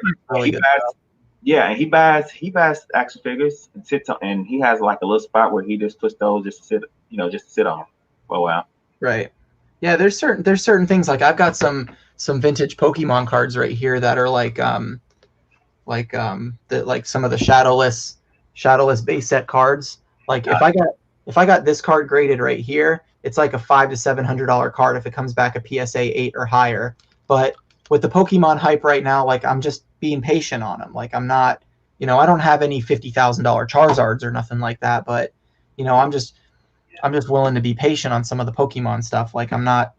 And he buys action figures and sits on, and he has like a little spot where he just puts those just to sit on for a while. Right. Yeah, there's certain things, like I've got some vintage Pokemon cards right here that are like some of the shadowless base set cards. Like if I got this card graded right here, it's like a $500 to $700 card if it comes back a PSA 8 or higher. But with the Pokemon hype right now, like I'm just being patient on them. Like I'm not, I don't have any $50,000 Charizards or nothing like that, but I'm just willing to be patient on some of the Pokemon stuff. Like I'm not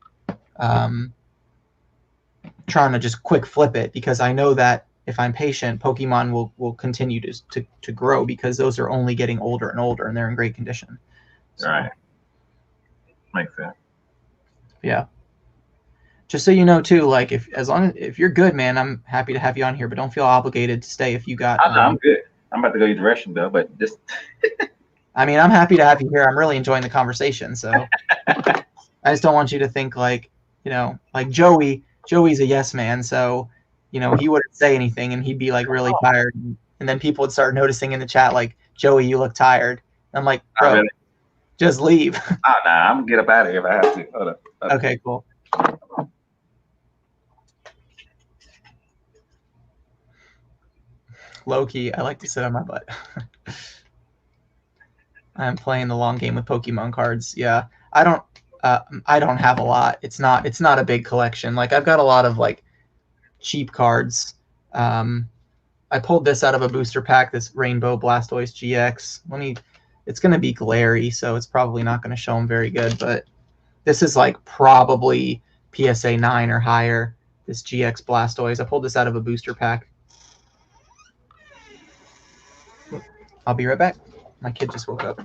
trying to just quick flip it, because I know that if I'm patient, Pokemon will continue to grow, because those are only getting older and older, and they're in great condition. So, right. Makes sense. Yeah. Just so you know too, like if you're good, man, I'm happy to have you on here, but don't feel obligated to stay if you got. I'm good. I'm about to go use the restroom though, but just. I mean, I'm happy to have you here. I'm really enjoying the conversation, so I just don't want you to think like, like Joey's a yes man, so he wouldn't say anything and he'd be like really tired, and then people would start noticing in the chat like, Joey, you look tired. And I'm like, bro, really? Just leave. Oh, nah, I'm gonna get up out of here if I have to. Hold up. Okay, cool. Low key, I like to sit on my butt. I'm playing the long game with Pokemon cards. Yeah, I don't have a lot. It's not a big collection. Like I've got a lot of like cheap cards. I pulled this out of a booster pack, this Rainbow Blastoise GX. It's going to be glary, so it's probably not going to show them very good, but this is like probably PSA 9 or higher, this GX Blastoise. I pulled this out of a booster pack. I'll be right back. My kid just woke up.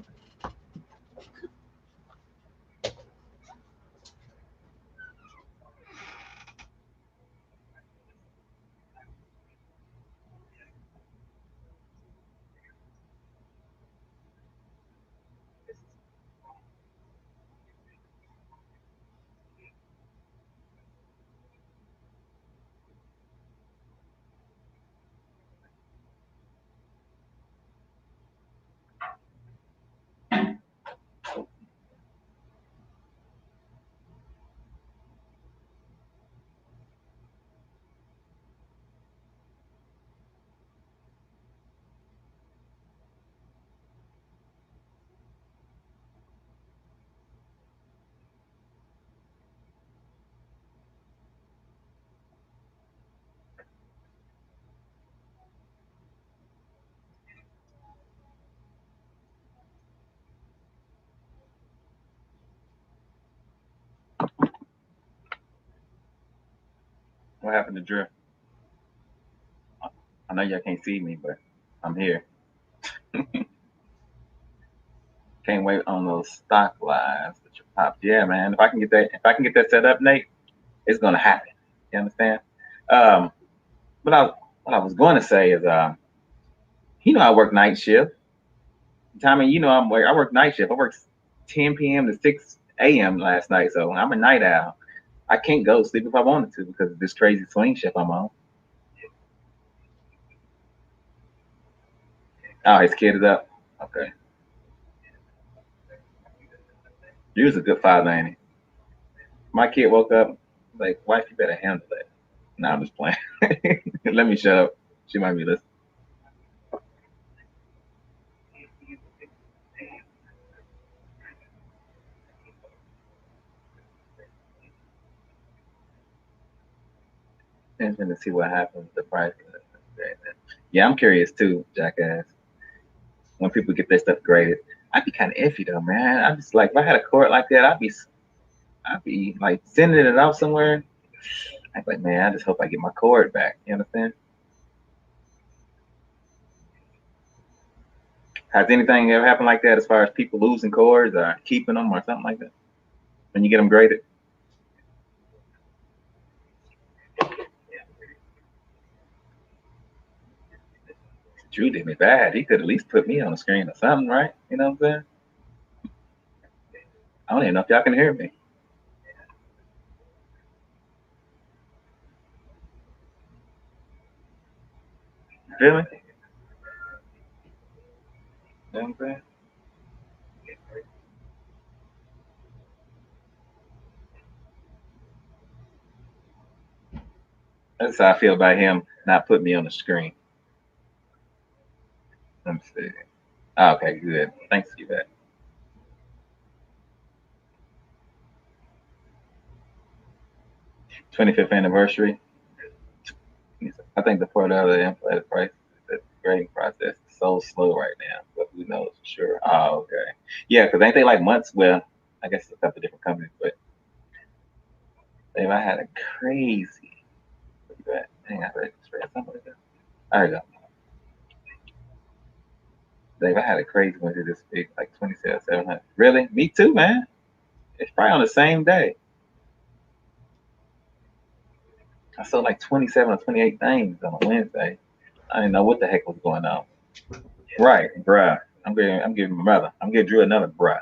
What happened to Drew? I know y'all can't see me, but I'm here. Can't wait on those stock lives that you popped. Yeah, man. If I can get that set up, Nate, it's gonna happen. You understand? Um, what I was going to say is, I work night shift. Tommy, I work night shift. I worked 10 p.m. to 6 a.m. last night, so I'm a night owl. I can't go to sleep if I wanted to because of this crazy swing shift I'm on. Oh, his kid is up. Okay. You was a good father, ain't he? My kid woke up, like, wife, you better handle it. No, I'm just playing. Let me shut up. She might be listening. Interesting to see what happens with the price. Yeah, I'm curious too, jackass. When people get their stuff graded, I'd be kind of iffy though, man. I'm just like, if I had a court like that, I'd be like sending it out somewhere. I'd be like, man, I just hope I get my cord back. You understand? Has anything ever happened like that as far as people losing cords or keeping them or something like that when you get them graded? Drew did me bad. He could at least put me on the screen or something, right? You know what I'm saying? I don't even know if y'all can hear me. Really? You know what I'm saying? That's how I feel about him not putting me on the screen. Let me see. Oh, okay, good. Thanks, you bet. 25th anniversary. I think the part of the inflated price, the grading process is so slow right now, but who knows for sure. Oh, okay. Yeah, because ain't they like months? Well, I guess it's a couple different companies, but I had a crazy. Dang, I read straight something like that. There you go. Dave, I had a crazy one this week, like 2700. Really? Me too, man. It's probably on the same day. I sold like 27 or 28 things on a Wednesday. I didn't know what the heck was going on. Right, bruh. I'm giving my mother. I'm giving Drew another bruh.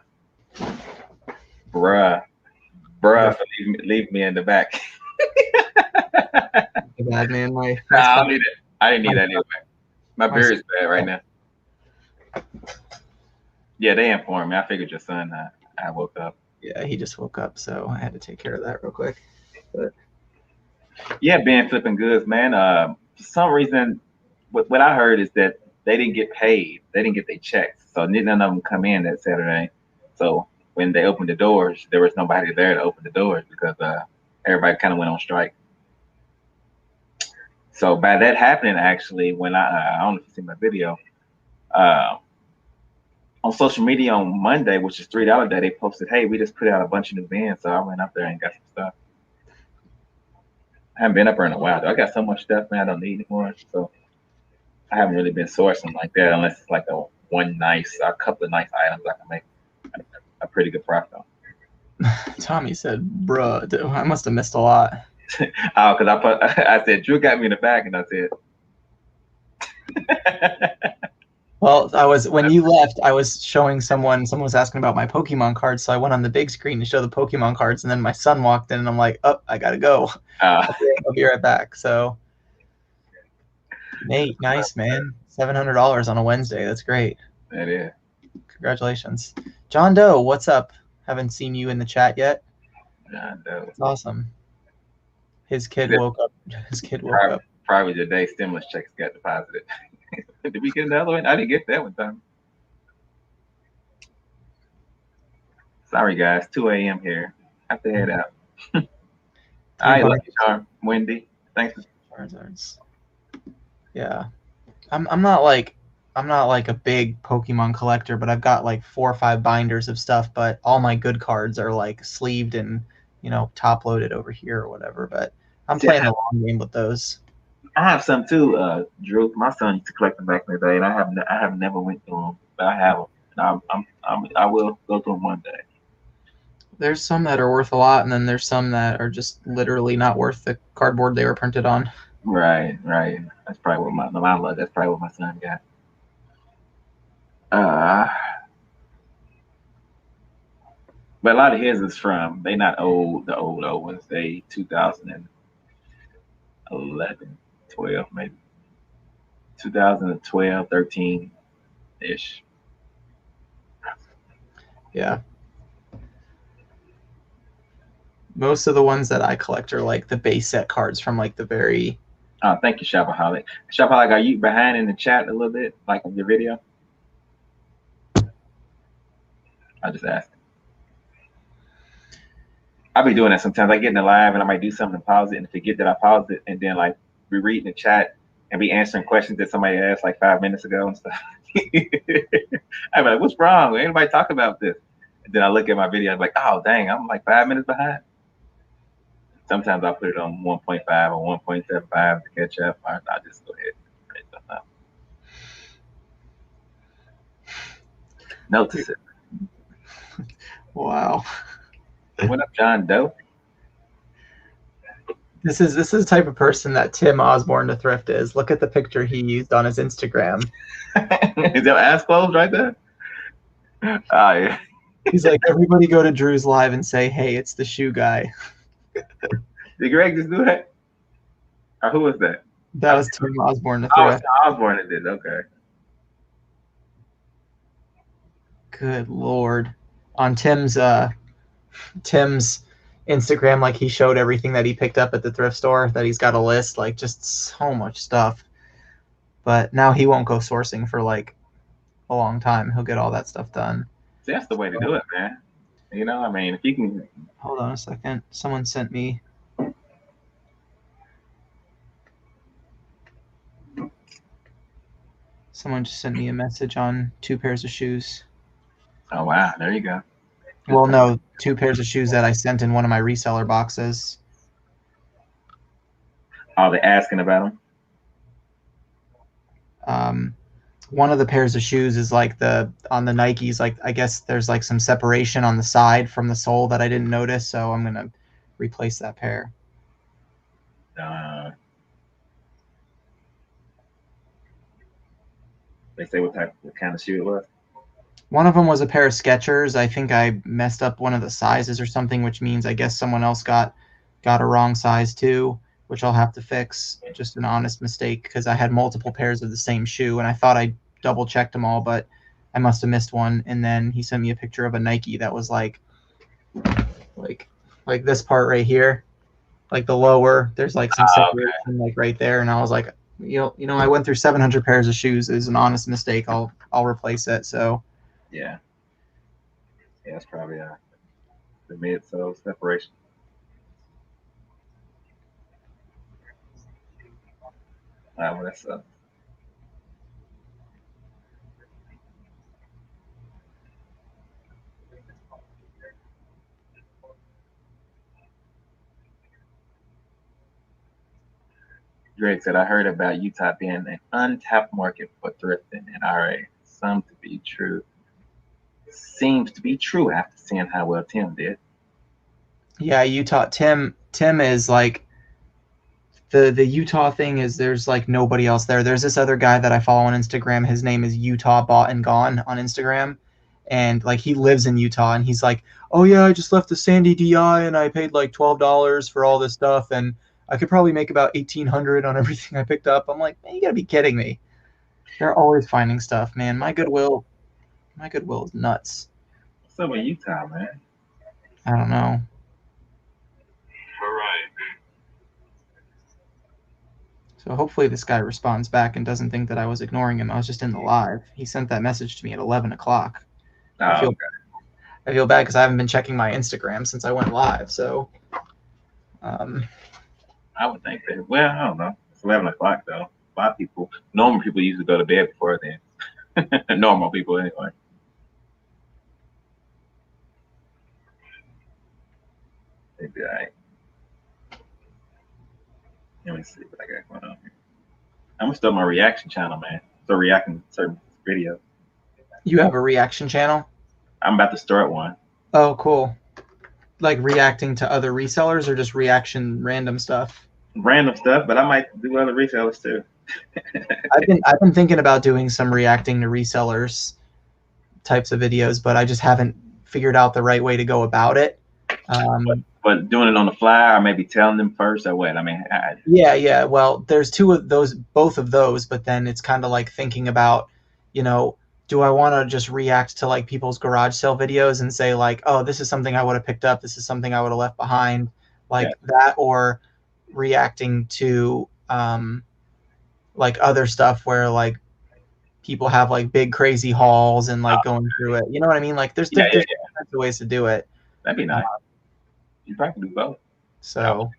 Bruh. Bruh, for leave me in the back. Bad man, I don't need it. I didn't need that anyway. My beer is bad right now. Yeah, they informed me. I figured your son. I woke up. Yeah, he just woke up, so I had to take care of that real quick. But yeah, Ben flipping goods, man. For some reason, what I heard is that they didn't get paid. They didn't get their checks, so none of them come in that Saturday. So when they opened the doors, there was nobody there to open the doors because everybody kind of went on strike. So by that happening, actually, when I don't know if you see my video, on social media on Monday, which is $3 day, they posted, "Hey, we just put out a bunch of new bands." So I went up there and got some stuff. I haven't been up there in a while though. I got so much stuff, man, I don't need anymore. So I haven't really been sourcing like that unless it's like a couple of nice items I can make a pretty good profit on. Tommy said, "Bruh, I must have missed a lot." Oh, because I said Drew got me in the back, and I said. Well, when you left, I was showing someone was asking about my Pokemon cards, so I went on the big screen to show the Pokemon cards, and then my son walked in, and I'm like, "Oh, I gotta go. I'll be right back." So, Nate, nice man, $700 on a Wednesday. That's great. That is. Congratulations, John Doe. What's up? Haven't seen you in the chat yet. John Doe. That's awesome. His kid woke up. Probably the day stimulus checks got deposited. Did we get another one? I didn't get that one time. Sorry, guys. 2 a.m. here. Have to head out. I love you, Charm. Wendy. Thanks. Yeah, I'm not like a big Pokemon collector, but I've got like 4 or 5 binders of stuff. But all my good cards are like sleeved and top loaded over here or whatever. But I'm See, playing the long game with those. I have some too, Drew. My son used to collect them back in the day, and I have never went through them, but I have them. And I will go through them one day. There's some that are worth a lot, and then there's some that are just literally not worth the cardboard they were printed on. Right, right. That's probably what my love. That's probably what my son got. Uh, but a lot of his is from they not old, the old ones. They 2011, 12 maybe 2012, 13 ish. Yeah. Most of the ones that I collect are like the base set cards from like the very. Oh, thank you, Shopaholic. Shopaholic, are you behind in the chat a little bit, like on your video? I just asked. I'll be doing that sometimes. I get in the live and I might do something and pause it and forget that I paused it and then like be reading the chat and be answering questions that somebody asked like 5 minutes ago and stuff. I'm like, what's wrong? Ain't nobody talk about this. And then I look at my video, I'm like, oh dang, I'm like 5 minutes behind. Sometimes I'll put it on 1.5 or 1.75 to catch up. Or I'll just go ahead and print stuff out. Notice it. Wow. What up, John Doe? This is the type of person that Tim Osborne the Thrift is. Look at the picture he used on his Instagram. Is that ass closed right there? Oh yeah. He's like, everybody go to Drew's live and say, hey, it's the shoe guy. Did Greg just do that? Or who was that? That was Tim Osborne the Oh, Thrift. it's Osborne that did. Okay. Good Lord. On Tim's Instagram, like he showed everything that he picked up at the thrift store, that he's got a list, like just so much stuff. But now he won't go sourcing for like a long time. He'll get all that stuff done. See, that's the way to do it, man. You know, I mean, if you can. Hold on a second. Someone sent me. Someone just sent me a message on 2 pairs of shoes. Oh wow, there you go. Well, no, 2 pairs of shoes that I sent in one of my reseller boxes. Oh, they're asking about them. One of the pairs of shoes is like on the Nikes, like I guess there's like some separation on the side from the sole that I didn't notice, so I'm gonna replace that pair. They say what kind of shoe it was. One of them was a pair of Skechers. I think I messed up one of the sizes or something, which means I guess someone else got a wrong size too, which I'll have to fix. Just an honest mistake because I had multiple pairs of the same shoe and I thought I double checked them all, but I must have missed one. And then he sent me a picture of a Nike that was like this part right here, like the lower. There's like some separation like right there, and I was like, you know, I went through 700 pairs of shoes. Is an honest mistake. I'll replace it. So. Yeah. Yeah, it's probably the mid-sole separation. Well, that's Greg said, I heard about Utah being an untapped market for thrifting and RA. Some to be true. Seems to be true after seeing how well Tim did. Yeah, Utah. Tim is like the Utah thing is there's like nobody else there. There's this other guy that I follow on Instagram. His name is Utah Bought and Gone on Instagram. And like he lives in Utah and he's like, oh yeah, I just left the Sandy DI and I paid like $12 for all this stuff and I could probably make about $1,800 on everything I picked up. I'm like, man, you gotta be kidding me. They're always finding stuff, man. My Goodwill is nuts. What's up with Utah, man? I don't know. All right. So hopefully this guy responds back and doesn't think that I was ignoring him. I was just in the live. He sent that message to me at 11 o'clock. I feel bad because I haven't been checking my Instagram since I went live. So I would think that. Well, I don't know. It's 11 o'clock though. A lot of people, normal people, usually go to bed before then. Normal people, anyway. They'd be all right. Let me see what I got going on here. I'm gonna start my reaction channel, man. So reacting to certain videos. You have a reaction channel? I'm about to start one. Oh, cool. Like reacting to other resellers or just reaction random stuff? Random stuff, but I might do other resellers too. I've been thinking about doing some reacting to resellers types of videos, but I just haven't figured out the right way to go about it. But doing it on the fly, or maybe telling them first, or what? I mean, yeah. Well, there's two of those, both of those, but then it's kind of like thinking about, you know, do I want to just react to like people's garage sale videos and say like, oh, this is something I would have picked up, this is something I would have left behind, like that, or reacting to like other stuff where like people have like big crazy hauls and like going through it. You know what I mean? Like there's different types of ways to do it. That'd be nice. You probably do both. So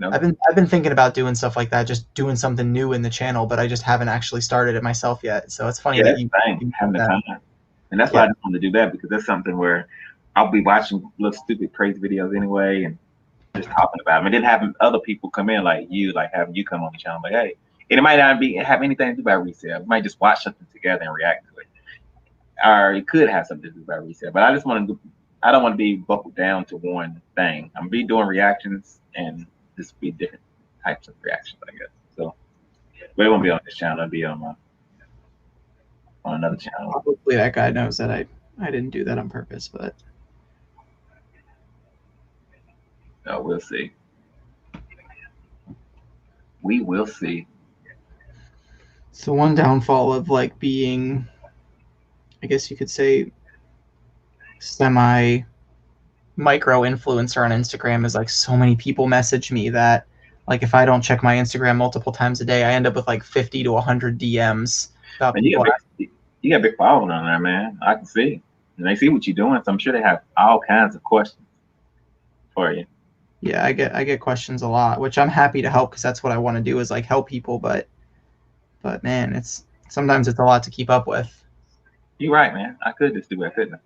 I've been thinking about doing stuff like that, just doing something new in the channel, but I just haven't actually started it myself yet. So it's funny that you having the time. And that's why I just want to do that, because that's something where I'll be watching little stupid crazy videos anyway and just talking about them. And then having other people come in like you, like having you come on the channel like, hey, and it might not have anything to do about resale. We might just watch something together and react to it. Or it could have something to do about resale. But I just want to I don't want to be buckled down to one thing. I'm gonna be doing reactions and just be different types of reactions, I guess. So, but it won't be on this channel. It'll be on another channel. Hopefully that guy knows that I didn't do that on purpose, but no, we'll see. We will see. So one downfall of like being, I guess you could say, semi micro influencer on Instagram is like so many people message me that like if I don't check my Instagram multiple times a day, I end up with like 50 to 100 DMs about people. You got a big following on there, man. I can see. And they see what you're doing, so I'm sure they have all kinds of questions for you. Yeah, I get questions a lot, which I'm happy to help because that's what I want to do is like help people, but man, sometimes it's a lot to keep up with. You're right, man. I could just do it, couldn't I?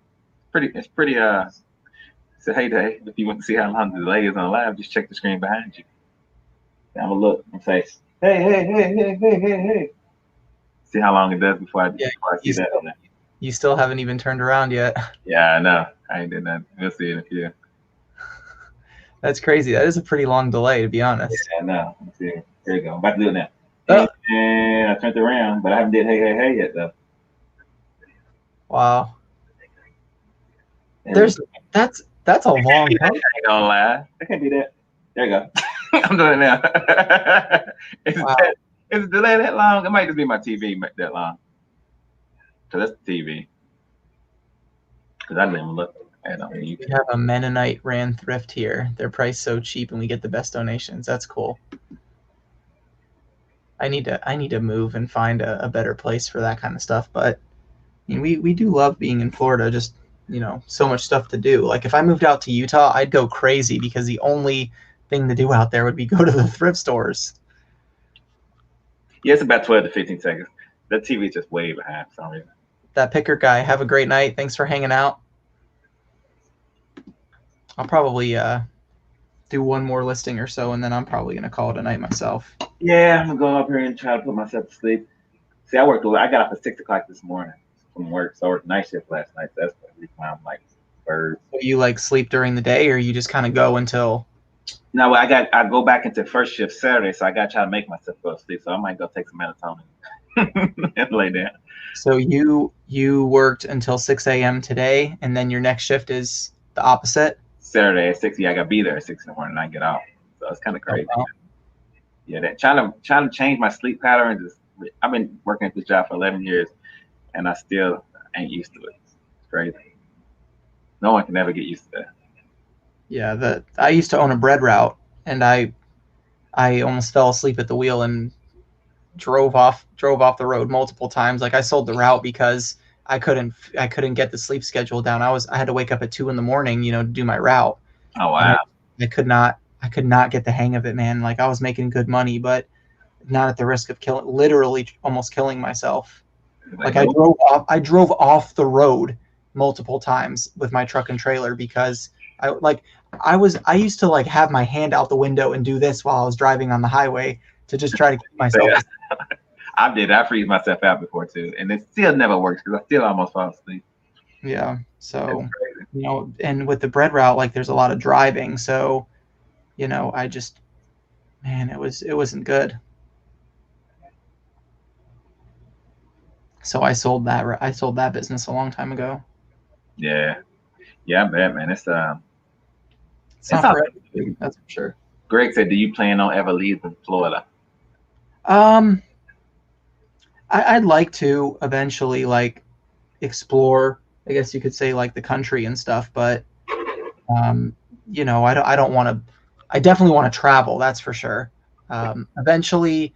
It's pretty so hey Dave, if you want to see how long the delay is on live, just check the screen behind you. Have a look and say, hey. See how long it does before I see that on there. You still haven't even turned around yet. Yeah, I know. I ain't did nothing. We'll see in a few. That's crazy. That is a pretty long delay, to be honest. Yeah, I know. Let's see. There you go. I'm about to do it now. And I turned around, but I haven't did hey yet though. Wow. That's a long time. I ain't gonna lie. I can't do that. There you go. I'm doing it now. Is the delay that long? It might just be my TV that long. So that's the TV. Because I didn't even look at it on YouTube. We have a Mennonite ran thrift here. They're priced so cheap and we get the best donations. That's cool. I need to move and find a better place for that kind of stuff. But I mean, we do love being in Florida. Just, you know, so much stuff to do. Like if I moved out to Utah, I'd go crazy because the only thing to do out there would be go to the thrift stores. Yeah, it's about 12 to 15 seconds. That TV is just way behind for some reason. That picker guy, have a great night. Thanks for hanging out. I'll probably do one more listing or so, and then I'm probably going to call it a night myself. Yeah, I'm going to go up here and try to put myself to sleep. See, I got up at 6 o'clock this morning from work, so I worked night shift last night. So that's why I'm like bird. So you like sleep during the day, or you just kind of go until? No, I go back into first shift Saturday, so I got to try to make myself go to sleep. So I might go take some melatonin and lay down. So you worked until 6 a.m. today, and then your next shift is the opposite? Saturday at 6. Yeah, I got to be there at 6 in the morning and I get off. So it's kind of crazy. Oh, wow. Yeah, that trying to change my sleep patterns. I've been working at this job for 11 years, and I still ain't used to it. It's crazy. No one can ever get used to that. Yeah, I used to own a bread route, and I almost fell asleep at the wheel and drove off the road multiple times. Like I sold the route because I couldn't get the sleep schedule down. I had to wake up at 2 a.m, you know, to do my route. Oh wow! I could not get the hang of it, man. Like I was making good money, but not at the risk of literally almost killing myself. Like I drove off the road multiple times with my truck and trailer because I used to like have my hand out the window and do this while I was driving on the highway to just try to keep myself. I did. I freeze myself out before too, and it still never works because I still almost fall asleep. Yeah. So, and with the bread route, like there's a lot of driving. So, I just, man, it wasn't good. So I sold that business a long time ago. Yeah, I bet, man. It's not for everybody, that's for sure. Greg said, "Do you plan on ever leaving Florida?" I'd like to eventually like explore, I guess you could say, like the country and stuff, but I don't want to. I definitely want to travel. That's for sure. Eventually,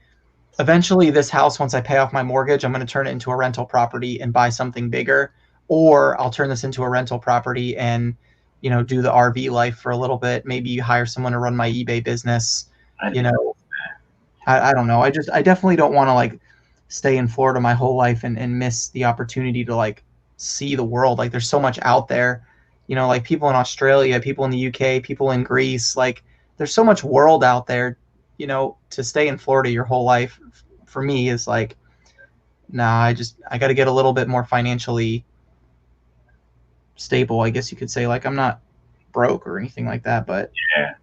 this house, once I pay off my mortgage, I'm going to turn it into a rental property and buy something bigger, or I'll turn this into a rental property and do the RV life for a little bit. Maybe hire someone to run my eBay business. I don't know. I definitely don't want to like stay in Florida my whole life and miss the opportunity to like see the world. Like there's so much out there, like people in Australia, people in the UK, people in Greece, like there's so much world out there, to stay in Florida your whole life for me is like, nah, I got to get a little bit more financially stable, I guess you could say. Like I'm not broke or anything like that, but yeah.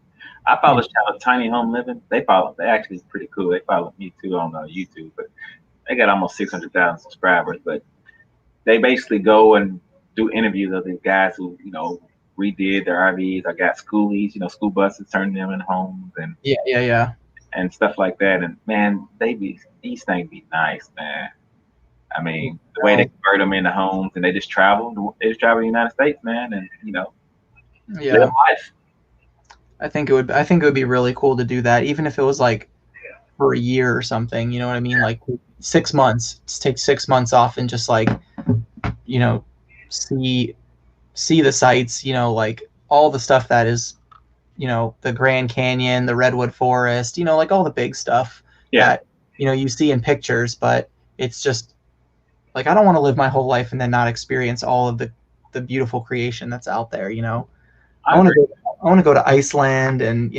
I follow channel Tiny Home Living. They actually pretty cool. They follow me too on YouTube, but they got almost 600,000 subscribers. But they basically go and do interviews of these guys who, redid their RVs. I got schoolies, school buses, turning them in homes and and stuff like that. And man, these things be nice, man. I mean, the way they convert them into homes and they just travel. They just travel the United States, man, and live life. I think it would be really cool to do that, even if it was like for a year or something. You know what I mean? Like 6 months. Just take 6 months off and just like, see the sights. Like all the stuff that is, the Grand Canyon, the Redwood Forest. Like all the big stuff that you see in pictures. But it's just like I don't want to live my whole life and then not experience all of the beautiful creation that's out there. I want to go to Iceland and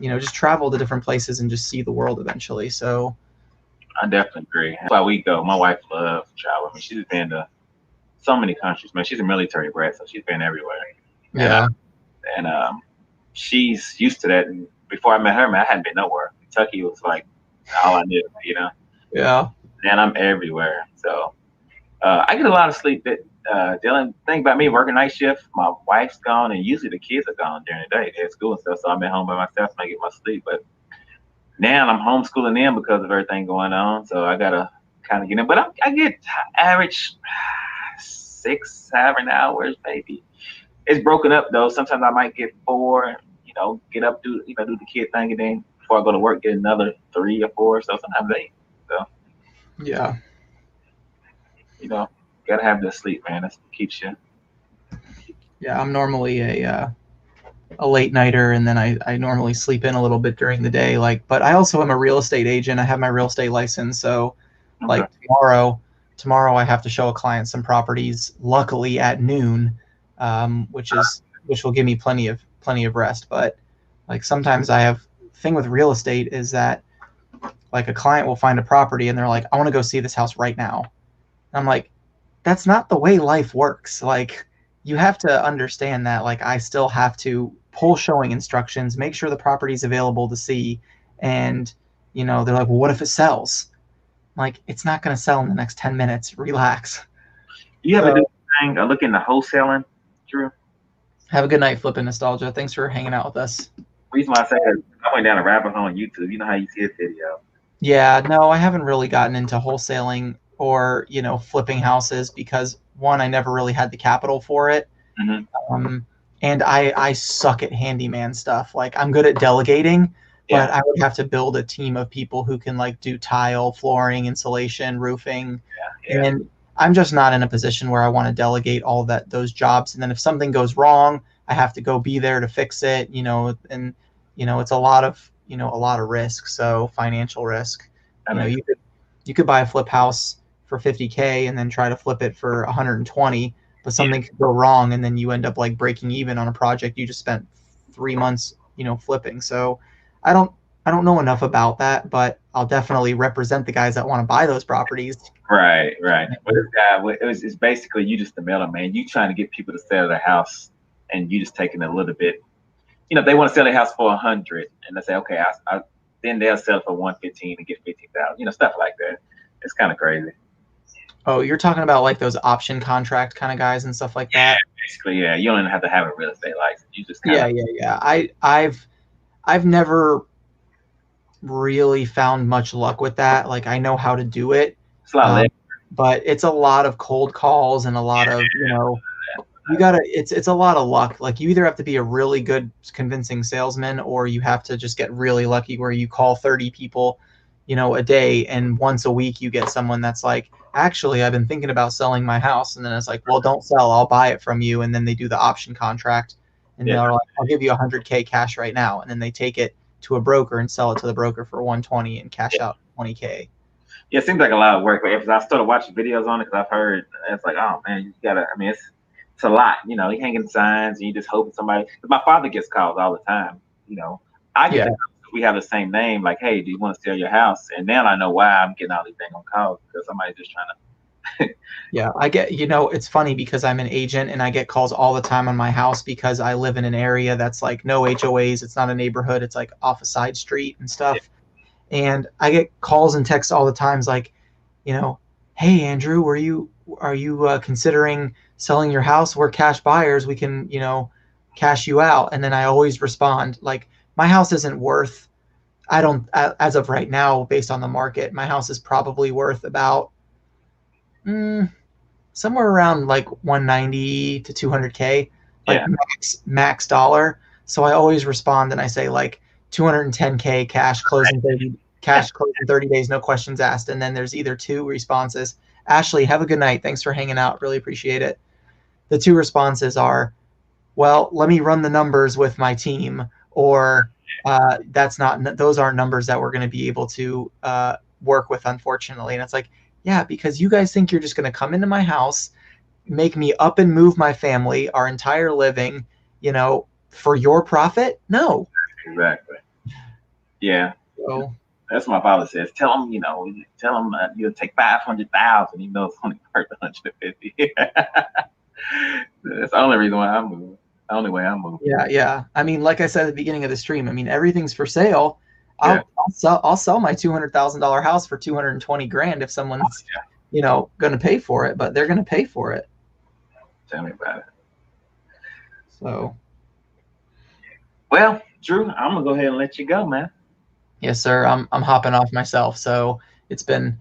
just travel to different places and just see the world eventually. So I definitely agree. That's why we go. My wife loves travel. I mean, she's been to so many countries, man. She's a military brat, so she's been everywhere. Yeah. And she's used to that. And before I met her, man, I hadn't been nowhere. Kentucky was like all I knew, Yeah. And I'm everywhere. So I get a lot of sleep. The only thing about me working night shift, my wife's gone, and usually the kids are gone during the day. They're at school and stuff, so I'm at home by myself and I get my sleep. But now I'm homeschooling them because of everything going on, so I gotta kind of get in. But I get average 6, 7 hours maybe. It's broken up though. Sometimes I might get 4. Get up, do the kid thing, and then before I go to work, get another 3 or 4. So sometimes 8. So yeah. Gotta have the sleep, man. That's what keeps you. Yeah, I'm normally a late nighter, and then I normally sleep in a little bit during the day. But I also am a real estate agent. I have my real estate license, so like tomorrow I have to show a client some properties. Luckily at noon, which will give me plenty of rest. But like sometimes thing with real estate is that like a client will find a property and they're like, I want to go see this house right now. And I'm like, that's not the way life works. Like you have to understand that like I still have to pull showing instructions, make sure the property's available to see. And, they're like, well, what if it sells? I'm like, it's not going to sell in the next 10 minutes. Relax. You ever do thing or look into wholesaling, Drew? Have a good night, Flippin' Nostalgia. Thanks for hanging out with us. The reason why I say that, I went down a rabbit hole on YouTube. You know how you see a video. Yeah, no, I haven't really gotten into wholesaling or, flipping houses because one, I never really had the capital for it. Mm-hmm. And I suck at handyman stuff. Like I'm good at delegating, but I would have to build a team of people who can like do tile, flooring, insulation, roofing. And I'm just not in a position where I want to delegate all those jobs. And then if something goes wrong, I have to go be there to fix it, and it's a lot of risk. So financial risk. You could buy a flip house for $50K and then try to flip it for 120, but something could go wrong and then you end up like breaking even on a project you just spent 3 months, flipping. So I don't I don't know enough about that, but I'll definitely represent the guys that want to buy those properties. Right. But this guy, it's basically you just the middleman. You trying to get people to sell their house, and you just taking a little bit. You know, if they want to sell their house for 100, and they say, okay, then they'll sell it for 115 and get 15,000. You know, stuff like that. It's kind of crazy. Oh, you're talking about like those option contract kind of guys and stuff like that. Basically, yeah. You don't even have to have a real estate license. You just Yeah. I've never really found much luck with that. Like I know how to do it, It's a lot of but it's a lot of cold calls and a lot of it's a lot of luck. Like you either have to be a really good convincing salesman, or you have to just get really lucky where you call 30 people, a day, and once a week you get someone that's like, actually, I've been thinking about selling my house, and then it's like, well, don't sell, I'll buy it from you, and then they do the option contract, and they're like, I'll give you 100K cash right now, and then they take it to a broker and sell it to the broker for 120 and cash out 20K. Yeah, it seems like a lot of work. But if I started watching videos on it, because I've heard it's like, oh man, you gotta. I mean, it's a lot. You know, you hanging signs and you just hoping somebody. Cause my father gets calls all the time. You know, I get we have the same name. Like, hey, do you want to sell your house? And now I know why I'm getting all these dang on calls, because somebody's just trying to. Yeah, I get. It's funny because I'm an agent and I get calls all the time on my house because I live in an area that's like no HOAs. It's not a neighborhood. It's like off a side street and stuff. Yeah. And I get calls and texts all the times like, hey, Andrew, are you considering selling your house? We're cash buyers. We can, cash you out. And then I always respond like, my house isn't worth, as of right now, based on the market, my house is probably worth about somewhere around like 190 to 200K, like max dollar. So I always respond and I say like 210K cash closing 30 days, no questions asked. And then there's either two responses. Ashley, have a good night. Thanks for hanging out. Really appreciate it. The two responses are, well, let me run the numbers with my team, or those aren't numbers that we're going to be able to work with, unfortunately. And it's like, yeah, because you guys think you're just going to come into my house, make me up and move my family, our entire living, for your profit? No. Exactly. Yeah. So, that's what my father says. Tell him, you'll take 500,000, even though it's only worth 150. That's the only reason why I'm moving. The only way I'm moving. Yeah. I mean, like I said at the beginning of the stream, I mean, everything's for sale. I'll sell my $200,000 house for 220 grand if someone's, going to pay for it, but they're going to pay for it. Tell me about it. So. Well, Drew, I'm gonna go ahead and let you go, man. Yes, sir. I'm hopping off myself. So it's been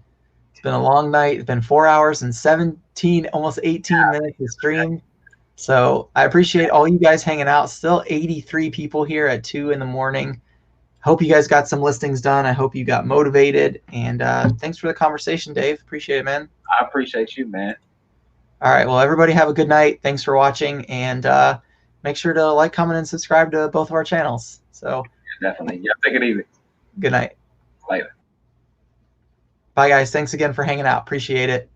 a long night. It's been 4 hours and 17, almost 18 minutes of stream. So I appreciate all you guys hanging out. Still 83 people here at 2 a.m. Hope you guys got some listings done. I hope you got motivated. And thanks for the conversation, Dave. Appreciate it, man. I appreciate you, man. All right. Well, everybody have a good night. Thanks for watching. And make sure to like, comment, and subscribe to both of our channels. So definitely. Yeah, take it easy. Good night. Later. Bye, guys. Thanks again for hanging out. Appreciate it.